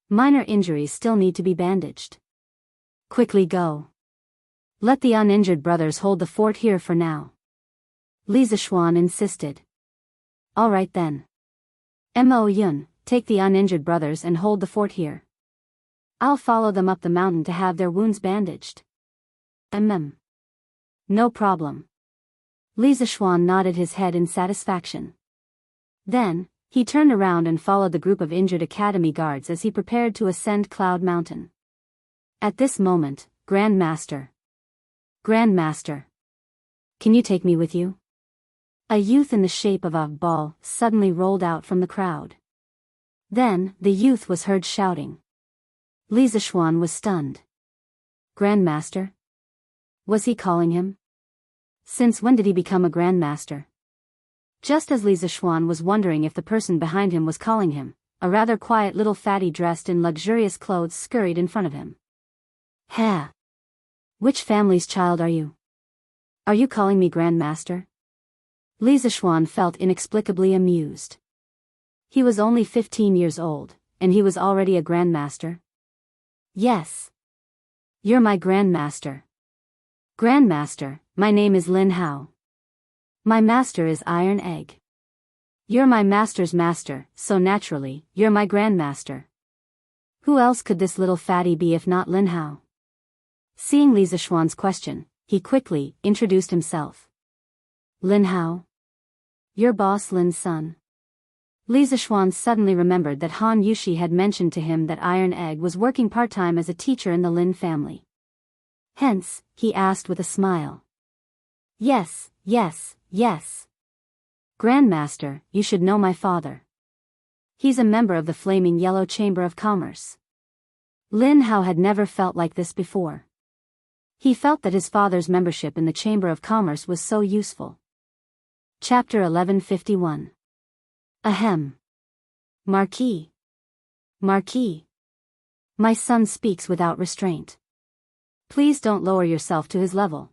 Minor injuries still need to be bandaged. Quickly go. Let the uninjured brothers hold the fort here for now. Li Zishuan insisted. All right then. Mo Yun, take the uninjured brothers and hold the fort here. I'll follow them up the mountain to have their wounds bandaged. No problem. Li Zishuan nodded his head in satisfaction. Then, he turned around and followed the group of injured academy guards as he prepared to ascend Cloud Mountain. At this moment, Grandmaster, can you take me with you? A youth in the shape of a ball suddenly rolled out from the crowd. Then, the youth was heard shouting. Li Zishuan was stunned. Grandmaster? Was he calling him? Since when did he become a Grandmaster? Just as Li Zishuan was wondering if the person behind him was calling him, a rather quiet little fatty dressed in luxurious clothes scurried in front of him. Ha! Which family's child are you? Are you calling me Grandmaster? Li Zishuan felt inexplicably amused. He was only 15 years old, and he was already a Grandmaster. Yes. You're my Grandmaster. Grandmaster, my name is Lin Hao. My master is Iron Egg. You're my master's master, so naturally, you're my Grandmaster. Who else could this little fatty be if not Lin Hao? Seeing Li Zishuan's question, he quickly introduced himself. Lin Hao? Your boss Lin's son. Li Zixuan suddenly remembered that Han Yushi had mentioned to him that Iron Egg was working part-time as a teacher in the Lin family. Hence, he asked with a smile. Yes, yes, yes. Grandmaster, you should know my father. He's a member of the Flaming Yellow Chamber of Commerce. Lin Hao had never felt like this before. He felt that his father's membership in the Chamber of Commerce was so useful. Chapter 1151. Ahem. Marquis. Marquis. My son speaks without restraint. Please don't lower yourself to his level.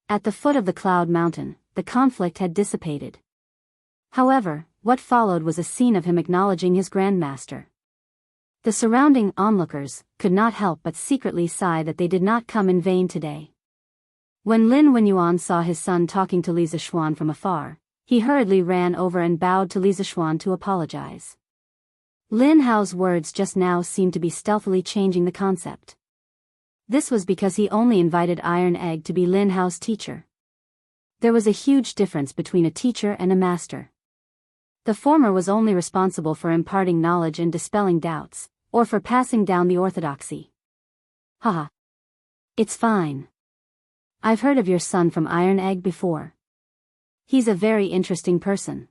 At the foot of the Cloud Mountain, the conflict had dissipated. However, what followed was a scene of him acknowledging his grandmaster. The surrounding onlookers could not help but secretly sigh that they did not come in vain today. When Lin Wenyuan saw his son talking to Li Zixuan from afar, he hurriedly ran over and bowed to Li Zixuan to apologize. Lin Hao's words just now seemed to be stealthily changing the concept. This was because he only invited Iron Egg to be Lin Hao's teacher. There was a huge difference between a teacher and a master. The former was only responsible for imparting knowledge and dispelling doubts, or for passing down the orthodoxy. Haha. It's fine. I've heard of your son from Iron Egg before. He's a very interesting person.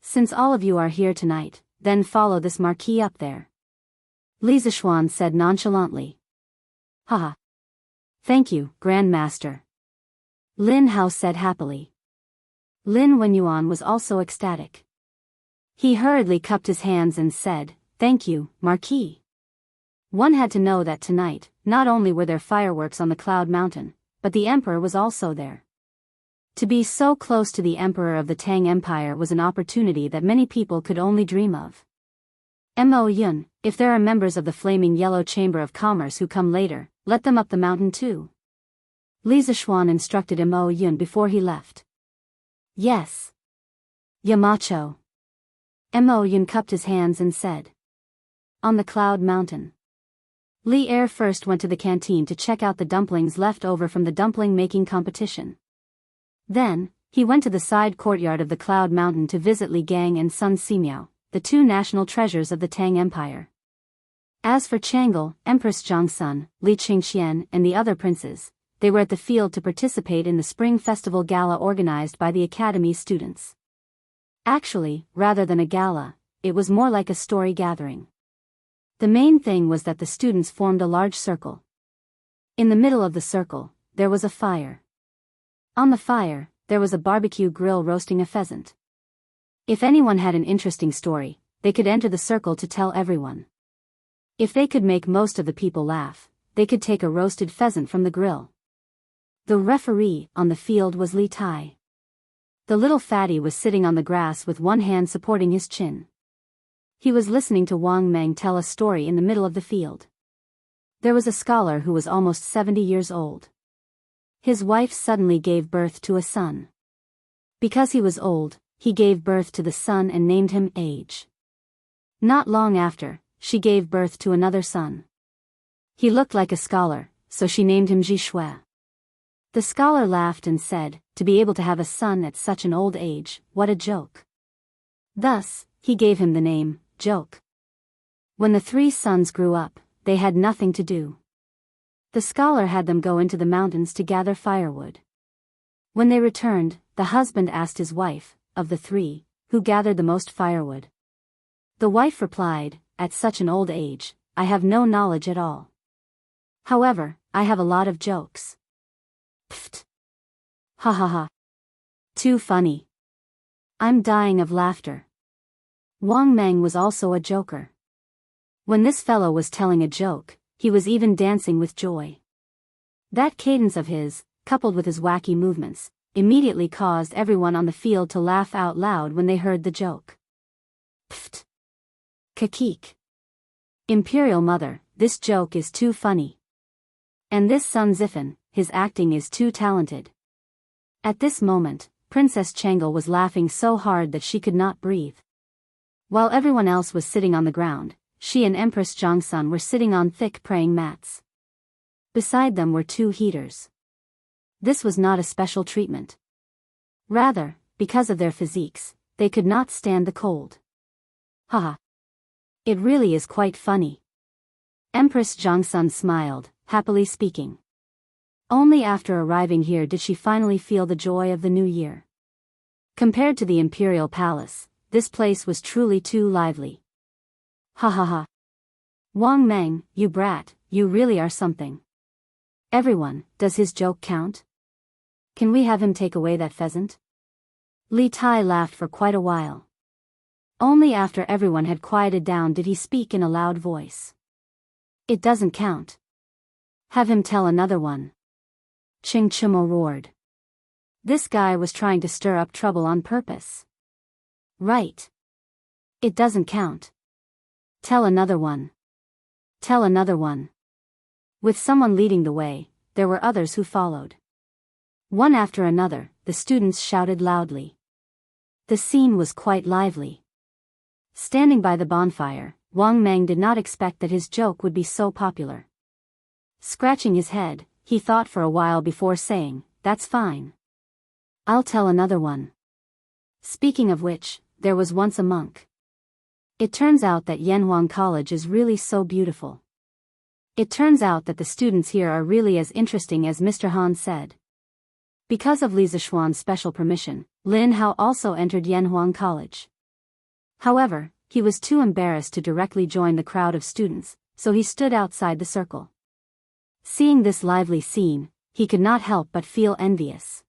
Since all of you are here tonight, then follow this marquis up there. Li Zixuan said nonchalantly. Haha. Thank you, Grandmaster. Lin Hao said happily. Lin Wenyuan was also ecstatic. He hurriedly cupped his hands and said, Thank you, Marquis. One had to know that tonight, not only were there fireworks on the Cloud Mountain, but the Emperor was also there. To be so close to the Emperor of the Tang Empire was an opportunity that many people could only dream of. Mo Yun, if there are members of the Flaming Yellow Chamber of Commerce who come later, let them up the mountain too. Li Zixuan instructed Mo Yun before he left. Yes. Yamacho. Mo Yun cupped his hands and said. On the Cloud Mountain. Li Er first went to the canteen to check out the dumplings left over from the dumpling-making competition. Then, he went to the side courtyard of the Cloud Mountain to visit Li Gang and Sun Simiao, the two national treasures of the Tang Empire. As for Chang'e, Empress Zhongsun, Li Qingxian and the other princes, they were at the field to participate in the Spring Festival Gala organized by the Academy students. Actually, rather than a gala, it was more like a story gathering. The main thing was that the students formed a large circle. In the middle of the circle, there was a fire. On the fire, there was a barbecue grill roasting a pheasant. If anyone had an interesting story, they could enter the circle to tell everyone. If they could make most of the people laugh, they could take a roasted pheasant from the grill. The referee on the field was Li Tai. The little fatty was sitting on the grass with one hand supporting his chin. He was listening to Wang Meng tell a story in the middle of the field. There was a scholar who was almost 70 years old. His wife suddenly gave birth to a son. Because he was old, he gave birth to the son and named him Age. Not long after, she gave birth to another son. He looked like a scholar, so she named him Ji Shui. The scholar laughed and said, to be able to have a son at such an old age, what a joke. Thus, he gave him the name, Joke. When the three sons grew up, they had nothing to do. The scholar had them go into the mountains to gather firewood. When they returned, the husband asked his wife, of the three, who gathered the most firewood. The wife replied, at such an old age, I have no knowledge at all. However, I have a lot of jokes. Pfft. Ha ha ha. Too funny. I'm dying of laughter. Wang Meng was also a joker. When this fellow was telling a joke, he was even dancing with joy. That cadence of his, coupled with his wacky movements, immediately caused everyone on the field to laugh out loud when they heard the joke. Pfft. Kakik. Imperial Mother, this joke is too funny. And this Sun Zifan, his acting is too talented. At this moment, Princess Chang'e was laughing so hard that she could not breathe. While everyone else was sitting on the ground, she and Empress Zhongsun were sitting on thick praying mats. Beside them were two heaters. This was not a special treatment. Rather, because of their physiques, they could not stand the cold. Haha. It really is quite funny. Empress Jongsun smiled, happily speaking. Only after arriving here did she finally feel the joy of the new year. Compared to the imperial palace, this place was truly too lively. Ha ha ha. Wang Meng, you brat, you really are something. Everyone, does his joke count? Can we have him take away that pheasant? Li Tai laughed for quite a while. Only after everyone had quieted down did he speak in a loud voice. It doesn't count. Have him tell another one. Ching Chimo roared. This guy was trying to stir up trouble on purpose. Right. It doesn't count. Tell another one. Tell another one. With someone leading the way, there were others who followed. One after another, the students shouted loudly. The scene was quite lively. Standing by the bonfire, Wang Meng did not expect that his joke would be so popular. Scratching his head, he thought for a while before saying, "That's fine. I'll tell another one." Speaking of which, there was once a monk. It turns out that Yanhuang College is really so beautiful. It turns out that the students here are really as interesting as Mr. Han said. Because of Li Zishuan's special permission, Lin Hao also entered Yanhuang College. However, he was too embarrassed to directly join the crowd of students, so he stood outside the circle. Seeing this lively scene, he could not help but feel envious.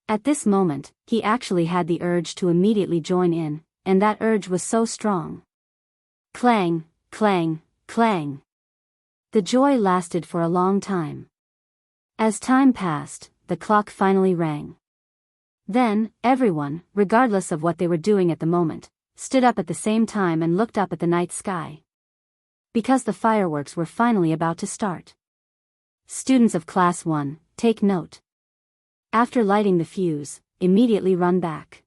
At this moment, he actually had the urge to immediately join in, and that urge was so strong. Clang, clang, clang. The joy lasted for a long time. As time passed, the clock finally rang. Then, everyone, regardless of what they were doing at the moment, stood up at the same time and looked up at the night sky. Because the fireworks were finally about to start. Students of Class 1, take note. After lighting the fuse, immediately run back.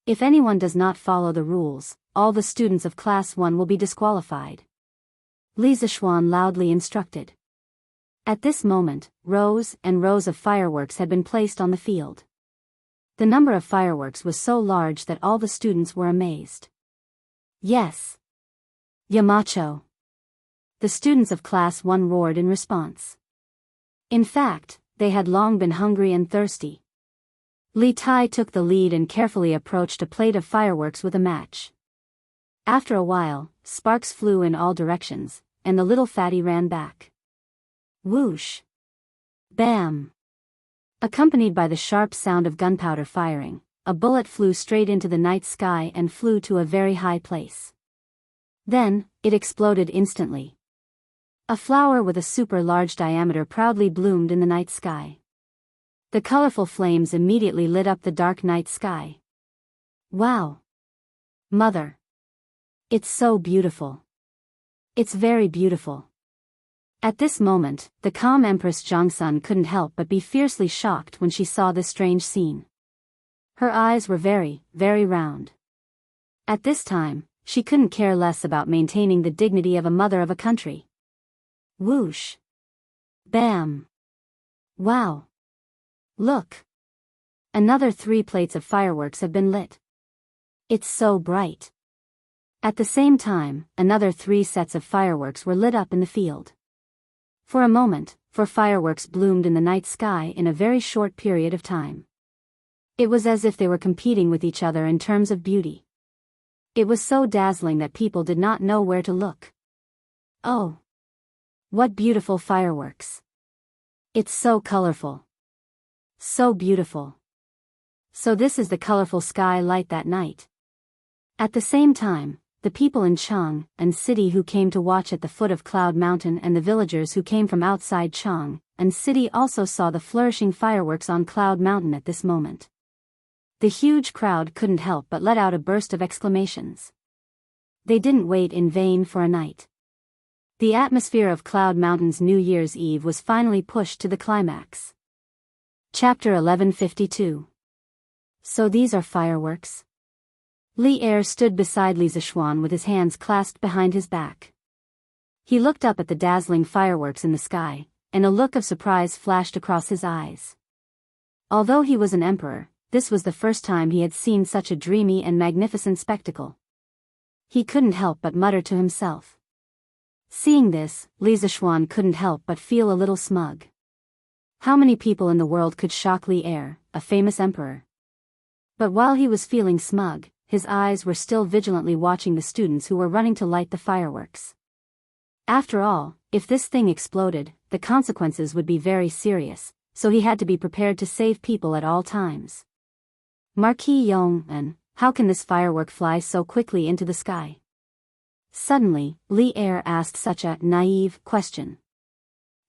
If anyone does not follow the rules, all the students of Class 1 will be disqualified. Li Zishuan loudly instructed. At this moment, rows and rows of fireworks had been placed on the field. The number of fireworks was so large that all the students were amazed. Yes. Yamacho. The students of Class 1 roared in response. In fact, they had long been hungry and thirsty. Li Tai took the lead and carefully approached a plate of fireworks with a match. After a while, sparks flew in all directions, and the little fatty ran back. Whoosh! Bam! Accompanied by the sharp sound of gunpowder firing, a bullet flew straight into the night sky and flew to a very high place. Then, it exploded instantly. A flower with a super large diameter proudly bloomed in the night sky. The colorful flames immediately lit up the dark night sky. Wow! Mother! It's so beautiful. It's very beautiful. At this moment, the calm Empress Jongsun couldn't help but be fiercely shocked when she saw this strange scene. Her eyes were very, very round. At this time, she couldn't care less about maintaining the dignity of a mother of a country. Whoosh! Bam! Wow! Look! Another 3 plates of fireworks have been lit. It's so bright. At the same time, another 3 sets of fireworks were lit up in the field. For a moment, 4 fireworks bloomed in the night sky in a very short period of time. It was as if they were competing with each other in terms of beauty. It was so dazzling that people did not know where to look. Oh! What beautiful fireworks! It's so colorful. So beautiful. So this is the colorful sky light that night. At the same time, the people in Chang and City who came to watch at the foot of Cloud Mountain and the villagers who came from outside Chang and City also saw the flourishing fireworks on Cloud Mountain at this moment. The huge crowd couldn't help but let out a burst of exclamations. They didn't wait in vain for a night. The atmosphere of Cloud Mountain's New Year's Eve was finally pushed to the climax. Chapter 1152. So these are fireworks? Li Er stood beside Li Zishuan with his hands clasped behind his back. He looked up at the dazzling fireworks in the sky, and a look of surprise flashed across his eyes. Although he was an emperor, this was the first time he had seen such a dreamy and magnificent spectacle. He couldn't help but mutter to himself. Seeing this, Li Zishuan couldn't help but feel a little smug. How many people in the world could shock Li Er, a famous emperor? But while he was feeling smug, his eyes were still vigilantly watching the students who were running to light the fireworks. After all, if this thing exploded, the consequences would be very serious, so he had to be prepared to save people at all times. Marquis Yong, how can this firework fly so quickly into the sky? Suddenly, Li Er asked such a naive question.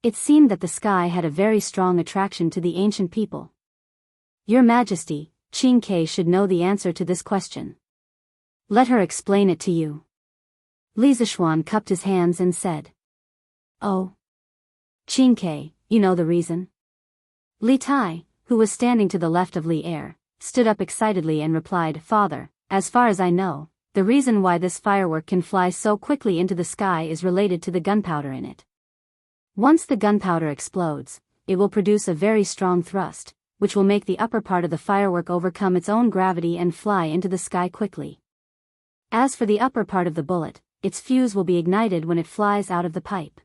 It seemed that the sky had a very strong attraction to the ancient people. Your Majesty, Qin Ke should know the answer to this question. Let her explain it to you. Li Zishuan cupped his hands and said. Oh. Qin Ke, you know the reason? Li Tai, who was standing to the left of Li Er, stood up excitedly and replied, Father, as far as I know, the reason why this firework can fly so quickly into the sky is related to the gunpowder in it. Once the gunpowder explodes, it will produce a very strong thrust, which will make the upper part of the firework overcome its own gravity and fly into the sky quickly. As for the upper part of the bullet, its fuse will be ignited when it flies out of the pipe.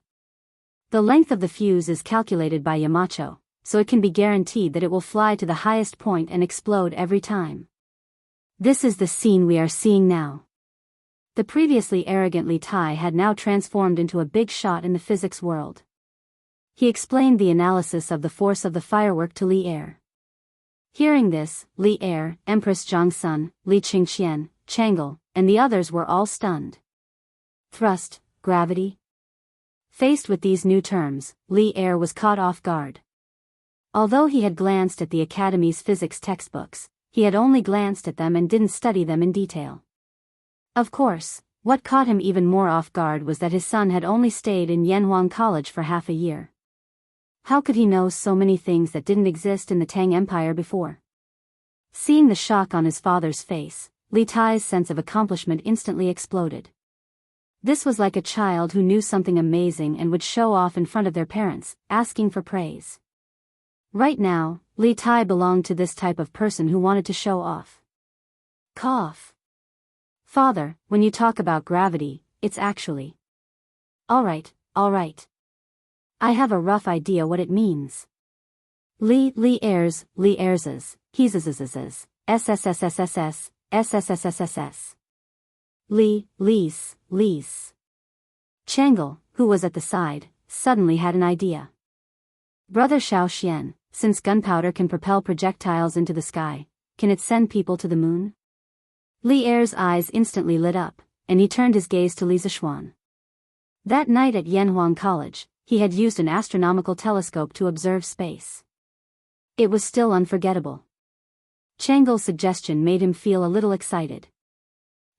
The length of the fuse is calculated by Yamacho, so it can be guaranteed that it will fly to the highest point and explode every time. This is the scene we are seeing now. The previously arrogant Li Tai had now transformed into a big shot in the physics world. He explained the analysis of the force of the firework to Li Er. Hearing this, Li Er, Empress Zhongsun, Li Qingqian, Chang'e, and the others were all stunned. Thrust, gravity. Faced with these new terms, Li Er was caught off guard. Although he had glanced at the Academy's physics textbooks, he had only glanced at them and didn't study them in detail. Of course, what caught him even more off guard was that his son had only stayed in Yanhuang College for half a year. How could he know so many things that didn't exist in the Tang Empire before? Seeing the shock on his father's face, Li Tai's sense of accomplishment instantly exploded. This was like a child who knew something amazing and would show off in front of their parents, asking for praise. Right now, Li Tai belonged to this type of person who wanted to show off. Cough. Father, when you talk about gravity, it's actually. Alright. I have a rough idea what it means. Li Er's, He's, SSSSSS. Lease. Chang'e, who was at the side, suddenly had an idea. Brother Xiao, since gunpowder can propel projectiles into the sky, can it send people to the moon? Li Er's eyes instantly lit up, and he turned his gaze to Li Zishuan. That night at Yanhuang College, he had used an astronomical telescope to observe space. It was still unforgettable. Chang'e's suggestion made him feel a little excited.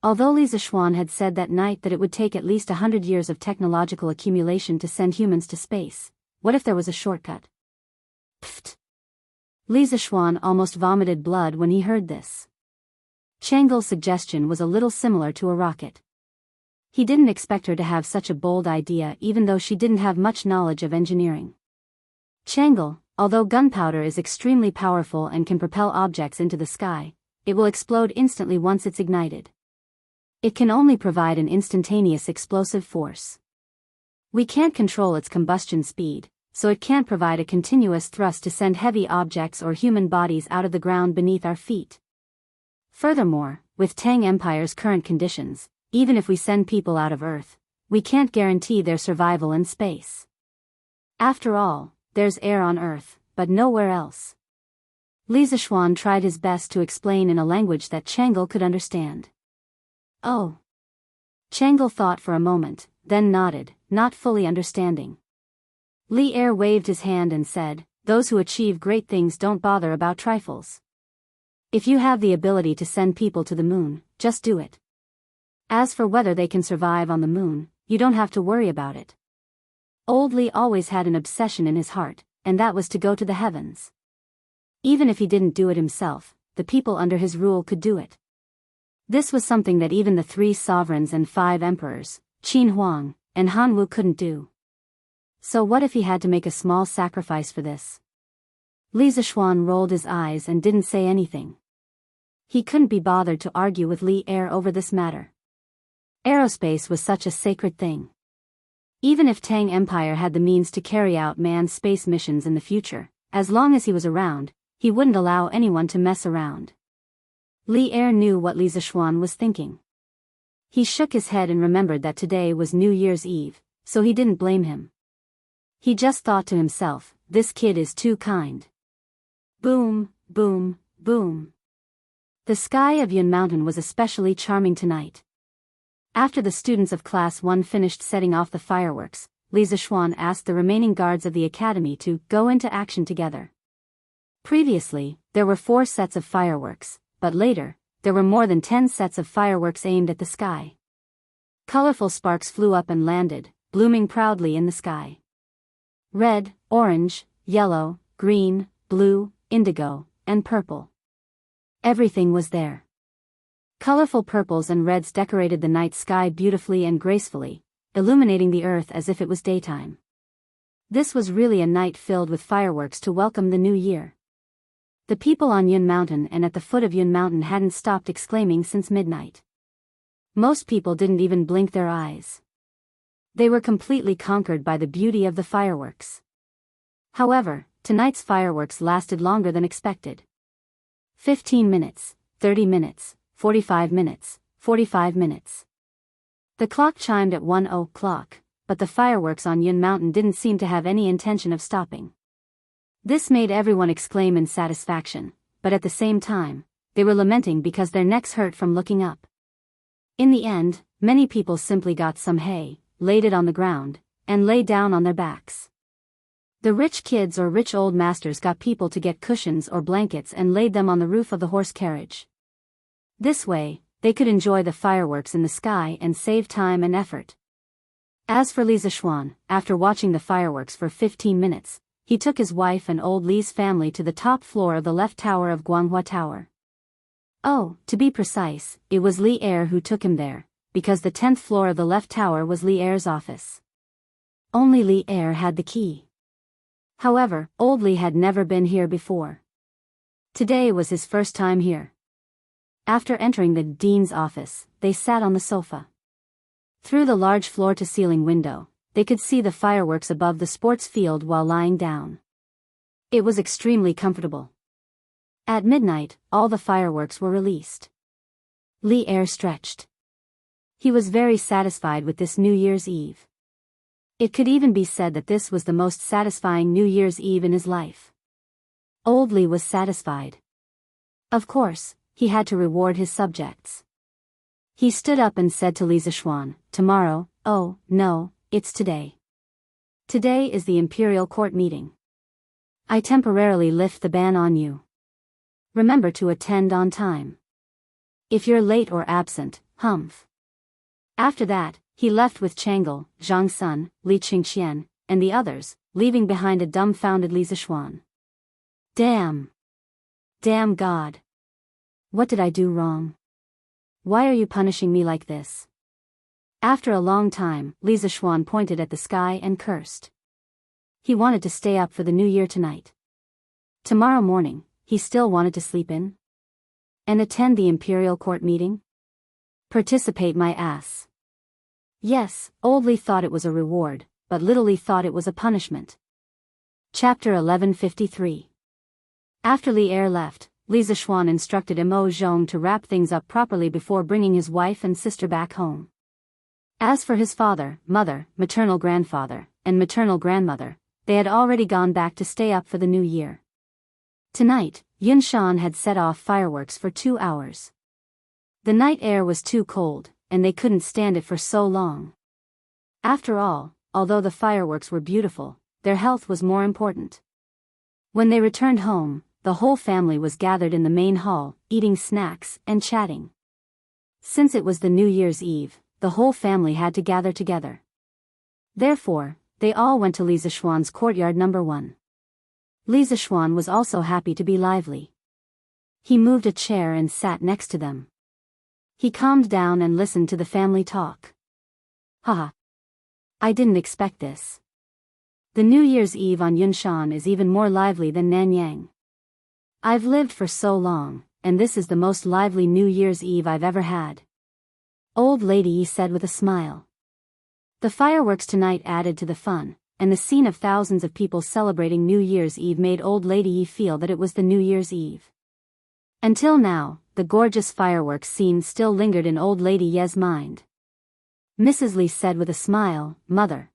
Although Li Zishuan had said that night that it would take at least 100 years of technological accumulation to send humans to space, what if there was a shortcut? Pfft! Li Zishuan almost vomited blood when he heard this. Chang'e's suggestion was a little similar to a rocket. He didn't expect her to have such a bold idea even though she didn't have much knowledge of engineering. Chang'e, although gunpowder is extremely powerful and can propel objects into the sky, it will explode instantly once it's ignited. It can only provide an instantaneous explosive force. We can't control its combustion speed, so it can't provide a continuous thrust to send heavy objects or human bodies out of the ground beneath our feet. Furthermore, with Tang Empire's current conditions, even if we send people out of Earth, we can't guarantee their survival in space. After all, there's air on Earth, but nowhere else. Li Zishuan tried his best to explain in a language that Chang'e could understand. Oh. Chang'e thought for a moment, then nodded, not fully understanding. Li Er waved his hand and said, "Those who achieve great things don't bother about trifles. If you have the ability to send people to the moon, just do it. As for whether they can survive on the moon, you don't have to worry about it." Old Li always had an obsession in his heart, and that was to go to the heavens. Even if he didn't do it himself, the people under his rule could do it. This was something that even the 3 sovereigns and 5 emperors, Qin Huang and Han Wu, couldn't do. So what if he had to make a small sacrifice for this? Li Zishuan rolled his eyes and didn't say anything. He couldn't be bothered to argue with Li Er over this matter. Aerospace was such a sacred thing. Even if Tang Empire had the means to carry out manned space missions in the future, as long as he was around, he wouldn't allow anyone to mess around. Li Er knew what Li Zishuan was thinking. He shook his head and remembered that today was New Year's Eve, so he didn't blame him. He just thought to himself, this kid is too kind. Boom, boom, boom. The sky of Yun Mountain was especially charming tonight. After the students of Class 1 finished setting off the fireworks, Li Zishuan asked the remaining guards of the academy to go into action together. Previously, there were 4 sets of fireworks, but later, there were more than 10 sets of fireworks aimed at the sky. Colorful sparks flew up and landed, blooming proudly in the sky. Red, orange, yellow, green, blue, indigo, and purple. Everything was there. Colorful purples and reds decorated the night sky beautifully and gracefully, illuminating the earth as if it was daytime. This was really a night filled with fireworks to welcome the new year. The people on Yun Mountain and at the foot of Yun Mountain hadn't stopped exclaiming since midnight. Most people didn't even blink their eyes. They were completely conquered by the beauty of the fireworks. However, tonight's fireworks lasted longer than expected. 15 minutes, 30 minutes, 45 minutes, 45 minutes. The clock chimed at 1 o'clock, but the fireworks on Yun Mountain didn't seem to have any intention of stopping. This made everyone exclaim in satisfaction, but at the same time, they were lamenting because their necks hurt from looking up. In the end, many people simply got some hay, laid it on the ground, and lay down on their backs. The rich kids or rich old masters got people to get cushions or blankets and laid them on the roof of the horse carriage. This way, they could enjoy the fireworks in the sky and save time and effort. As for Li Zishuan, after watching the fireworks for 15 minutes, he took his wife and old Li's family to the top floor of the left tower of Guanghua Tower. Oh, to be precise, it was Li Er who took him there, because the 10th floor of the left tower was Li Er's office. Only Li Er had the key. However, old Li had never been here before. Today was his first time here. After entering the dean's office, they sat on the sofa. Through the large floor-to-ceiling window, they could see the fireworks above the sports field while lying down. It was extremely comfortable. At midnight, all the fireworks were released. Li Er stretched. He was very satisfied with this New Year's Eve. It could even be said that this was the most satisfying New Year's Eve in his life. Old Li was satisfied. Of course, he had to reward his subjects. He stood up and said to Li Zishuan, "Tomorrow, oh, no, it's today. Today is the Imperial Court meeting. I temporarily lift the ban on you. Remember to attend on time. If you're late or absent, humph." After that, he left with Chang'e, Zhang Sun, Li Qingxian, and the others, leaving behind a dumbfounded Li Zishuan. Damn! Damn God! What did I do wrong? Why are you punishing me like this? After a long time, Li Zishuan pointed at the sky and cursed. He wanted to stay up for the new year tonight. Tomorrow morning, he still wanted to sleep in? And attend the Imperial Court meeting? Participate my ass. Yes, old Li thought it was a reward, but little Li thought it was a punishment. Chapter 1153. After Li Er left, Li Zishuan instructed Mo Zhong to wrap things up properly before bringing his wife and sister back home. As for his father, mother, maternal grandfather, and maternal grandmother, they had already gone back to stay up for the new year. Tonight, Yunshan had set off fireworks for 2 hours. The night air was too cold, and they couldn't stand it for so long. After all, although the fireworks were beautiful, their health was more important. When they returned home, the whole family was gathered in the main hall, eating snacks and chatting. Since it was the New Year's Eve, the whole family had to gather together. Therefore, they all went to Li Zishuan's courtyard number 1. Li Zishuan was also happy to be lively. He moved a chair and sat next to them. He calmed down and listened to the family talk. Haha. I didn't expect this. The New Year's Eve on Yunshan is even more lively than Nanyang. I've lived for so long, and this is the most lively New Year's Eve I've ever had. Old Lady Yi said with a smile. The fireworks tonight added to the fun, and the scene of thousands of people celebrating New Year's Eve made Old Lady Yi feel that it was the New Year's Eve. Until now, the gorgeous fireworks scene still lingered in Old Lady Ye's mind. Mrs. Li said with a smile, "Mother,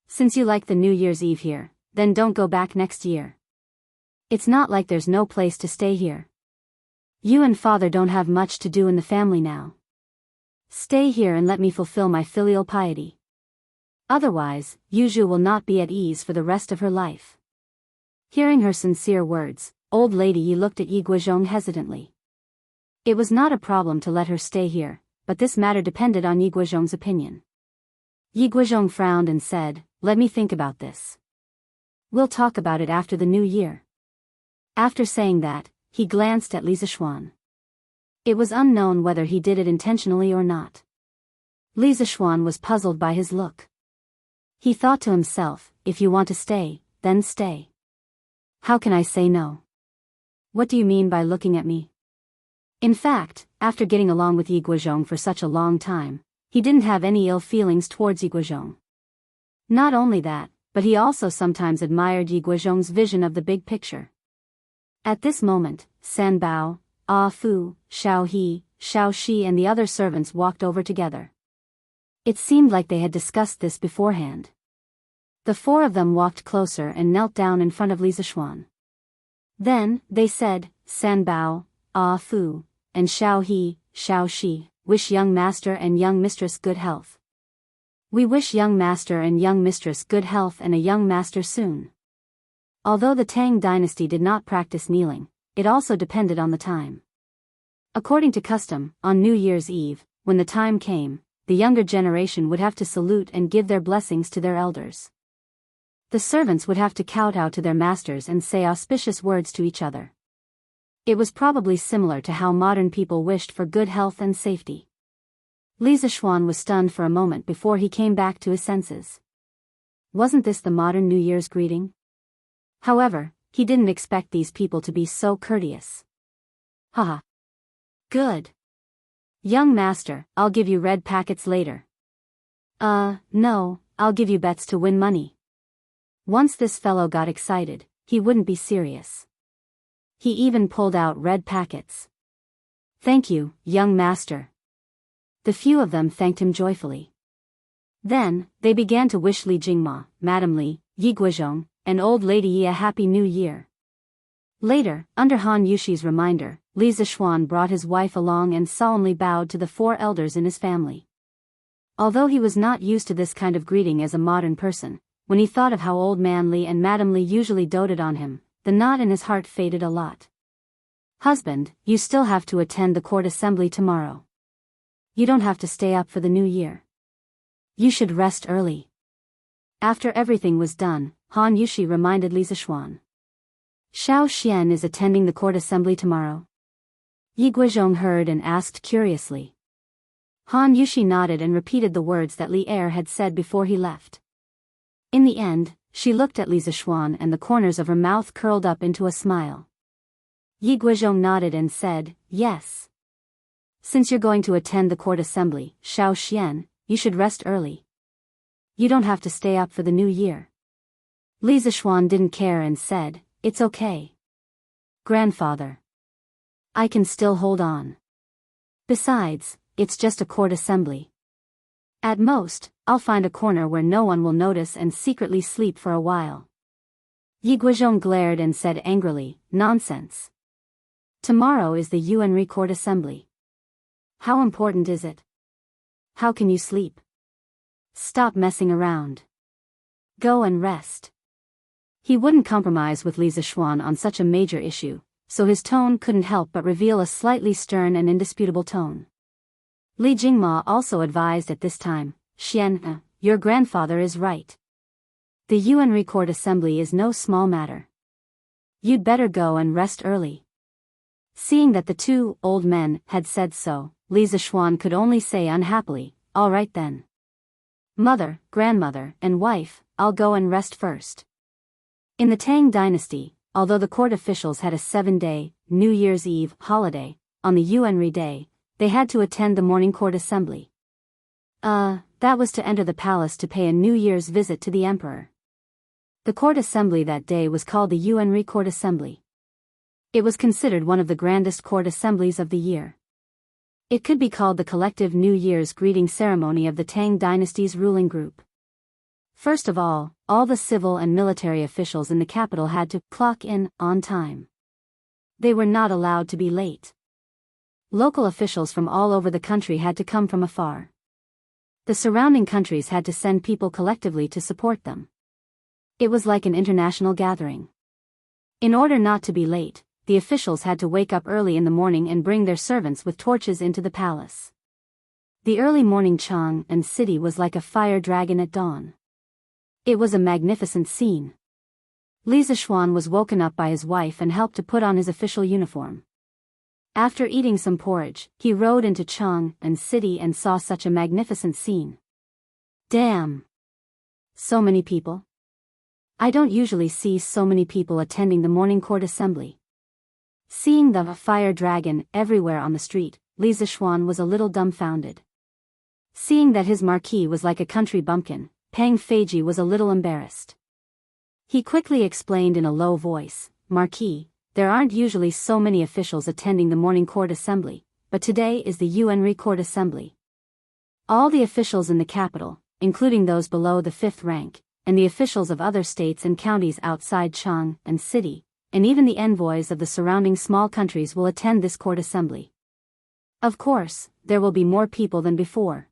since you like the New Year's Eve here, then don't go back next year. It's not like there's no place to stay here. You and Father don't have much to do in the family now. Stay here and let me fulfill my filial piety. Otherwise, Yuzhu will not be at ease for the rest of her life." Hearing her sincere words, Old Lady Yi looked at Yi Guozhong hesitantly. It was not a problem to let her stay here, but this matter depended on Yi Guozhong's opinion. Yi Guozhong frowned and said, "Let me think about this. We'll talk about it after the new year." After saying that, he glanced at Li Zixuan. It was unknown whether he did it intentionally or not. Li Zixuan was puzzled by his look. He thought to himself, if you want to stay, then stay. How can I say no? What do you mean by looking at me? In fact, after getting along with Yi Guozhong for such a long time, he didn't have any ill feelings towards Yi Guozhong. Not only that, but he also sometimes admired Yi Guozhong's vision of the big picture. At this moment, San Bao, Ah Fu, Xiao He, Xiao Shi and the other servants walked over together. It seemed like they had discussed this beforehand. The four of them walked closer and knelt down in front of Li Zixuan. Then, they said, "San Bao, Ah Fu, and Xiao He, Xiao Shi, wish young master and young mistress good health. We wish young master and young mistress good health and a young master soon." Although the Tang dynasty did not practice kneeling, it also depended on the time. According to custom, on New Year's Eve, when the time came, the younger generation would have to salute and give their blessings to their elders. The servants would have to kowtow to their masters and say auspicious words to each other. It was probably similar to how modern people wished for good health and safety. Li Zixuan was stunned for a moment before he came back to his senses. Wasn't this the modern New Year's greeting? However, he didn't expect these people to be so courteous. Haha. Good. Young master, I'll give you red packets later. No, I'll give you bets to win money. Once this fellow got excited, he wouldn't be serious. He even pulled out red packets. Thank you, young master. The few of them thanked him joyfully. Then, they began to wish Li Jingma, Madame Li, Yi Guozhong, and Old Lady Yi a Happy New Year. Later, under Han Yushi's reminder, Li Zixuan brought his wife along and solemnly bowed to the four elders in his family. Although he was not used to this kind of greeting as a modern person, when he thought of how Old Man Li and Madame Li usually doted on him, the knot in his heart faded a lot. Husband, you still have to attend the court assembly tomorrow. You don't have to stay up for the new year. You should rest early. After everything was done, Han Yushi reminded Li Zixuan. Xiao Xian is attending the court assembly tomorrow. Yi Guozhong heard and asked curiously. Han Yushi nodded and repeated the words that Li Er had said before he left. In the end, she looked at Li Zixuan and the corners of her mouth curled up into a smile. Yi Guozhong nodded and said, "Yes. Since you're going to attend the court assembly, Xiao Xian, you should rest early. You don't have to stay up for the new year." Li Zixuan didn't care and said, "It's okay. Grandfather. I can still hold on. Besides, it's just a court assembly. At most, I'll find a corner where no one will notice and secretly sleep for a while." Yi Guozhong glared and said angrily, "Nonsense. Tomorrow is the Yuanri court assembly. How important is it? How can you sleep? Stop messing around. Go and rest." He wouldn't compromise with Li Zixuan on such a major issue, so his tone couldn't help but reveal a slightly stern and indisputable tone. Li Jingma also advised at this time, "Xian, your grandfather is right. The Yuanri court assembly is no small matter. You'd better go and rest early." Seeing that the two old men had said so, Li Zixuan could only say unhappily, "All right then. Mother, grandmother, and wife, I'll go and rest first." In the Tang dynasty, although the court officials had a 7-day, New Year's Eve, holiday, on the Yuanri day, they had to attend the morning court assembly. That was to enter the palace to pay a New Year's visit to the emperor. The court assembly that day was called the Enrich Court Assembly. It was considered one of the grandest court assemblies of the year. It could be called the collective New Year's greeting ceremony of the Tang dynasty's ruling group. First of all the civil and military officials in the capital had to clock in on time. They were not allowed to be late. Local officials from all over the country had to come from afar. The surrounding countries had to send people collectively to support them. It was like an international gathering. In order not to be late, the officials had to wake up early in the morning and bring their servants with torches into the palace. The early morning Chang and city was like a fire dragon at dawn. It was a magnificent scene. Li Zishuan was woken up by his wife and helped to put on his official uniform. After eating some porridge, he rode into Chang and city and saw such a magnificent scene. Damn! So many people. I don't usually see so many people attending the morning court assembly. Seeing the fire dragon everywhere on the street, Li Zishuan was a little dumbfounded. Seeing that his marquis was like a country bumpkin, Pang Feiji was a little embarrassed. He quickly explained in a low voice, "Marquis, there aren't usually so many officials attending the morning court assembly, but today is the Enrich Court Assembly. All the officials in the capital, including those below the 5th rank, and the officials of other states and counties outside Chang and city, and even the envoys of the surrounding small countries will attend this court assembly. Of course, there will be more people than before."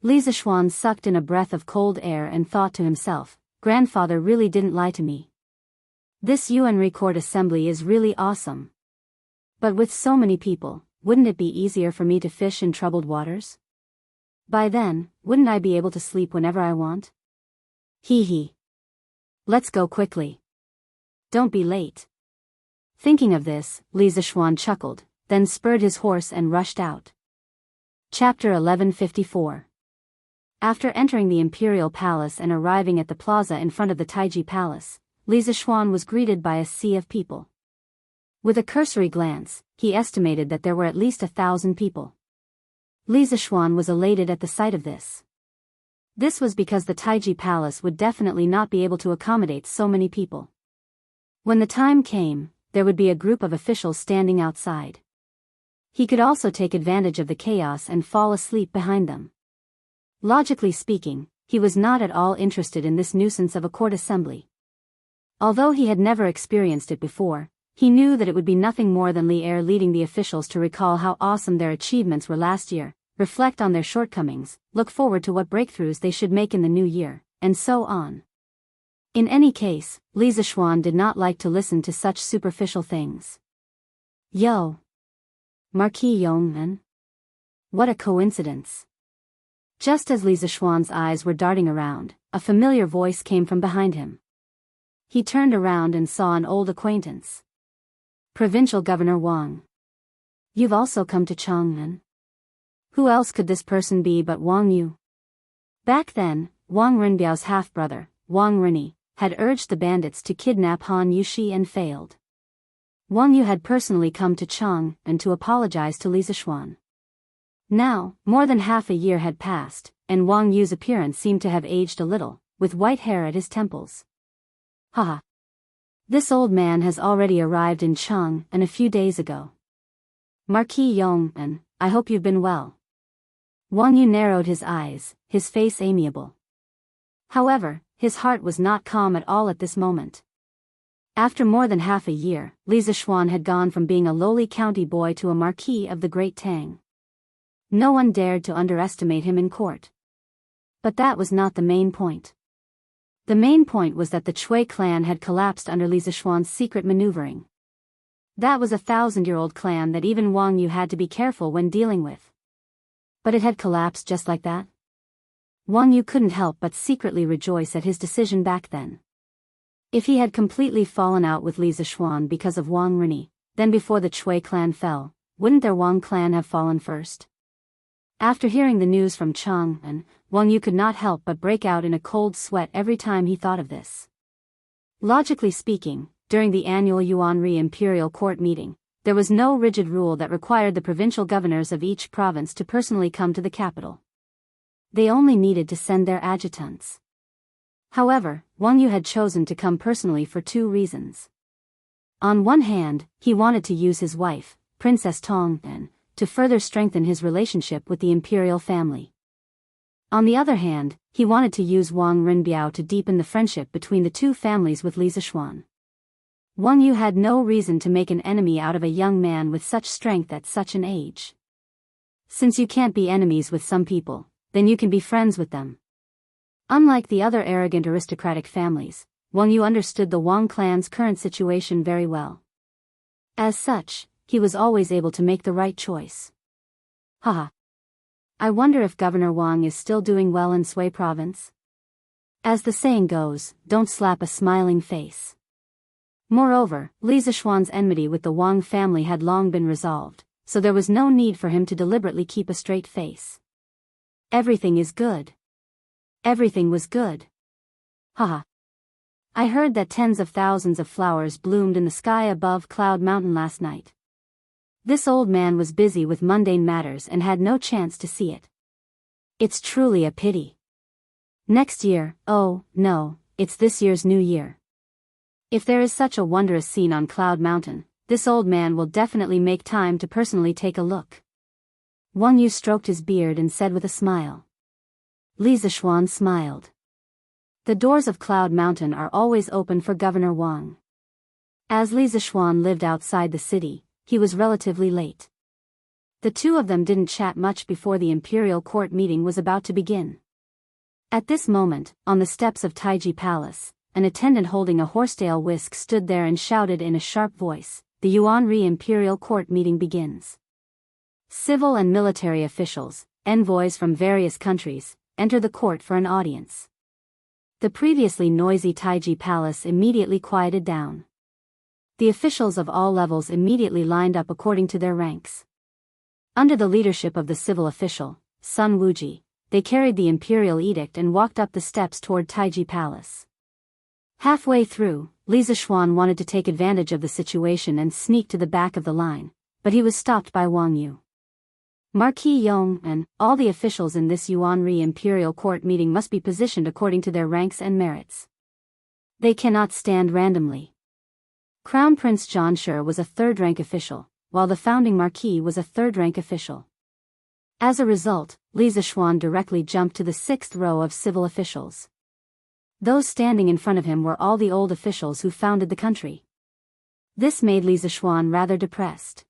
Li Zishuan sucked in a breath of cold air and thought to himself, "Grandfather really didn't lie to me. This Enrich Court Assembly is really awesome. But with so many people, wouldn't it be easier for me to fish in troubled waters? By then, wouldn't I be able to sleep whenever I want? Hee hee. Let's go quickly. Don't be late." Thinking of this, Li Zishuan chuckled, then spurred his horse and rushed out. Chapter 1154. After entering the imperial palace and arriving at the plaza in front of the Taiji Palace, Li Zishuan was greeted by a sea of people. With a cursory glance, he estimated that there were at least 1,000 people. Li Zishuan was elated at the sight of this. This was because the Taiji Palace would definitely not be able to accommodate so many people. When the time came, there would be a group of officials standing outside. He could also take advantage of the chaos and fall asleep behind them. Logically speaking, he was not at all interested in this nuisance of a court assembly. Although he had never experienced it before, he knew that it would be nothing more than Li Er leading the officials to recall how awesome their achievements were last year, reflect on their shortcomings, look forward to what breakthroughs they should make in the new year, and so on. In any case, Li Zishuan did not like to listen to such superficial things. Yo! Marquis Yong'an? What a coincidence. Just as Li Zishuan's eyes were darting around, a familiar voice came from behind him. He turned around and saw an old acquaintance. Provincial Governor Wang. You've also come to Chang'an? Who else could this person be but Wang Yu? Back then, Wang Renbiao's half-brother, Wang Rini, had urged the bandits to kidnap Han Yushi and failed. Wang Yu had personally come to Chang'an to apologize to Li Zishuan. Now, more than half a year had passed, and Wang Yu's appearance seemed to have aged a little, with white hair at his temples. Haha. This old man has already arrived in Chang'an a few days ago. Marquis Yong'an, I hope you've been well. Wang Yu narrowed his eyes, his face amiable. However, his heart was not calm at all at this moment. After more than half a year, Li Zishuan had gone from being a lowly county boy to a marquis of the Great Tang. No one dared to underestimate him in court. But that was not the main point. The main point was that the Chui clan had collapsed under Li Zishuan's secret maneuvering. That was a 1,000-year-old clan that even Wang Yu had to be careful when dealing with. But it had collapsed just like that? Wang Yu couldn't help but secretly rejoice at his decision back then. If he had completely fallen out with Li Zishuan because of Wang Rini, then before the Chui clan fell, wouldn't their Wang clan have fallen first? After hearing the news from Chang'an, Wang Yu could not help but break out in a cold sweat every time he thought of this. Logically speaking, during the annual Yuanri Imperial Court meeting, there was no rigid rule that required the provincial governors of each province to personally come to the capital. They only needed to send their adjutants. However, Wang Yu had chosen to come personally for two reasons. On one hand, he wanted to use his wife, Princess Tong, to further strengthen his relationship with the imperial family. On the other hand, he wanted to use Wang Rinbiao to deepen the friendship between the two families with Li Zixuan. Wang Yu had no reason to make an enemy out of a young man with such strength at such an age. Since you can't be enemies with some people, then you can be friends with them. Unlike the other arrogant aristocratic families, Wang Yu understood the Wang clan's current situation very well. As such, he was always able to make the right choice. Haha. I wonder if Governor Wang is still doing well in Sui province? As the saying goes, don't slap a smiling face. Moreover, Li Zixuan's enmity with the Wang family had long been resolved, so there was no need for him to deliberately keep a straight face. Everything is good. Everything was good. Haha. I heard that tens of thousands of flowers bloomed in the sky above Cloud Mountain last night. This old man was busy with mundane matters and had no chance to see it. It's truly a pity. Next year, oh, no, it's this year's New Year. If there is such a wondrous scene on Cloud Mountain, this old man will definitely make time to personally take a look. Wang Yu stroked his beard and said with a smile. Li Zixuan smiled. The doors of Cloud Mountain are always open for Governor Wang. As Li Zixuan lived outside the city, he was relatively late. The two of them didn't chat much before the imperial court meeting was about to begin. At this moment, on the steps of Taiji Palace, an attendant holding a horsetail whisk stood there and shouted in a sharp voice, "The Yuanri Imperial Court meeting begins." Civil and military officials, envoys from various countries, enter the court for an audience. The previously noisy Taiji Palace immediately quieted down. The officials of all levels immediately lined up according to their ranks. Under the leadership of the civil official, Sun Wuji, they carried the imperial edict and walked up the steps toward Taiji Palace. Halfway through, Li Zixuan wanted to take advantage of the situation and sneak to the back of the line, but he was stopped by Wang Yu. Marquis Yong and all the officials in this Yuanri Imperial Court meeting must be positioned according to their ranks and merits. They cannot stand randomly. Crown Prince John Shi was a third-rank official, while the founding Marquis was a third-rank official. As a result, Li Zixuan directly jumped to the sixth row of civil officials. Those standing in front of him were all the old officials who founded the country. This made Li Zixuan rather depressed.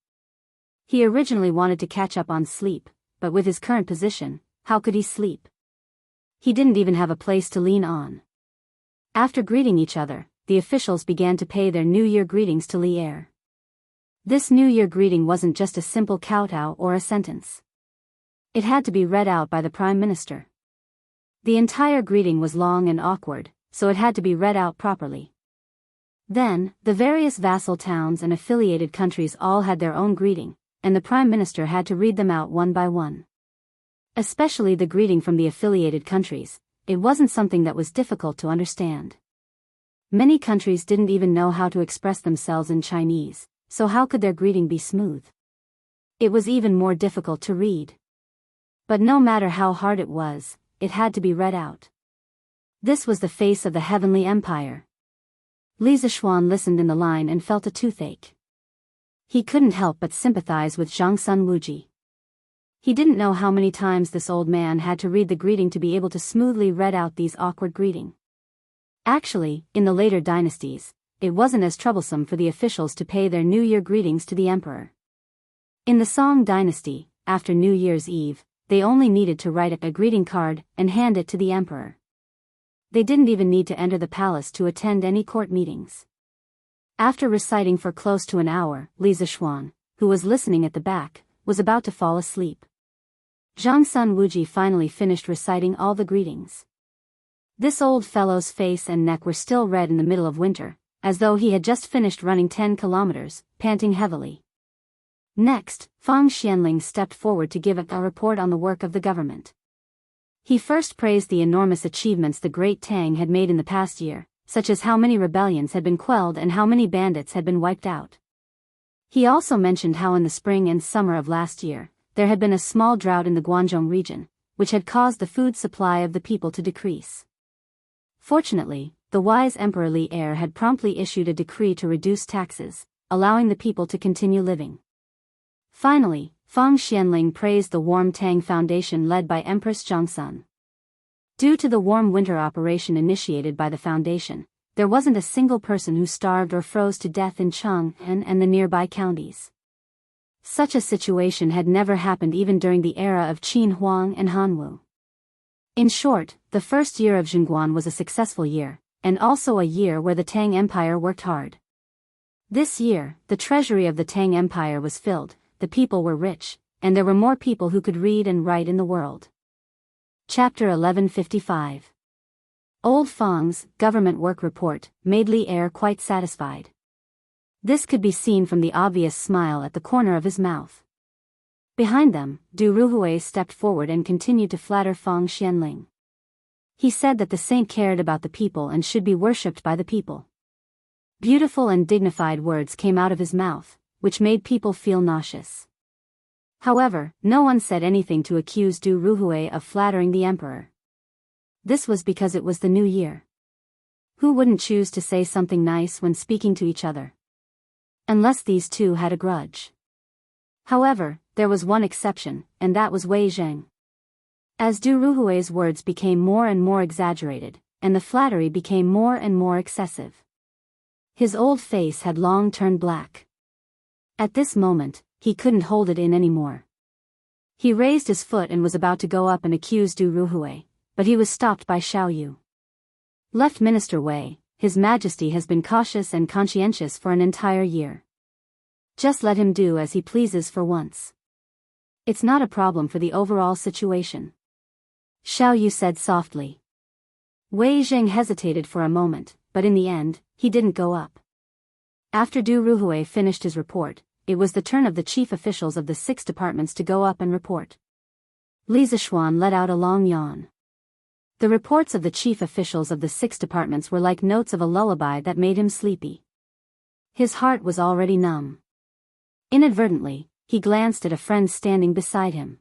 He originally wanted to catch up on sleep, but with his current position, how could he sleep? He didn't even have a place to lean on. After greeting each other, the officials began to pay their New Year greetings to Li Er. This New Year greeting wasn't just a simple kowtow or a sentence. It had to be read out by the Prime Minister. The entire greeting was long and awkward, so it had to be read out properly. Then, the various vassal towns and affiliated countries all had their own greeting, and the Prime Minister had to read them out one by one. Especially the greeting from the affiliated countries, it wasn't something that was difficult to understand. Many countries didn't even know how to express themselves in Chinese, so how could their greeting be smooth? It was even more difficult to read. But no matter how hard it was, it had to be read out. This was the face of the Heavenly Empire. Li Zixuan listened in the line and felt a toothache. He couldn't help but sympathize with Zhang Sun Wuji. He didn't know how many times this old man had to read the greeting to be able to smoothly read out these awkward greeting. Actually, in the later dynasties, it wasn't as troublesome for the officials to pay their New Year greetings to the emperor. In the Song dynasty, after New Year's Eve, they only needed to write a greeting card and hand it to the emperor. They didn't even need to enter the palace to attend any court meetings. After reciting for close to an hour, Li Zixuan, who was listening at the back, was about to fall asleep. Zhang Sun Wuji finally finished reciting all the greetings. This old fellow's face and neck were still red in the middle of winter, as though he had just finished running 10 kilometers, panting heavily. Next, Fang Xianling stepped forward to give a report on the work of the government. He first praised the enormous achievements the Great Tang had made in the past year, such as how many rebellions had been quelled and how many bandits had been wiped out. He also mentioned how in the spring and summer of last year, there had been a small drought in the Guangdong region, which had caused the food supply of the people to decrease. Fortunately, the wise Emperor Li Er had promptly issued a decree to reduce taxes, allowing the people to continue living. Finally, Feng Xianling praised the Warm Tang Foundation led by Empress Zhongsun. Due to the warm winter operation initiated by the foundation, there wasn't a single person who starved or froze to death in Chang'an and the nearby counties. Such a situation had never happened even during the era of Qin Huang and Hanwu. In short, the first year of Zhongguan was a successful year, and also a year where the Tang Empire worked hard. This year, the treasury of the Tang Empire was filled, the people were rich, and there were more people who could read and write in the world. Chapter 1155. Old Feng's government work report made Li Er quite satisfied. This could be seen from the obvious smile at the corner of his mouth. Behind them, Du Ruhui stepped forward and continued to flatter Feng Xianling. He said that the saint cared about the people and should be worshipped by the people. Beautiful and dignified words came out of his mouth, which made people feel nauseous. However, no one said anything to accuse Du Ruhui of flattering the emperor. This was because it was the new year. Who wouldn't choose to say something nice when speaking to each other? Unless these two had a grudge. However, there was one exception, and that was Wei Zheng. As Du Ruhui's words became more and more exaggerated, and the flattery became more and more excessive, his old face had long turned black. At this moment, he couldn't hold it in anymore. He raised his foot and was about to go up and accuse Du Ruhui, but he was stopped by Xiao Yu. Left Minister Wei, His Majesty has been cautious and conscientious for an entire year. Just let him do as he pleases for once. It's not a problem for the overall situation. Xiao Yu said softly. Wei Zheng hesitated for a moment, but in the end, he didn't go up. After Du Ruhui finished his report, it was the turn of the chief officials of the 6 departments to go up and report. Li Zishuan let out a long yawn. The reports of the chief officials of the 6 departments were like notes of a lullaby that made him sleepy. His heart was already numb. Inadvertently, he glanced at a friend standing beside him.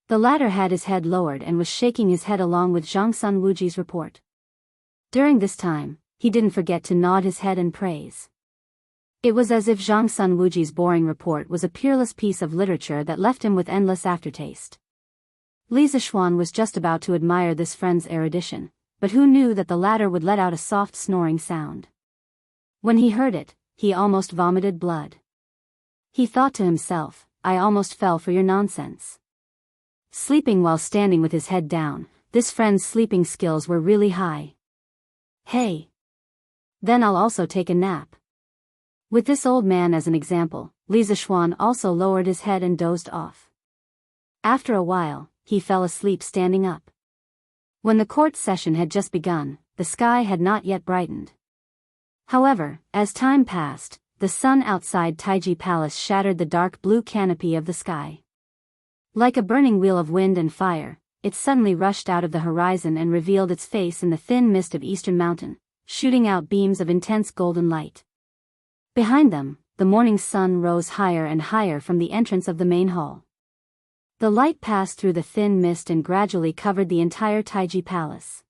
The latter had his head lowered and was shaking his head along with Zhongsun Wuji's report. During this time, he didn't forget to nod his head and praise. It was as if Zhongsun Wuji's boring report was a peerless piece of literature that left him with endless aftertaste. Li Zishuan was just about to admire this friend's erudition, but who knew that the latter would let out a soft snoring sound. When he heard it, he almost vomited blood. He thought to himself, I almost fell for your nonsense. Sleeping while standing with his head down, this friend's sleeping skills were really high. Hey! Then I'll also take a nap. With this old man as an example, Li Zishuan also lowered his head and dozed off. After a while, he fell asleep standing up. When the court session had just begun, the sky had not yet brightened. However, as time passed, the sun outside Taiji Palace shattered the dark blue canopy of the sky. Like a burning wheel of wind and fire, it suddenly rushed out of the horizon and revealed its face in the thin mist of Eastern Mountain, shooting out beams of intense golden light. Behind them, the morning sun rose higher and higher from the entrance of the main hall. The light passed through the thin mist and gradually covered the entire Taiji Palace.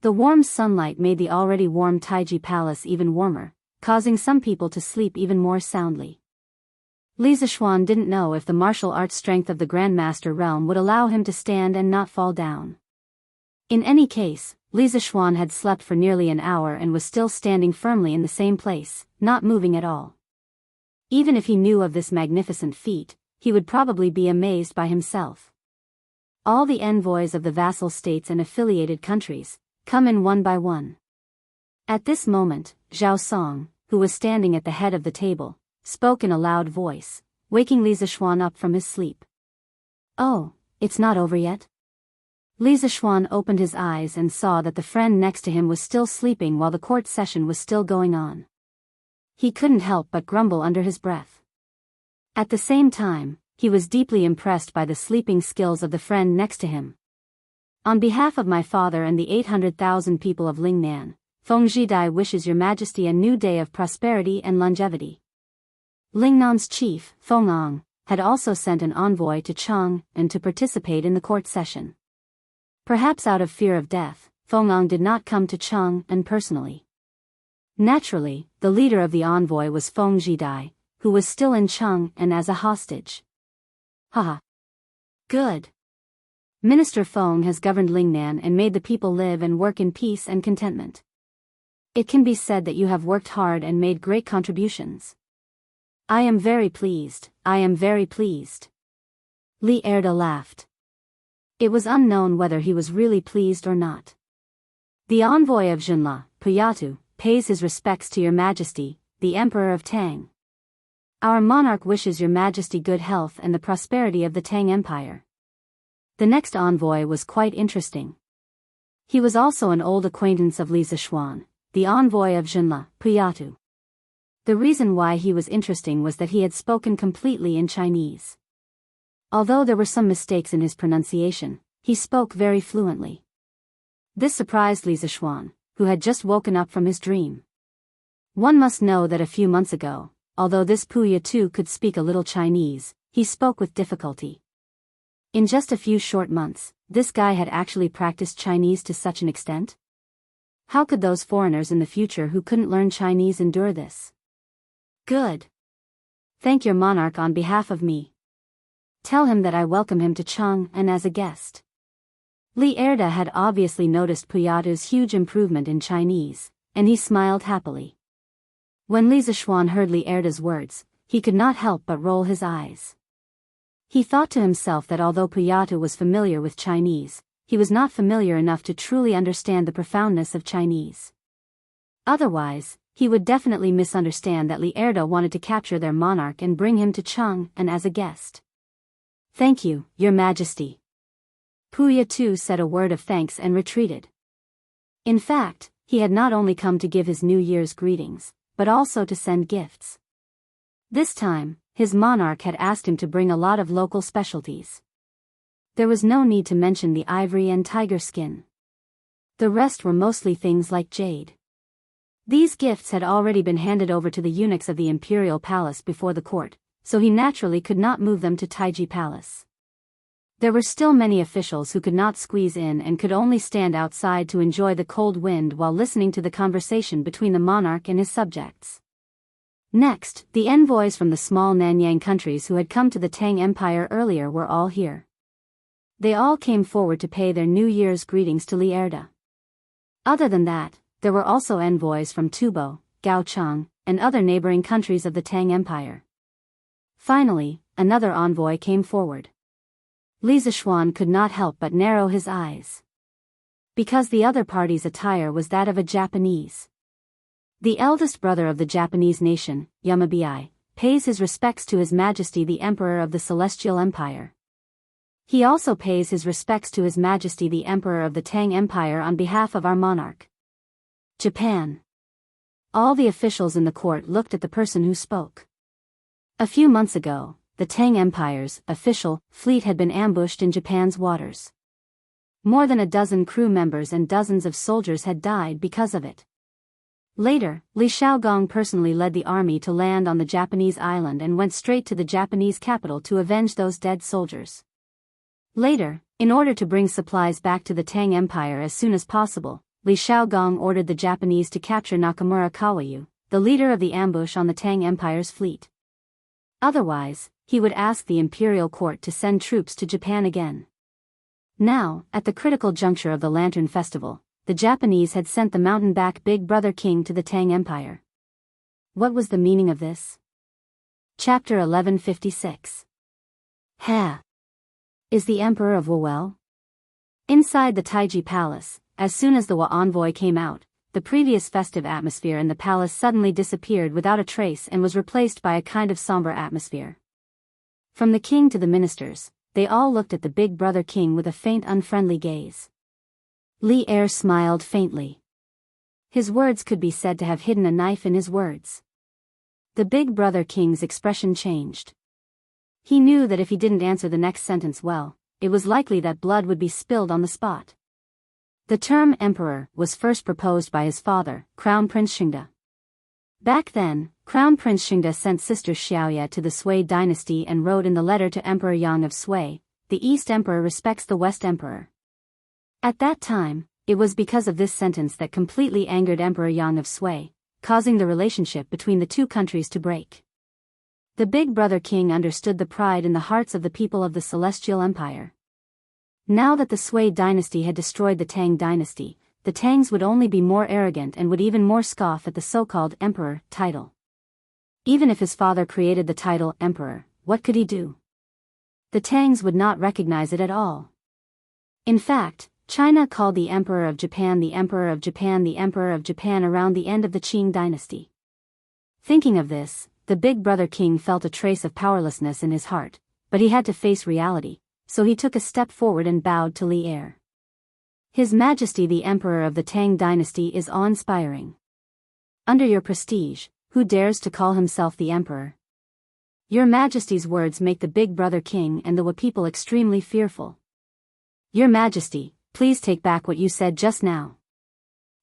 The warm sunlight made the already warm Taiji Palace even warmer, causing some people to sleep even more soundly. Li Zishuan didn't know if the martial arts strength of the Grandmaster realm would allow him to stand and not fall down. In any case, Li Zishuan had slept for nearly an hour and was still standing firmly in the same place, not moving at all. Even if he knew of this magnificent feat, he would probably be amazed by himself. All the envoys of the vassal states and affiliated countries come in one by one. At this moment, Zhao Song, who was standing at the head of the table, spoke in a loud voice, waking Li Zishuan up from his sleep. Oh, it's not over yet? Li Zishuan opened his eyes and saw that the friend next to him was still sleeping while the court session was still going on. He couldn't help but grumble under his breath. At the same time, he was deeply impressed by the sleeping skills of the friend next to him. On behalf of my father and the 800,000 people of Lingnan, Feng Zhidai wishes your majesty a new day of prosperity and longevity. Lingnan's chief, Fengong, had also sent an envoy to Cheng and to participate in the court session. Perhaps out of fear of death, Fengong did not come to Cheng and personally. Naturally, the leader of the envoy was Feng Jidai, who was still in Cheng and as a hostage. Haha. Good. Minister Feng has governed Lingnan and made the people live and work in peace and contentment. It can be said that you have worked hard and made great contributions. I am very pleased, I am very pleased. Li Erda laughed. It was unknown whether he was really pleased or not. The envoy of Junla, Puyatu, pays his respects to your majesty, the Emperor of Tang. Our monarch wishes your majesty good health and the prosperity of the Tang Empire. The next envoy was quite interesting. He was also an old acquaintance of Li Zishuan, the envoy of Junla, Puyatu. The reason why he was interesting was that he had spoken completely in Chinese. Although there were some mistakes in his pronunciation, he spoke very fluently. This surprised Li Zishuan, who had just woken up from his dream. One must know that a few months ago, although this Puya too could speak a little Chinese, he spoke with difficulty. In just a few short months, this guy had actually practiced Chinese to such an extent? How could those foreigners in the future who couldn't learn Chinese endure this? Good. Thank your monarch on behalf of me. Tell him that I welcome him to Cheng and as a guest. Li Erda had obviously noticed Puyatu's huge improvement in Chinese, and he smiled happily. When Li Zishuan heard Li Erda's words, he could not help but roll his eyes. He thought to himself that although Puyatu was familiar with Chinese, he was not familiar enough to truly understand the profoundness of Chinese. Otherwise, he would definitely misunderstand that Li Erda wanted to capture their monarch and bring him to Cheng and as a guest. Thank you, your majesty. Puya too said a word of thanks and retreated. In fact, he had not only come to give his New Year's greetings, but also to send gifts. This time, his monarch had asked him to bring a lot of local specialties. There was no need to mention the ivory and tiger skin. The rest were mostly things like jade. These gifts had already been handed over to the eunuchs of the imperial palace before the court, so he naturally could not move them to Taiji Palace. There were still many officials who could not squeeze in and could only stand outside to enjoy the cold wind while listening to the conversation between the monarch and his subjects. Next, the envoys from the small Nanyang countries who had come to the Tang Empire earlier were all here. They all came forward to pay their New Year's greetings to Li Erda. Other than that, there were also envoys from Tubo, Gaochang, and other neighboring countries of the Tang Empire. Finally, another envoy came forward. Li Zishuan could not help but narrow his eyes. Because the other party's attire was that of a Japanese. The eldest brother of the Japanese nation, Yamabi, pays his respects to His Majesty the Emperor of the Celestial Empire. He also pays his respects to His Majesty the Emperor of the Tang Empire on behalf of our monarch. Japan. All the officials in the court looked at the person who spoke. A few months ago, the Tang Empire's official fleet had been ambushed in Japan's waters. More than a dozen crew members and dozens of soldiers had died because of it. Later, Li Shaogong personally led the army to land on the Japanese island and went straight to the Japanese capital to avenge those dead soldiers. Later, in order to bring supplies back to the Tang Empire as soon as possible, Li Shaogong ordered the Japanese to capture Nakamura Kawayu, the leader of the ambush on the Tang Empire's fleet. Otherwise, he would ask the imperial court to send troops to Japan again. Now, at the critical juncture of the Lantern Festival, the Japanese had sent the mountain-back Big Brother King to the Tang Empire. What was the meaning of this? Chapter 1156. Ha! Is the Emperor of Wu well? Inside the Taiji Palace, as soon as the Wa envoy came out, the previous festive atmosphere in the palace suddenly disappeared without a trace and was replaced by a kind of somber atmosphere. From the king to the ministers, they all looked at the Big Brother King with a faint unfriendly gaze. Li Er smiled faintly. His words could be said to have hidden a knife in his words. The Big Brother King's expression changed. He knew that if he didn't answer the next sentence well, it was likely that blood would be spilled on the spot. The term emperor was first proposed by his father, Crown Prince Shingda. Back then, Crown Prince Xingde sent sister Xiaoya to the Sui dynasty and wrote in the letter to Emperor Yang of Sui, "The East Emperor respects the West Emperor." At that time, it was because of this sentence that completely angered Emperor Yang of Sui, causing the relationship between the two countries to break. The Big Brother King understood the pride in the hearts of the people of the Celestial Empire. Now that the Sui dynasty had destroyed the Tang dynasty, the Tangs would only be more arrogant and would even more scoff at the so-called emperor title. Even if his father created the title emperor, what could he do? The Tangs would not recognize it at all. In fact, China called the Emperor of Japan the Emperor of Japan the Emperor of Japan around the end of the Qing dynasty. Thinking of this, the Big Brother King felt a trace of powerlessness in his heart, but he had to face reality, so he took a step forward and bowed to Li Er. His Majesty the Emperor of the Tang dynasty is awe-inspiring. Under your prestige, who dares to call himself the Emperor? Your Majesty's words make the Big Brother King and the Wa people extremely fearful. Your Majesty, please take back what you said just now.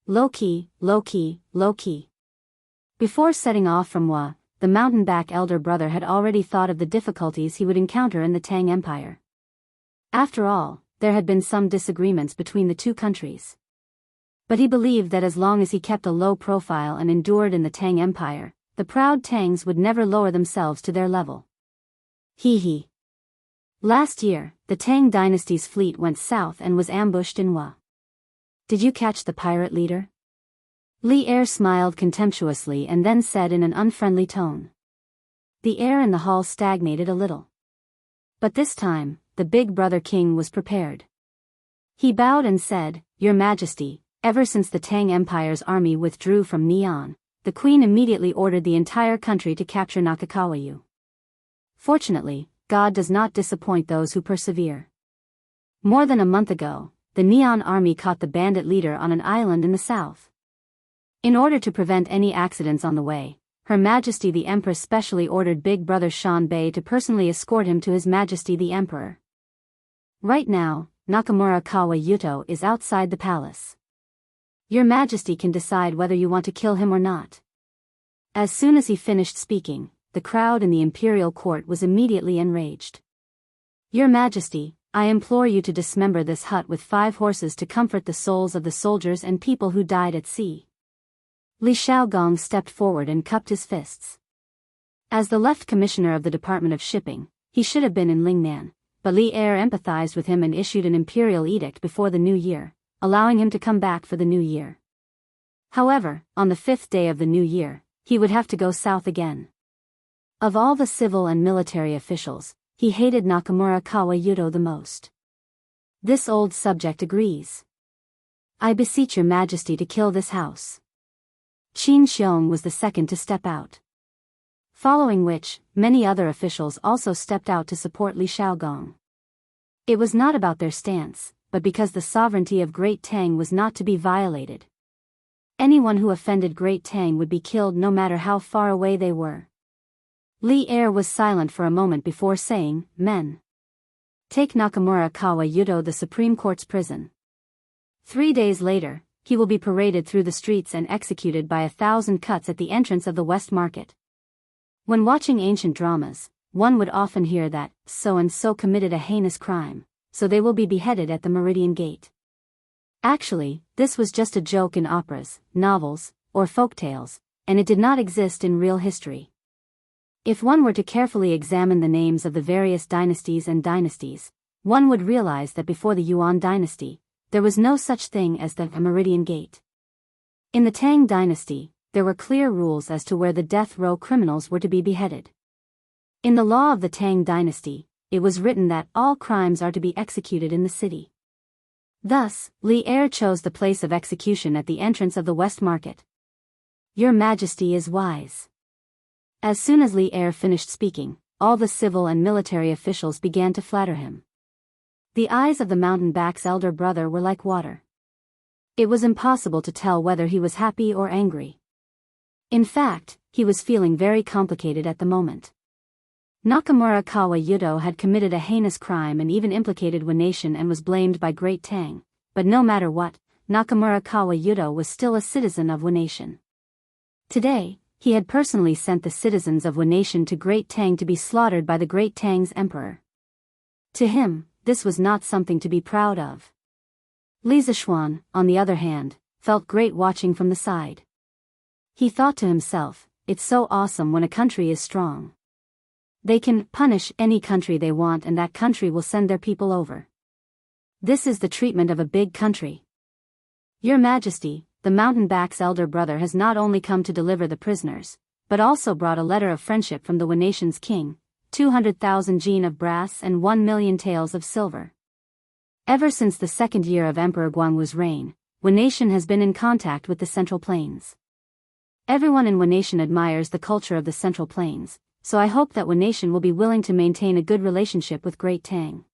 Low-key, low-key, low-key. Before setting off from Wa, the mountain-back elder brother had already thought of the difficulties he would encounter in the Tang Empire. After all, there had been some disagreements between the two countries. But he believed that as long as he kept a low profile and endured in the Tang Empire, the proud Tangs would never lower themselves to their level. Hee. Last year, the Tang dynasty's fleet went south and was ambushed in Wa. Did you catch the pirate leader? Li Er smiled contemptuously and then said in an unfriendly tone. The air in the hall stagnated a little. But this time, the Big Brother King was prepared. He bowed and said, Your Majesty, ever since the Tang Empire's army withdrew from Neon, the Queen immediately ordered the entire country to capture Nakakawayu. Fortunately, God does not disappoint those who persevere. More than a month ago, the Neon army caught the bandit leader on an island in the south. In order to prevent any accidents on the way, Her Majesty the Empress specially ordered Big Brother Shan Bei to personally escort him to His Majesty the Emperor. Right now, Nakamura Kawa Yuto is outside the palace. Your Majesty can decide whether you want to kill him or not. As soon as he finished speaking, the crowd in the imperial court was immediately enraged. Your Majesty, I implore you to dismember this hut with 5 horses to comfort the souls of the soldiers and people who died at sea. Li Xiaogong stepped forward and cupped his fists. As the left commissioner of the Department of Shipping, he should have been in Lingnan, but Li Er empathized with him and issued an imperial edict before the new year, allowing him to come back for the new year. However, on the 5th day of the new year, he would have to go south again. Of all the civil and military officials, he hated Nakamura Kawa Yuto the most. This old subject agrees. I beseech your Majesty to kill this house. Qin Xiong was the second to step out. Following which, many other officials also stepped out to support Li Xiaogong. It was not about their stance, but because the sovereignty of Great Tang was not to be violated. Anyone who offended Great Tang would be killed no matter how far away they were. Li Er was silent for a moment before saying, Men. Take Nakamura Kawa Yuto the Supreme Court's prison. 3 days later, he will be paraded through the streets and executed by 1,000 cuts at the entrance of the West Market. When watching ancient dramas, one would often hear that, so-and-so committed a heinous crime, so they will be beheaded at the Meridian Gate. Actually, this was just a joke in operas, novels, or folktales, and it did not exist in real history. If one were to carefully examine the names of the various dynasties, one would realize that before the Yuan dynasty, there was no such thing as the Meridian Gate. In the Tang dynasty, there were clear rules as to where the death row criminals were to be beheaded. In the law of the Tang dynasty, it was written that all crimes are to be executed in the city. Thus, Li Er chose the place of execution at the entrance of the West Market. Your Majesty is wise. As soon as Li Er finished speaking, all the civil and military officials began to flatter him. The eyes of the mountain-back's elder brother were like water. It was impossible to tell whether he was happy or angry. In fact, he was feeling very complicated at the moment. Nakamura Kawa Yuto had committed a heinous crime and even implicated Wu Nation and was blamed by Great Tang, but no matter what, Nakamura Kawa Yuto was still a citizen of Wu Nation. Today, he had personally sent the citizens of Wanation to Great Tang to be slaughtered by the Great Tang's emperor. To him, this was not something to be proud of. Li Zishuan, on the other hand, felt great watching from the side. He thought to himself, it's so awesome when a country is strong. They can punish any country they want and that country will send their people over. This is the treatment of a big country. Your Majesty, the mountain-back's elder brother has not only come to deliver the prisoners, but also brought a letter of friendship from the Wanation's king, 200,000 jin of brass and 1,000,000 taels of silver. Ever since the second year of Emperor Guangwu's reign, Wanation has been in contact with the Central Plains. Everyone in Wanation admires the culture of the Central Plains, so I hope that Wanation will be willing to maintain a good relationship with Great Tang.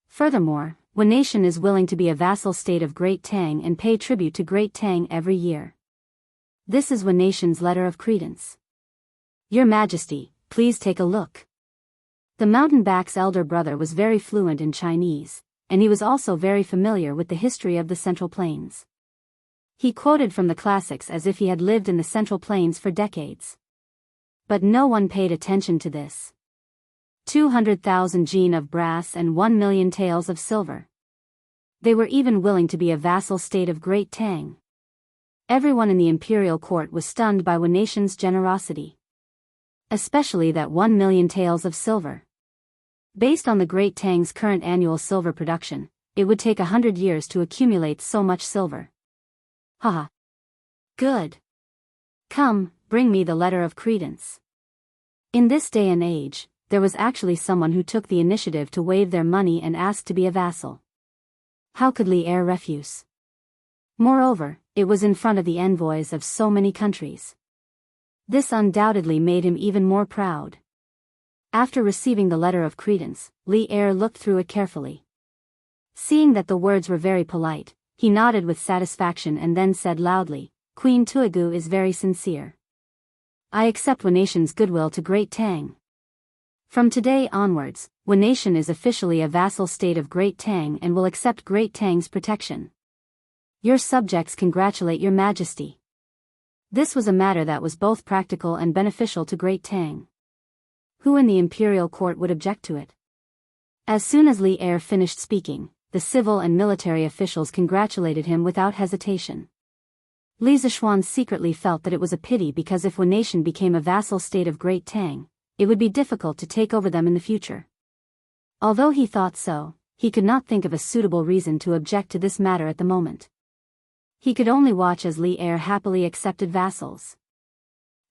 Furthermore, Wanation is willing to be a vassal state of Great Tang and pay tribute to Great Tang every year. This is Wanation's letter of credence. Your Majesty, please take a look. The mountain-back's elder brother was very fluent in Chinese, and he was also very familiar with the history of the Central Plains. He quoted from the classics as if he had lived in the Central Plains for decades. But no one paid attention to this. 200,000 jin of brass and 1,000,000 taels of silver. They were even willing to be a vassal state of Great Tang. Everyone in the imperial court was stunned by Wanation's generosity. Especially that 1,000,000 taels of silver. Based on the Great Tang's current annual silver production, it would take 100 years to accumulate so much silver. Haha. Good. Come, bring me the letter of credence. In this day and age, there was actually someone who took the initiative to waive their money and ask to be a vassal. How could Li Er refuse? Moreover, it was in front of the envoys of so many countries. This undoubtedly made him even more proud. After receiving the letter of credence, Li Er looked through it carefully. Seeing that the words were very polite, he nodded with satisfaction and then said loudly, Queen Tuigu is very sincere. I accept Wanation's goodwill to Great Tang. From today onwards, Wanation is officially a vassal state of Great Tang and will accept Great Tang's protection. Your subjects congratulate your Majesty. This was a matter that was both practical and beneficial to Great Tang. Who in the imperial court would object to it? As soon as Li Er finished speaking, the civil and military officials congratulated him without hesitation. Li Zishuan secretly felt that it was a pity because if Wanation became a vassal state of Great Tang, it would be difficult to take over them in the future. Although he thought so, he could not think of a suitable reason to object to this matter at the moment. He could only watch as Li Er happily accepted vassals.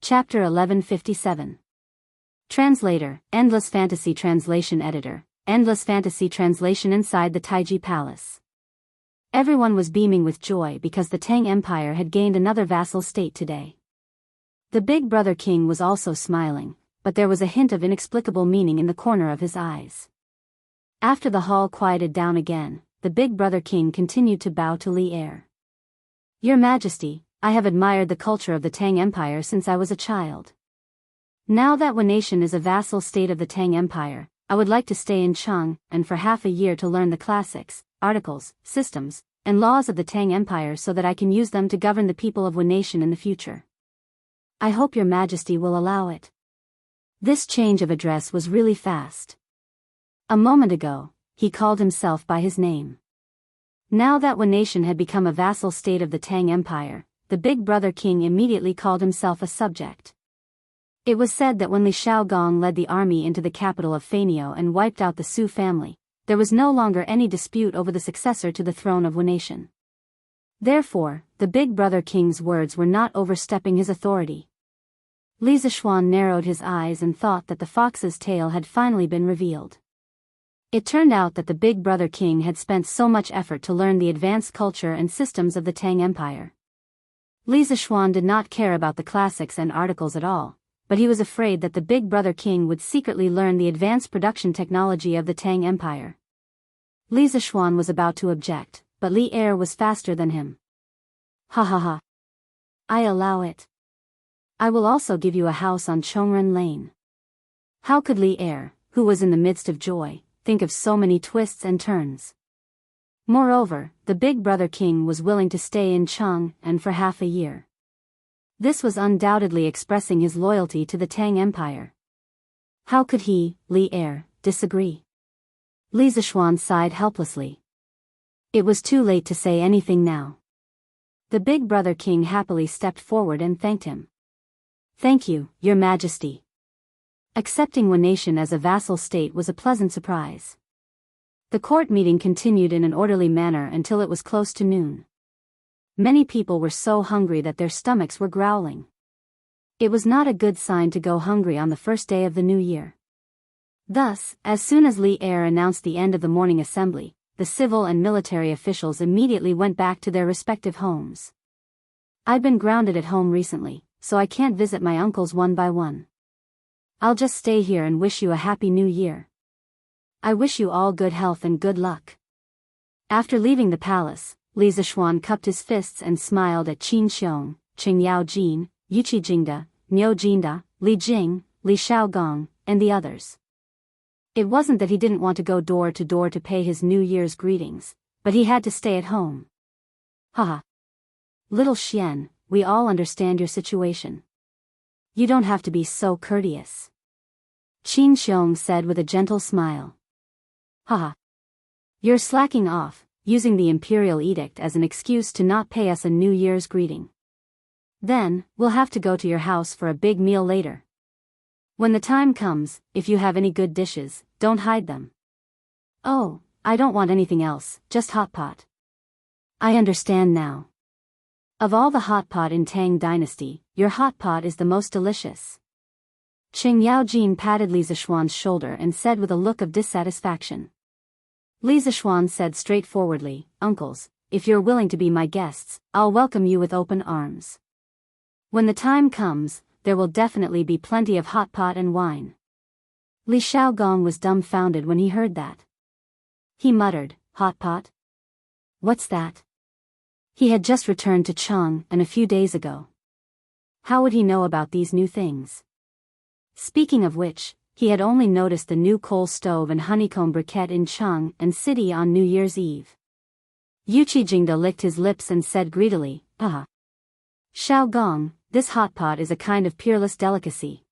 Chapter 1157. Translator, Endless Fantasy Translation Editor, Endless Fantasy Translation inside the Taiji Palace. Everyone was beaming with joy because the Tang Empire had gained another vassal state today. The Big Brother King was also smiling, but there was a hint of inexplicable meaning in the corner of his eyes. After the hall quieted down again, the Big Brother King continued to bow to Li Er. Your Majesty, I have admired the culture of the Tang Empire since I was a child. Now that Wanation is a vassal state of the Tang Empire, I would like to stay in Chang and for half a year to learn the classics, articles, systems, and laws of the Tang Empire so that I can use them to govern the people of Wanation in the future. I hope your Majesty will allow it. This change of address was really fast. A moment ago, he called himself by his name. Now that Wanation had become a vassal state of the Tang Empire, the Big Brother King immediately called himself a subject. It was said that when Li Shaogong led the army into the capital of Fainio and wiped out the Su family, there was no longer any dispute over the successor to the throne of Wanation. Therefore, the Big Brother King's words were not overstepping his authority. Li Zishuan narrowed his eyes and thought that the fox's tail had finally been revealed. It turned out that the Big Brother King had spent so much effort to learn the advanced culture and systems of the Tang Empire. Li Zishuan did not care about the classics and articles at all, but he was afraid that the Big Brother King would secretly learn the advanced production technology of the Tang Empire. Li Zishuan was about to object, but Li Er was faster than him. Ha ha ha. I allow it. I will also give you a house on Chongren Lane. How could Li Er, who was in the midst of joy, think of so many twists and turns? Moreover, the Big Brother King was willing to stay in Chang and for half a year. This was undoubtedly expressing his loyalty to the Tang Empire. How could he, Li Er, disagree? Li Zishuan sighed helplessly. It was too late to say anything now. The big brother king happily stepped forward and thanked him. Thank you, Your Majesty. Accepting one nation as a vassal state was a pleasant surprise. The court meeting continued in an orderly manner until it was close to noon. Many people were so hungry that their stomachs were growling. It was not a good sign to go hungry on the first day of the new year. Thus, as soon as Li Er announced the end of the morning assembly, the civil and military officials immediately went back to their respective homes. I've been grounded at home recently, so I can't visit my uncles one by one. I'll just stay here and wish you a happy new year. I wish you all good health and good luck. After leaving the palace, Li Zishuan cupped his fists and smiled at Qin Xiong, Qing Yao Jin, Yuqi Jingda, Niu Jinda, Li Jing, Li Shaogong, and the others. It wasn't that he didn't want to go door to door to pay his New Year's greetings, but he had to stay at home. Haha. Little Xian, we all understand your situation. You don't have to be so courteous. Qin Xiong said with a gentle smile. Haha. You're slacking off, using the imperial edict as an excuse to not pay us a New Year's greeting. Then, we'll have to go to your house for a big meal later. When the time comes, if you have any good dishes, don't hide them. Oh, I don't want anything else, just hot pot. I understand now. Of all the hot pot in Tang Dynasty, your hot pot is the most delicious. Qing Yaojin patted Li Zishuan's shoulder and said with a look of dissatisfaction. Li Zishuan said straightforwardly, Uncles, if you're willing to be my guests, I'll welcome you with open arms. When the time comes, there will definitely be plenty of hot pot and wine. Li Shaogong was dumbfounded when he heard that. He muttered, hot pot? What's that? He had just returned to Chang a few days ago. How would he know about these new things? Speaking of which, he had only noticed the new coal stove and honeycomb briquette in Chang and City on New Year's Eve. Yuqi Jingda licked his lips and said greedily, Ah. Shaogong, this hot pot is a kind of peerless delicacy.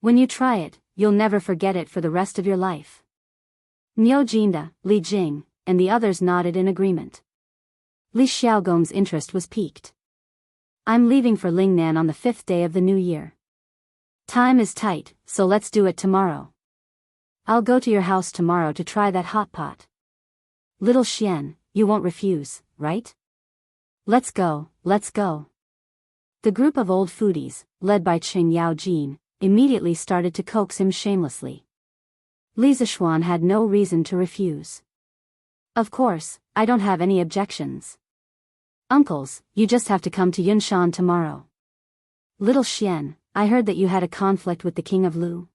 When you try it, you'll never forget it for the rest of your life. Niu Jinda, Li Jing, and the others nodded in agreement. Li Xiaogong's interest was piqued. I'm leaving for Lingnan on the 5th day of the new year. Time is tight, so let's do it tomorrow. I'll go to your house tomorrow to try that hot pot. Little Xian, you won't refuse, right? Let's go, let's go. The group of old foodies, led by Qing Yaojin, immediately started to coax him shamelessly. Li Zishuan had no reason to refuse. Of course, I don't have any objections. Uncles, you just have to come to Yunshan tomorrow. Little Xian, I heard that you had a conflict with the king of Lu.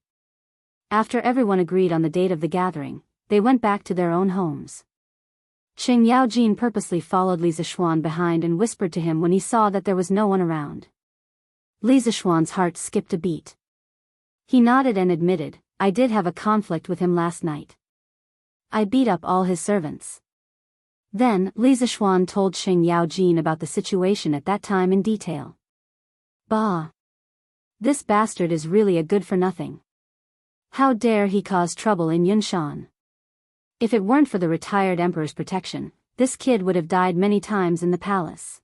After everyone agreed on the date of the gathering, they went back to their own homes. Qing Yaojin purposely followed Li Zishuan behind and whispered to him when he saw that there was no one around. Li Zishuan's heart skipped a beat. He nodded and admitted, I did have a conflict with him last night. I beat up all his servants. Then, Li Zishuan told Qing Yaojin about the situation at that time in detail. Bah! This bastard is really a good-for-nothing. How dare he cause trouble in Yunshan? If it weren't for the retired emperor's protection, this kid would have died many times in the palace.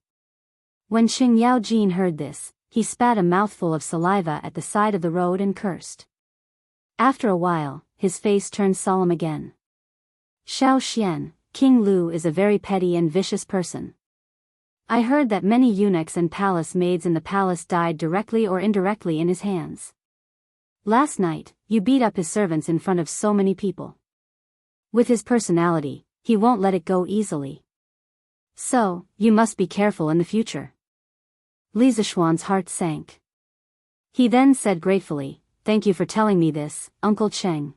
When Qing Yaojin heard this, he spat a mouthful of saliva at the side of the road and cursed. After a while, his face turned solemn again. Xiao Xian, King Lu is a very petty and vicious person. I heard that many eunuchs and palace maids in the palace died directly or indirectly in his hands. Last night, you beat up his servants in front of so many people. With his personality, he won't let it go easily. So, you must be careful in the future. Li Zishuan's heart sank. He then said gratefully, Thank you for telling me this, Uncle Cheng.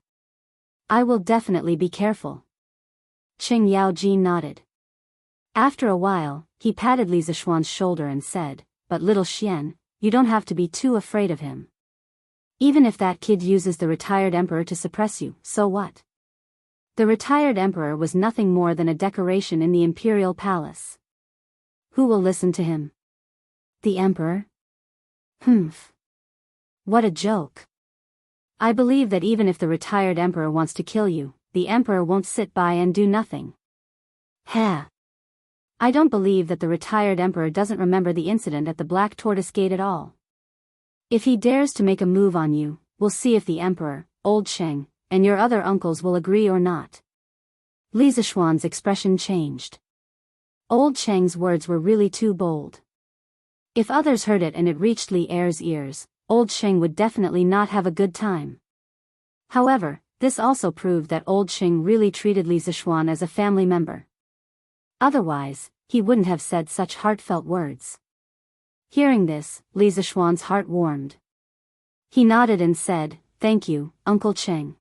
I will definitely be careful. Qing Yaojin nodded. After a while, he patted Li Zishuan's shoulder and said, But little Xian, you don't have to be too afraid of him. Even if that kid uses the retired emperor to suppress you, so what? The retired emperor was nothing more than a decoration in the imperial palace. Who will listen to him? The emperor? Humph. What a joke. I believe that even if the retired emperor wants to kill you, the emperor won't sit by and do nothing. Ha. I don't believe that the retired emperor doesn't remember the incident at the Black Tortoise Gate at all. If he dares to make a move on you, we'll see if the emperor, old Cheng, and your other uncles will agree or not. Li Zishuan's expression changed. Old Cheng's words were really too bold. If others heard it and it reached Li Er's ears, old Cheng would definitely not have a good time. However, this also proved that old Cheng really treated Li Zishuan as a family member. Otherwise, he wouldn't have said such heartfelt words. Hearing this, Li Zishuan's heart warmed. He nodded and said, "Thank you, Uncle Cheng.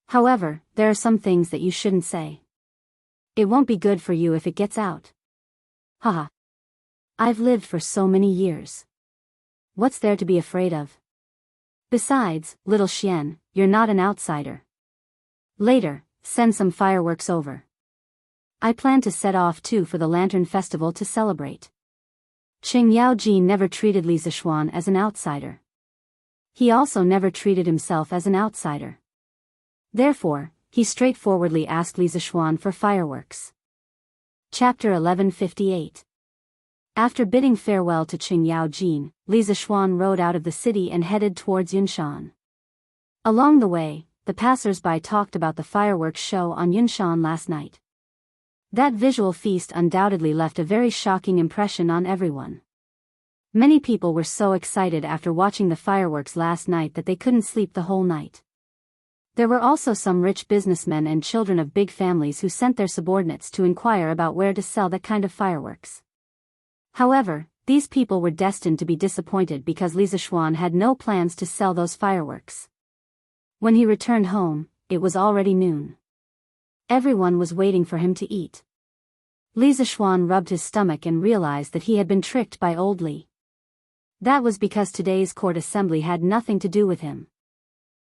However, there are some things that you shouldn't say. It won't be good for you if it gets out." Haha. I've lived for so many years. What's there to be afraid of? Besides, little Xian, you're not an outsider. Later, send some fireworks over. I plan to set off too for the Lantern Festival to celebrate. Qing Yaoji never treated Li Zishuan as an outsider. He also never treated himself as an outsider. Therefore, he straightforwardly asked Li Zishuan for fireworks. Chapter 1158. After bidding farewell to Qing Yaojin, Li Zishuan rode out of the city and headed towards Yunshan. Along the way, the passers-by talked about the fireworks show on Yunshan last night. That visual feast undoubtedly left a very shocking impression on everyone. Many people were so excited after watching the fireworks last night that they couldn't sleep the whole night. There were also some rich businessmen and children of big families who sent their subordinates to inquire about where to sell that kind of fireworks. However, these people were destined to be disappointed because Li Zishuan had no plans to sell those fireworks. When he returned home, it was already noon. Everyone was waiting for him to eat. Li Zishuan rubbed his stomach and realized that he had been tricked by old Li. That was because today's court assembly had nothing to do with him.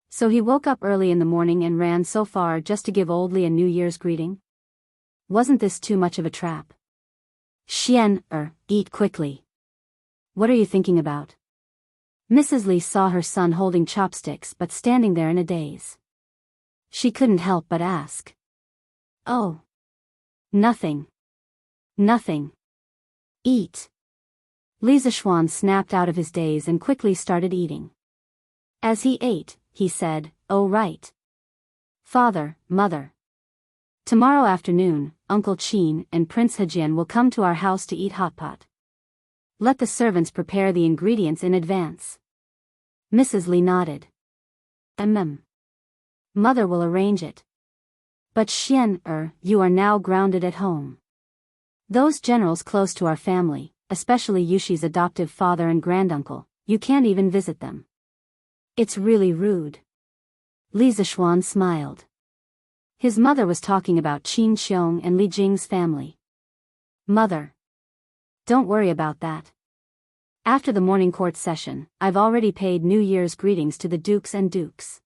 So he woke up early in the morning and ran so far just to give old Li a New Year's greeting. Wasn't this too much of a trap? Xian, eat quickly. What are you thinking about? Mrs. Li saw her son holding chopsticks but standing there in a daze. She couldn't help but ask. Oh. Nothing. Nothing. Eat. Li Zishuan snapped out of his daze and quickly started eating. As he ate, he said, "Oh right. Father, Mother. Tomorrow afternoon, Uncle Qin and Prince Hejian will come to our house to eat hot pot. Let the servants prepare the ingredients in advance." Mrs. Li nodded. Mother will arrange it. But Xian, you are now grounded at home. Those generals close to our family, especially Yushi's adoptive father and granduncle, you can't even visit them. It's really rude. Li Zishuan smiled. His mother was talking about Qin Xiong and Li Jing's family. Mother. Don't worry about that. After the morning court session, I've already paid New Year's greetings to the dukes and dukes.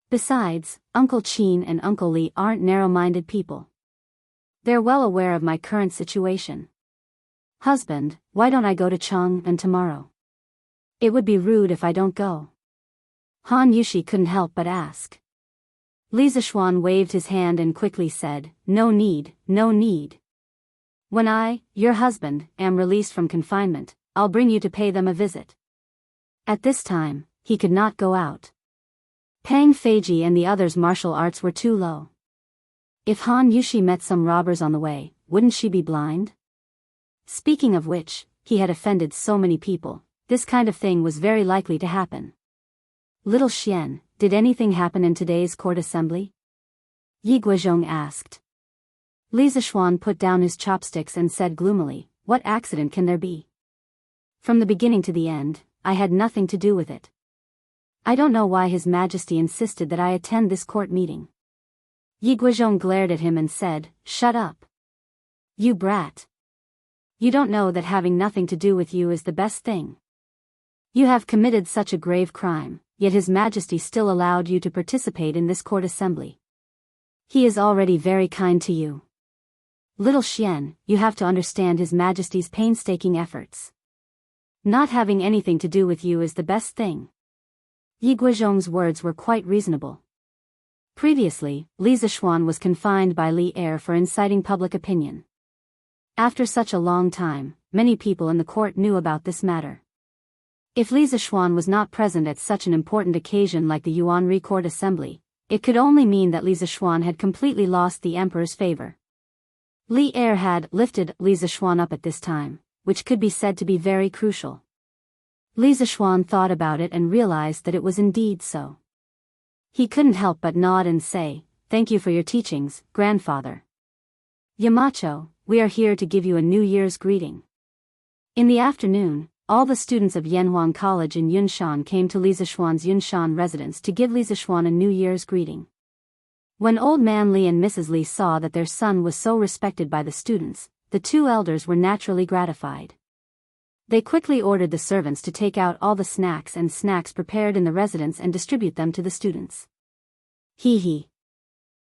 Besides, Uncle Qin and Uncle Li aren't narrow-minded people. They're well aware of my current situation. Husband, why don't I go to Chang'an tomorrow? It would be rude if I don't go. Han Yushi couldn't help but ask. Li Zishuan waved his hand and quickly said, "No need, no need. When I, your husband, am released from confinement, I'll bring you to pay them a visit." At this time, he could not go out. Pang Feiji and the others' martial arts were too low. If Han Yushi met some robbers on the way, wouldn't she be blind? Speaking of which, he had offended so many people, this kind of thing was very likely to happen. Little Xian, did anything happen in today's court assembly? Yi Guizhong asked. Li Zishuan put down his chopsticks and said gloomily, "What accident can there be? From the beginning to the end, I had nothing to do with it. I don't know why His Majesty insisted that I attend this court meeting." Yi Guizhong glared at him and said, "Shut up. You brat. You don't know that having nothing to do with you is the best thing. You have committed such a grave crime, yet His Majesty still allowed you to participate in this court assembly. He is already very kind to you. Little Xian, you have to understand His Majesty's painstaking efforts. Not having anything to do with you is the best thing. Yi Guizhong's words were quite reasonable. Previously, Li Zixuan was confined by Li Er for inciting public opinion. After such a long time, many people in the court knew about this matter. If Li Zixuan was not present at such an important occasion like the Yuanri Court Assembly, it could only mean that Li Zixuan had completely lost the emperor's favor. Li Er had lifted Li Zixuan up at this time, which could be said to be very crucial. Li Zixuan thought about it and realized that it was indeed so. He couldn't help but nod and say, "Thank you for your teachings, grandfather. Yamacho, we are here to give you a New Year's greeting." In the afternoon, all the students of Yanhuang College in Yunshan came to Li Zixuan's Yunshan residence to give Li Zixuan a New Year's greeting. When Old Man Li and Mrs. Li saw that their son was so respected by the students, the two elders were naturally gratified. They quickly ordered the servants to take out all the snacks prepared in the residence and distribute them to the students. Hee.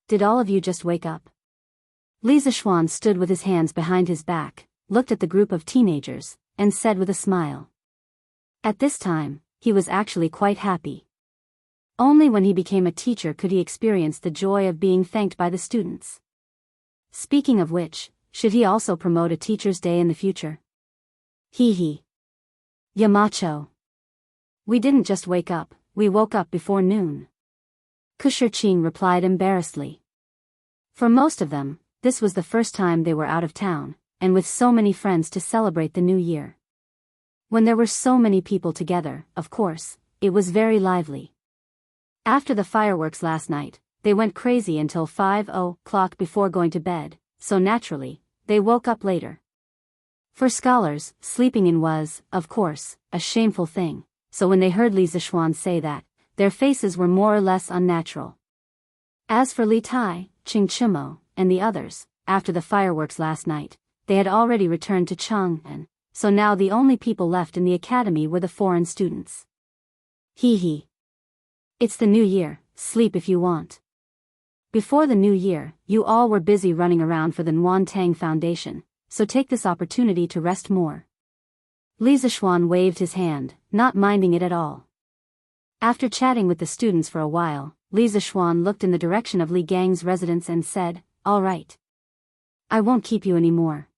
Did all of you just wake up? Li Zixuan stood with his hands behind his back, looked at the group of teenagers, and said with a smile. At this time, he was actually quite happy. Only when he became a teacher could he experience the joy of being thanked by the students. Speaking of which, should he also promote a Teacher's Day in the future? Hee. Yamacho. We didn't just wake up, we woke up before noon. Kushirqing replied embarrassedly. For most of them, this was the first time they were out of town, and with so many friends to celebrate the new year. When there were so many people together, of course, it was very lively. After the fireworks last night, they went crazy until 5 o'clock before going to bed, so naturally, they woke up later. For scholars, sleeping in was, of course, a shameful thing, so when they heard Li Zixuan say that, their faces were more or less unnatural. As for Li Tai, Qing Chimo, and the others, after the fireworks last night, they had already returned to Chang'an, so now the only people left in the academy were the foreign students. Hee. It's the new year, sleep if you want. Before the new year, you all were busy running around for the Nuantang Foundation, so take this opportunity to rest more. Li Zixuan waved his hand, not minding it at all. After chatting with the students for a while, Li Zixuan looked in the direction of Li Gang's residence and said, "All right. I won't keep you anymore.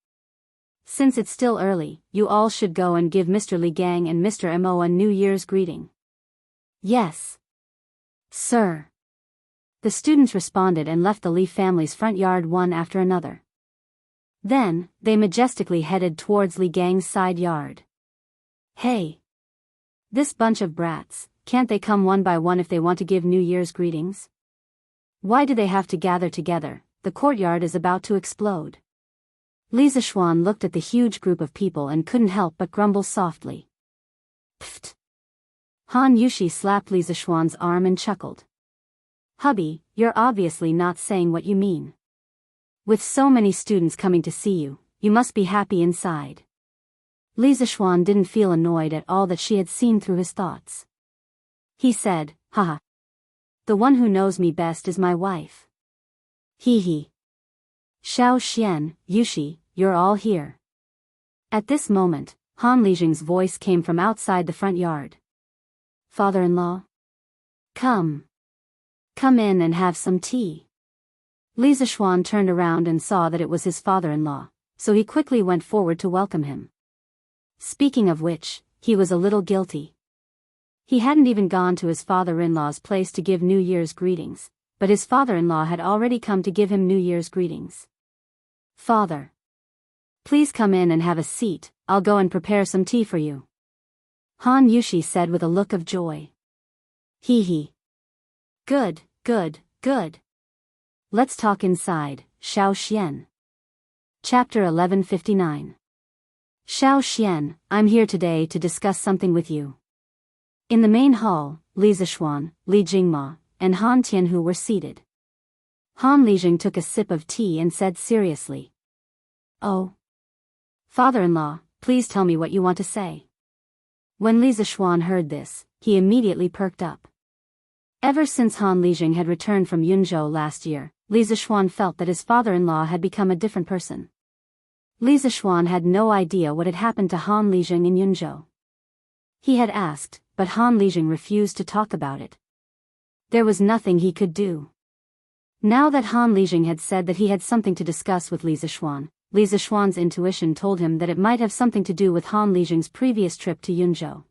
Since it's still early, you all should go and give Mr. Li Gang and Mr. Mo a New Year's greeting." "Yes, sir." The students responded and left the Li family's front yard one after another. Then, they majestically headed towards Li Gang's side yard. Hey! This bunch of brats, can't they come one by one if they want to give New Year's greetings? Why do they have to gather together? The courtyard is about to explode. Li Zixuan looked at the huge group of people and couldn't help but grumble softly. Pfft! Han Yushi slapped Li Zixuan's arm and chuckled. "Hubby, you're obviously not saying what you mean. With so many students coming to see you, you must be happy inside." Li Zixuan didn't feel annoyed at all that she had seen through his thoughts. He said, "Haha. The one who knows me best is my wife." Hee. Xiao Xian, Yushi, you're all here. At this moment, Han Lijing's voice came from outside the front yard. "Father-in-law? Come in and have some tea." Li Zixuan turned around and saw that it was his father-in-law, so he quickly went forward to welcome him. Speaking of which, he was a little guilty. He hadn't even gone to his father-in-law's place to give New Year's greetings, but his father-in-law had already come to give him New Year's greetings. "Father, please come in and have a seat, I'll go and prepare some tea for you," Han Yushi said with a look of joy. Hee. Good. Let's talk inside, Xiao Xian. Chapter 1159. Xiao Xian, I'm here today to discuss something with you. In the main hall, Li Zixuan, Li Jingma, and Han Tianhu were seated. Han Lijing took a sip of tea and said seriously, "Oh, father-in-law, please tell me what you want to say." When Li Zixuan heard this, he immediately perked up. Ever since Han Lijing had returned from Yunzhou last year, Li Zixuan felt that his father-in-law had become a different person. Li Zixuan had no idea what had happened to Han Lijing in Yunzhou. He had asked, but Han Lijing refused to talk about it. There was nothing he could do. Now that Han Lijing had said that he had something to discuss with Li Zixuan, Li Zixuan's intuition told him that it might have something to do with Han Lijing's previous trip to Yunzhou.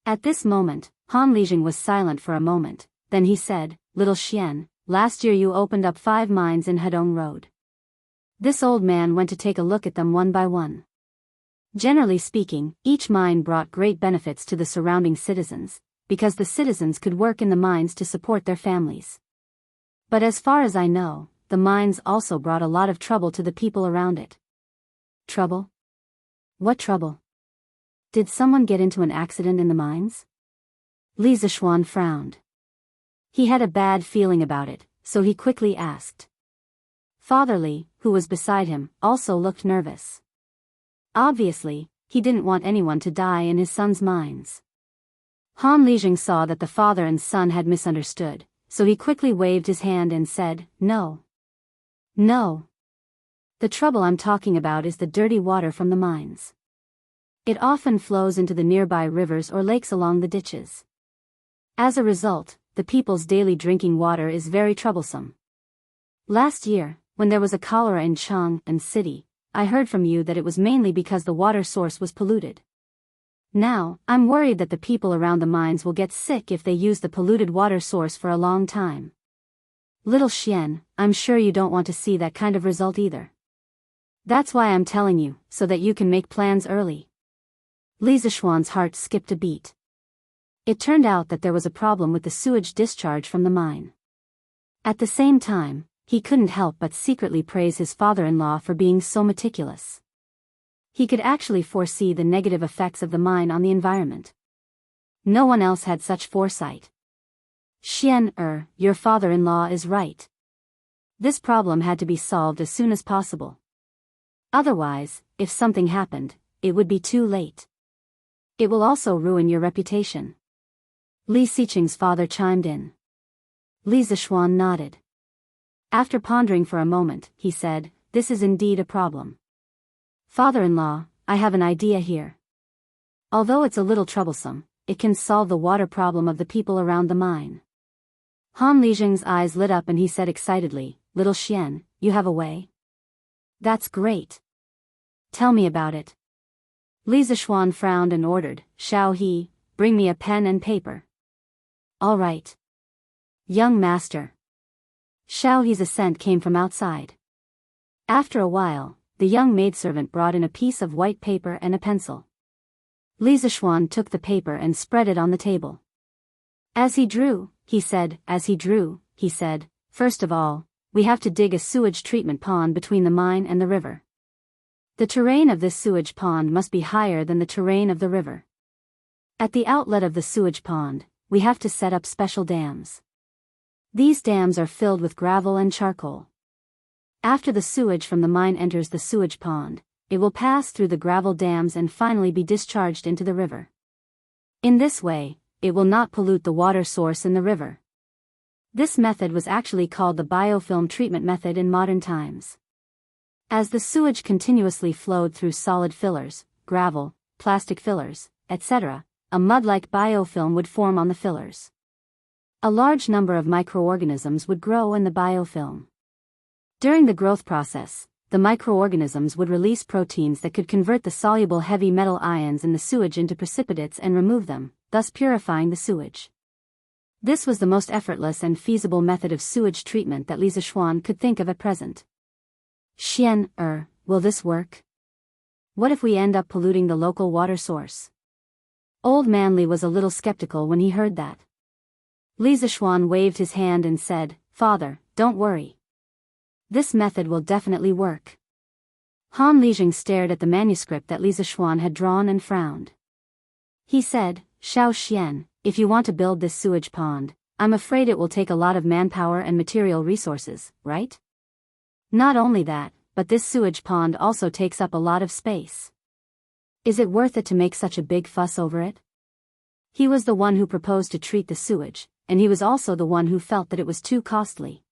At this moment, Han Lijing was silent for a moment, then he said, "Little Xian, last year you opened up 5 mines in Hedong Road." This old man went to take a look at them one by one. Generally speaking, each mine brought great benefits to the surrounding citizens, because the citizens could work in the mines to support their families. But as far as I know, the mines also brought a lot of trouble to the people around it. Trouble? What trouble? Did someone get into an accident in the mines? Li Zixuan frowned. He had a bad feeling about it, so he quickly asked. Father Li, who was beside him, also looked nervous. Obviously, he didn't want anyone to die in his son's mines. Han Lijing saw that the father and son had misunderstood, so he quickly waved his hand and said, "No. No. The trouble I'm talking about is the dirty water from the mines. It often flows into the nearby rivers or lakes along the ditches. As a result, the people's daily drinking water is very troublesome. Last year, when there was a cholera in Chang'an City, I heard from you that it was mainly because the water source was polluted. Now, I'm worried that the people around the mines will get sick if they use the polluted water source for a long time. Little Xian, I'm sure you don't want to see that kind of result either. That's why I'm telling you, so that you can make plans early." Li Zixuan's heart skipped a beat. It turned out that there was a problem with the sewage discharge from the mine. At the same time, he couldn't help but secretly praise his father-in-law for being so meticulous. He could actually foresee the negative effects of the mine on the environment. No one else had such foresight. "Xian, your father-in-law is right. This problem had to be solved as soon as possible. Otherwise, if something happened, it would be too late. It will also ruin your reputation." Li Xiqing's father chimed in. Li Zixuan nodded. After pondering for a moment, he said, "This is indeed a problem. Father-in-law, I have an idea here. Although it's a little troublesome, it can solve the water problem of the people around the mine." Han Lijing's eyes lit up and he said excitedly, "Little Xian, you have a way? That's great. Tell me about it." Li Zixuan frowned and ordered, "Xiao He, bring me a pen and paper." "All right. Young master." Xiao He's assent came from outside. After a while, the young maidservant brought in a piece of white paper and a pencil. Li Zixuan took the paper and spread it on the table. As he drew, he said, "First of all, we have to dig a sewage treatment pond between the mine and the river. The terrain of this sewage pond must be higher than the terrain of the river. At the outlet of the sewage pond, we have to set up special dams. These dams are filled with gravel and charcoal. After the sewage from the mine enters the sewage pond, it will pass through the gravel dams and finally be discharged into the river. In this way, it will not pollute the water source in the river." This method was actually called the biofilm treatment method in modern times. As the sewage continuously flowed through solid fillers, gravel, plastic fillers, etc., a mud-like biofilm would form on the fillers. A large number of microorganisms would grow in the biofilm. During the growth process, the microorganisms would release proteins that could convert the soluble heavy metal ions in the sewage into precipitates and remove them, thus purifying the sewage. This was the most effortless and feasible method of sewage treatment that Li Zixuan could think of at present. "Xian, will this work? What if we end up polluting the local water source?" Old Man Li was a little skeptical when he heard that. Li Zixuan waved his hand and said, "Father, don't worry. This method will definitely work." Han Lijing stared at the manuscript that Li Zixuan had drawn and frowned. He said, "Xiao Xian, if you want to build this sewage pond, I'm afraid it will take a lot of manpower and material resources, right? Not only that, but this sewage pond also takes up a lot of space. Is it worth it to make such a big fuss over it?" He was the one who proposed to treat the sewage, and he was also the one who felt that it was too costly.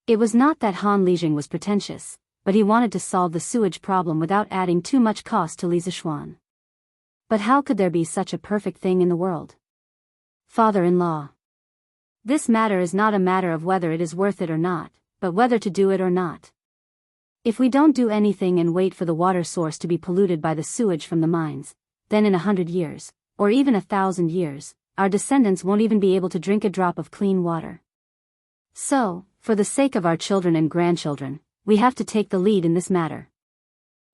It was not that Han Lijing was pretentious, but he wanted to solve the sewage problem without adding too much cost to Li Zixuan. But how could there be such a perfect thing in the world? Father-in-law. This matter is not a matter of whether it is worth it or not, but whether to do it or not. If we don't do anything and wait for the water source to be polluted by the sewage from the mines, then in 100 years, or even 1,000 years, our descendants won't even be able to drink a drop of clean water. So, for the sake of our children and grandchildren, we have to take the lead in this matter.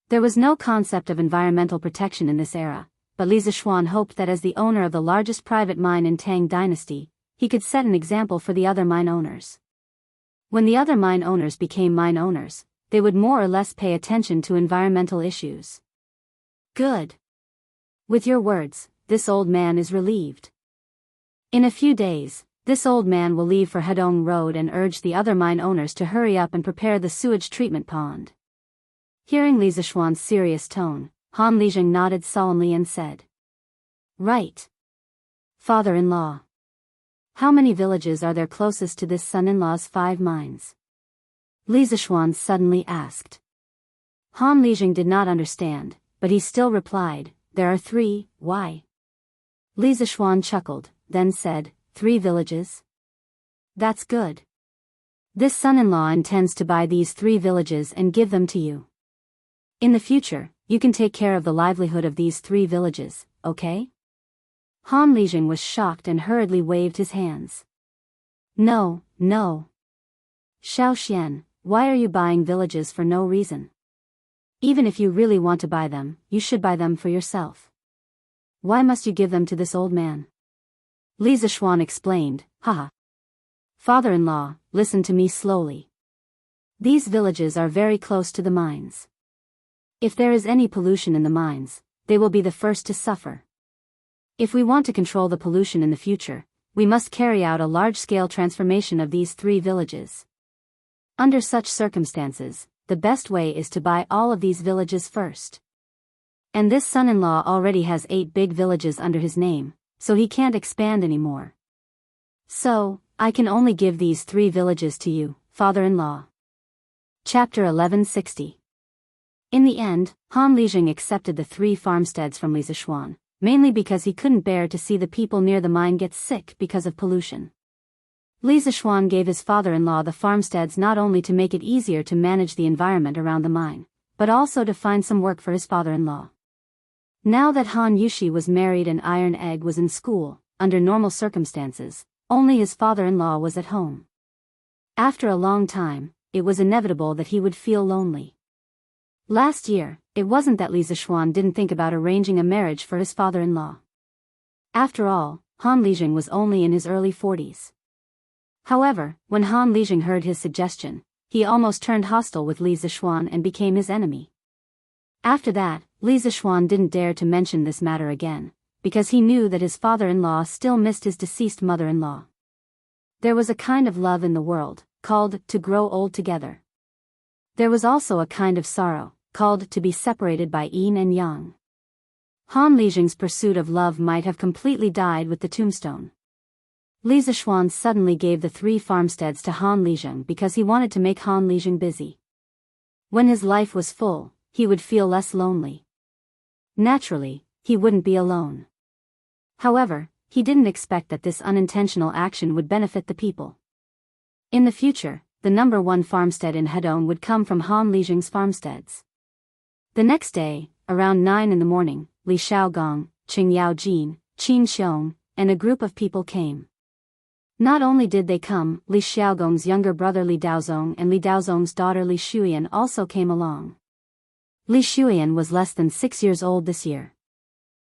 There was no concept of environmental protection in this era, but Li Zishuan hoped that as the owner of the largest private mine in Tang Dynasty, he could set an example for the other mine owners. When the other mine owners became mine owners, they would more or less pay attention to environmental issues. Good. With your words, this old man is relieved. In a few days, this old man will leave for Hedong Road and urge the other mine owners to hurry up and prepare the sewage treatment pond. Hearing Li Zishuan's serious tone, Han Lijing nodded solemnly and said, "Right. Father-in-law. How many villages are there closest to this son-in-law's 5 mines?" Li Zishuan suddenly asked. Han Lijing did not understand, but he still replied, "There are 3, why?" Li Zishuan chuckled, then said, 3 villages? That's good. This son-in-law intends to buy these 3 villages and give them to you. In the future, you can take care of the livelihood of these 3 villages, okay? Han Lijing was shocked and hurriedly waved his hands. No, no. Xiao Xian, why are you buying villages for no reason? Even if you really want to buy them, you should buy them for yourself. Why must you give them to this old man? Li Zishuan explained, haha. Father-in-law, listen to me slowly. These villages are very close to the mines. If there is any pollution in the mines, they will be the first to suffer. If we want to control the pollution in the future, we must carry out a large-scale transformation of these 3 villages. Under such circumstances, the best way is to buy all of these villages first. And this son-in-law already has 8 big villages under his name, so he can't expand anymore. So, I can only give these 3 villages to you, father-in-law. Chapter 1160. In the end, Han Lijing accepted the 3 farmsteads from Li Zishuan, mainly because he couldn't bear to see the people near the mine get sick because of pollution. Li Zishuan gave his father-in-law the farmsteads not only to make it easier to manage the environment around the mine, but also to find some work for his father-in-law. Now that Han Yushi was married and Iron Egg was in school, under normal circumstances, only his father-in-law was at home. After a long time, it was inevitable that he would feel lonely. Last year, it wasn't that Li Zishuan didn't think about arranging a marriage for his father-in-law. After all, Han Lijing was only in his early 40s. However, when Han Lijing heard his suggestion, he almost turned hostile with Li Zishuan and became his enemy. After that, Li Zishuan didn't dare to mention this matter again, because he knew that his father-in-law still missed his deceased mother-in-law. There was a kind of love in the world, called to grow old together. There was also a kind of sorrow, called to be separated by yin and yang. Han Lijing's pursuit of love might have completely died with the tombstone. Li Zishuan suddenly gave the 3 farmsteads to Han Lijing because he wanted to make Han Lijing busy. When his life was full, he would feel less lonely. Naturally, he wouldn't be alone. However, he didn't expect that this unintentional action would benefit the people. In the future, the number 1 farmstead in Hedong would come from Han Lijing's farmsteads. The next day, around 9 in the morning, Li Xiaogong, Qing Yaojin, Qin Xiong, and a group of people came. Not only did they come, Li Xiaogong's younger brother Li Daozong and Li Daozong's daughter Li Shuyan also came along. Li Shuyan was less than 6 years old this year.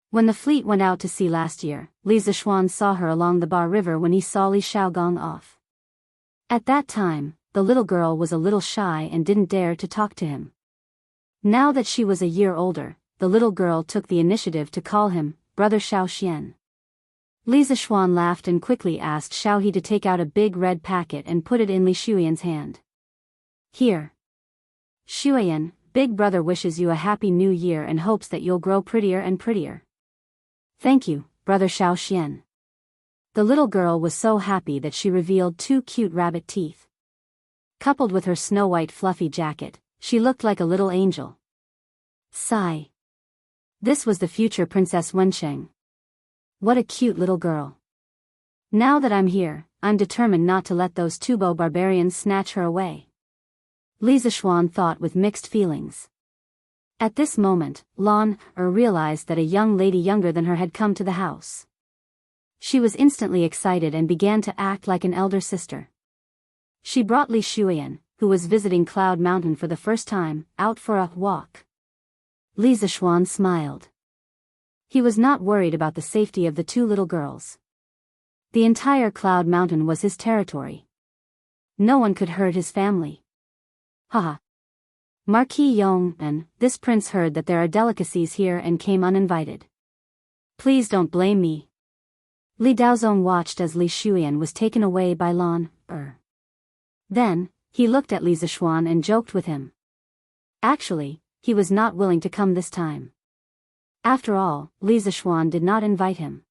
When the fleet went out to sea last year, Li Zishuan saw her along the Bar River when he saw Li Xiaogong off. At that time, the little girl was a little shy and didn't dare to talk to him. Now that she was a year older, the little girl took the initiative to call him, Brother Xiao Xian. Li Zishuan laughed and quickly asked Xiao He to take out a big red packet and put it in Li Shuyan's hand. Here. Shuyan, Big Brother wishes you a happy new year and hopes that you'll grow prettier and prettier. Thank you, Brother Xiao Xian. The little girl was so happy that she revealed 2 cute rabbit teeth. Coupled with her snow-white fluffy jacket, she looked like a little angel. Sigh. This was the future Princess Wensheng. What a cute little girl. Now that I'm here, I'm determined not to let those Tubo barbarians snatch her away. Li Zishuan thought with mixed feelings. At this moment, Lan realized that a young lady younger than her had come to the house. She was instantly excited and began to act like an elder sister. She brought Li Shuyan, who was visiting Cloud Mountain for the first time, out for a walk. Li Zishuan smiled. He was not worried about the safety of the two little girls. The entire Cloud Mountain was his territory. No one could hurt his family. Haha. Marquis Yong and this prince heard that there are delicacies here and came uninvited. Please don't blame me. Li Daozong watched as Li Shuyan was taken away by Lan. Then, he looked at Li Zishuan and joked with him. Actually, he was not willing to come this time. After all, Li Zishuan did not invite him.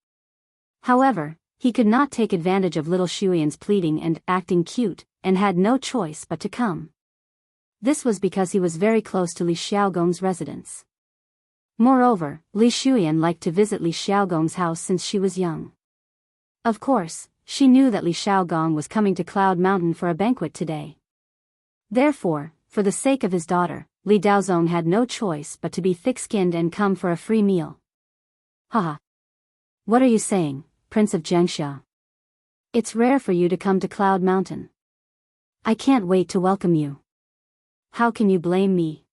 However, he could not take advantage of little Shuyan's pleading and acting cute, and had no choice but to come. This was because he was very close to Li Xiaogong's residence. Moreover, Li Shuyan liked to visit Li Xiaogong's house since she was young. Of course, she knew that Li Xiaogong was coming to Cloud Mountain for a banquet today. Therefore, for the sake of his daughter, Li Daozong had no choice but to be thick-skinned and come for a free meal. Haha. What are you saying, Prince of Jiangxia? It's rare for you to come to Cloud Mountain. I can't wait to welcome you. How can you blame me?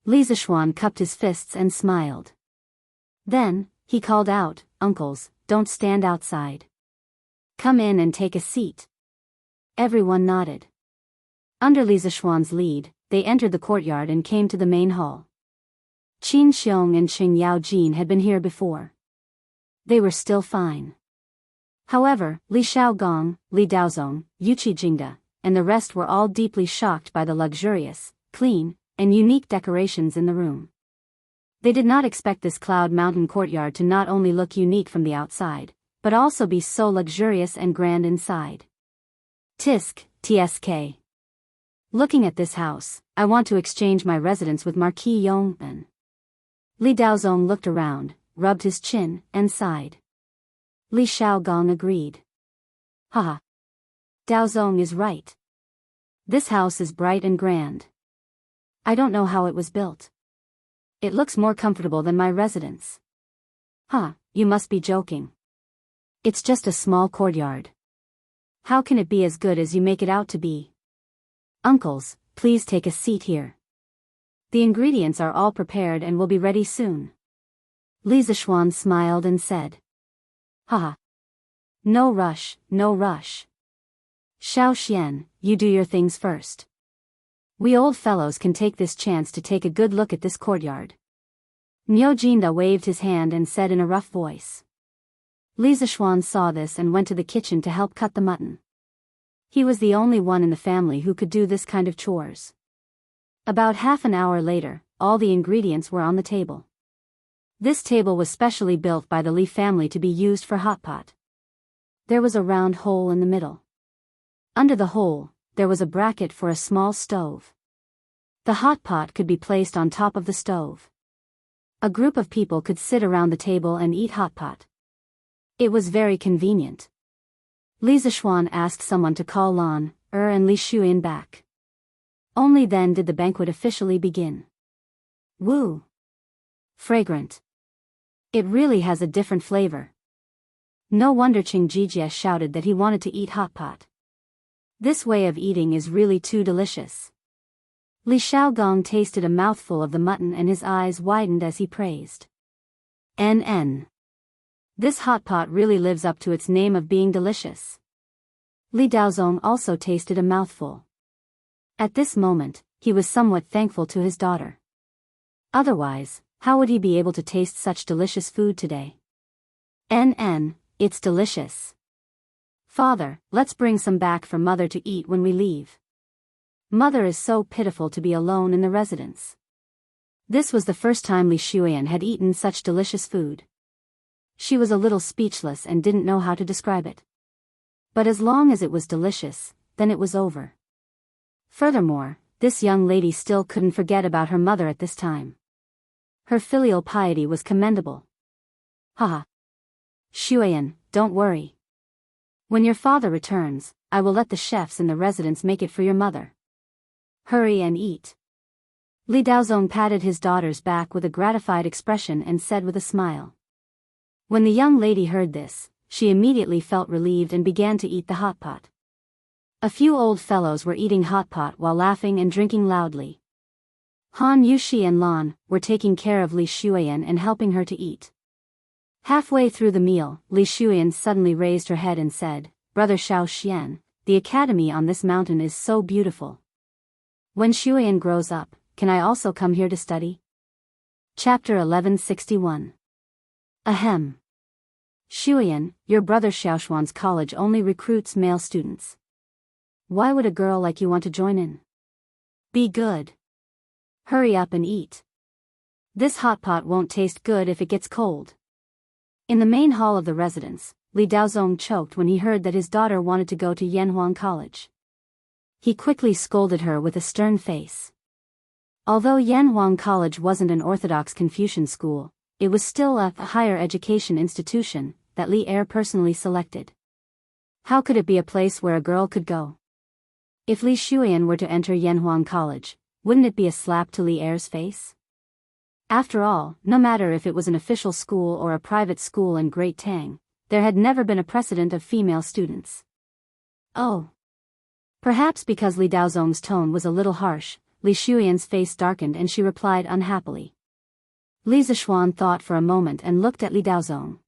Li Zishuan cupped his fists and smiled. Then, he called out, Uncles, don't stand outside. Come in and take a seat. Everyone nodded. Under Li Zishuan's lead, they entered the courtyard and came to the main hall. Qin Xiong and Qing Yaojin had been here before. They were still fine. However, Li Xiaogong, Li Daozong, Yuqi Jingda, and the rest were all deeply shocked by the luxurious, clean, and unique decorations in the room. They did not expect this Cloud Mountain courtyard to not only look unique from the outside, but also be so luxurious and grand inside. TSK. Looking at this house, I want to exchange my residence with Marquis Yong'an. Li Daozong looked around, rubbed his chin, and sighed. Li Xiaogong agreed. Haha. Daozong is right. This house is bright and grand. I don't know how it was built. It looks more comfortable than my residence. Huh, you must be joking. It's just a small courtyard. How can it be as good as you make it out to be? Uncles, please take a seat here. The ingredients are all prepared and will be ready soon. Li Zishuan smiled and said. Haha. No rush, no rush. Xiao Xian, you do your things first. We old fellows can take this chance to take a good look at this courtyard. Niu Jinda waved his hand and said in a rough voice. Li Zishuan saw this and went to the kitchen to help cut the mutton. He was the only one in the family who could do this kind of chores. About half an hour later, all the ingredients were on the table. This table was specially built by the Li family to be used for hot pot. There was a round hole in the middle. Under the hole, there was a bracket for a small stove. The hot pot could be placed on top of the stove. A group of people could sit around the table and eat hot pot. It was very convenient. Li Zishuan asked someone to call Lan, and Li Shuyan back. Only then did the banquet officially begin. Woo! Fragrant. It really has a different flavor. No wonder Qing Jijie shouted that he wanted to eat hot pot. This way of eating is really too delicious. Li Xiaogong tasted a mouthful of the mutton and his eyes widened as he praised. NN. This hot pot really lives up to its name of being delicious. Li Daozong also tasted a mouthful. At this moment, he was somewhat thankful to his daughter. Otherwise, how would he be able to taste such delicious food today? NN, it's delicious. Father, let's bring some back for Mother to eat when we leave. Mother is so pitiful to be alone in the residence. This was the first time Li Shuyan had eaten such delicious food. She was a little speechless and didn't know how to describe it. But as long as it was delicious, then it was over. Furthermore, this young lady still couldn't forget about her mother at this time. Her filial piety was commendable. Haha. Xueyan, don't worry. When your father returns, I will let the chefs in the residence make it for your mother. Hurry and eat. Li Daozong patted his daughter's back with a gratified expression and said with a smile. When the young lady heard this, she immediately felt relieved and began to eat the hot pot. A few old fellows were eating hot pot while laughing and drinking loudly. Han Yushi and Lan were taking care of Li Xueyan and helping her to eat. Halfway through the meal, Li Xueyan suddenly raised her head and said, Brother Xiao Xian, the academy on this mountain is so beautiful. When Xueyan grows up, can I also come here to study? Chapter 1161. Ahem. Xueyan, your brother Xiaoshuan's college only recruits male students. Why would a girl like you want to join in? Be good. Hurry up and eat. This hot pot won't taste good if it gets cold. In the main hall of the residence, Li Daozong choked when he heard that his daughter wanted to go to Yanhuang College. He quickly scolded her with a stern face. Although Yanhuang College wasn't an orthodox Confucian school, it was still a higher education institution that Li Er personally selected. How could it be a place where a girl could go? If Li Xueyan were to enter Yanhuang College, wouldn't it be a slap to Li Er's face? After all, no matter if it was an official school or a private school in Great Tang, there had never been a precedent of female students. Oh. Perhaps because Li Daozong's tone was a little harsh, Li Xueyan's face darkened and she replied unhappily. Li Zishuan thought for a moment and looked at Li Daozong.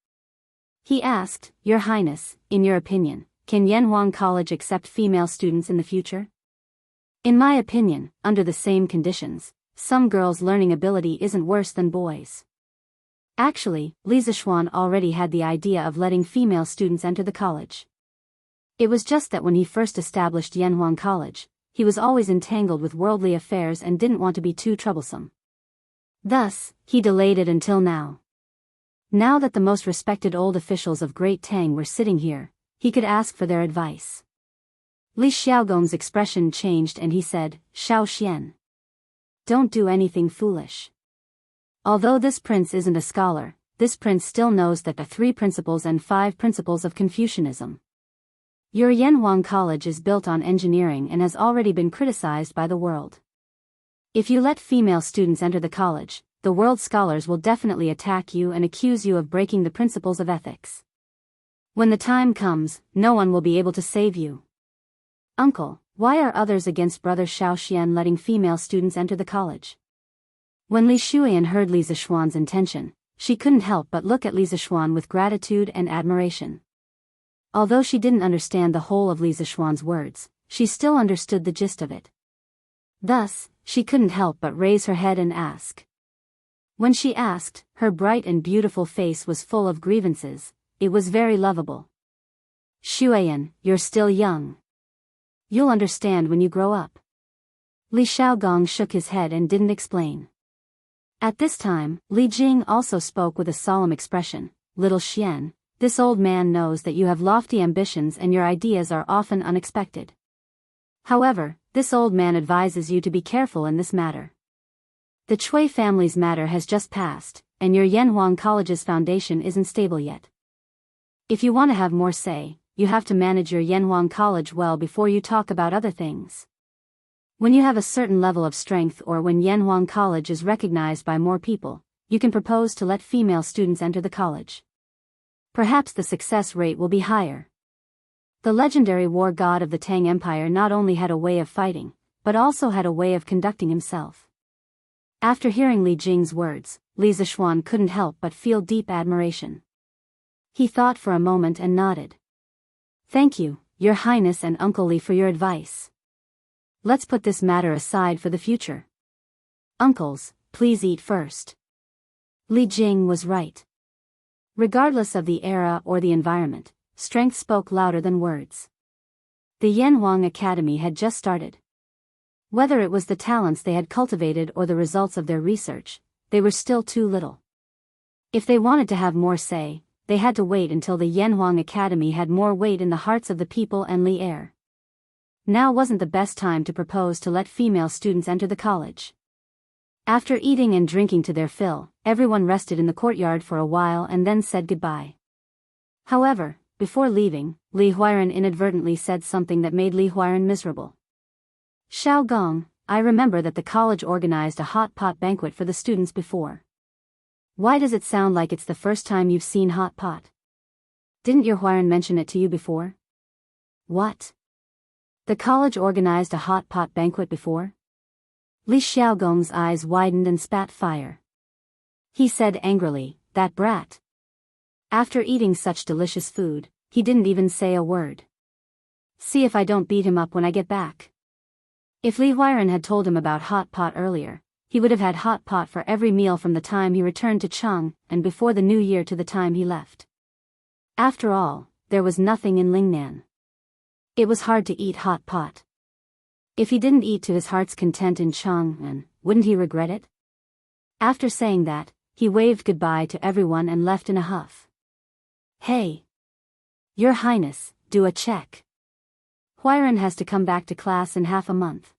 He asked, Your Highness, in your opinion, can Yanhuang College accept female students in the future? In my opinion, under the same conditions, some girls' learning ability isn't worse than boys. Actually, Li Zishuan already had the idea of letting female students enter the college. It was just that when he first established Yanhuang College, he was always entangled with worldly affairs and didn't want to be too troublesome. Thus, he delayed it until now. Now that the most respected old officials of Great Tang were sitting here, he could ask for their advice. Li Xiaogong's expression changed and he said, Xiao Xian. Don't do anything foolish. Although this prince isn't a scholar, this prince still knows that the 3 principles and 5 principles of Confucianism. Your Yanhuang College is built on engineering and has already been criticized by the world. If you let female students enter the college, the world scholars will definitely attack you and accuse you of breaking the principles of ethics. When the time comes, no one will be able to save you. Uncle, why are others against Brother Xiao Xian letting female students enter the college? When Li Xueyan heard Li Zishuan's intention, she couldn't help but look at Li Zishuan with gratitude and admiration. Although she didn't understand the whole of Li Zishuan's words, she still understood the gist of it. Thus, she couldn't help but raise her head and ask. When she asked, her bright and beautiful face was full of grievances. It was very lovable. Xueyan, you're still young. You'll understand when you grow up. Li Xiaogong shook his head and didn't explain. At this time, Li Jing also spoke with a solemn expression. Little Xian, this old man knows that you have lofty ambitions and your ideas are often unexpected. However, this old man advises you to be careful in this matter. The Cui family's matter has just passed, and your Yanhuang College's foundation isn't stable yet. If you want to have more say, you have to manage your Yanhuang College well before you talk about other things. When you have a certain level of strength or when Yanhuang College is recognized by more people, you can propose to let female students enter the college. Perhaps the success rate will be higher. The legendary war god of the Tang Empire not only had a way of fighting, but also had a way of conducting himself. After hearing Li Jing's words, Li Zishuan couldn't help but feel deep admiration. He thought for a moment and nodded. Thank you, Your Highness and Uncle Li, for your advice. Let's put this matter aside for the future. Uncles, please eat first. Li Jing was right. Regardless of the era or the environment, strength spoke louder than words. The Yanhuang Academy had just started. Whether it was the talents they had cultivated or the results of their research, they were still too little. If they wanted to have more say, they had to wait until the Yanhuang Academy had more weight in the hearts of the people and Li Er. Now wasn't the best time to propose to let female students enter the college. After eating and drinking to their fill, everyone rested in the courtyard for a while and then said goodbye. However, before leaving, Li Huiren inadvertently said something that made Li Huiren miserable. "Xiao Gong, I remember that the college organized a hot pot banquet for the students before. Why does it sound like it's the first time you've seen hot pot? Didn't your Huiren mention it to you before?" "What? The college organized a hot pot banquet before?" Li Xiaogong's eyes widened and spat fire. He said angrily, "That brat." After eating such delicious food, he didn't even say a word. "See if I don't beat him up when I get back." If Li Huiren had told him about hot pot earlier, he would have had hot pot for every meal from the time he returned to Cheng and before the new year to the time he left. After all, there was nothing in Lingnan. It was hard to eat hot pot. If he didn't eat to his heart's content in Chang'an, wouldn't he regret it? After saying that, he waved goodbye to everyone and left in a huff. "Hey! Your Highness, do a check. Huiren has to come back to class in half a month.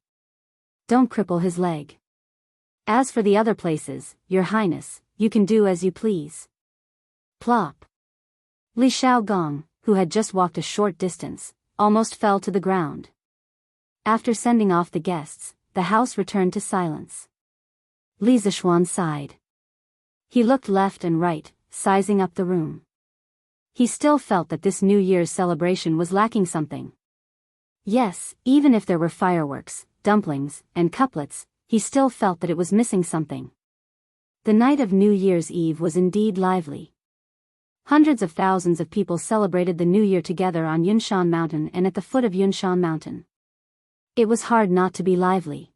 Don't cripple his leg. As for the other places, Your Highness, you can do as you please." Plop. Li Xiaogong, who had just walked a short distance, almost fell to the ground. After sending off the guests, the house returned to silence. Li Zishuan sighed. He looked left and right, sizing up the room. He still felt that this New Year's celebration was lacking something. Yes, even if there were fireworks, dumplings, and couplets, he still felt that it was missing something. The night of New Year's Eve was indeed lively. Hundreds of thousands of people celebrated the New Year together on Yunshan Mountain and at the foot of Yunshan Mountain. It was hard not to be lively.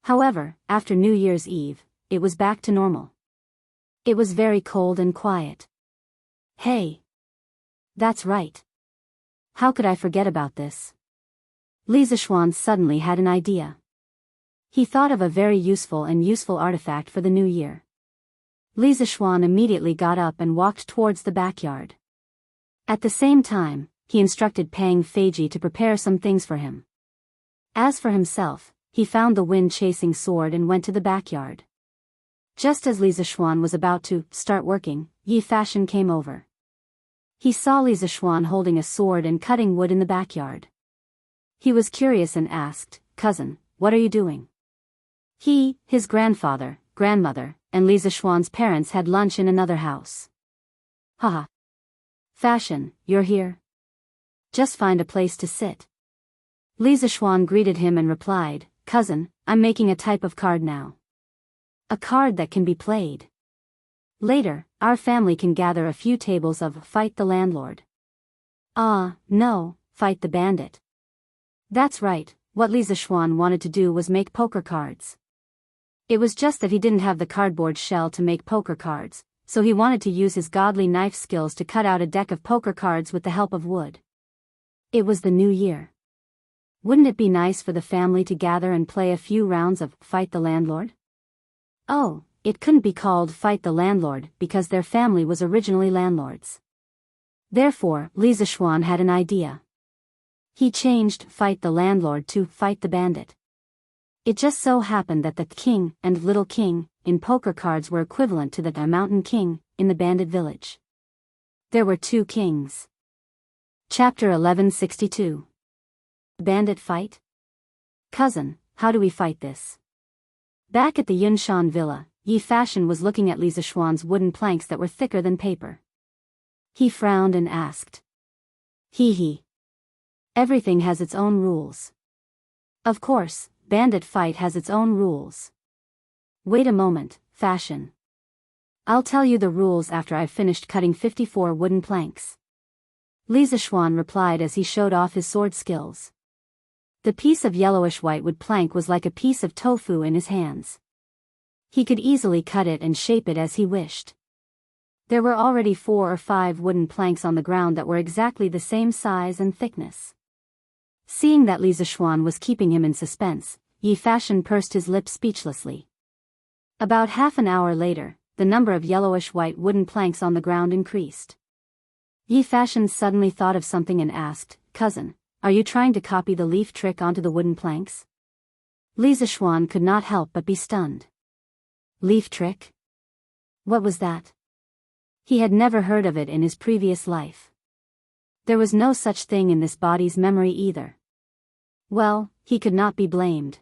However, after New Year's Eve, it was back to normal. It was very cold and quiet. "Hey! That's right. How could I forget about this?" Li Zishuan suddenly had an idea. He thought of a very useful artifact for the new year. Li Zishuan immediately got up and walked towards the backyard. At the same time, he instructed Pang Feiji to prepare some things for him. As for himself, he found the wind-chasing sword and went to the backyard. Just as Li Zishuan was about to start working, Yi Fashion came over. He saw Li Zishuan holding a sword and cutting wood in the backyard. He was curious and asked, "Cousin, what are you doing?" He, his grandfather, grandmother, and Li Zishuan's parents had lunch in another house. "Haha. Fashion, you're here? Just find a place to sit." Li Zishuan greeted him and replied, "Cousin, I'm making a type of card now. A card that can be played. Later, our family can gather a few tables of Fight the Landlord." "Ah, no, Fight the Bandit." That's right, what Li Zishuan wanted to do was make poker cards. It was just that he didn't have the cardboard shell to make poker cards, so he wanted to use his godly knife skills to cut out a deck of poker cards with the help of wood. It was the new year. Wouldn't it be nice for the family to gather and play a few rounds of Fight the Landlord? Oh, it couldn't be called Fight the Landlord because their family was originally landlords. Therefore, Li Zishuan had an idea. He changed Fight the Landlord to Fight the Bandit. It just so happened that the King and Little King in poker cards were equivalent to the Mountain King in the Bandit Village. There were two kings. Chapter 1162. Bandit Fight? Cousin, how do we fight this? Back at the Yunshan Villa, Yi Fashion was looking at Li Zishuan's wooden planks that were thicker than paper. He frowned and asked. Hee. Everything has its own rules. Of course, Bandit Fight has its own rules. Wait a moment, Fashion. I'll tell you the rules after I've finished cutting 54 wooden planks. Li Zishuan replied as he showed off his sword skills. The piece of yellowish-white wood plank was like a piece of tofu in his hands. He could easily cut it and shape it as he wished. There were already 4 or 5 wooden planks on the ground that were exactly the same size and thickness. Seeing that Li Zishuan was keeping him in suspense, Yi Fashion pursed his lips speechlessly. About half an hour later, the number of yellowish-white wooden planks on the ground increased. Yi Fashion suddenly thought of something and asked, Cousin, are you trying to copy the leaf trick onto the wooden planks? Li Zishuan could not help but be stunned. Leaf trick? What was that? He had never heard of it in his previous life. There was no such thing in this body's memory either. Well, he could not be blamed.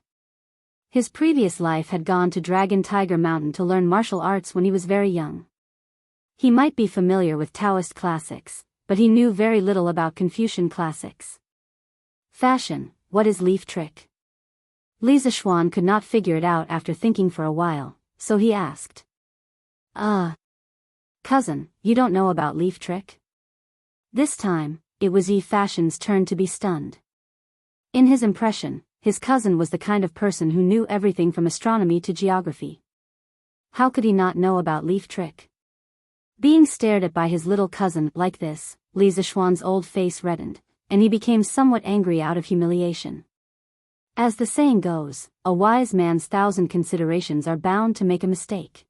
His previous life had gone to Dragon Tiger Mountain to learn martial arts when he was very young. He might be familiar with Taoist classics, but he knew very little about Confucian classics. Fashion, what is leaf trick? Li Zixuan could not figure it out after thinking for a while, so he asked. Cousin, you don't know about leaf trick? This time, it was Yi Fashion's turn to be stunned. In his impression, his cousin was the kind of person who knew everything from astronomy to geography. How could he not know about leaf trick? Being stared at by his little cousin like this, Li Zixuan's old face reddened, and he became somewhat angry out of humiliation. As the saying goes, a wise man's 1,000 considerations are bound to make a mistake.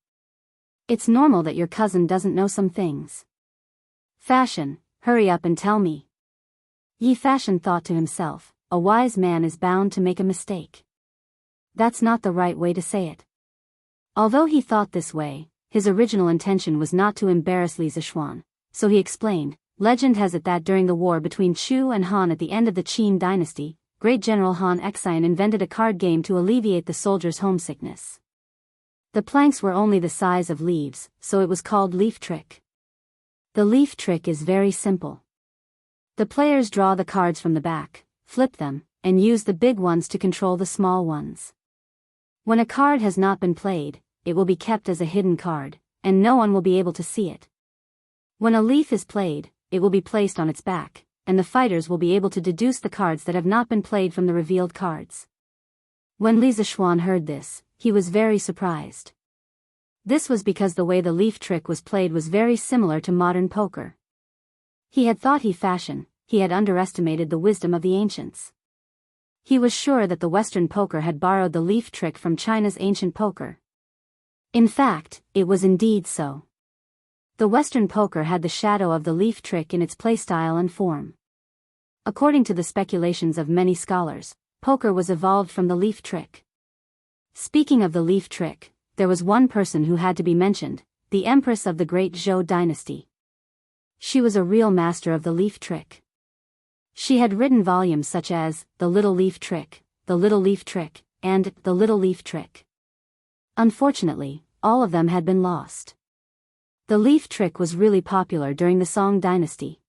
It's normal that your cousin doesn't know some things. Fashion, hurry up and tell me. Yi Fashion thought to himself, a wise man is bound to make a mistake. That's not the right way to say it. Although he thought this way, his original intention was not to embarrass Li Zixuan, so he explained, legend has it that during the war between Chu and Han at the end of the Qin dynasty, Great General Han Xian invented a card game to alleviate the soldiers' homesickness. The planks were only the size of leaves, so it was called leaf trick. The leaf trick is very simple. The players draw the cards from the back, flip them, and use the big ones to control the small ones. When a card has not been played, it will be kept as a hidden card, and no one will be able to see it. When a leaf is played, it will be placed on its back, and the fighters will be able to deduce the cards that have not been played from the revealed cards. When Li Zixuan heard this, he was very surprised. This was because the way the leaf trick was played was very similar to modern poker. He had thought he had underestimated the wisdom of the ancients. He was sure that the Western poker had borrowed the leaf trick from China's ancient poker. In fact, it was indeed so. The Western poker had the shadow of the leaf trick in its playstyle and form. According to the speculations of many scholars, poker was evolved from the leaf trick. Speaking of the leaf trick, there was one person who had to be mentioned, the Empress of the Great Zhou dynasty. She was a real master of the leaf trick. She had written volumes such as The Little Leaf Trick, The Little Leaf Trick, and The Little Leaf Trick. Unfortunately, all of them had been lost. The leaf trick was really popular during the Song dynasty.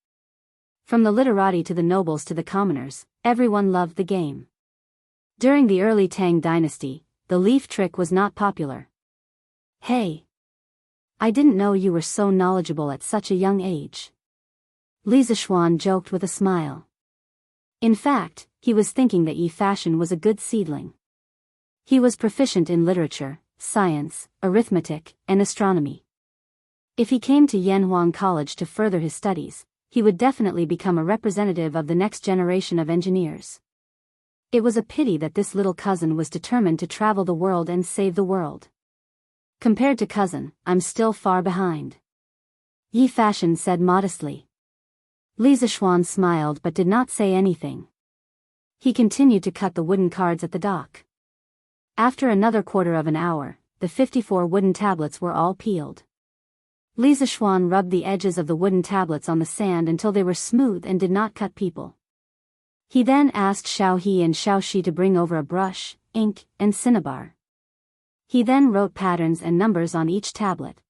From the literati to the nobles to the commoners, everyone loved the game. During the early Tang dynasty, the leaf trick was not popular. Hey! I didn't know you were so knowledgeable at such a young age. Li Zixuan joked with a smile. In fact, he was thinking that Yi Fashion was a good seedling. He was proficient in literature, science, arithmetic, and astronomy. If he came to Yanhuang College to further his studies, he would definitely become a representative of the next generation of engineers. It was a pity that this little cousin was determined to travel the world and save the world. Compared to cousin, I'm still far behind. Yi Fashion said modestly. Li Zixuan smiled but did not say anything. He continued to cut the wooden cards at the dock. After another quarter of an hour, the 54 wooden tablets were all peeled. Li Zixuan rubbed the edges of the wooden tablets on the sand until they were smooth and did not cut people. He then asked Xiao He and Xiao Shi to bring over a brush, ink, and cinnabar. He then wrote patterns and numbers on each tablet.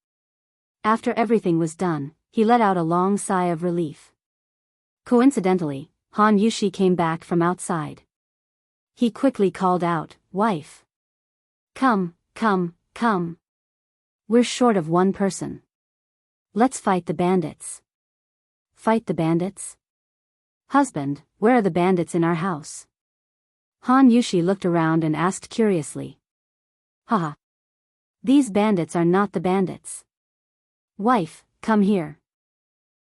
After everything was done, he let out a long sigh of relief. Coincidentally, Han Yushi came back from outside. He quickly called out, "Wife! Come, come, come! We're short of one person. Let's fight the bandits." "Fight the bandits? Husband, where are the bandits in our house?" Han Yushi looked around and asked curiously. "Haha. These bandits are not the bandits. Wife, come here.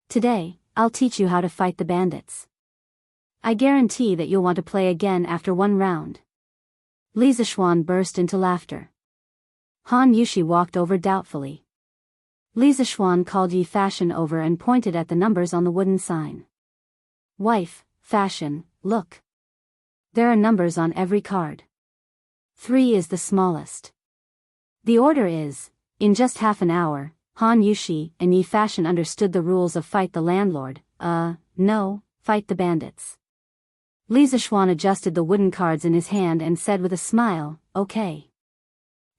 Today, I'll teach you how to fight the bandits. I guarantee that you'll want to play again after one round." Li Zixuan burst into laughter. Han Yushi walked over doubtfully. Li Zixuan called Yi Fashion over and pointed at the numbers on the wooden sign. "Wife, Fashion, look. There are numbers on every card. 3 is the smallest. The order is, in just half an hour, Han Yushi and Yi Fashion understood the rules of fight the landlord, no, fight the bandits. Li Zixuan adjusted the wooden cards in his hand and said with a smile, okay.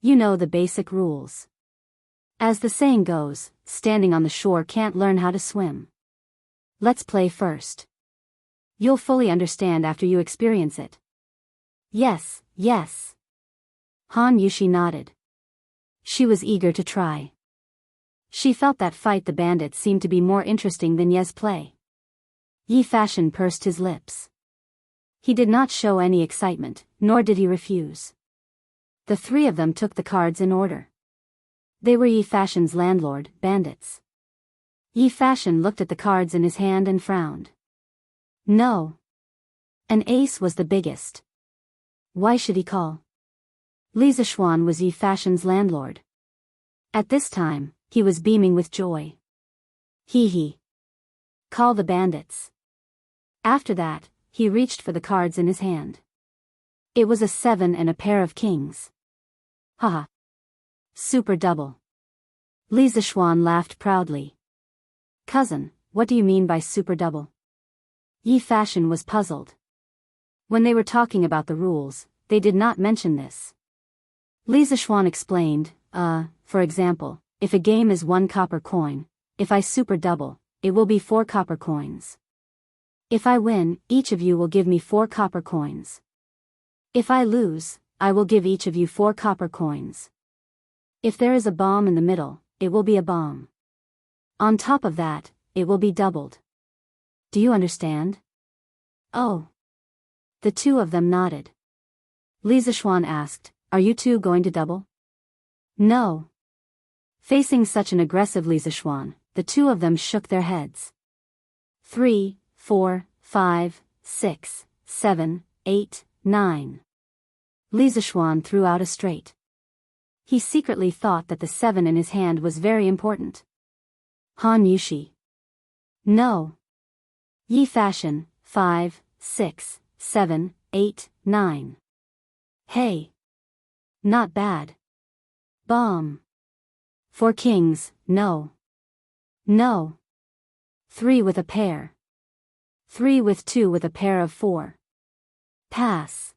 You know the basic rules. As the saying goes, standing on the shore can't learn how to swim. Let's play first. You'll fully understand after you experience it. Yes, yes. Han Yushi nodded. She was eager to try. She felt that fight the bandits seemed to be more interesting than Ye's play. Yi Fashion pursed his lips. He did not show any excitement, nor did he refuse. The three of them took the cards in order. They were Yi Fashion's landlord, bandits. Yi Fashion looked at the cards in his hand and frowned. No. An ace was the biggest. Why should he call? Li Zixuan was Yi Fashion's landlord. At this time, he was beaming with joy. Hee. Call the bandits. After that, he reached for the cards in his hand. It was a 7 and a pair of kings. Haha. Super double. Li Zixuan laughed proudly. Cousin, what do you mean by super double? Yi Fashion was puzzled. When they were talking about the rules, they did not mention this. Li Zixuan explained, for example, if a game is 1 copper coin, if I super double, it will be 4 copper coins. If I win, each of you will give me 4 copper coins. If I lose, I will give each of you 4 copper coins. If there is a bomb in the middle, it will be a bomb. On top of that, it will be doubled. Do you understand? Oh. The two of them nodded. Li Zixuan asked, are you two going to double? No. Facing such an aggressive Li Zixuan, the two of them shook their heads. 3, 4, 5, 6, 7, 8, 9. Li Zixuan threw out a straight. He secretly thought that the 7 in his hand was very important. Han Yushi. No. Yi Fashion, 5, 6, 7, 8, 9. Hey. Not bad. Bomb. 4 kings, no. No. 3 with a pair. 3 with 2 with a pair of 4. Pass.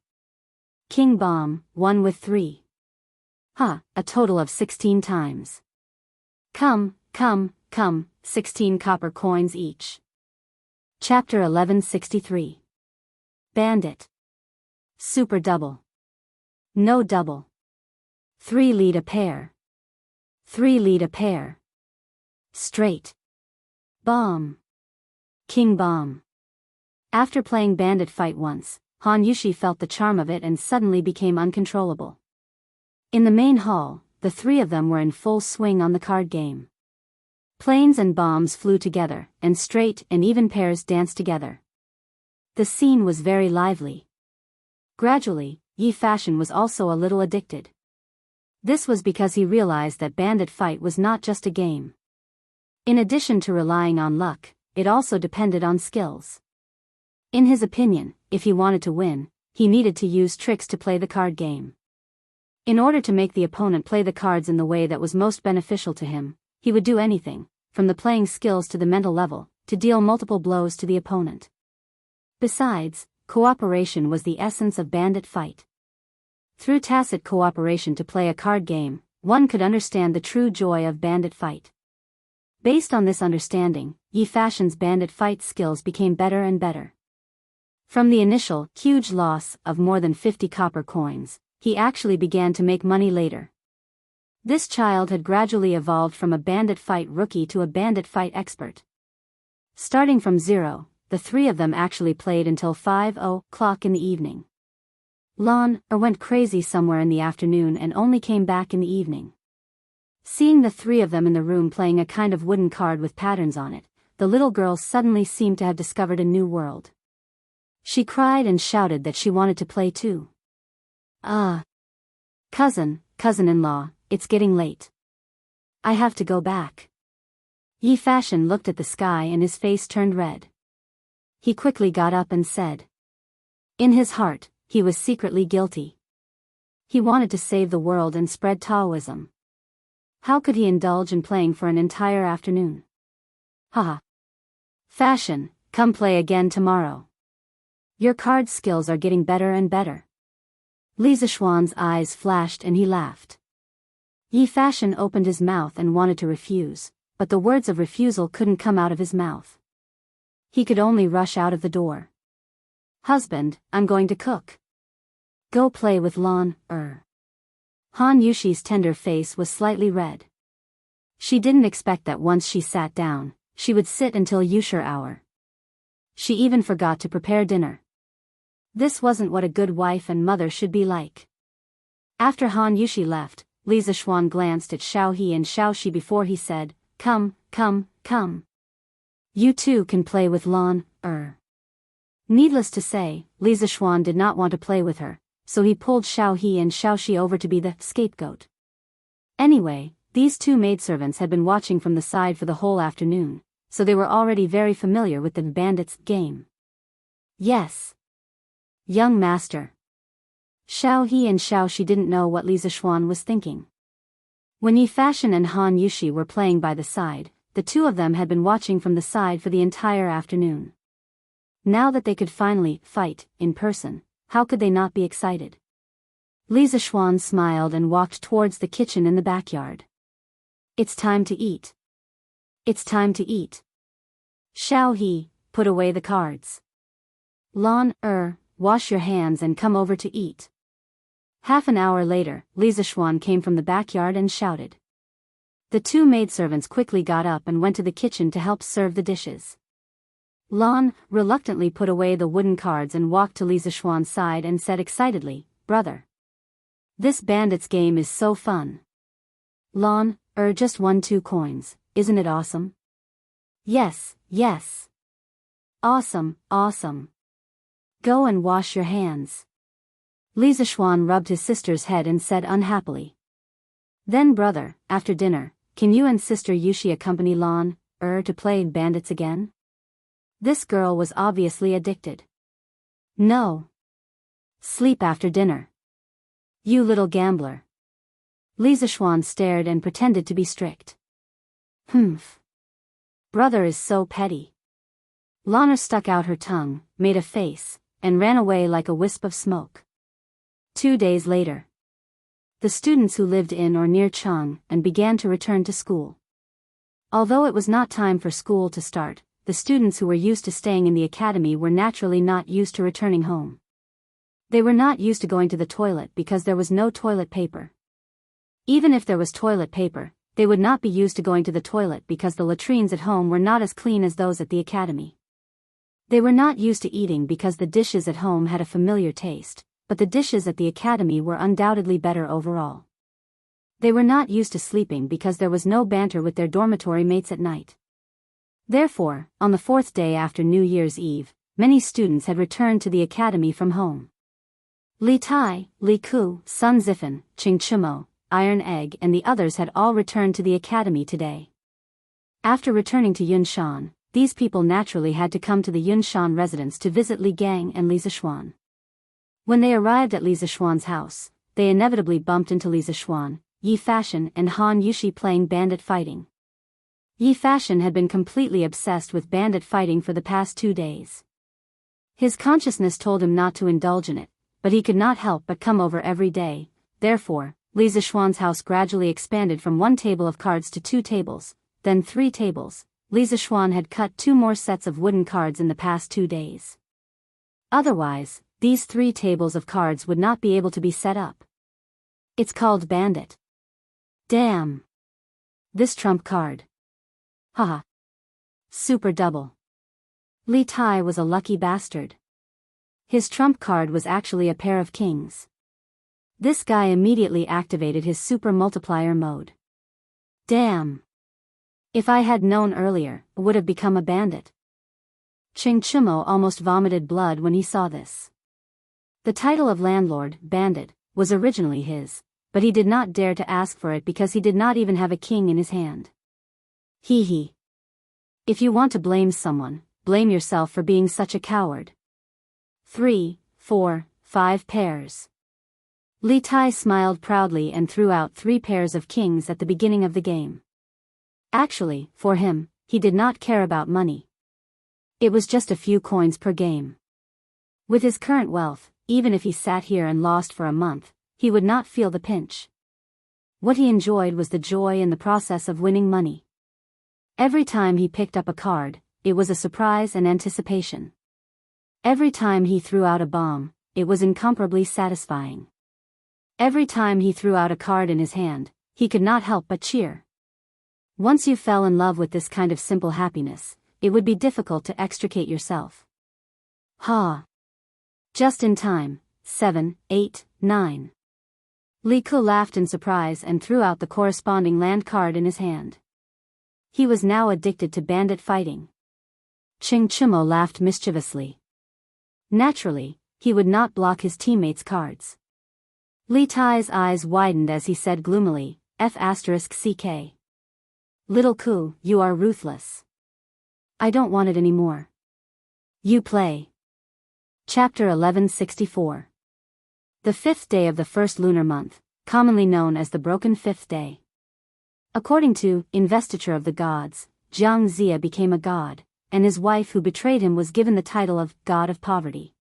King bomb, 1 with 3. A total of 16 times. Come, 16 copper coins each. Chapter 1163. Bandit. Super double. No double. 3 lead a pair. 3 lead a pair. Straight. Bomb. King bomb. After playing bandit fight once, Han Yushi felt the charm of it and suddenly became uncontrollable. In the main hall, the three of them were in full swing on the card game. Planes and bombs flew together, and straight and even pairs danced together. The scene was very lively. Gradually, Yi Fashion was also a little addicted. This was because he realized that bandit fight was not just a game. In addition to relying on luck, it also depended on skills. In his opinion, if he wanted to win, he needed to use tricks to play the card game. In order to make the opponent play the cards in the way that was most beneficial to him, he would do anything, from the playing skills to the mental level, to deal multiple blows to the opponent. Besides, cooperation was the essence of bandit fight. Through tacit cooperation to play a card game, one could understand the true joy of bandit fight. Based on this understanding, Yi Fashion's bandit fight skills became better and better. From the initial, huge loss of more than 50 copper coins, he actually began to make money later. This child had gradually evolved from a bandit fight rookie to a bandit fight expert. Starting from 0, the three of them actually played until 5:00 in the evening. Lon went crazy somewhere in the afternoon and only came back in the evening. Seeing the three of them in the room playing a kind of wooden card with patterns on it, the little girl suddenly seemed to have discovered a new world. She cried and shouted that she wanted to play too. Cousin-in-law, it's getting late. I have to go back. Yi Fashion looked at the sky and his face turned red. He quickly got up and said. In his heart, he was secretly guilty. He wanted to save the world and spread Taoism. How could he indulge in playing for an entire afternoon? Haha. Fashion, come play again tomorrow. Your card skills are getting better and better. Li Zishuan's eyes flashed and he laughed. Yi Fashion opened his mouth and wanted to refuse, but the words of refusal couldn't come out of his mouth. He could only rush out of the door. Husband, I'm going to cook. Go play with Lan, Han Yushi's tender face was slightly red. She didn't expect that once she sat down, she would sit until Yusher hour. She even forgot to prepare dinner. This wasn't what a good wife and mother should be like. After Han Yushi left, Li Zishuan glanced at Xiao He and Xiao Shi before he said, Come. You too can play with Lan, Needless to say, Li Zishuan did not want to play with her, so he pulled Xiao He and Xiao Shi over to be the scapegoat. Anyway, these two maidservants had been watching from the side for the whole afternoon, so they were already very familiar with the bandits' game. Yes. Young master. Xiao He and Xiao Shi didn't know what Li Zishuan was thinking. When Yi Fashion and Han Yushi were playing by the side, the two of them had been watching from the side for the entire afternoon. Now that they could finally fight in person, how could they not be excited? Li Zishuan smiled and walked towards the kitchen in the backyard. It's time to eat. It's time to eat. Xiao He, put away the cards. Lan, wash your hands and come over to eat. Half an hour later, Li Zishuan came from the backyard and shouted. The two maidservants quickly got up and went to the kitchen to help serve the dishes. Lan reluctantly put away the wooden cards and walked to Li Zishuan's side and said excitedly, Brother. This bandits game is so fun. Lan, just won 2 coins, isn't it awesome? Yes. Awesome. Go and wash your hands. Li Zishuan rubbed his sister's head and said unhappily. Then brother, after dinner, can you and sister Yushi accompany Lan, to play bandits again? This girl was obviously addicted. No. Sleep after dinner. You little gambler. Li Zishuan stared and pretended to be strict. Brother is so petty. Lana stuck out her tongue, made a face, and ran away like a wisp of smoke. 2 days later. The students who lived in or near Chang'an began to return to school. Although it was not time for school to start, the students who were used to staying in the academy were naturally not used to returning home. They were not used to going to the toilet because there was no toilet paper. Even if there was toilet paper, they would not be used to going to the toilet because the latrines at home were not as clean as those at the academy. They were not used to eating because the dishes at home had a familiar taste, but the dishes at the academy were undoubtedly better overall. They were not used to sleeping because there was no banter with their dormitory mates at night. Therefore, on the 4th day after New Year's Eve, many students had returned to the academy from home. Li Tai, Li Ku, Sun Zifan, Ching Chimo, Iron Egg and the others had all returned to the academy today. After returning to Yunshan, these people naturally had to come to the Yunshan residence to visit Li Gang and Li Zishuan. When they arrived at Li Zishuan's house, they inevitably bumped into Li Zishuan, Yi Fashion and Han Yushi playing bandit fighting. Yi Fashion had been completely obsessed with bandit fighting for the past 2 days. His consciousness told him not to indulge in it, but he could not help but come over every day. Therefore, Li Zishuan's house gradually expanded from 1 table of cards to 2 tables, then 3 tables. Li Zishuan had cut 2 more sets of wooden cards in the past 2 days. Otherwise, these 3 tables of cards would not be able to be set up. It's called bandit. Damn. This trump card. Haha. Super double. Li Tai was a lucky bastard. His trump card was actually a pair of kings. This guy immediately activated his super multiplier mode. Damn. If I had known earlier, I would have become a bandit. Ching Chimo almost vomited blood when he saw this. The title of landlord, bandit, was originally his, but he did not dare to ask for it because he did not even have a king in his hand. Hee hee. If you want to blame someone, blame yourself for being such a coward. 3, 4, 5 pairs. Li Tai smiled proudly and threw out 3 pairs of kings at the beginning of the game. Actually, for him, he did not care about money. It was just a few coins per game. With his current wealth, even if he sat here and lost for a month, he would not feel the pinch. What he enjoyed was the joy in the process of winning money. Every time he picked up a card, it was a surprise and anticipation. Every time he threw out a bomb, it was incomparably satisfying. Every time he threw out a card in his hand, he could not help but cheer. Once you fell in love with this kind of simple happiness, it would be difficult to extricate yourself. Ha! Just in time, 7, 8, 9. Li Ku laughed in surprise and threw out the corresponding land card in his hand. He was now addicted to bandit fighting. Ching Chumo laughed mischievously. Naturally, he would not block his teammates' cards. Li Tai's eyes widened as he said gloomily, F***ck. Little Ku, you are ruthless. I don't want it anymore. You play. Chapter 1164. The 5th day of the first lunar month, commonly known as the Broken Fifth Day. According to Investiture of the Gods, Jiang Zia became a god, and his wife who betrayed him was given the title of God of Poverty.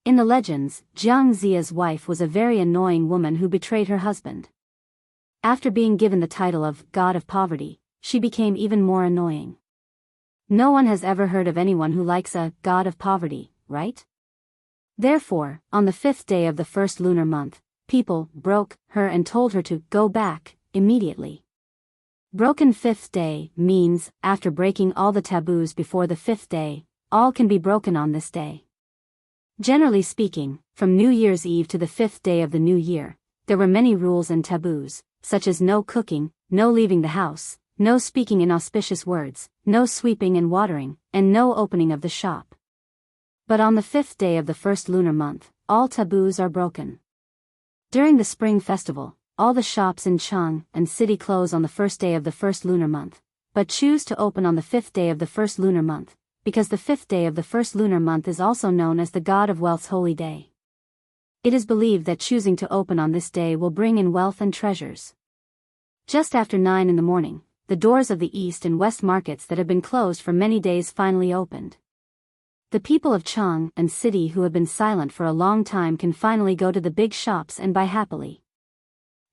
In the legends, Jiang Zia's wife was a very annoying woman who betrayed her husband. After being given the title of God of Poverty, she became even more annoying. No one has ever heard of anyone who likes a God of Poverty, right? Therefore, on the 5th day of the first lunar month, people broke her and told her to go back immediately. Broken Fifth Day means, after breaking all the taboos before the 5th day, all can be broken on this day. Generally speaking, from New Year's Eve to the 5th day of the new year, there were many rules and taboos, such as no cooking, no leaving the house, no speaking inauspicious words, no sweeping and watering, and no opening of the shop. But on the 5th day of the first lunar month, all taboos are broken. During the Spring Festival, all the shops in Chang and city close on the 1st day of the first lunar month, but choose to open on the 5th day of the first lunar month, because the 5th day of the first lunar month is also known as the God of Wealth's holy day. It is believed that choosing to open on this day will bring in wealth and treasures. Just after 9 in the morning, the doors of the east and west markets that have been closed for many days finally opened. The people of Chang and city who have been silent for a long time can finally go to the big shops and buy happily.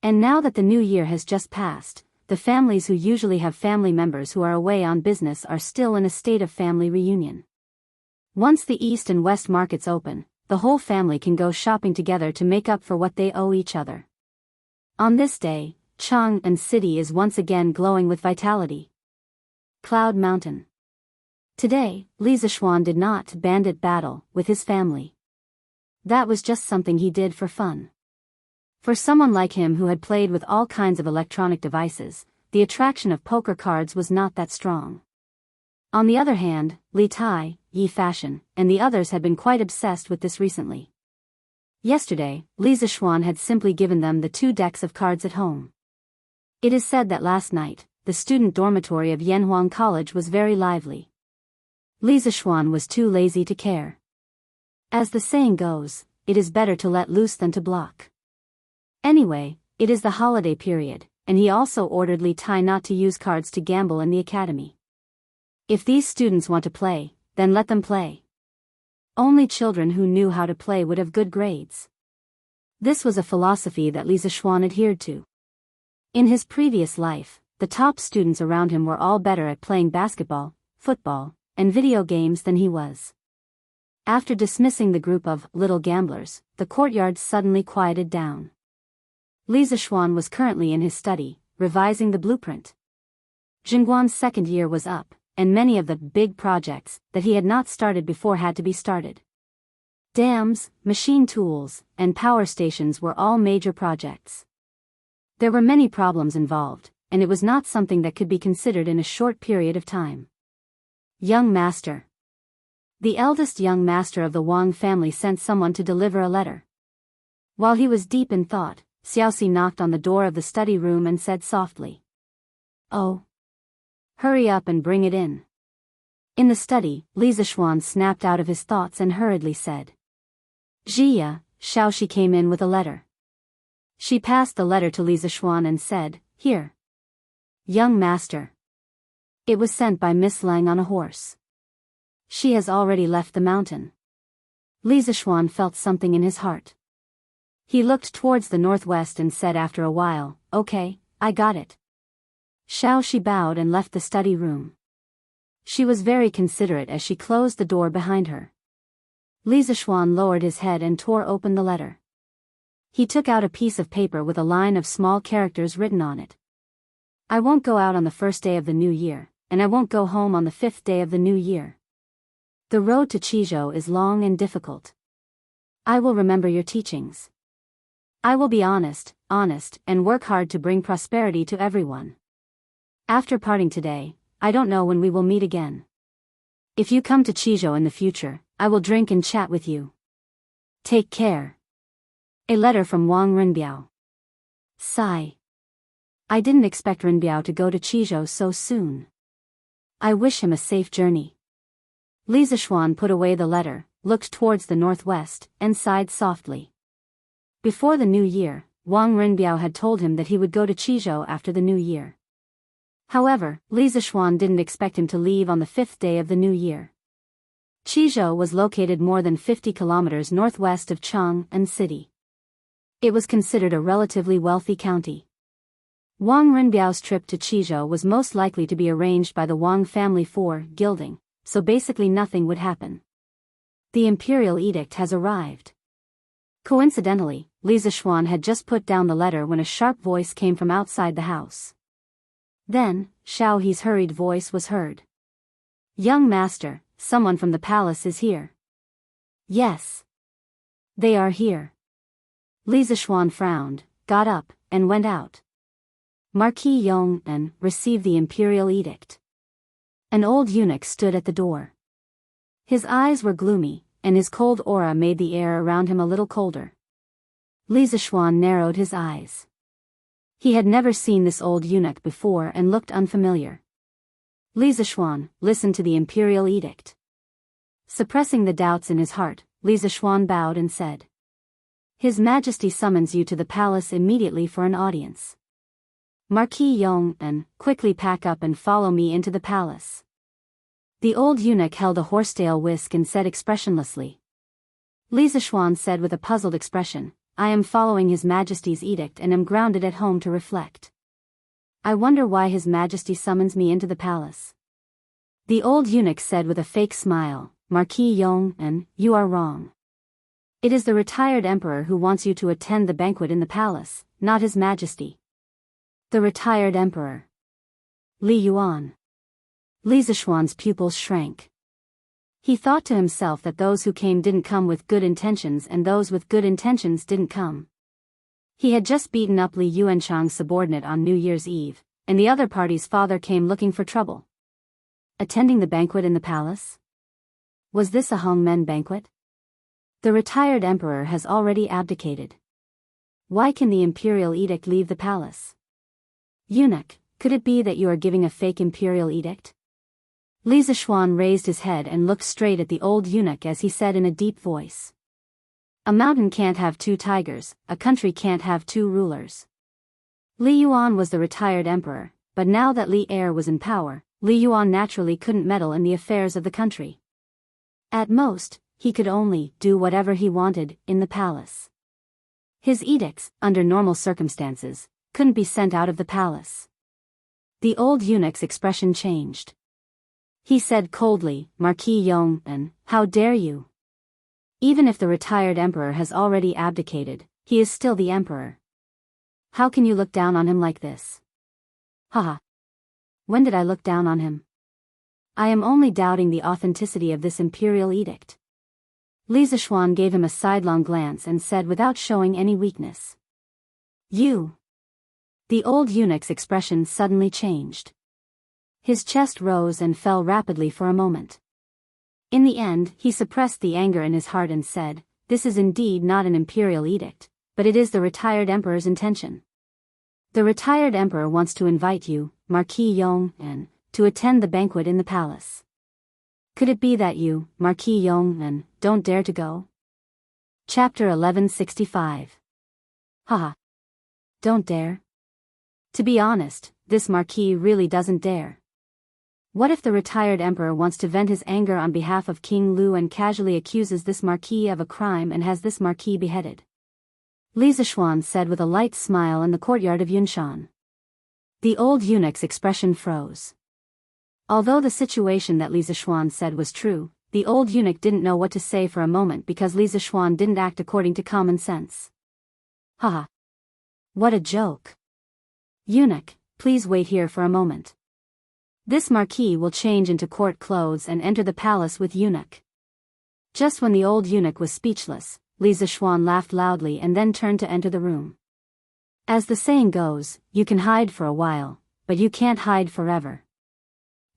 And now that the new year has just passed, the families who usually have family members who are away on business are still in a state of family reunion. Once the east and west markets open, the whole family can go shopping together to make up for what they owe each other. On this day, Chang and city is once again glowing with vitality. Cloud Mountain. Today, Li Zishuan did not bandit battle with his family. That was just something he did for fun. For someone like him who had played with all kinds of electronic devices, the attraction of poker cards was not that strong. On the other hand, Li Tai, Yi Fashion, and the others had been quite obsessed with this recently. Yesterday, Li Zishuan had simply given them the 2 decks of cards at home. It is said that last night, the student dormitory of Yanhuang College was very lively. Li Zishuan was too lazy to care. As the saying goes, it is better to let loose than to block. Anyway, it is the holiday period, and he also ordered Li Tai not to use cards to gamble in the academy. If these students want to play, then let them play. Only children who knew how to play would have good grades. This was a philosophy that Li Zishuan adhered to. In his previous life, the top students around him were all better at playing basketball, football, and video games than he was. After dismissing the group of little gamblers, the courtyard suddenly quieted down. Li Zishuan was currently in his study, revising the blueprint. Jingguan's second year was up, and many of the big projects that he had not started before had to be started. Dams, machine tools, and power stations were all major projects. There were many problems involved, and it was not something that could be considered in a short period of time. Young Master. The eldest young master of the Wang family sent someone to deliver a letter. While he was deep in thought, Xiaoxi knocked on the door of the study room and said softly, "Oh. Hurry up and bring it in." In the study, Li Zishuan snapped out of his thoughts and hurriedly said, "Jia." Xiaoxi came in with a letter. She passed the letter to Li Zishuan and said, "Here. Young master. It was sent by Miss Lang on a horse. She has already left the mountain." Li Zishuan felt something in his heart. He looked towards the northwest and said after a while, "Okay, I got it." She bowed and left the study room. She was very considerate as she closed the door behind her. Li Zishuan lowered his head and tore open the letter. He took out a piece of paper with a line of small characters written on it. "I won't go out on the first day of the new year, and I won't go home on the 5th day of the new year. The road to Chizhou is long and difficult. I will remember your teachings. I will be honest, and work hard to bring prosperity to everyone. After parting today, I don't know when we will meet again. If you come to Chizhou in the future, I will drink and chat with you. Take care. A letter from Wang Renbiao." Sigh. I didn't expect Renbiao to go to Chizhou so soon. I wish him a safe journey. Li Zishuan put away the letter, looked towards the northwest, and sighed softly. Before the new year, Wang Renbiao had told him that he would go to Chizhou after the new year. However, Li Zishuan didn't expect him to leave on the 5th day of the new year. Chizhou was located more than 50 kilometers northwest of Chang'an City. It was considered a relatively wealthy county. Wang Renbiao's trip to Chizhou was most likely to be arranged by the Wang family for gilding, so basically nothing would happen. The imperial edict has arrived. Coincidentally, Li Zishuan had just put down the letter when a sharp voice came from outside the house. Then, Xiao He's hurried voice was heard. "Young master, someone from the palace is here." "Yes. They are here." Li Zishuan frowned, got up, and went out. Marquis Yong'an received the imperial edict. An old eunuch stood at the door. His eyes were gloomy, and his cold aura made the air around him a little colder. Li Zishuan narrowed his eyes. He had never seen this old eunuch before and looked unfamiliar. Li Zishuan, listen to the imperial edict. Suppressing the doubts in his heart, Li Zishuan bowed and said, "His Majesty summons you to the palace immediately for an audience. Marquis Yong'an, quickly pack up and follow me into the palace." The old eunuch held a horsetail whisk and said expressionlessly. Li Zishuan said with a puzzled expression, "I am following His Majesty's edict and am grounded at home to reflect. I wonder why His Majesty summons me into the palace." The old eunuch said with a fake smile, "Marquis Yong'an, you are wrong. It is the retired emperor who wants you to attend the banquet in the palace, not His Majesty." The retired emperor. Li Yuan. Li Zishuan's pupils shrank. He thought to himself that those who came didn't come with good intentions and those with good intentions didn't come. He had just beaten up Li Yuanchang's subordinate on New Year's Eve, and the other party's father came looking for trouble. Attending the banquet in the palace? Was this a Hongmen banquet? The retired emperor has already abdicated. Why can the imperial edict leave the palace? Eunuch, could it be that you are giving a fake imperial edict? Li Zishuan raised his head and looked straight at the old eunuch as he said in a deep voice. "A mountain can't have two tigers, a country can't have two rulers." Li Yuan was the retired emperor, but now that Li Er was in power, Li Yuan naturally couldn't meddle in the affairs of the country. At most, he could only do whatever he wanted in the palace. His edicts, under normal circumstances, couldn't be sent out of the palace. The old eunuch's expression changed. He said coldly, "Marquis Yong'an, how dare you? Even if the retired emperor has already abdicated, he is still the emperor. How can you look down on him like this?" "Haha. When did I look down on him? I am only doubting the authenticity of this imperial edict." Li Zishuan gave him a sidelong glance and said without showing any weakness. "You." The old eunuch's expression suddenly changed. His chest rose and fell rapidly for a moment. In the end, he suppressed the anger in his heart and said, "This is indeed not an imperial edict, but it is the retired emperor's intention. The retired emperor wants to invite you, Marquis Yong'an, to attend the banquet in the palace. Could it be that you, Marquis Yong'an, don't dare to go?" Chapter 1165. Haha. don't dare? To be honest, this marquis really doesn't dare. What if the retired emperor wants to vent his anger on behalf of King Lu and casually accuses this marquis of a crime and has this marquis beheaded? Li Zishuan said with a light smile in the courtyard of Yunshan. The old eunuch's expression froze. Although the situation that Li Zishuan said was true, the old eunuch didn't know what to say for a moment because Li Zishuan didn't act according to common sense. Haha. What a joke. Eunuch, please wait here for a moment. This marquis will change into court clothes and enter the palace with eunuch. Just when the old eunuch was speechless, Li Zishuan laughed loudly and then turned to enter the room. As the saying goes, you can hide for a while, but you can't hide forever.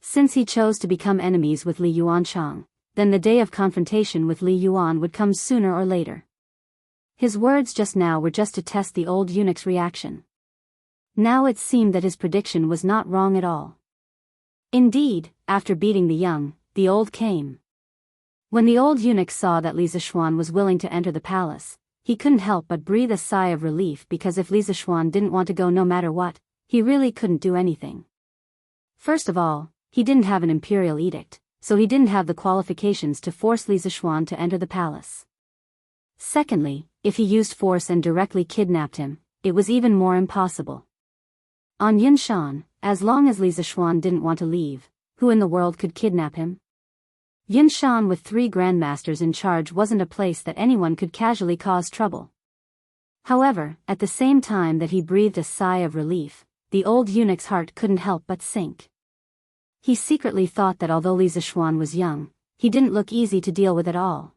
Since he chose to become enemies with Li Yuanchang, then the day of confrontation with Li Yuan would come sooner or later. His words just now were just to test the old eunuch's reaction. Now it seemed that his prediction was not wrong at all. Indeed, after beating the young, the old came. When the old eunuch saw that Li Zishuan was willing to enter the palace, he couldn't help but breathe a sigh of relief because if Li Zishuan didn't want to go no matter what, he really couldn't do anything. First of all, he didn't have an imperial edict, so he didn't have the qualifications to force Li Zishuan to enter the palace. Secondly, if he used force and directly kidnapped him, it was even more impossible. On Yunshan, as long as Li Zishuan didn't want to leave, who in the world could kidnap him? Yunshan with 3 grandmasters in charge wasn't a place that anyone could casually cause trouble. However, at the same time that he breathed a sigh of relief, the old eunuch's heart couldn't help but sink. He secretly thought that although Li Zishuan was young, he didn't look easy to deal with at all.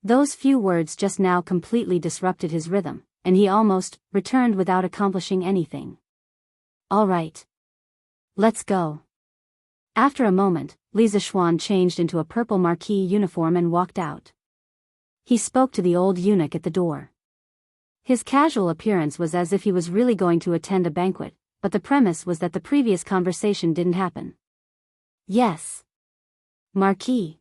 Those few words just now completely disrupted his rhythm, and he almost returned without accomplishing anything. All right. Let's go. After a moment, Li Zishuan changed into a purple marquis uniform and walked out. He spoke to the old eunuch at the door. His casual appearance was as if he was really going to attend a banquet, but the premise was that the previous conversation didn't happen. Yes. Marquis.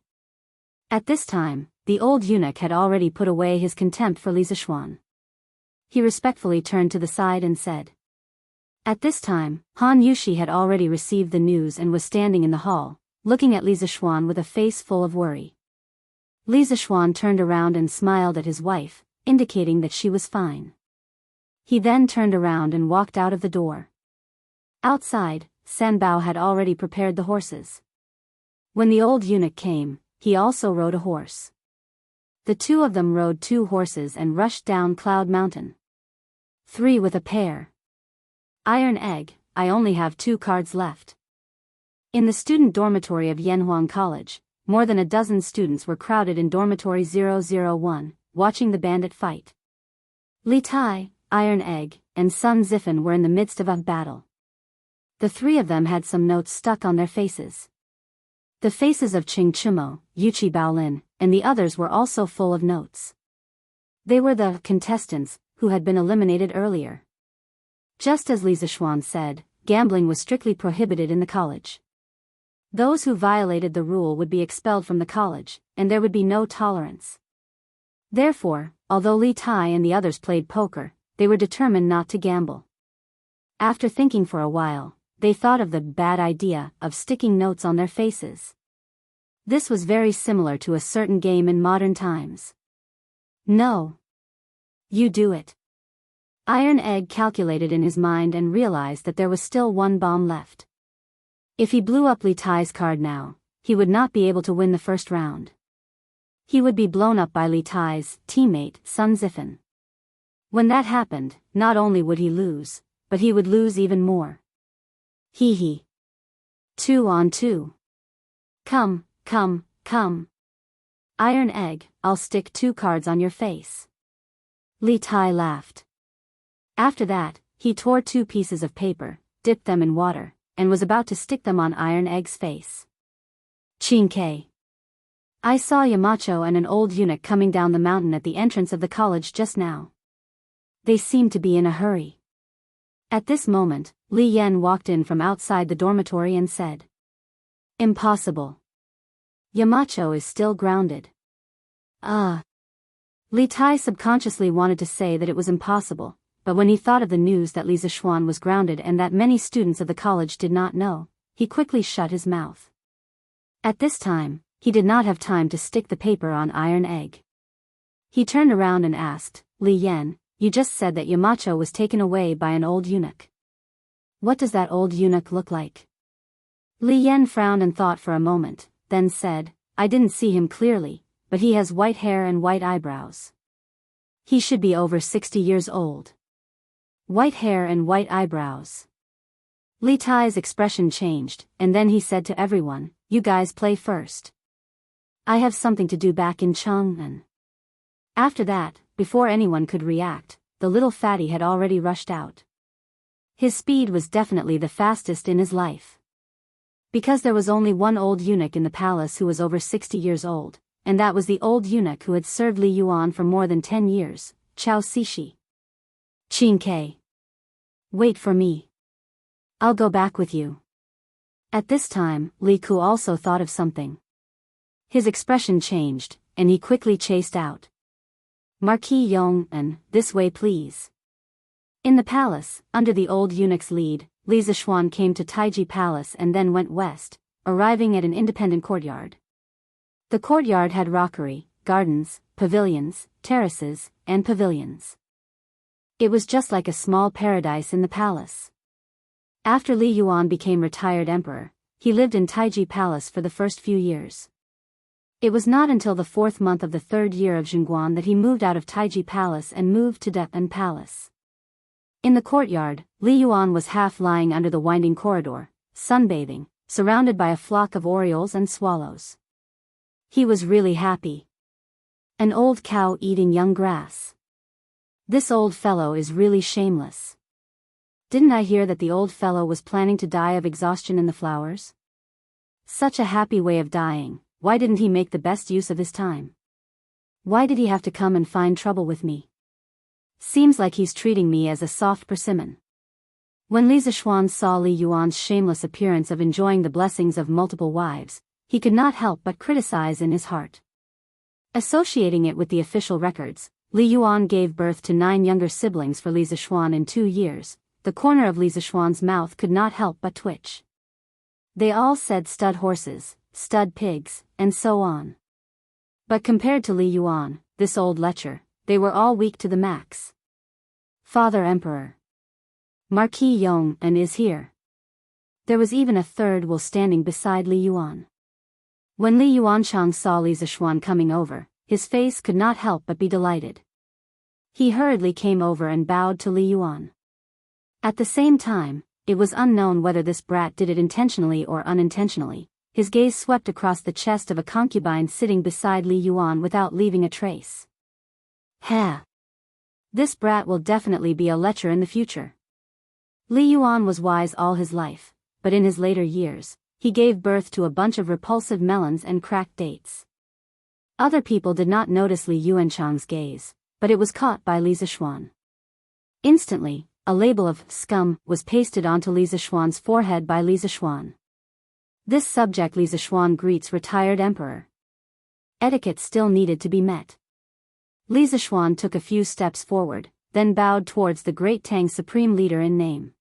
At this time, the old eunuch had already put away his contempt for Li Zishuan. He respectfully turned to the side and said. At this time, Han Yushi had already received the news and was standing in the hall, looking at Li Zishuan with a face full of worry. Li Zishuan turned around and smiled at his wife, indicating that she was fine. He then turned around and walked out of the door. Outside, Sanbao had already prepared the horses. When the old eunuch came, he also rode a horse. The two of them rode 2 horses and rushed down Cloud Mountain. 3 with a pair. Iron Egg, I only have 2 cards left. In the student dormitory of Yanhuang College, more than a dozen students were crowded in dormitory 001, watching the bandit fight. Li Tai, Iron Egg, and Sun Zifan were in the midst of a battle. The 3 of them had some notes stuck on their faces. The faces of Qing Chumo, Yuchi Baolin, and the others were also full of notes. They were the contestants who had been eliminated earlier. Just as Li Zishuan said, gambling was strictly prohibited in the college. Those who violated the rule would be expelled from the college, and there would be no tolerance. Therefore, although Li Tai and the others played poker, they were determined not to gamble. After thinking for a while, they thought of the bad idea of sticking notes on their faces. This was very similar to a certain game in modern times. No. You do it. Iron Egg calculated in his mind and realized that there was still 1 bomb left. If he blew up Li Tai's card now, he would not be able to win the first round. He would be blown up by Li Tai's teammate, Sun Zifan. When that happened, not only would he lose, but he would lose even more. Hee hee. 2 on 2. Come, come, come. Iron Egg, I'll stick 2 cards on your face. Li Tai laughed. After that, he tore 2 pieces of paper, dipped them in water, and was about to stick them on Iron Egg's face. Chin-kei. I saw Yamacho and an old eunuch coming down the mountain at the entrance of the college just now. They seemed to be in a hurry. At this moment, Li Yen walked in from outside the dormitory and said. Impossible. Yamacho is still grounded. Li Tai subconsciously wanted to say that it was impossible, but when he thought of the news that Li Zixuan was grounded and that many students of the college did not know, he quickly shut his mouth. At this time, he did not have time to stick the paper on iron egg. He turned around and asked, "Li Yan, you just said that Yamacho was taken away by an old eunuch. What does that old eunuch look like?" Li Yan frowned and thought for a moment, then said, "I didn't see him clearly, but he has white hair and white eyebrows. He should be over 60 years old." White hair and white eyebrows. Li Tai's expression changed, and then he said to everyone, "You guys play first. I have something to do back in Chang'an." After that, before anyone could react, the little fatty had already rushed out. His speed was definitely the fastest in his life. Because there was only one old eunuch in the palace who was over 60 years old, and that was the old eunuch who had served Li Yuan for more than 10 years, Chao Sishi. "Qin Ke. Wait for me. I'll go back with you." At this time, Li Ku also thought of something. His expression changed, and he quickly chased out. "Marquis Yong, and this way please." In the palace, under the old eunuch's lead, Li Zixuan came to Taiji Palace and then went west, arriving at an independent courtyard. The courtyard had rockery, gardens, pavilions, terraces, and pavilions. It was just like a small paradise in the palace. After Li Yuan became retired emperor, he lived in Taiji Palace for the first few years. It was not until the 4th month of the 3rd year of Zhongguan that he moved out of Taiji Palace and moved to Depan Palace. In the courtyard, Li Yuan was half lying under the winding corridor, sunbathing, surrounded by a flock of orioles and swallows. He was really happy. An old cow eating young grass. This old fellow is really shameless. Didn't I hear that the old fellow was planning to die of exhaustion in the flowers? Such a happy way of dying, why didn't he make the best use of his time? Why did he have to come and find trouble with me? Seems like he's treating me as a soft persimmon. When Li Zixuan saw Li Yuan's shameless appearance of enjoying the blessings of multiple wives, he could not help but criticize in his heart. Associating it with the official records, Li Yuan gave birth to 9 younger siblings for Li Zixuan in 2 years. The corner of Li Zixuan's mouth could not help but twitch. They all said stud horses, stud pigs, and so on. But compared to Li Yuan, this old lecher, they were all weak to the max. "Father Emperor. Marquis Yong and is here." There was even a third will standing beside Li Yuan. When Li Yuanchang saw Li Zixuan coming over, his face could not help but be delighted. He hurriedly came over and bowed to Li Yuan. At the same time, it was unknown whether this brat did it intentionally or unintentionally. His gaze swept across the chest of a concubine sitting beside Li Yuan without leaving a trace. "Ha! This brat will definitely be a lecher in the future." Li Yuan was wise all his life, but in his later years, he gave birth to a bunch of repulsive melons and cracked dates. Other people did not notice Li Yuanchang's gaze, but it was caught by Li Zixuan. Instantly, a label of scum was pasted onto Li Zixuan's forehead by Li Zixuan. This subject Li Zixuan greets retired emperor. Etiquette still needed to be met. Li Zixuan took a few steps forward, then bowed towards the great Tang supreme leader in name.